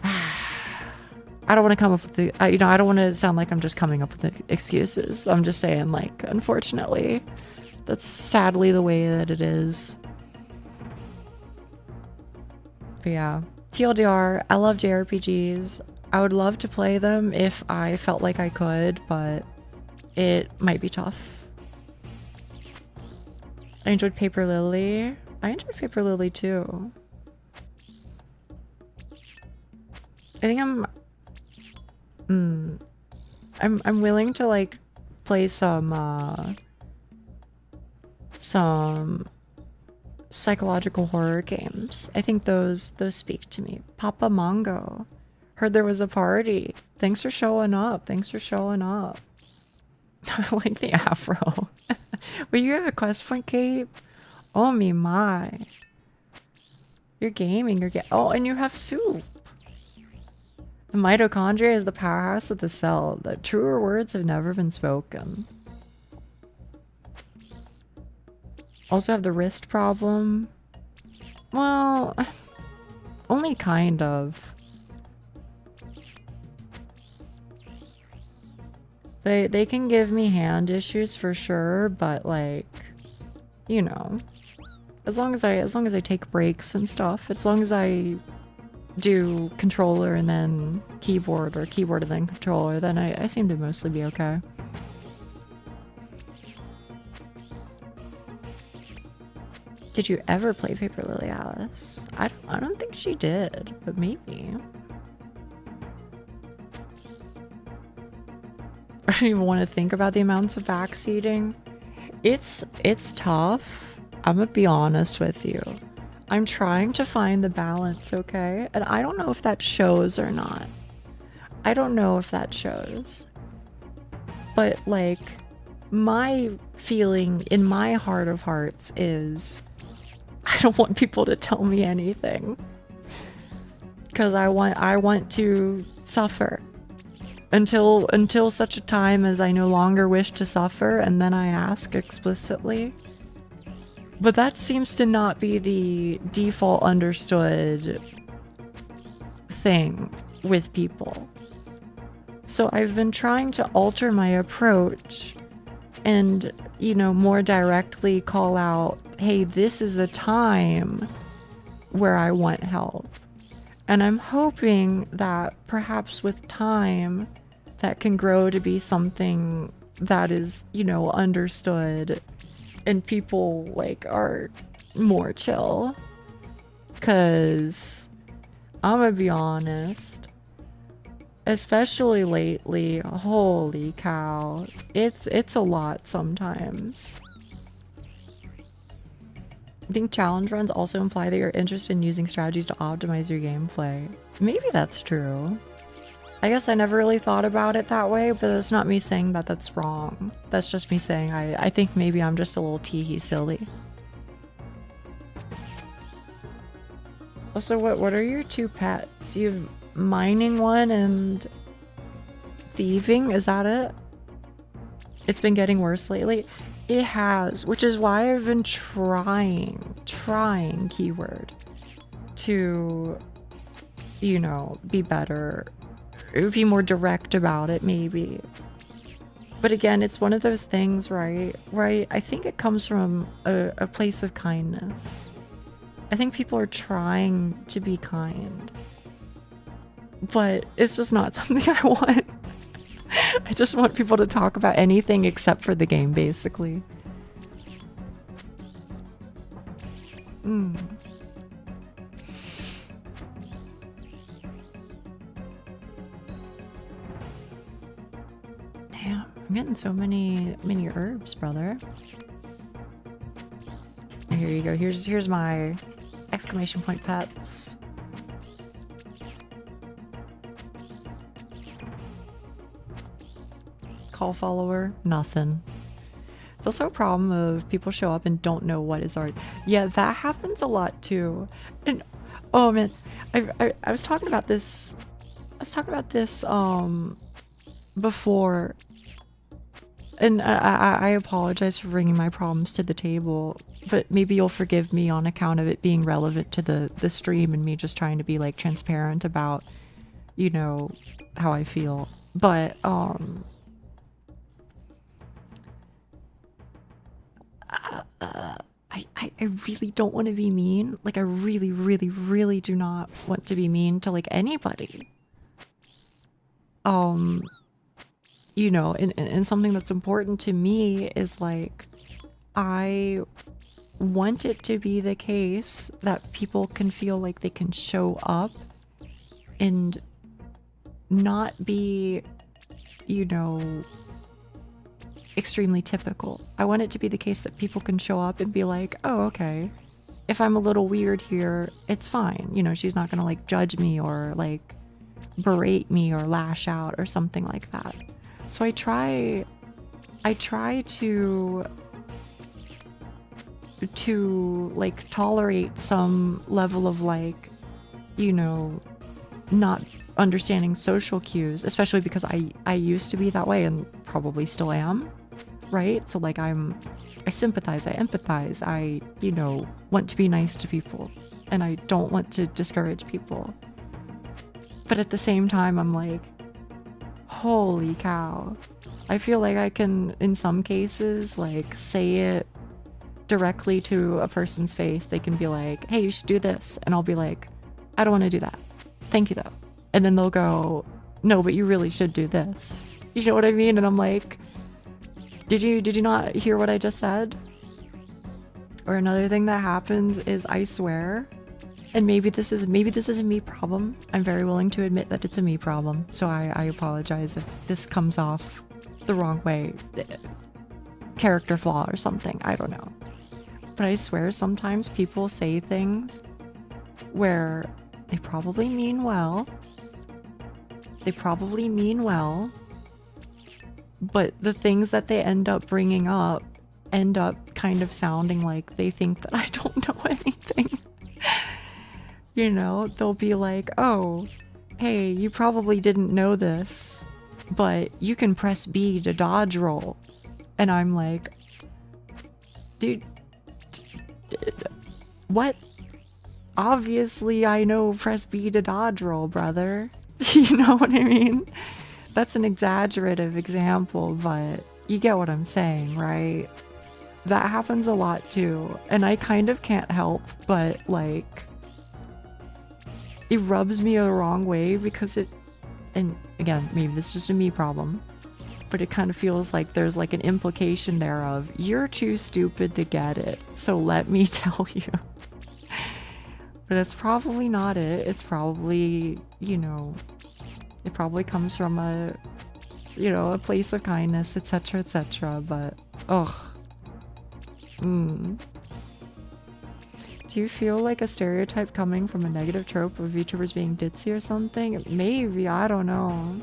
I don't want to come up with the, you know, I don't want to sound like I'm just coming up with the excuses. I'm just saying, like, unfortunately, that's sadly the way that it is. But yeah, TLDR, I love JRPGs. I would love to play them if I felt like I could, but it might be tough. I enjoyed Paper Lily. I enjoyed Paper Lily too. I think I'm willing to like play some psychological horror games. I think those speak to me. Papa Mongo. Heard there was a party. Thanks for showing up. Thanks for showing up. I like the afro. Wait, you have a quest point cape? Oh me my. You're gaming, oh, and you have soup. The mitochondria is the powerhouse of the cell. The truer words have never been spoken. Also have the wrist problem. Well, only kind of. They can give me hand issues for sure, but like, you know, as long as I take breaks and stuff, as long as I do controller and then keyboard or keyboard and then controller, then I seem to mostly be okay. Did you ever play Paper Lily, Alice? I don't think she did, but maybe. I don't even want to think about the amounts of backseating. It's tough. I'm gonna be honest with you. I'm trying to find the balance, okay? And I don't know if that shows or not. I don't know if that shows. But like, my feeling in my heart of hearts is I don't want people to tell me anything. Because I want to suffer. Until such a time as I no longer wish to suffer, and then I ask explicitly. But that seems to not be the default understood thing with people. So I've been trying to alter my approach and, you know, more directly call out, hey, this is a time where I want help. And I'm hoping that perhaps with time, that can grow to be something that is, you know, understood and people like are more chill. 'Cause I'm gonna be honest, especially lately, holy cow, it's a lot sometimes. I think challenge runs also imply that you're interested in using strategies to optimize your gameplay. Maybe that's true. I guess I never really thought about it that way, but that's not me saying that that's wrong. That's just me saying I think maybe I'm just a little teehee silly. Also, what are your two pets? You have mining one and thieving, is that it? It's been getting worse lately. It has, which is why I've been trying keyword to, you know, be better. It would be more direct about it, maybe. But again, it's one of those things, right? Where I think it comes from a place of kindness. I think people are trying to be kind. But it's just not something I want. I just want people to talk about anything except for the game, basically. Damn, I'm getting so many herbs, brother. Here you go. Here's my exclamation point pets. Call follower, nothing. It's also a problem of people show up and don't know what is art. Yeah, that happens a lot too. And oh man, I was talking about this. I was talking about this before, and I apologize for bringing my problems to the table, but maybe you'll forgive me on account of it being relevant to the stream and me just trying to be like transparent about, you know, how I feel. But I really don't want to be mean. Like, I really, really, really do not want to be mean to, like, anybody. You know, and something that's important to me is, like, I want it to be the case that people can feel like they can show up and not be, you know, extremely typical. I want it to be the case that people can show up and be like, oh, okay, if I'm a little weird here, it's fine. You know, she's not gonna like judge me or like berate me or lash out or something like that. So I try to like tolerate some level of like, you know, not understanding social cues, especially because I used to be that way and probably still am, right? So like I sympathize, I empathize, I, you know, want to be nice to people and I don't want to discourage people. But at the same time, I'm like, holy cow. I feel like I can, in some cases, like say it directly to a person's face. They can be like, hey, you should do this. And I'll be like, I don't want to do that. Thank you though. And then they'll go, no, but you really should do this. You know what I mean? And I'm like, did you not hear what I just said? Or another thing that happens is I swear, and maybe this is a me problem. I'm very willing to admit that it's a me problem. So I apologize if this comes off the wrong way. Character flaw or something. I don't know. But I swear sometimes people say things where they probably mean well. They probably mean well. But the things that they end up bringing up end up kind of sounding like they think that I don't know anything. You know, they'll be like, oh, hey, you probably didn't know this, but you can press B to dodge roll. And I'm like, dude, what? Obviously I know press B to dodge roll, brother. You know what I mean? That's an exaggerative example, but you get what I'm saying, right? That happens a lot too. And I kind of can't help but like, it rubs me the wrong way because it, and again, maybe this is just a me problem, but it kind of feels like there's like an implication there of, you're too stupid to get it, so let me tell you. But it's probably not it. It's probably, you know, it probably comes from a, you know, a place of kindness, etc., etc., but, ugh. Do you feel like a stereotype coming from a negative trope of VTubers being ditzy or something? Maybe, I don't know.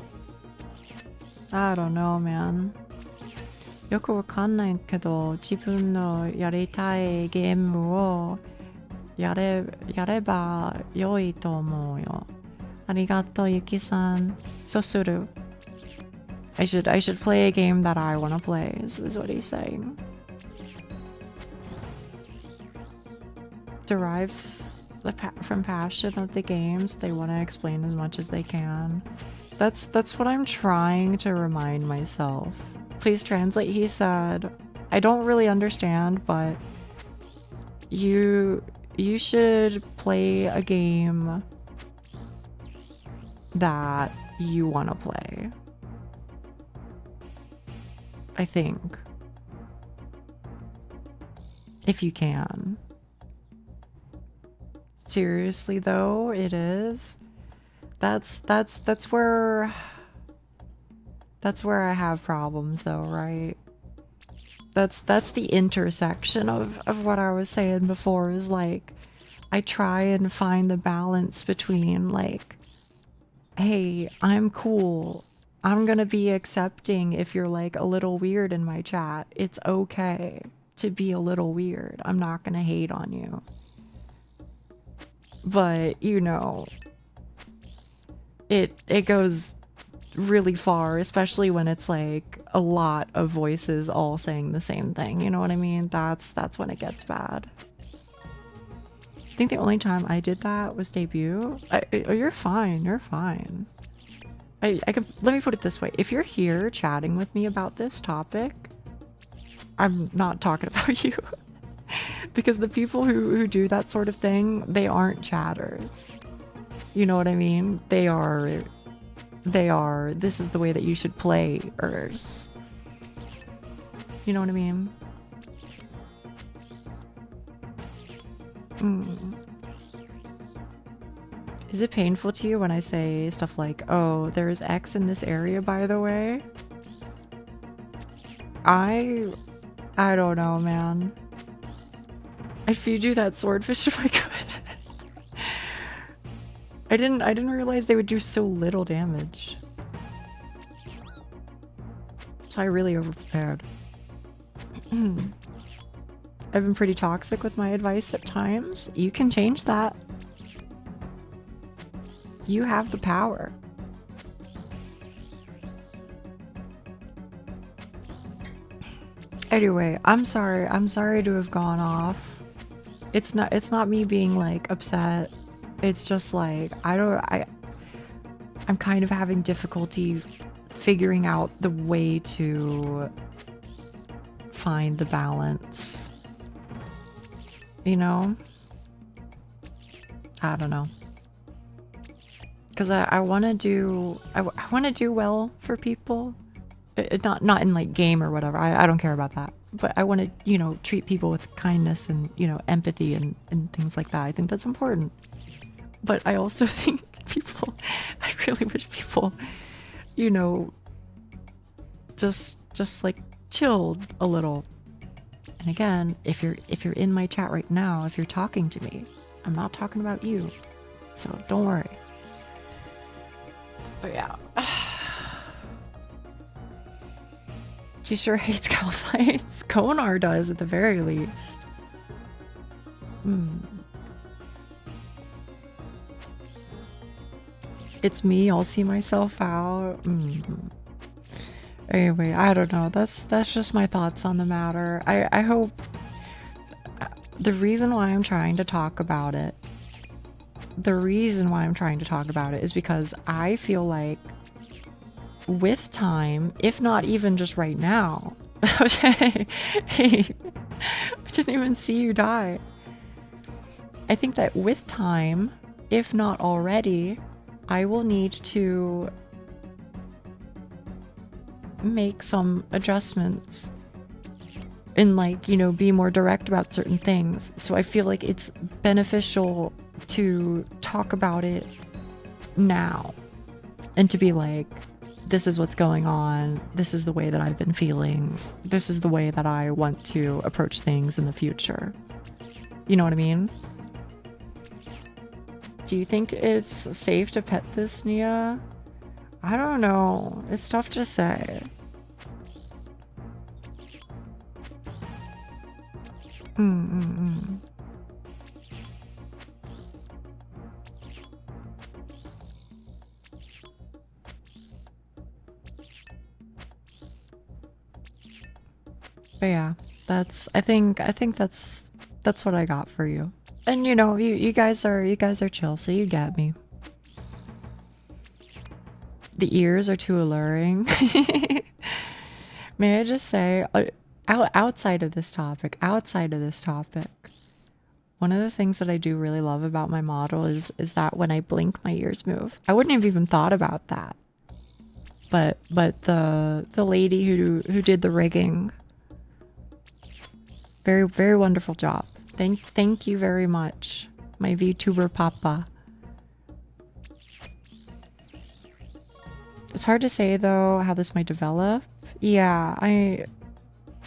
I don't know, man. よくわかんないけど、自分のやりたいゲームをやれば良いと思うよ。ありがとう、ゆきさん。そうする。I should play a game that I want to play, is what he's saying. Derives from passion of the games. They want to explain as much as they can. That's what I'm trying to remind myself. Please translate, he said. I don't really understand, but you should play a game that you want to play. I think. If you can. Seriously though, it is. That's where I have problems though, right? That's the intersection of what I was saying before, is like I try and find the balance between like, hey, I'm cool, I'm gonna be accepting if you're like a little weird in my chat. It's okay to be a little weird. I'm not gonna hate on you. But, you know, it goes really far, especially when it's like a lot of voices all saying the same thing. You know what I mean? That's when it gets bad. I think the only time I did that was debut. Oh, you're fine. You're fine. I can, let me put it this way. If you're here chatting with me about this topic, I'm not talking about you. Because the people who do that sort of thing, they aren't chatters. You know what I mean? They are, this is the way that you should play-ers. You know what I mean? Is it painful to you when I say stuff like, oh, there's X in this area, by the way? I don't know, man. I'd feed you that swordfish if I could. I didn't realize they would do so little damage. So I really overprepared. I've been pretty toxic with my advice at times. You can change that. You have the power. Anyway, I'm sorry to have gone off. It's not me being like upset. It's just like I'm kind of having difficulty figuring out the way to find the balance. You know? I don't know. Because I want to do well for people. Not in like game or whatever. I don't care about that. But I want to, you know, treat people with kindness and, you know, empathy and things like that. I think that's important. But I also think I really wish people, you know, just like chilled a little. And again, if you're in my chat right now, if you're talking to me, I'm not talking about you. So don't worry. But yeah. She sure hates cow fights. Konar does at the very least. It's me, I'll see myself out. Anyway, I don't know. That's just my thoughts on the matter. I hope the reason why I'm trying to talk about it is because I feel like with time, if not even just right now. Hey, I didn't even see you die. I think that with time, if not already, I will need to make some adjustments and, like, you know, be more direct about certain things. So I feel like it's beneficial to talk about it now and to be like, this is what's going on. This is the way that I've been feeling. This is the way that I want to approach things in the future. You know what I mean? Do you think it's safe to pet this, Nia? I don't know. It's tough to say. But yeah, I think that's what I got for you. And you know, you guys are chill, so you get me. The ears are too alluring. May I just say, outside of this topic, one of the things that I do really love about my model is that when I blink, my ears move. I wouldn't have even thought about that. But the lady who did the rigging, very, very wonderful job. Thank you very much, my VTuber papa. It's hard to say though how this might develop. Yeah,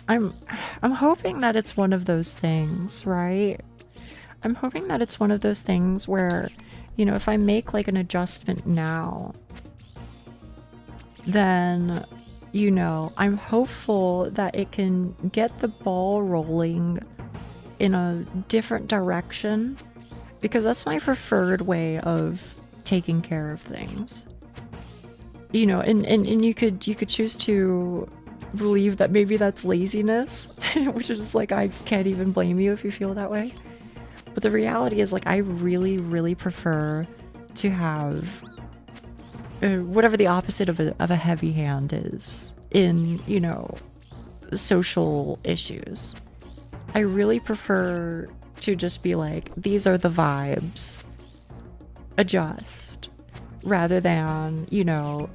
I'm hoping that it's one of those things, right? I'm hoping that it's one of those things where, you know, if I make like an adjustment now, then, you know, I'm hopeful that it can get the ball rolling in a different direction, because that's my preferred way of taking care of things. You know, and you could choose to believe that maybe that's laziness, which is like, I can't even blame you if you feel that way. But the reality is, like, I really prefer to have whatever the opposite of a heavy hand is in, you know, social issues. I really prefer to just be like, these are the vibes, adjust, rather than, you know,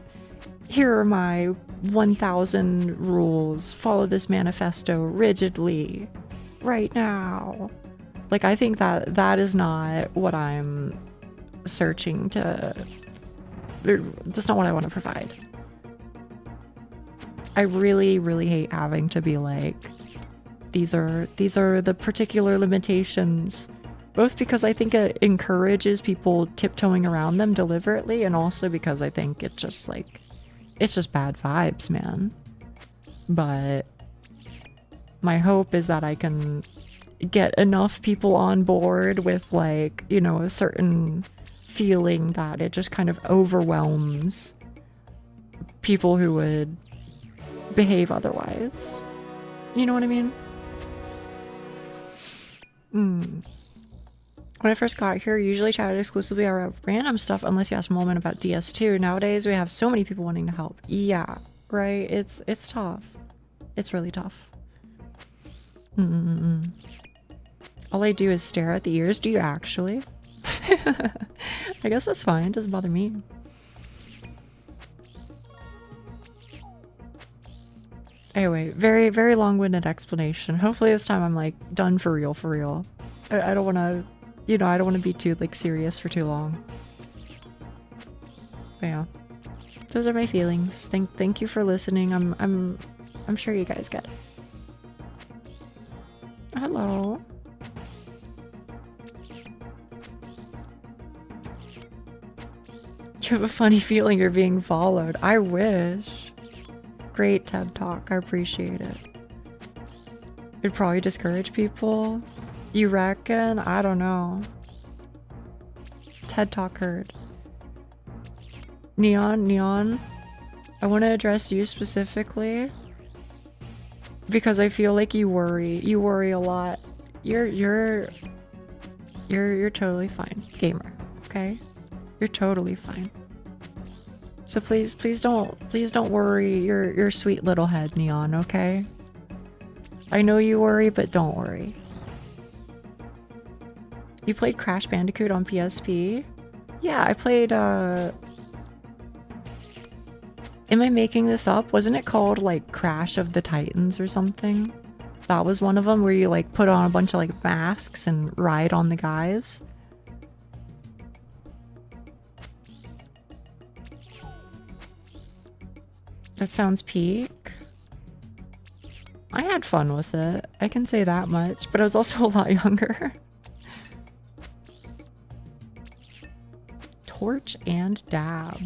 here are my 1,000 rules, follow this manifesto rigidly right now. Like, I think that that is not what I'm searching to, that's not what I want to provide. I really hate having to be like, these are the particular limitations, both because I think it encourages people tiptoeing around them deliberately, and also because I think it's just like, it's just bad vibes, man. But my hope is that I can get enough people on board with, like, you know, a certain feeling that it just kind of overwhelms people who would behave otherwise. You know what I mean? When I first got here, I usually chatted exclusively about random stuff unless you asked Moment about DS2. Nowadays, we have so many people wanting to help. Yeah, right? It's tough. It's really tough. All I do is stare at the ears. Do you actually? I guess that's fine. It doesn't bother me. Anyway, very long-winded explanation. Hopefully this time I'm like done for real. I don't want to, you know, I don't want to be too like serious for too long. But yeah, those are my feelings. Thank you for listening. I'm sure you guys get it. Hello. You have a funny feeling you're being followed. I wish. Great TED Talk. I appreciate it. It'd probably discourage people. You reckon? I don't know. TED Talk heard. Neon, I want to address you specifically because I feel like you worry. You worry a lot. You're totally fine, gamer. Okay? You're totally fine. So please don't worry your sweet little head, Neon, okay? I know you worry, but don't worry. You played Crash Bandicoot on PSP? Yeah, I played, am I making this up? Wasn't it called, like, Crash of the Titans or something? That was one of them, where you, like, put on a bunch of, like, masks and ride on the guys. That sounds peak. I had fun with it. I can say that much, but I was also a lot younger. Torch and Dab.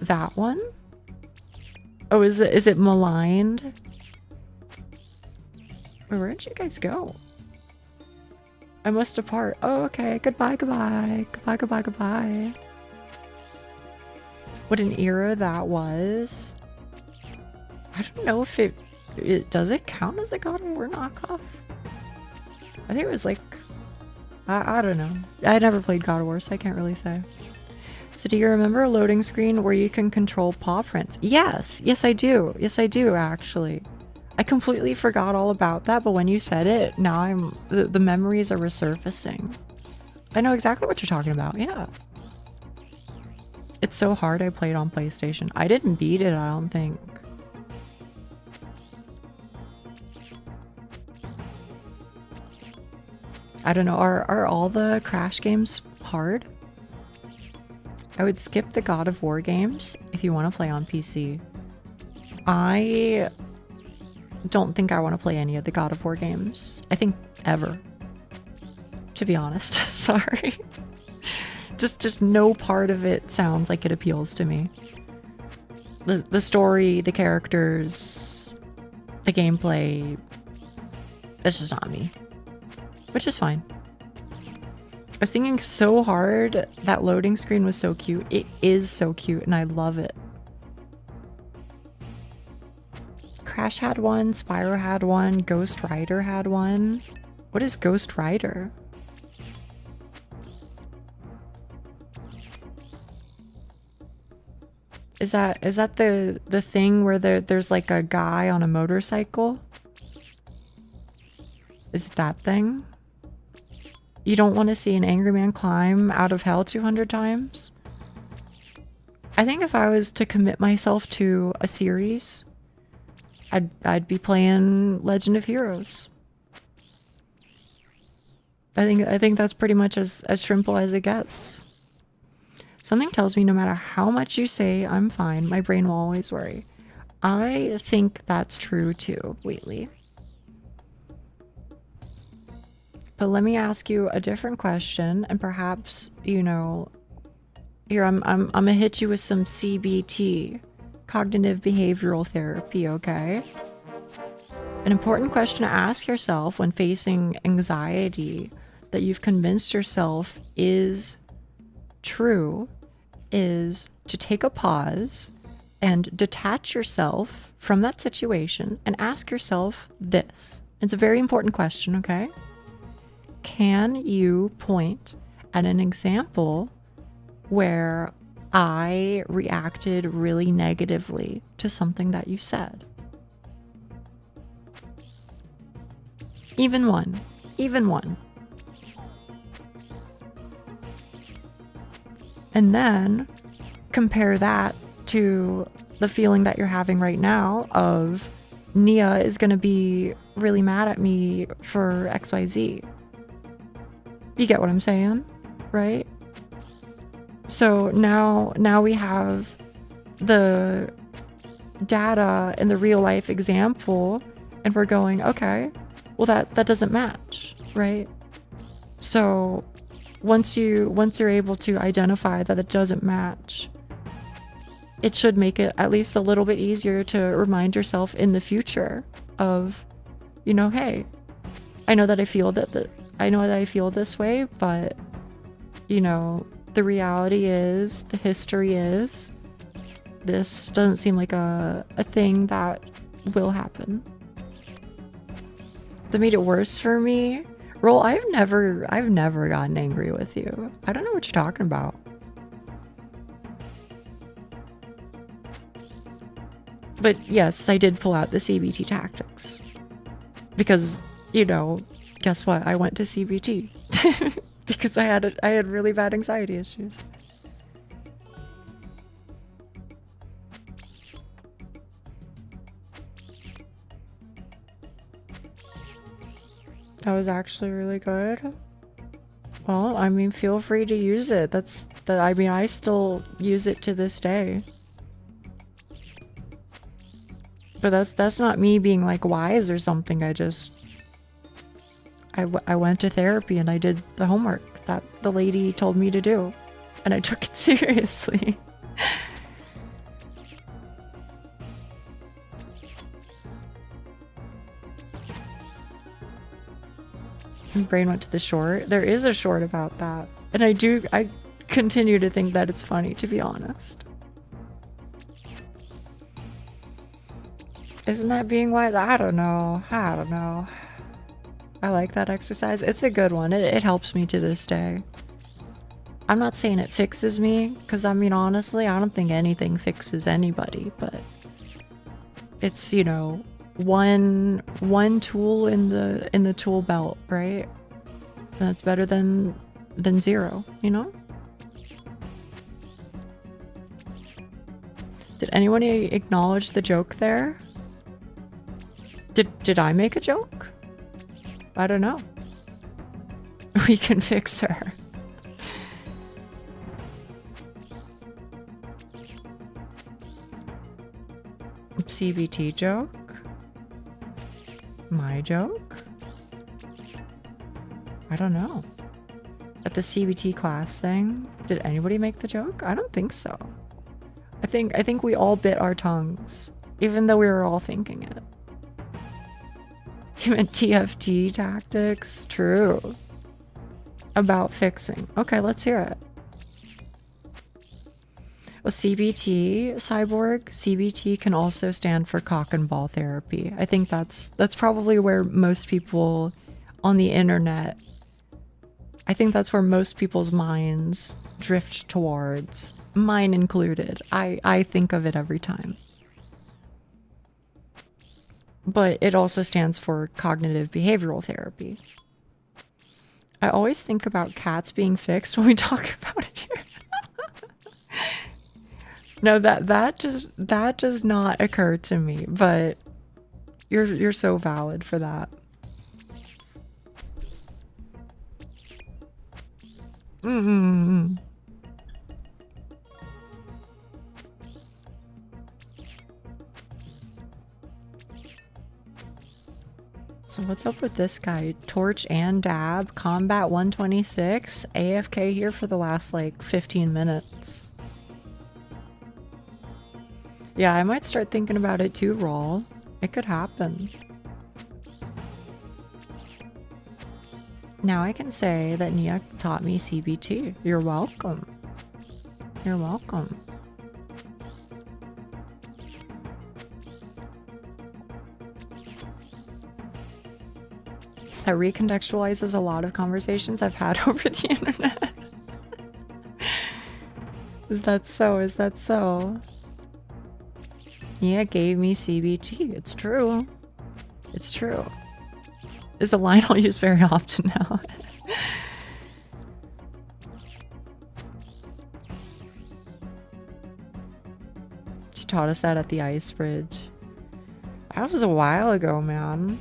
That one? Oh, is it maligned? Wait, where'd you guys go? I must depart. Oh, okay. Goodbye. What an era that was. I don't know if it does it count as a God of War knockoff? I think it was like, I don't know. I never played God of War, so I can't really say. So do you remember a loading screen where you can control paw prints? Yes I do. Yes I do, actually. I completely forgot all about that, but when you said it, now the memories are resurfacing. I know exactly what you're talking about, yeah. It's so hard I played on PlayStation. I didn't beat it, I don't think. I don't know, are all the Crash games hard? I would skip the God of War games if you want to play on PC. I don't think I want to play any of the God of War games. I think ever. To be honest, sorry. Just no part of it sounds like it appeals to me. the story, the characters, the gameplay, it's just not me. Which is fine. I was thinking so hard. That loading screen was so cute. It is so cute and I love it. Crash had one, Spyro had one, Ghost Rider had one. What is Ghost Rider? Is that the thing where there's like a guy on a motorcycle? Is it that thing? You don't want to see an angry man climb out of hell 200 times? I think if I was to commit myself to a series, I'd be playing Legend of Heroes. I think that's pretty much as simple as it gets. Something tells me no matter how much you say I'm fine, my brain will always worry. I think that's true too, Wheatley. But let me ask you a different question, and perhaps, you know, here I'm gonna hit you with some CBT, cognitive behavioral therapy, okay? An important question to ask yourself when facing anxiety that you've convinced yourself is true is to take a pause and detach yourself from that situation and ask yourself this. It's a very important question, okay? Can you point at an example where I reacted really negatively to something that you said? Even one. Even one. And then compare that to the feeling that you're having right now of Nia is going to be really mad at me for XYZ. You get what I'm saying, right? So now we have the data and the real life example and we're going, okay, well that doesn't match, right? So once you're able to identify that it doesn't match, it should make it at least a little bit easier to remind yourself in the future of, you know, hey, I know that I feel this way, but you know, the reality is, the history is, this doesn't seem like a thing that will happen. That made it worse for me. Roll, I've never gotten angry with you. I don't know what you're talking about. But yes, I did pull out the CBT tactics. Because, you know, guess what? I went to CBT. Because I had really bad anxiety issues. That was actually really good. Well, I mean, feel free to use it. I mean, I still use it to this day. But that's not me being like wise or something. I went to therapy and I did the homework that the lady told me to do. And I took it seriously. Brain went to the short. There is a short about that. And I continue to think that it's funny, to be honest. Isn't that being wise? I don't know. I like that exercise. It's a good one. It helps me to this day. I'm not saying it fixes me, because I mean, honestly, I don't think anything fixes anybody, but it's, you know, one tool in the tool belt, right? That's better than zero, you know? Did anyone acknowledge the joke there? Did I make a joke? I don't know. We can fix her. CBT joke? My joke? I don't know. At the CBT class thing, did anybody make the joke? I don't think so. I think we all bit our tongues, even though we were all thinking it. You meant TFT tactics? True. About fixing. Okay, let's hear it. Well, CBT, Cyborg, CBT can also stand for cock and ball therapy. I think that's probably where most people on the internet, I think that's where most people's minds drift towards, mine included. I think of it every time. But it also stands for cognitive behavioral therapy. I always think about cats being fixed when we talk about it here. No, that does not occur to me, but you're so valid for that. So what's up with this guy? Torch and dab, combat 126, AFK here for the last like 15 minutes. Yeah, I might start thinking about it too, Rawl. It could happen. Now I can say that Nia taught me CBT. You're welcome. You're welcome. That recontextualizes a lot of conversations I've had over the internet. Is that so? Is that so? Nia gave me CBT. It's true. It's true. Is a line I'll use very often now. She taught us that at the ice bridge. That was a while ago, man.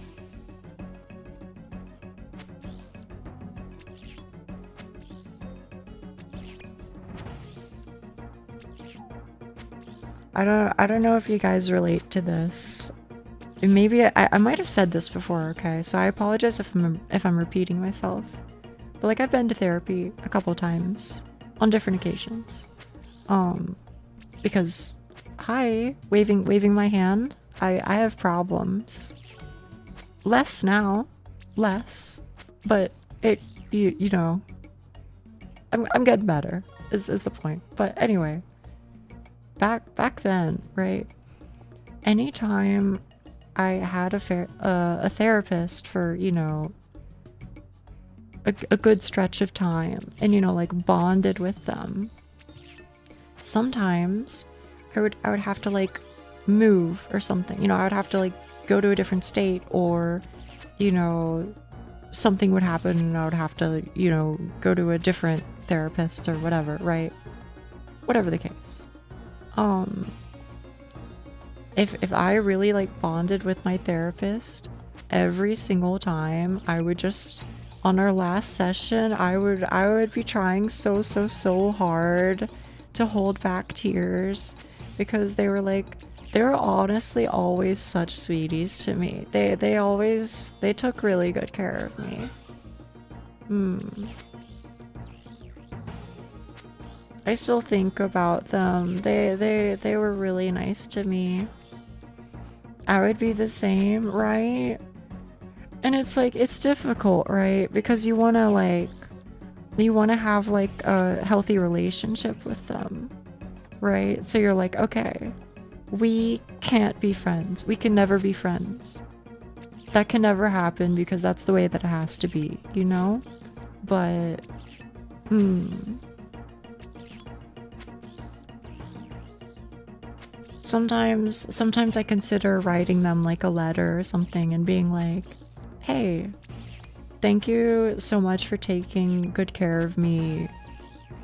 I don't know if you guys relate to this. Maybe I might have said this before, okay? So I apologize if I'm repeating myself. But like I've been to therapy a couple times on different occasions. Because hi, waving my hand. I have problems. Less now. Less. But it you know, I'm getting better is the point. But anyway, back then, right? Anytime I had a therapist for, you know, a good stretch of time and, you know, like bonded with them, sometimes I would have to like move or something, you know, I would have to like go to a different state, or, you know, something would happen and I would have to, you know, go to a different therapist or whatever, right? Whatever the case. If I really like bonded with my therapist, every single time I would just, on our last session, I would be trying so hard to hold back tears, because they were honestly always such sweeties to me. They took really good care of me. I still think about them. They were really nice to me. I would be the same, right? And it's like, it's difficult, right? Because you want to have like a healthy relationship with them, right? So you're like, okay, we can't be friends. We can never be friends. That can never happen because that's the way that it has to be, you know? But, Sometimes I consider writing them like a letter or something and being like, hey, thank you so much for taking good care of me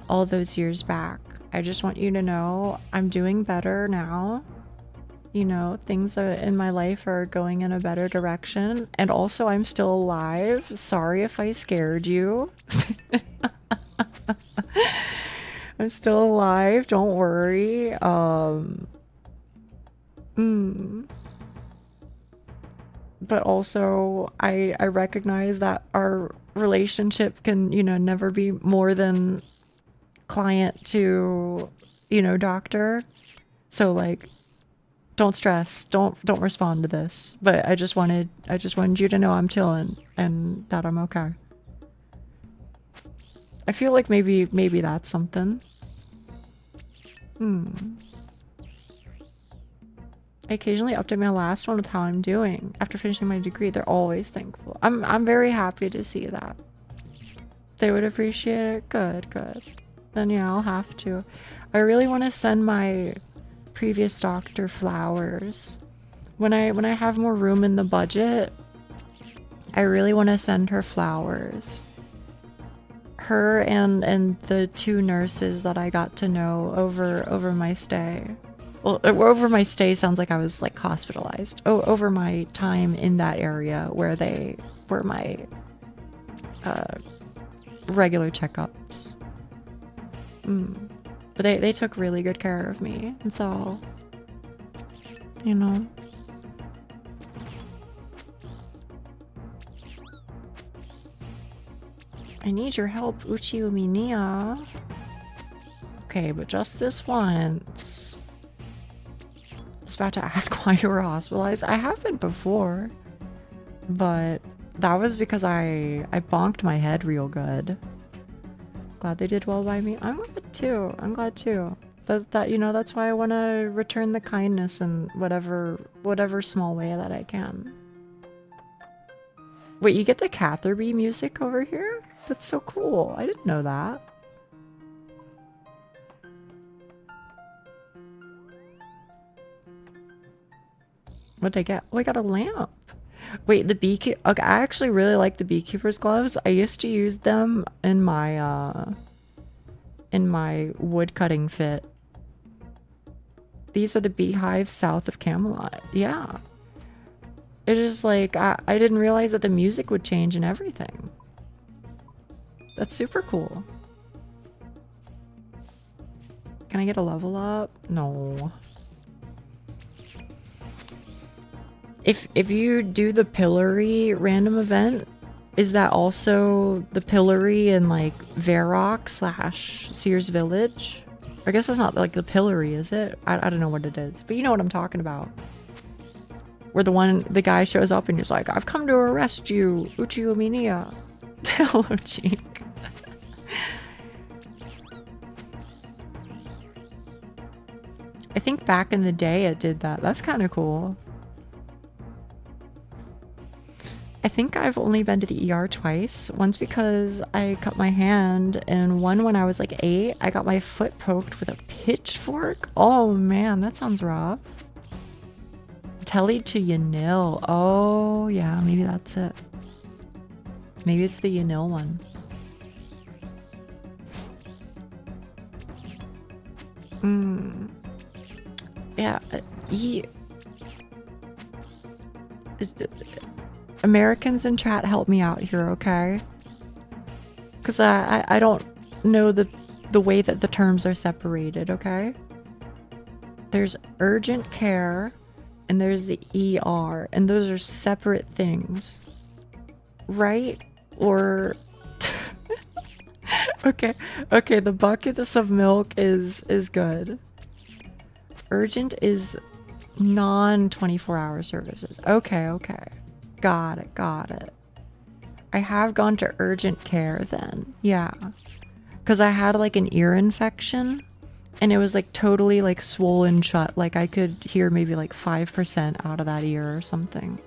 all those years back. I just want you to know I'm doing better now. You know, things in my life are going in a better direction. And also, I'm still alive. Sorry if I scared you. I'm still alive. Don't worry. But also, I recognize that our relationship can, you know, never be more than client to, you know, doctor. So like, don't stress. Don't respond to this. But I just wanted you to know I'm chilling and that I'm okay. I feel like maybe that's something. I occasionally update my last one with how I'm doing. After finishing my degree, they're always thankful. I'm very happy to see that. They would appreciate it. Good. Then yeah, I'll have to. I really want to send my previous doctor flowers. When I have more room in the budget, I really want to send her flowers. Her and the 2 nurses that I got to know over my stay. Well, over my stay sounds like I was like hospitalized. Oh, over my time in that area where they were my regular checkups. But they took really good care of me, and so, you know. I need your help, Uchi Uminia. Okay, but just this once. I was about to ask why you were hospitalized. I have been before, but that was because I bonked my head real good. Glad they did well by me. I'm glad too. I'm glad too. That you know, that's why I want to return the kindness in whatever small way that I can. Wait, you get the Catherby music over here? That's so cool. I didn't know that. What'd I get? Oh, I got a lamp. Wait, the beekeeper. Okay, I actually really like the beekeeper's gloves. I used to use them in my wood cutting fit. These are the beehives south of Camelot. Yeah. It is like I didn't realize that the music would change and everything. That's super cool. Can I get a level up? No. If you do the pillory random event, is that also the pillory in like Varrock / Sears Village? I guess that's not like the pillory, is it? I don't know what it is, but you know what I'm talking about. Where the guy shows up and he's like, I've come to arrest you, Uchi Uminia. Hello, Cheek. I think back in the day it did that. That's kind of cool. I think I've only been to the ER twice. Once because I cut my hand, and one when I was like 8, I got my foot poked with a pitchfork. Oh man, that sounds rough. Telly to Yanil. Oh yeah, maybe that's it. Maybe it's the Yanil one. Yeah, Americans in chat, help me out here, okay? Because I don't know the way that the terms are separated, okay? There's urgent care and there's the ER, and those are separate things, right? Or okay, the buckets of milk is good. Urgent is non-24-hour services. Okay. Got it. I have gone to urgent care then. Yeah. Because I had like an ear infection and it was like totally like swollen shut. Like I could hear maybe like 5% out of that ear or something.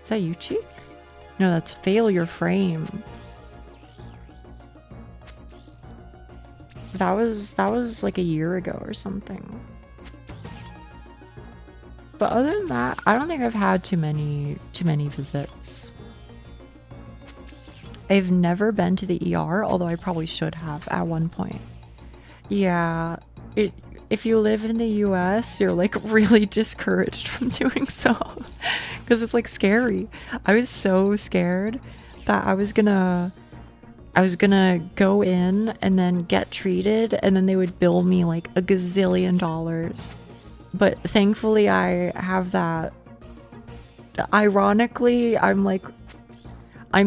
Is that you, Cheek? No, that's failure frame. That was like a year ago or something. But other than that, I don't think I've had too many visits. I've never been to the ER, although I probably should have at one point. Yeah, if you live in the US, you're like really discouraged from doing so. Because it's like scary. I was so scared that I was gonna go in and then get treated, and then they would bill me like a gazillion dollars. But thankfully I have that. Ironically, I'm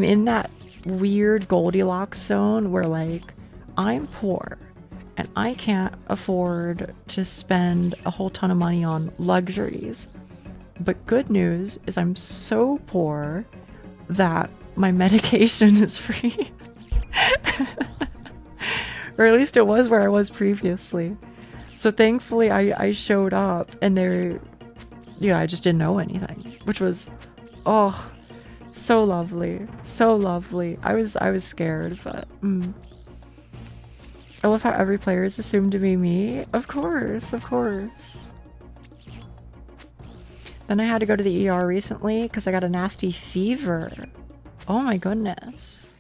in that weird Goldilocks zone where like I'm poor and I can't afford to spend a whole ton of money on luxuries. But good news is I'm so poor that my medication is free. Or at least it was where I was previously. So thankfully I showed up and I just didn't know anything, which was, oh, so lovely, so lovely. I was scared, but I love how every player is assumed to be me. Of course, of course. Then I had to go to the ER recently because I got a nasty fever. Oh my goodness.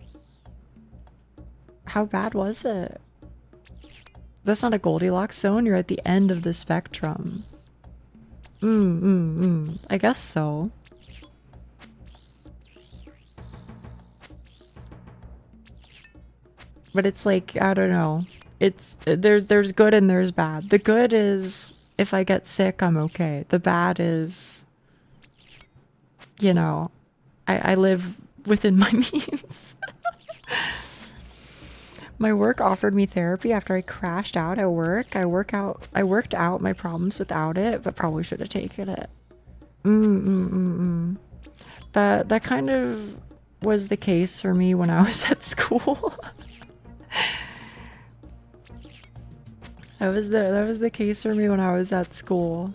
How bad was it? That's not a Goldilocks zone. You're at the end of the spectrum. I guess so. But it's like, I don't know. There's good and there's bad. The good is if I get sick, I'm okay. The bad is, you know, I live within my means. My work offered me therapy after I crashed out at work. I worked out my problems without it, but probably should have taken it. That kind of was the case for me when I was at school. That was the case for me when I was at school.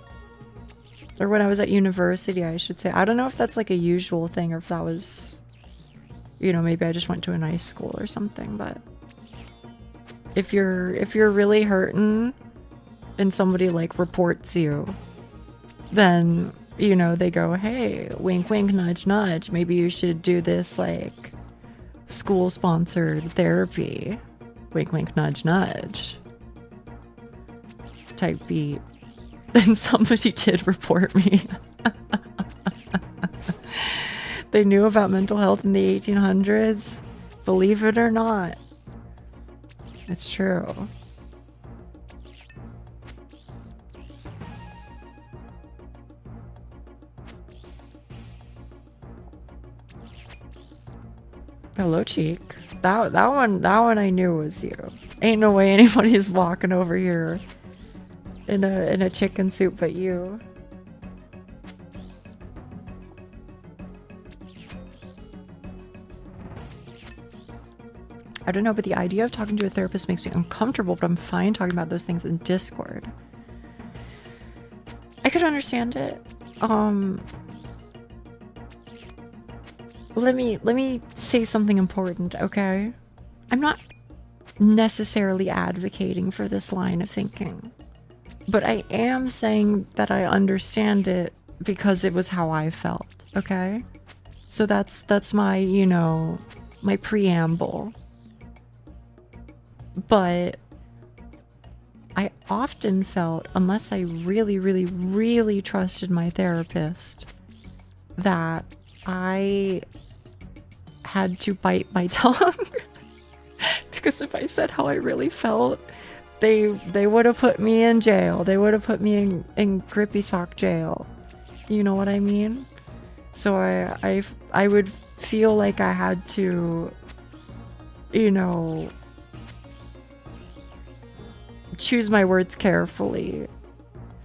Or when I was at university, I should say. I don't know if that's like a usual thing or if that was, you know, maybe I just went to a nice school or something, but if you're really hurting and somebody like reports you, then, you know, they go, hey, wink wink nudge nudge, maybe you should do this like school sponsored therapy, wink wink nudge nudge type beat. Then somebody did report me. They knew about mental health in the 1800s, believe it or not. It's true. Hello, Cheek. That one I knew was you. Ain't no way anybody's walking over here in a chicken soup but you. I don't know, but the idea of talking to a therapist makes me uncomfortable, but I'm fine talking about those things in Discord. I could understand it. Let me say something important, okay? I'm not necessarily advocating for this line of thinking, but I am saying that I understand it because it was how I felt, okay? So that's my, you know, my preamble. But I often felt, unless I really, really, really trusted my therapist, that I had to bite my tongue. Because if I said how I really felt, they would have put me in jail. They would have put me in grippy sock jail. You know what I mean? So I would feel like I had to, you know, choose my words carefully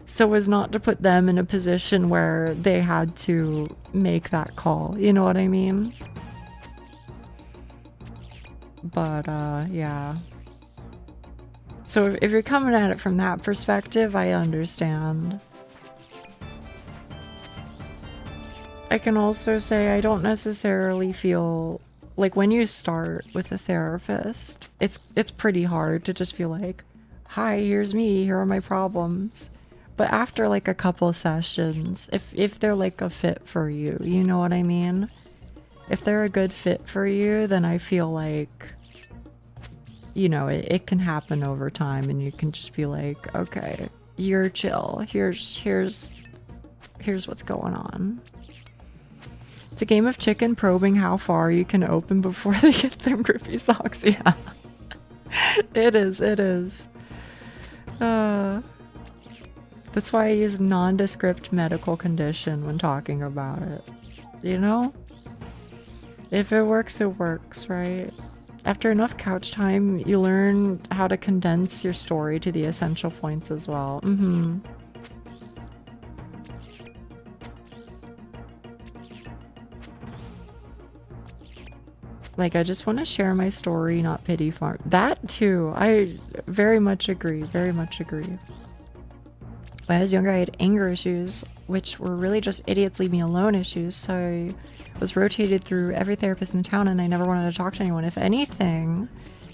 so as not to put them in a position where they had to make that call. You know what I mean? But yeah. So if you're coming at it from that perspective, I understand. I can also say I don't necessarily feel like when you start with a therapist, it's pretty hard to just feel like, hi, here's me, here are my problems. But after like a couple sessions, if they're like a fit for you, you know what I mean? If they're a good fit for you, then I feel like, you know, it can happen over time and you can just be like, okay, you're chill. Here's what's going on. It's a game of chicken probing how far you can open before they get them grippy socks. Yeah. It is. That's why I use nondescript medical condition when talking about it. You know? If it works, right? After enough couch time, you learn how to condense your story to the essential points as well. Mm-hmm. Like, I just want to share my story, not pity farm. That too. I very much agree. Very much agree. When I was younger, I had anger issues, which were really just idiots leave me alone issues. So I was rotated through every therapist in town and I never wanted to talk to anyone. If anything,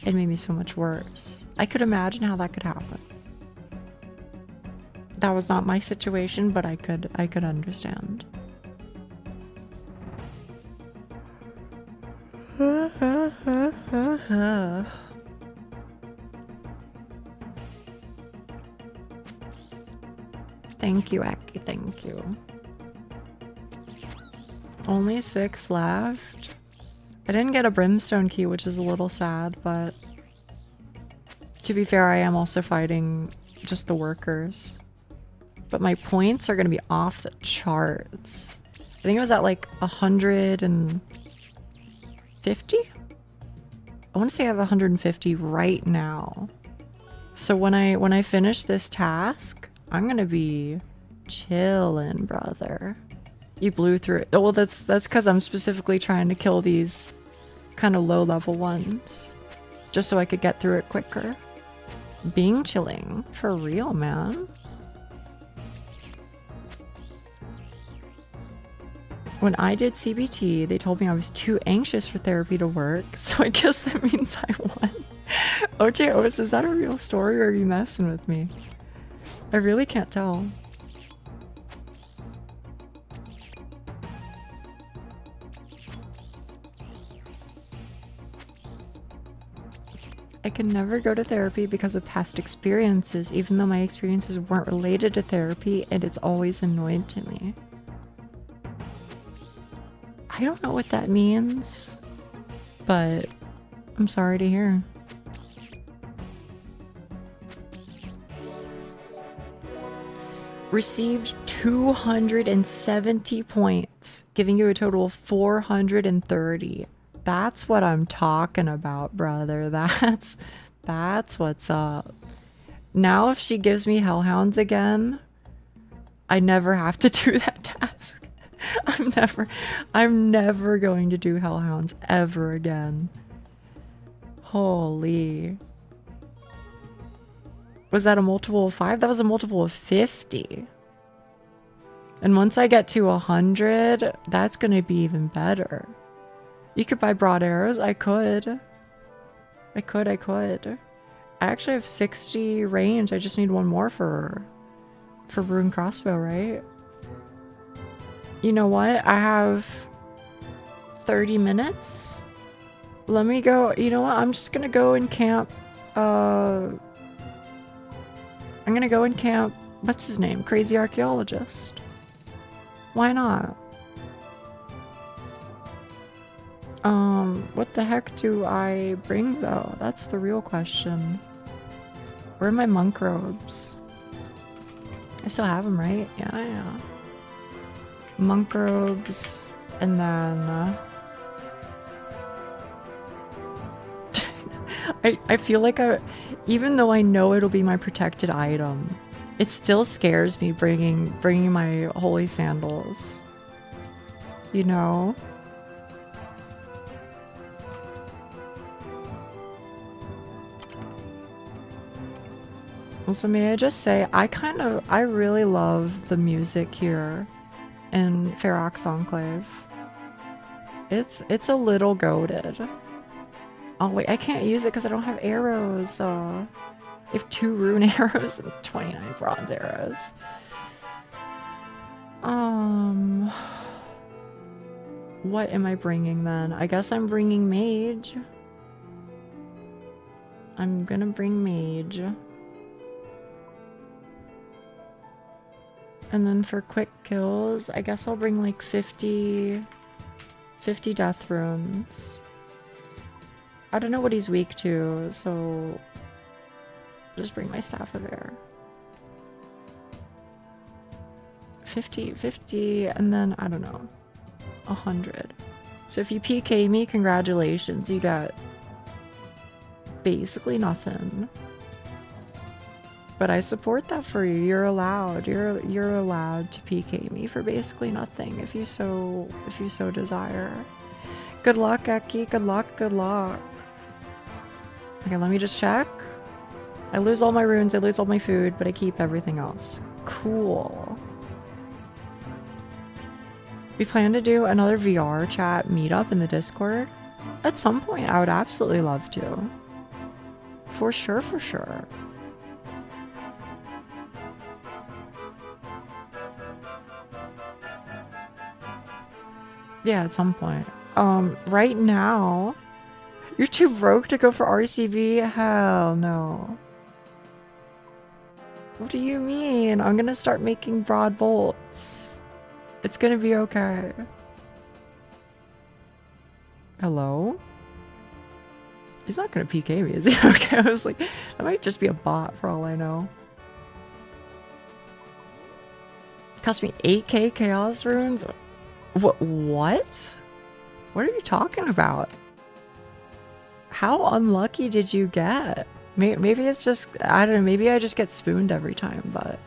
it made me so much worse. I could imagine how that could happen. That was not my situation, but I could understand. Thank you, Aki, thank you. Only 6 left. I didn't get a brimstone key, which is a little sad, but to be fair, I am also fighting just the workers. But my points are going to be off the charts. I think it was at like 150? I want to say I have 150 right now. So when I finish this task, I'm going to be chillin', brother. You blew through it. Oh, well, that's because I'm specifically trying to kill these kind of low-level ones. Just so I could get through it quicker. Being chilling. For real, man. When I did CBT, they told me I was too anxious for therapy to work, so I guess that means I won. OJOS, is that a real story or are you messing with me? I really can't tell. I can never go to therapy because of past experiences, even though my experiences weren't related to therapy, and it's always annoyed to me. I don't know what that means, but I'm sorry to hear. Received 270 points, giving you a total of 430. That's what I'm talking about, brother. That's what's up. Now if she gives me hellhounds again, I never have to do that task. I'm never going to do hellhounds ever again. Holy. Was that a multiple of 5? That was a multiple of 50. And once I get to 100, that's gonna be even better. You could buy broad arrows. I could. I actually have 60 range. I just need one more for rune crossbow, right? You know what? I have 30 minutes. Let me go. You know what? I'm just gonna go and camp. I'm gonna go and camp. What's his name? Crazy Archaeologist. Why not? What the heck do I bring though? That's the real question. Where are my monk robes? I still have them, right? Yeah. Monk robes, and then I feel like even though I know it'll be my protected item, it still scares me bringing my holy sandals. You know? Also, may I just say, I really love the music here in Ferox Enclave. It's a little goated. Oh wait, I can't use it because I don't have arrows. I have 2 rune arrows and 29 bronze arrows. What am I bringing then? I guess I'm bringing mage. I'm gonna bring mage. And then for quick kills, I guess I'll bring like 50 death runes. I don't know what he's weak to, so just bring my staff of air. 50, and then, I don't know, 100. So if you PK me, congratulations, you got basically nothing. But I support that for you. You're allowed. You're allowed to PK me for basically nothing if you so desire. Good luck, Eki. Good luck. Good luck. Okay, let me just check. I lose all my runes. I lose all my food, but I keep everything else. Cool. We plan to do another VR chat meetup in the Discord. At some point, I would absolutely love to. For sure, for sure. Yeah, at some point. Right now, you're too broke to go for RCB? Hell no. What do you mean? I'm gonna start making broad bolts. It's gonna be okay. Hello? He's not gonna PK me, is he? Okay, I was like, that might just be a bot for all I know. Cost me 8k chaos runes? What? What are you talking about? How unlucky did you get? Maybe it's just, I don't know, maybe I just get spooned every time, but...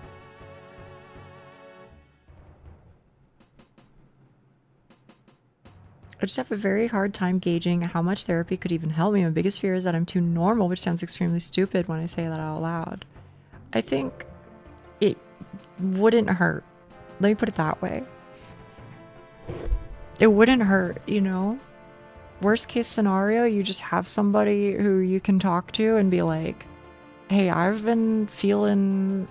I just have a very hard time gauging how much therapy could even help me. My biggest fear is that I'm too normal, which sounds extremely stupid when I say that out loud. I think it wouldn't hurt. Let me put it that way. It wouldn't hurt, you know? Worst case scenario, you just have somebody who you can talk to and be like, hey, I've been feeling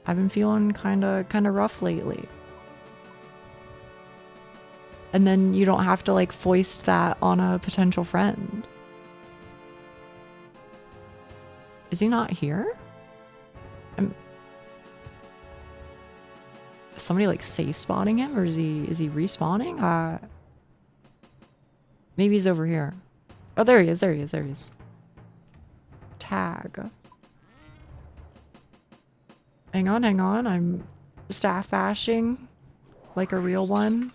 kind of rough lately. And then you don't have to like foist that on a potential friend. Is he not here? Is somebody like safe spotting him, or is he respawning? Maybe he's over here. Oh, there he is. There he is. Tag. Hang on. I'm staff bashing like a real one.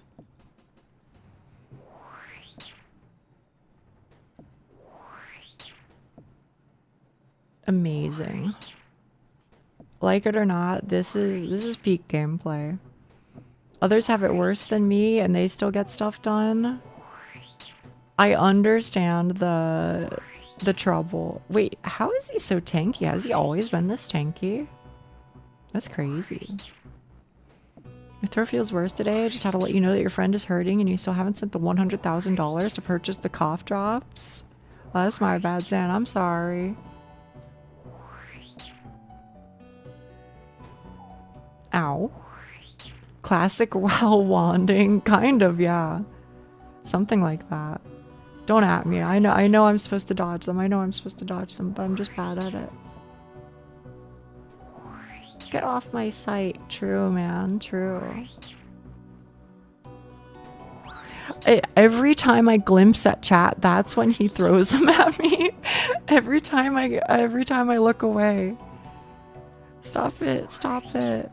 Amazing. Like it or not, this is peak gameplay. Others have it worse than me and they still get stuff done. I understand the trouble. Wait, how is he so tanky? Has he always been this tanky? That's crazy. My throat feels worse today. I just had to let you know that your friend is hurting and you still haven't sent the $100,000 to purchase the cough drops. Well, that's my bad, Zan. I'm sorry. Ow. Classic WoW wanding. Kind of, yeah. Something like that. Don't at me. I know I'm supposed to dodge them. But I'm just bad at it. Get off my sight. True, man. True. Every time I glimpse at chat, that's when he throws them at me. Every time I look away. Stop it. Stop it.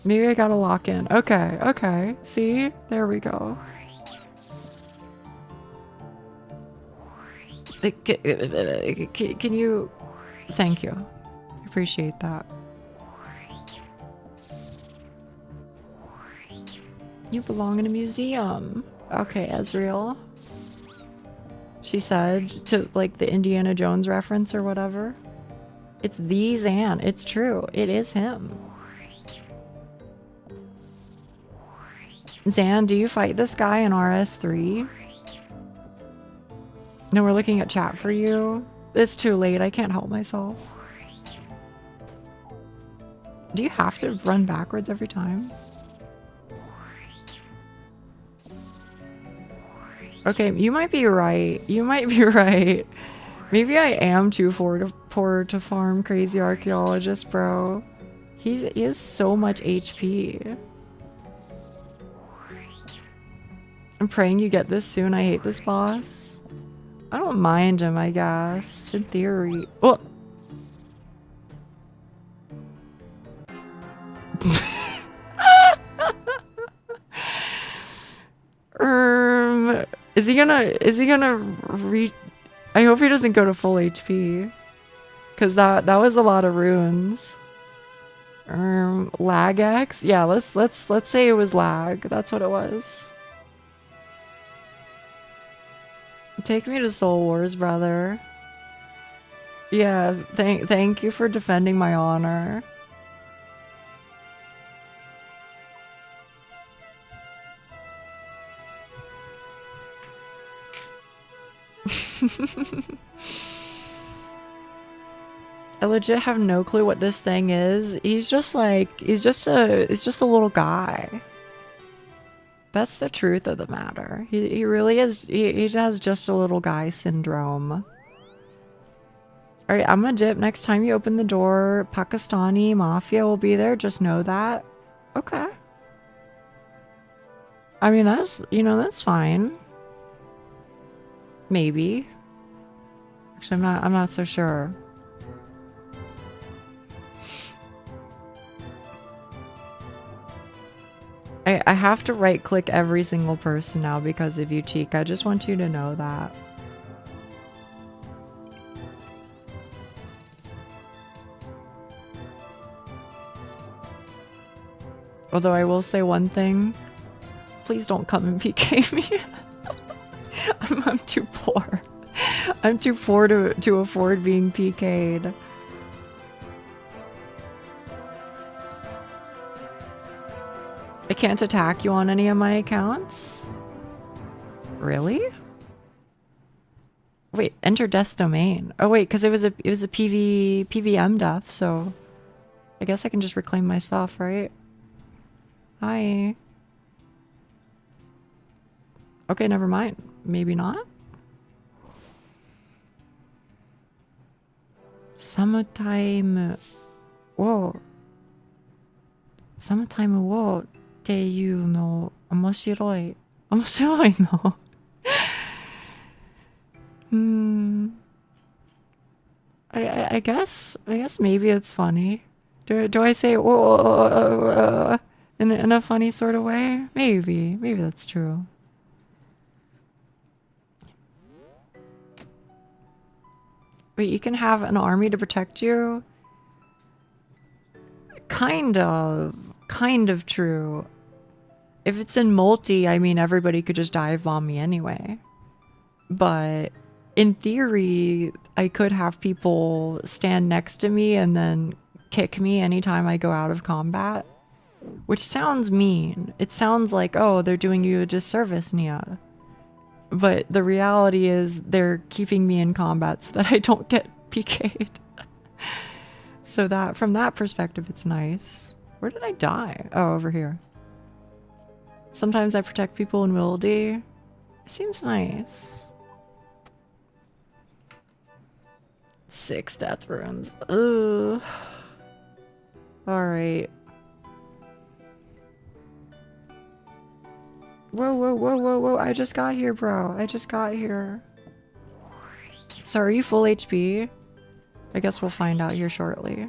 Maybe I gotta lock in. Okay, okay. See? There we go. Can you... Thank you. Appreciate that. You belong in a museum. Okay, Ezreal. She said to, like, the Indiana Jones reference or whatever. It's the Zan. It's true. It is him. Zan, do you fight this guy in RS3? No, we're looking at chat for you. It's too late. I can't help myself. Do you have to run backwards every time? Okay, you might be right. You might be right. Maybe I am too poor to farm crazy archaeologist, bro. He has so much HP. I'm praying you get this soon. I hate this boss. I don't mind him, I guess. In theory. Oh! Is he gonna reach? I hope he doesn't go to full HP. Cause that was a lot of runes. Lag X? Yeah, let's say it was lag. That's what it was. Take me to Soul Wars, brother. Yeah, thank you for defending my honor. I legit have no clue what this thing is. He's just a little guy. That's the truth of the matter. He really is, he has just a little guy syndrome. Alright, I'm gonna dip. Next time you open the door, Pakistani Mafia will be there, just know that. Okay. I mean, that's, that's fine. Maybe. Actually, I'm not so sure. I have to right click every single person now because of you, Cheek. I just want you to know that. Although I will say one thing. Please don't come and PK me. I'm too poor. I'm too poor to afford being PK'd. I can't attack you on any of my accounts? Really? Wait, enter death's domain. Oh wait, because it was a PVM death, so I guess I can just reclaim my stuff, right? Hi. Okay, never mind. Maybe not. Summertime. Whoa. Summertime wo っていうの面白い。面白いの。I guess maybe it's funny. Do I say whoa in a funny sort of way? Maybe that's true. Wait, you can have an army to protect you? Kind of true. If it's in multi, I mean, everybody could just dive bomb me anyway. But in theory, I could have people stand next to me and then kick me anytime I go out of combat. Which sounds mean. It sounds like, oh, they're doing you a disservice, Nia. But the reality is they're keeping me in combat so that I don't get PK'd. So that, from that perspective, it's nice. Where did I die? Oh, over here. Sometimes I protect people in Wildy. It seems nice. 6 death runes. Ugh. Alright. Whoa. I just got here, bro. I just got here. So are you full HP? I guess we'll find out here shortly.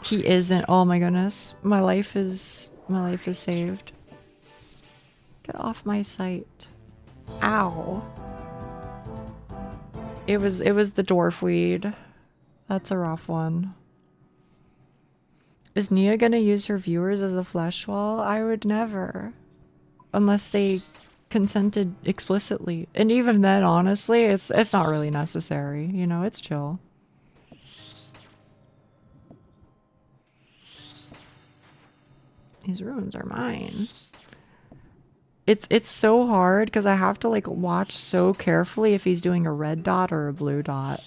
He isn't. Oh my goodness. My life is saved. Get off my sight. Ow. It was the dwarf weed. That's a rough one. Is Nia gonna use her viewers as a flesh wall? I would never. Unless they consented explicitly. And even then, honestly, it's not really necessary. You know, it's chill. These runes are mine. It's so hard because I have to like watch so carefully if he's doing a red dot or a blue dot.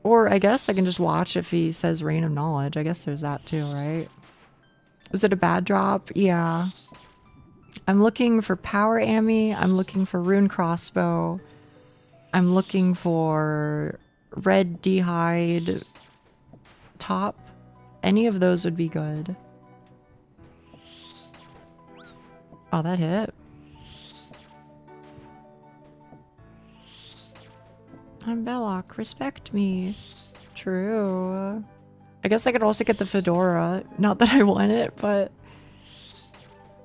Or I guess I can just watch if he says Rain of Knowledge. I guess there's that too, right? Was it a bad drop? Yeah. I'm looking for Power Ammy. I'm looking for Rune Crossbow. I'm looking for Red D'hide top. Any of those would be good. Oh, that hit. I'm Belloc. Respect me. True. I guess I could also get the fedora. Not that I want it, but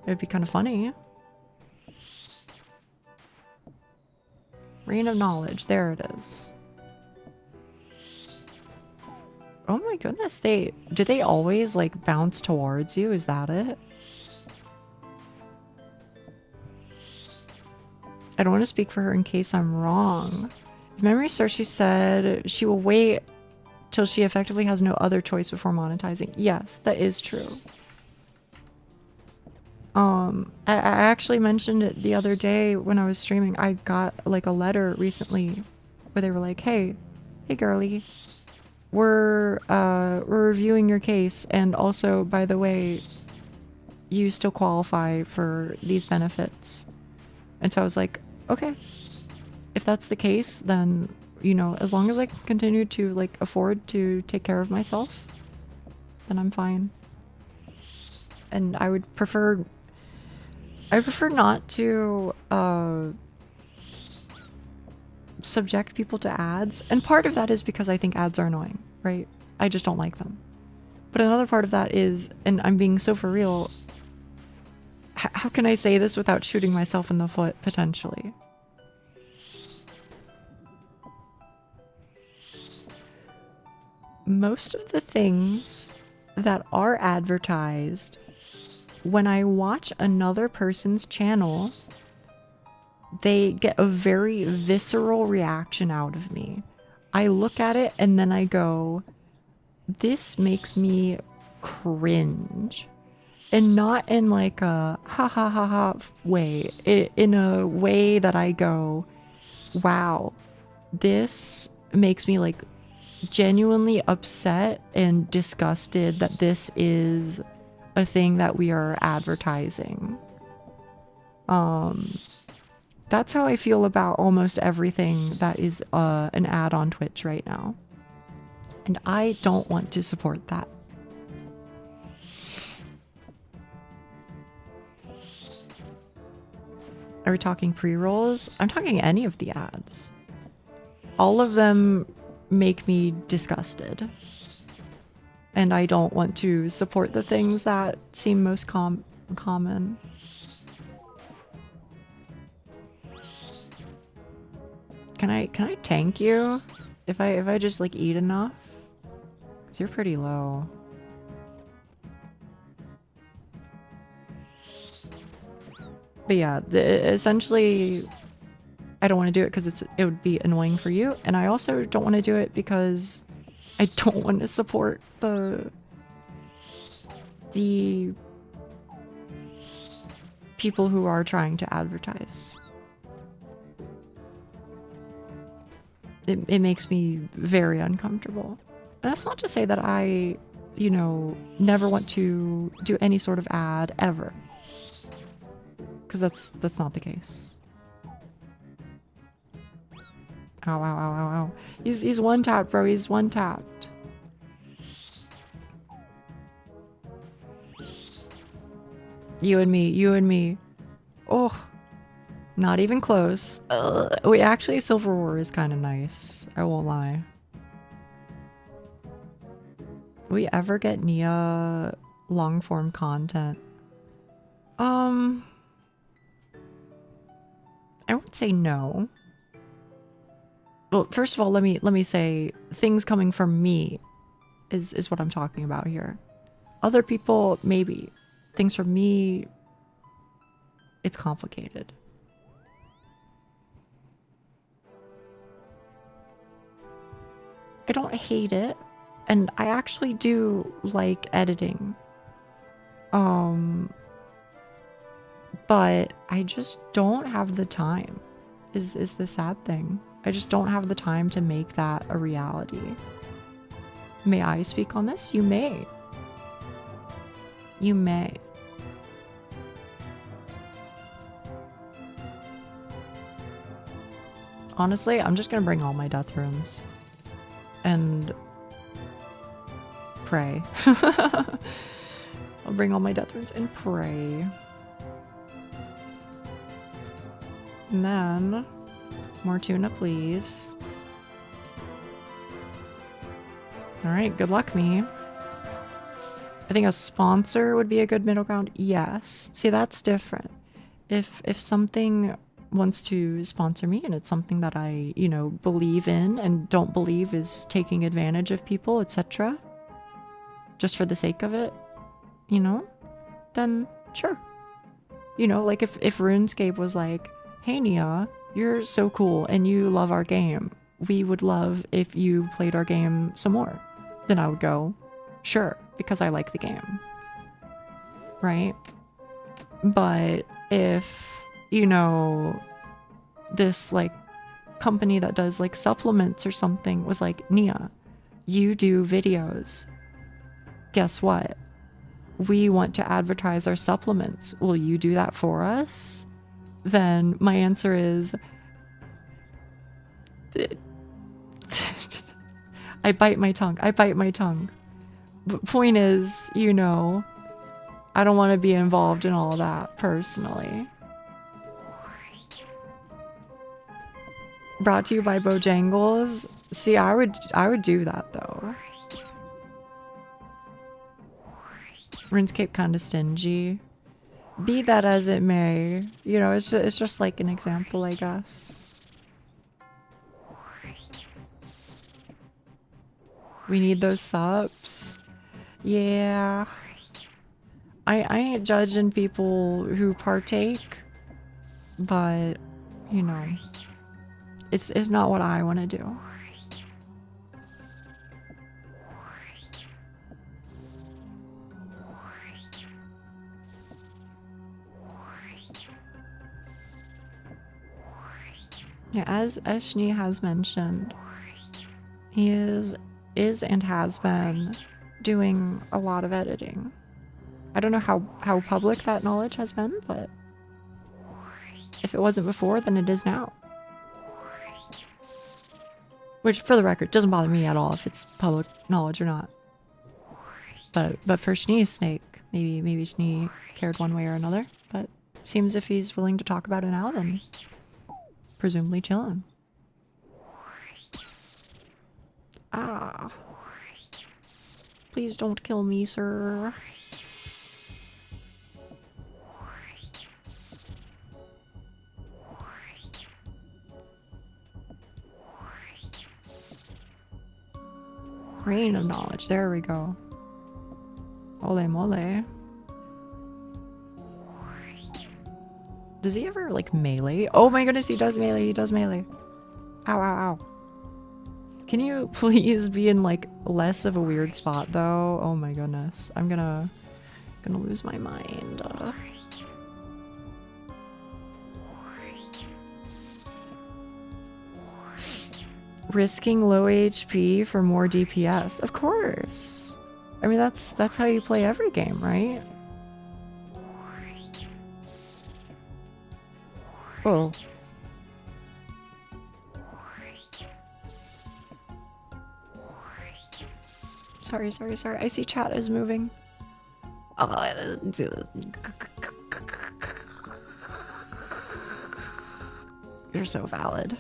it'd be kind of funny. Rain of knowledge. There it is. Oh my goodness, do they always like bounce towards you? Is that it? I don't want to speak for her in case I'm wrong. If memory serves, she said she will wait till she effectively has no other choice before monetizing. Yes, that is true. I actually mentioned it the other day when I was streaming. I got like a letter recently where they were like, hey girly, we're reviewing your case, and also, by the way, you still qualify for these benefits. And so I was like, okay, if that's the case, then, you know, as long as I can continue to like afford to take care of myself, then I'm fine. And I prefer not to subject people to ads. And part of that is because I think ads are annoying, right? I just don't like them. But another part of that is, and I'm being so for real, how can I say this without shooting myself in the foot, potentially? Most of the things that are advertised, when I watch another person's channel, they get a very visceral reaction out of me. I look at it and then I go, this makes me cringe. And not in like a ha ha ha ha way. In a way that I go, wow, this makes me like genuinely upset and disgusted that this is a thing that we are advertising. That's how I feel about almost everything that is an ad on Twitch right now. And I don't want to support that. Are we talking pre-rolls? I'm talking any of the ads. All of them make me disgusted. And I don't want to support the things that seem most common. Can I tank you if I just like eat enough? 'Cause you're pretty low. But yeah, essentially, I don't want to do it because it would be annoying for you, and I also don't want to do it because I don't want to support the people who are trying to advertise. It makes me very uncomfortable. And that's not to say that I, you know, never want to do any sort of ad ever. Because that's not the case. Ow, ow, ow, ow, ow. He's one tapped, bro. He's one tapped. You and me. Oh, not even close. Wait, actually, Silver War is kind of nice. I won't lie. Will we ever get Nia long form content? I would say no. Well, first of all, let me say things coming from me is what I'm talking about here. Other people, maybe. Things from me, it's complicated. I don't hate it, and I actually do like editing. But I just don't have the time, is the sad thing. I just don't have the time to make that a reality. May I speak on this? You may. You may. Honestly, I'm just gonna bring all my death runes. And pray. I'll bring all my death runes and pray. And then, more tuna, please. Alright, good luck, me. I think a sponsor would be a good middle ground. Yes. See, that's different. If something wants to sponsor me and it's something that I, you know, believe in and don't believe is taking advantage of people, etc., just for the sake of it, you know, then sure. You know, like if RuneScape was like, hey Nia, you're so cool and you love our game. We would love if you played our game some more. Then I would go, sure, because I like the game. Right? But if, you know, this like company that does like supplements or something was like, Nia, you do videos. Guess what? We want to advertise our supplements. Will you do that for us? Then my answer is I bite my tongue. But point is, you know, I don't want to be involved in all that personally. Brought to you by Bojangles. See, I would do that though. RuneScape kind of stingy. Be that as it may, you know, it's just like an example, I guess. We need those subs. Yeah. I ain't judging people who partake, but, you know, it's not what I want to do. Yeah, as Eshni has mentioned, he is and has been doing a lot of editing. I don't know how public that knowledge has been, but if it wasn't before, then it is now. Which, for the record, doesn't bother me at all if it's public knowledge or not. But for Shnee's sake, maybe Shnee cared one way or another, but seems if he's willing to talk about it now, then presumably chilling. Ah. Please don't kill me, sir. Rain of knowledge, there we go. Ole mole. Does he ever, like, melee? Oh my goodness, he does melee, Ow, ow, ow. Can you please be in, like, less of a weird spot, though? Oh my goodness. I'm gonna lose my mind. Risking low HP for more DPS. Of course. I mean, that's how you play every game, right? Oh. Sorry. I see chat is moving. You're so valid.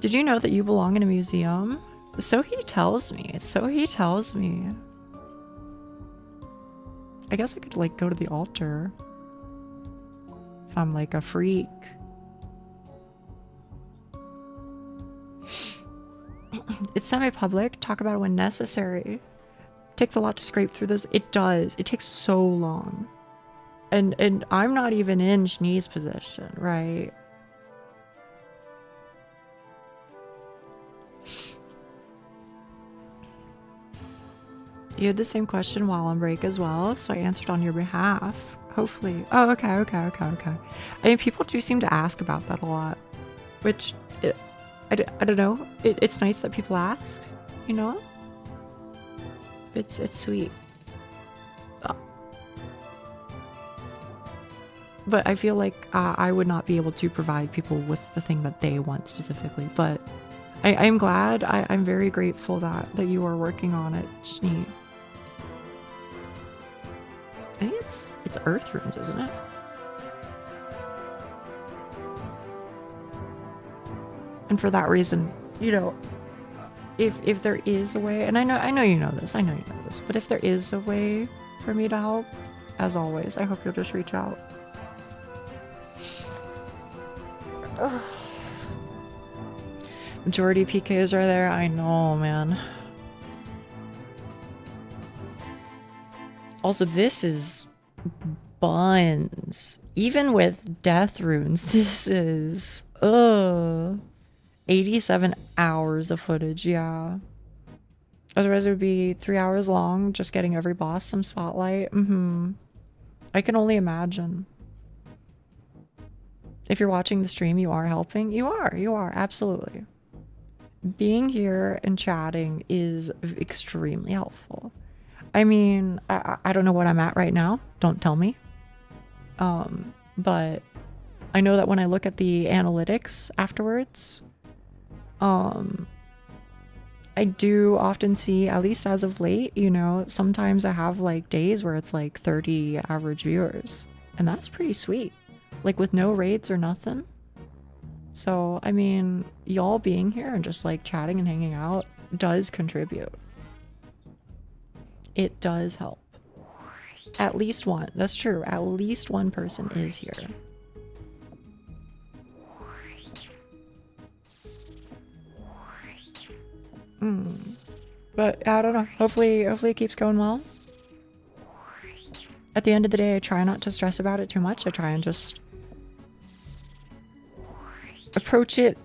Did you know that you belong in a museum? So he tells me. I guess I could, like, go to the altar. If I'm, like, a freak. It's semi-public. Talk about it when necessary. Takes a lot to scrape through this. It does. It takes so long. And I'm not even in Shnee's position, right? You had the same question while on break as well, so I answered on your behalf. Hopefully. Oh, okay. I mean, people do seem to ask about that a lot, which, I don't know. It's nice that people ask, you know? It's sweet. But I feel like I would not be able to provide people with the thing that they want specifically, but I'm glad, I'm very grateful that you are working on it, Shnee. I think it's Earth Runes, isn't it? And for that reason, you know, if there is a way, and I know you know this, but if there is a way for me to help, as always, I hope you'll just reach out. Majority PKs are there. I know, man. Also, this is buns. Even with death runes, this is 87 hours of footage, yeah. Otherwise it would be 3 hours long, just getting every boss some spotlight. I can only imagine. If you're watching the stream, you are helping. You are, absolutely. Being here and chatting is extremely helpful. I mean, I don't know what I'm at right now. Don't tell me. But I know that when I look at the analytics afterwards, I do often see, at least as of late, you know, sometimes I have like days where it's like 30 average viewers, and that's pretty sweet. Like with no raids or nothing. So, I mean, y'all being here and just like chatting and hanging out does contribute. It does help. At least one. That's true. At least one person is here. But I don't know. Hopefully it keeps going well. At the end of the day, I try not to stress about it too much. I try and just approach it.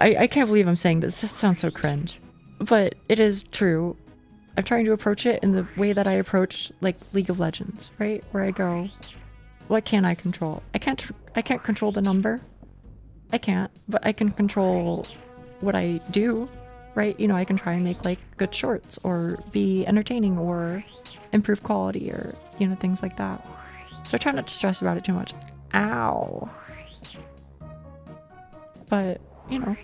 I can't believe I'm saying this. This sounds so cringe. But it is true. I'm trying to approach it in the way that I approach like League of Legends, right? Where I go, what can I control? I can't control the number. I can't, but I can control what I do, right? You know, I can try and make like good shorts or be entertaining or improve quality or, you know, things like that. So I try not to stress about it too much. Ow. But, you know,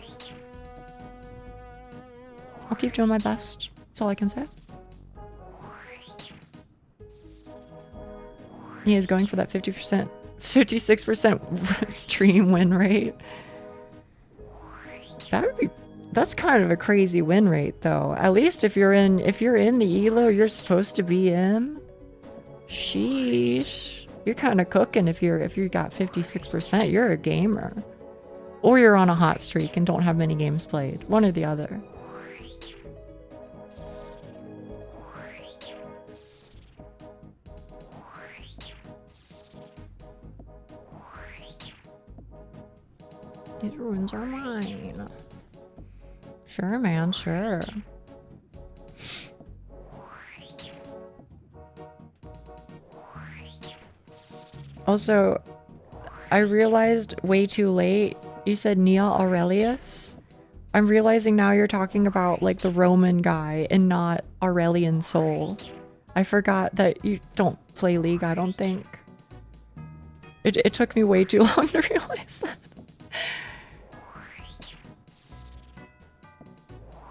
I'll keep doing my best. That's all I can say. He is going for that 50%, 56% stream win rate. That's kind of a crazy win rate though. At least if you're in the elo you're supposed to be in. Sheesh. You're kind of cooking if you got 56%. You're a gamer. Or you're on a hot streak and don't have many games played. One or the other. These runes are mine. Sure, man, sure. Also, I realized way too late, you said Nia Aurelius? I'm realizing now you're talking about like the Roman guy and not Aurelian Soul. I forgot that you don't play League, I don't think. It took me way too long to realize that.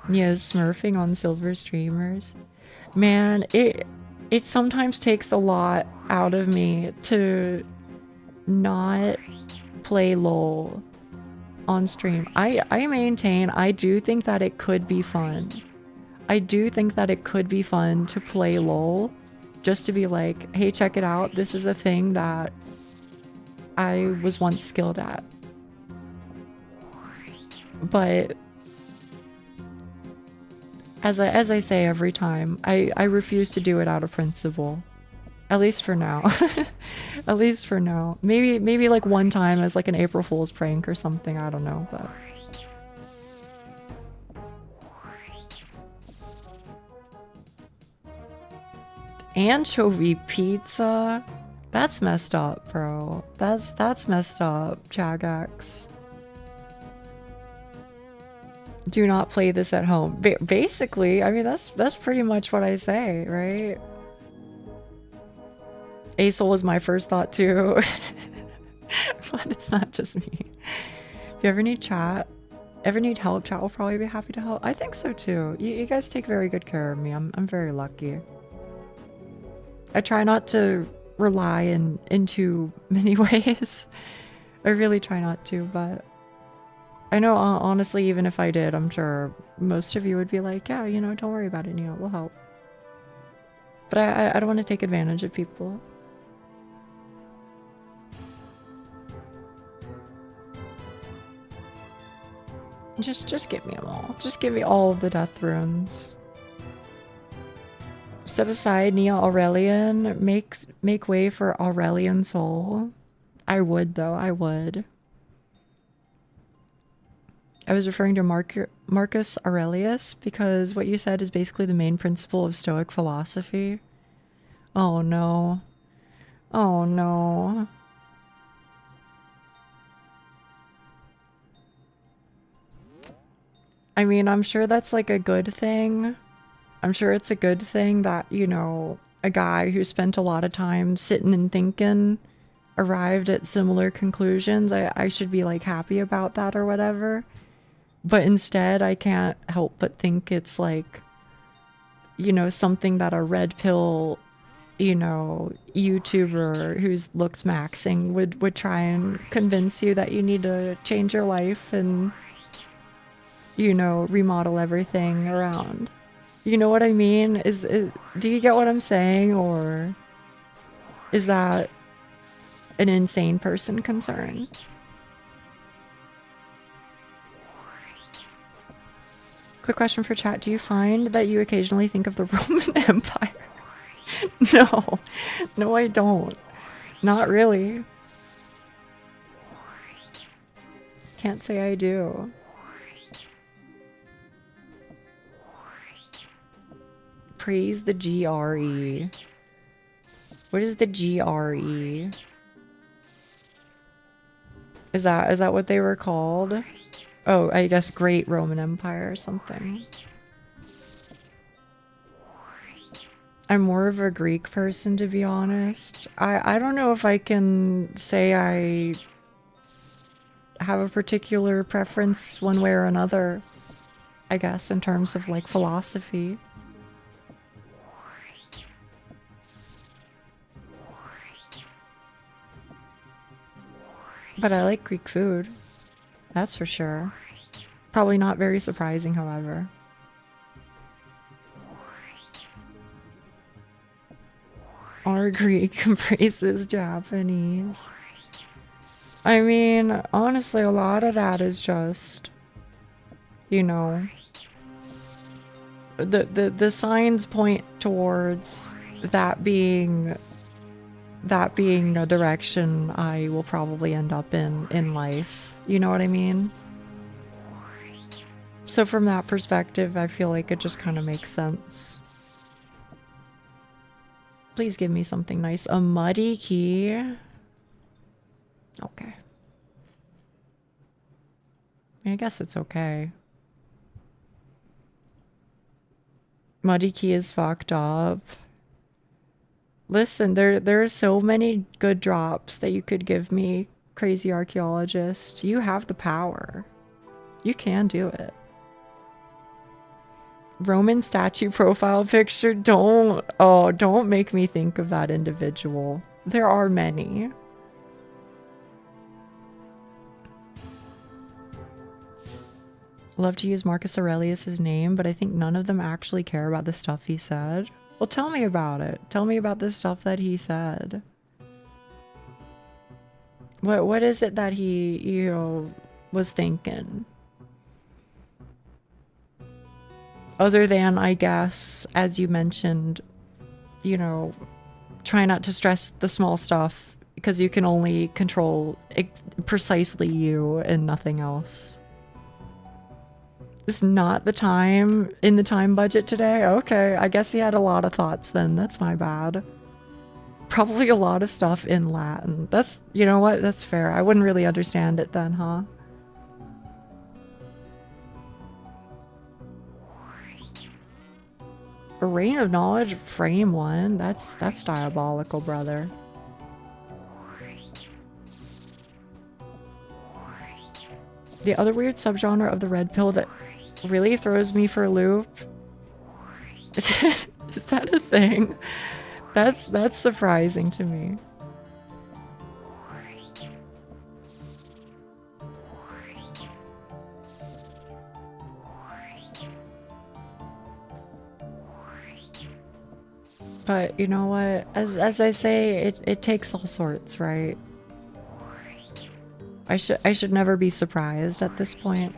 Yeah, smurfing on silver streamers. Man, it sometimes takes a lot out of me to not play LOL on stream. I maintain, I do think that it could be fun. I do think that it could be fun to play LOL. Just to be like, hey, check it out. This is a thing that I was once skilled at. But as I say every time, I refuse to do it out of principle. At least for now. At least for now. Maybe like one time as like an April Fool's prank or something, I don't know, but anchovy pizza? That's messed up, bro. That's messed up, Chagax. Do not play this at home. Basically, I mean, that's pretty much what I say, right? ASOL was my first thought too. But it's not just me. If you ever need chat, ever need help, chat will probably be happy to help. I think so too. You guys take very good care of me. I'm very lucky. I try not to rely in too many ways. I really try not to, but I know, honestly, even if I did, I'm sure most of you would be like, yeah, you know, don't worry about it, you know, we'll help. But I don't want to take advantage of people. Just give me them all. Just give me all of the death runes. Step aside, Nia Aurelian. Make way for Aurelian Soul. I would, though. I would. I was referring to Marcus Aurelius because what you said is basically the main principle of Stoic philosophy. Oh no. Oh no. I mean, I'm sure that's like a good thing. I'm sure it's a good thing that, you know, a guy who spent a lot of time sitting and thinking arrived at similar conclusions. I should be like happy about that or whatever. But instead, I can't help but think it's like, you know, something that a red pill, you know, YouTuber who's looks maxing would try and convince you that you need to change your life and, you know, remodel everything around. You know what I mean? Do you get what I'm saying? Or is that an insane person concern? Quick question for chat. Do you find that you occasionally think of the Roman Empire? No. No, I don't. Not really. Can't say I do. Praise the GRE. What is the GRE? Is that what they were called? Oh, I guess Great Roman Empire or something. I'm more of a Greek person, to be honest. I don't know if I can say I have a particular preference one way or another, I guess, in terms of like philosophy. But I like Greek food. That's for sure. Probably not very surprising, however. Our Greek embraces Japanese. I mean, honestly, a lot of that is just, you know, the signs point towards that being a direction I will probably end up in life. You know what I mean? So from that perspective, I feel like it just kind of makes sense. Please give me something nice. A muddy key. Okay. I mean, I guess it's okay. Muddy key is fucked up. Listen, there are so many good drops that you could give me, crazy archaeologist. You have the power. You can do it. Roman statue profile picture. Don't make me think of that individual. There are many. Love to use Marcus Aurelius's name, but I think none of them actually care about the stuff he said. Well, tell me about it. Tell me about the stuff that he said. What is it that he, you know, was thinking? Other than, I guess, as you mentioned, you know, try not to stress the small stuff because you can only control precisely you and nothing else. It's not the time in the time budget today. Okay, I guess he had a lot of thoughts then. That's my bad. Probably a lot of stuff in Latin. That's, you know what? That's fair. I wouldn't really understand it then, huh? A Reign of Knowledge, frame 1. That's diabolical, brother. The other weird subgenre of the red pill that really throws me for a loop. Is that a thing? That's surprising to me. But you know what? As I say, it takes all sorts, right? I should never be surprised at this point.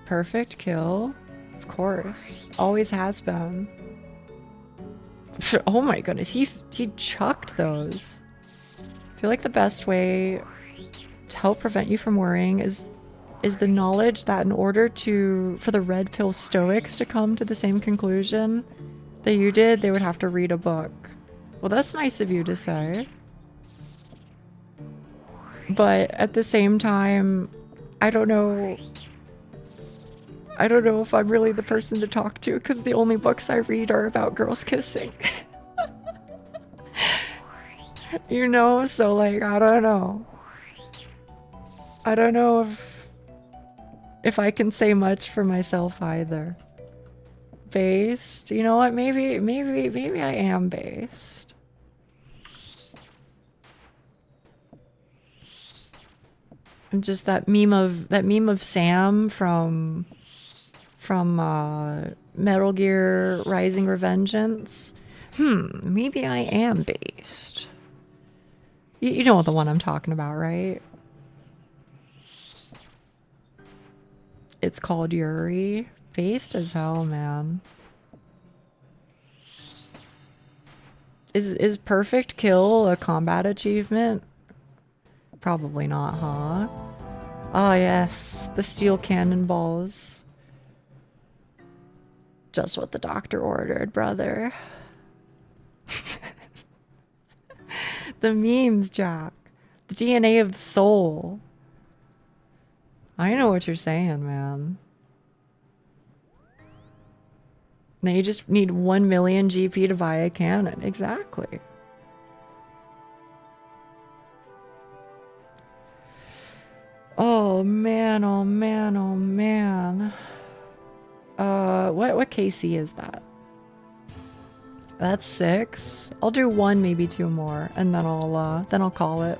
Perfect kill. Of course. Always has been. Oh my goodness, he chucked those. I feel like the best way to help prevent you from worrying is the knowledge that in order for the red pill stoics to come to the same conclusion that you did, they would have to read a book. Well, that's nice of you to say. But at the same time, I don't know if I'm really the person to talk to because the only books I read are about girls kissing. You know, so like, I don't know. I don't know if I can say much for myself either. Based? You know what? Maybe I am based. I'm just that meme of Sam from Metal Gear Rising Revengeance. Maybe I am based. You know the one I'm talking about, right? It's called Yuri. Based as hell, man. Is perfect kill a combat achievement? Probably not, huh? Oh yes, the steel cannonballs. Just what the doctor ordered, brother. The memes, Jack. The DNA of the soul. I know what you're saying, man. Now you just need 1 million GP to buy a cannon. Exactly. Oh man, oh man, oh man. What KC is that? That's 6. I'll do 1, maybe 2 more, and then I'll call it.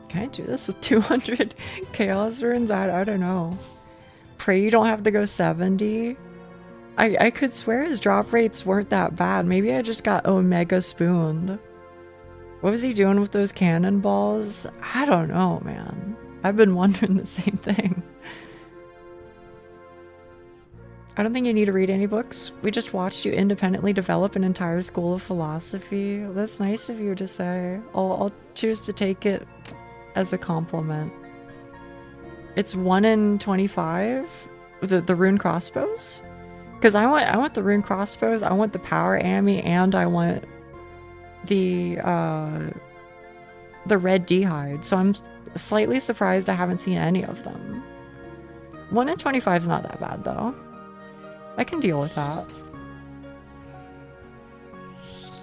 Can I do this with 200 chaos runes? I don't know. Pray you don't have to go 70. I could swear his drop rates weren't that bad. Maybe I just got Omega spooned. What was he doing with those cannonballs? I don't know, man. I've been wondering the same thing. I don't think you need to read any books. We just watched you independently develop an entire school of philosophy. That's nice of you to say. I'll choose to take it as a compliment. It's 1 in 25? The rune crossbows? Because I want the rune crossbows, I want the power ammy, and I want the red d'hide. So I'm slightly surprised I haven't seen any of them. 1 in 25 is not that bad though. I can deal with that.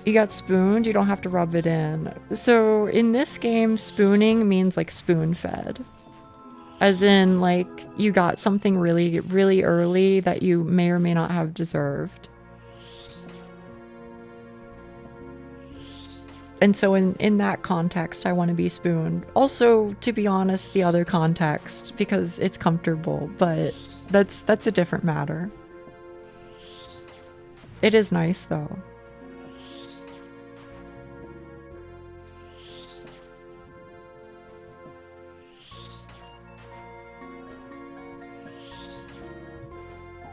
You got spooned, you don't have to rub it in. So in this game, spooning means like spoon-fed. As in, like, you got something really, really early that you may or may not have deserved. And so in that context, I want to be spooned. Also, to be honest, the other context, because it's comfortable, but that's a different matter. It is nice, though.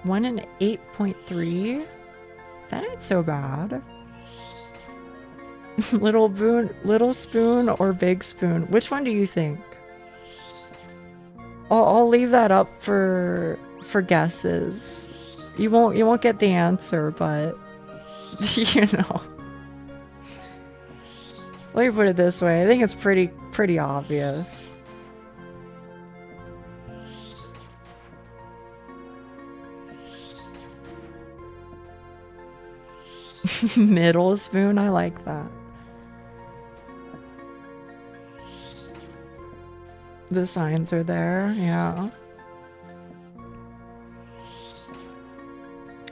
One in 8.3? That ain't so bad. Little spoon or big spoon? Which one do you think? I'll leave that up for guesses. You won't get the answer, but you know. Let me put it this way. I think it's pretty obvious. Middle spoon, I like that. The signs are there, yeah.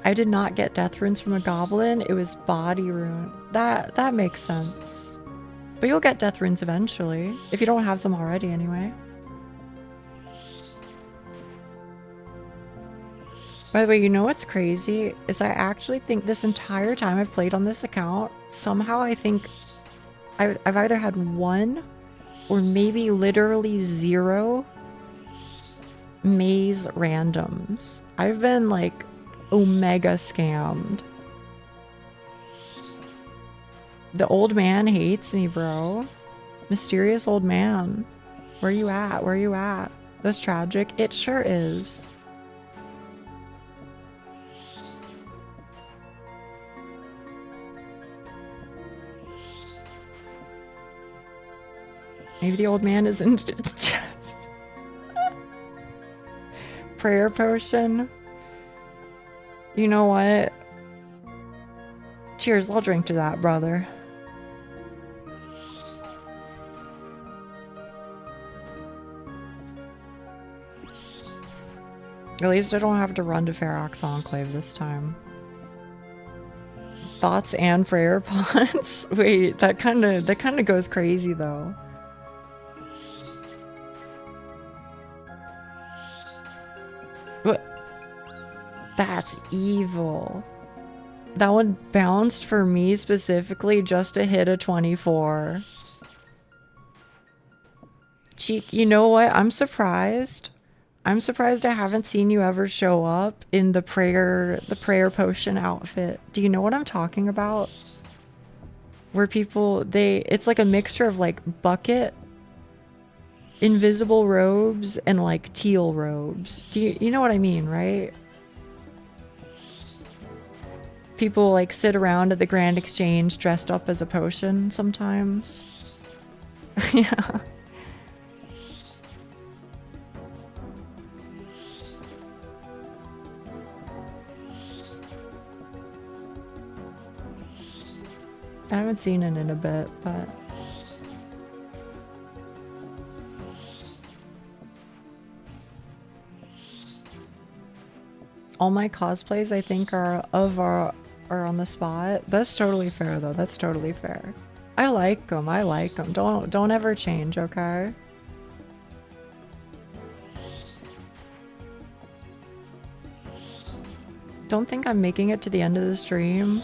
I did not get death runes from a goblin. It was body rune. That makes sense. But you'll get death runes eventually, if you don't have some already anyway. By the way, you know what's crazy? Is I actually think this entire time I've played on this account, somehow I think I've either had one or maybe literally 0 maze randoms. I've been like omega scammed. The old man hates me, bro. Mysterious old man. Where you at? Where you at? That's tragic. It sure is. Maybe the old man is in prayer potion. You know what? Cheers, I'll drink to that, brother. At least I don't have to run to Ferox Enclave this time. Thoughts and prayer pots? Wait, that kinda goes crazy though. What? That's evil. That one bounced for me specifically just to hit a 24. Cheek, you know what? I'm surprised. I'm surprised I haven't seen you ever show up in the prayer potion outfit. Do you know what I'm talking about? Where people, it's like a mixture of like bucket, invisible robes, and like teal robes. You know what I mean, right? People like sit around at the Grand Exchange dressed up as a potion sometimes. Yeah. I haven't seen it in a bit, but... all my cosplays, I think, are on the spot. That's totally fair, though. That's totally fair. I like them. I like them. Don't ever change, okay? Don't think I'm making it to the end of the stream.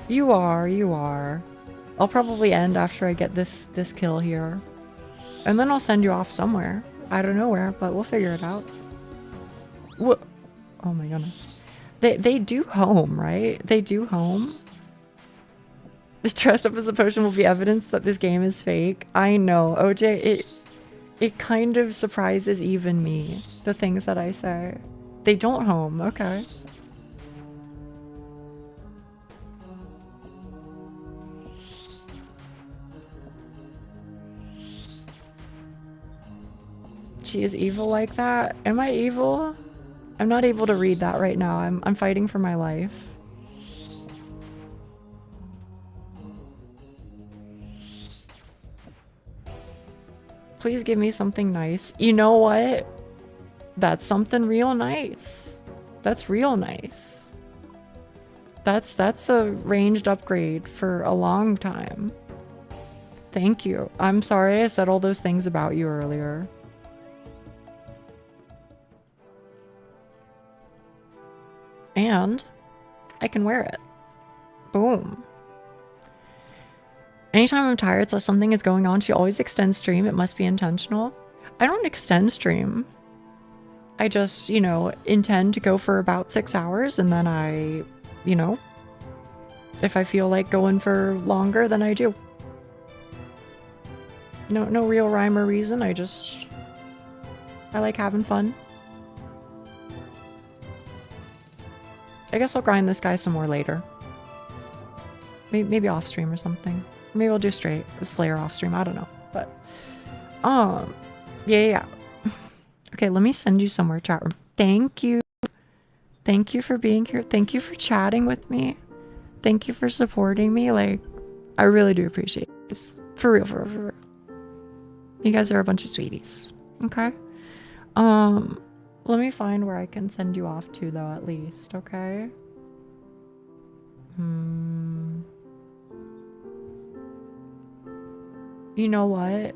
You are, you are. I'll probably end after I get this kill here. And then I'll send you off somewhere. I don't know where, but we'll figure it out. What? Oh my goodness. They do home, right? They do home. This dressed up as a potion will be evidence that this game is fake. I know, OJ, it kind of surprises even me, the things that I say. They don't home, okay. She is evil like that? Am I evil? I'm not able to read that right now. I'm fighting for my life. Please give me something nice. You know what? That's something real nice. That's real nice. That's a ranged upgrade for a long time. Thank you. I'm sorry I said all those things about you earlier. And I can wear it. Boom. Anytime I'm tired, so something is going on, she always extends stream. It must be intentional. I don't extend stream. I just, you know, intend to go for about 6 hours, and then I, you know, if I feel like going for longer, then I do. No real rhyme or reason. I like having fun. I guess I'll grind this guy some more later. Maybe off stream or something. Maybe I'll do straight Slayer off stream. I don't know. But, yeah. Okay, let me send you somewhere, chat room. Thank you. Thank you for being here. Thank you for chatting with me. Thank you for supporting me. Like, I really do appreciate this. For real, for real. You guys are a bunch of sweeties. Okay? Let me find where I can send you off to, though, at least, okay? You know what?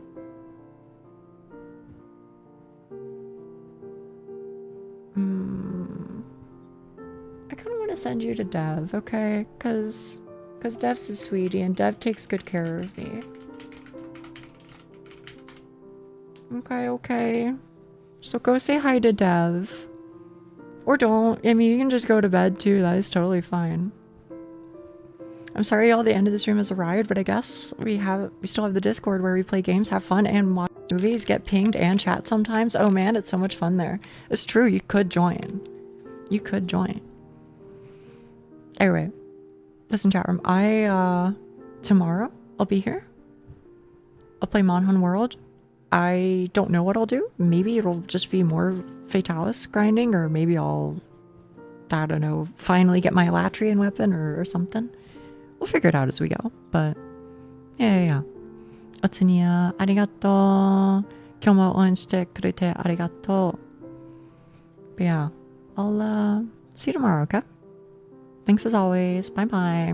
I kind of want to send you to Dev, okay? Because Dev's a sweetie and Dev takes good care of me. Okay. So go say hi to Dev. Or don't. I mean, you can just go to bed too. That is totally fine. I'm sorry all the end of the stream has arrived, but I guess we still have the Discord where we play games, have fun, and watch movies, get pinged, and chat sometimes. Oh man, it's so much fun there. It's true, you could join. You could join. Anyway, listen, chat room. Tomorrow, I'll be here. I'll play Monhan World. I don't know what I'll do. Maybe it'll just be more Fatalis grinding, or maybe I'll, I don't know, finally get my Latrian weapon or something. We'll figure it out as we go, but yeah. Otsunia, arigato. Kyomo onshite kurete arigato. But yeah, I'll see you tomorrow, okay? Thanks as always. Bye bye.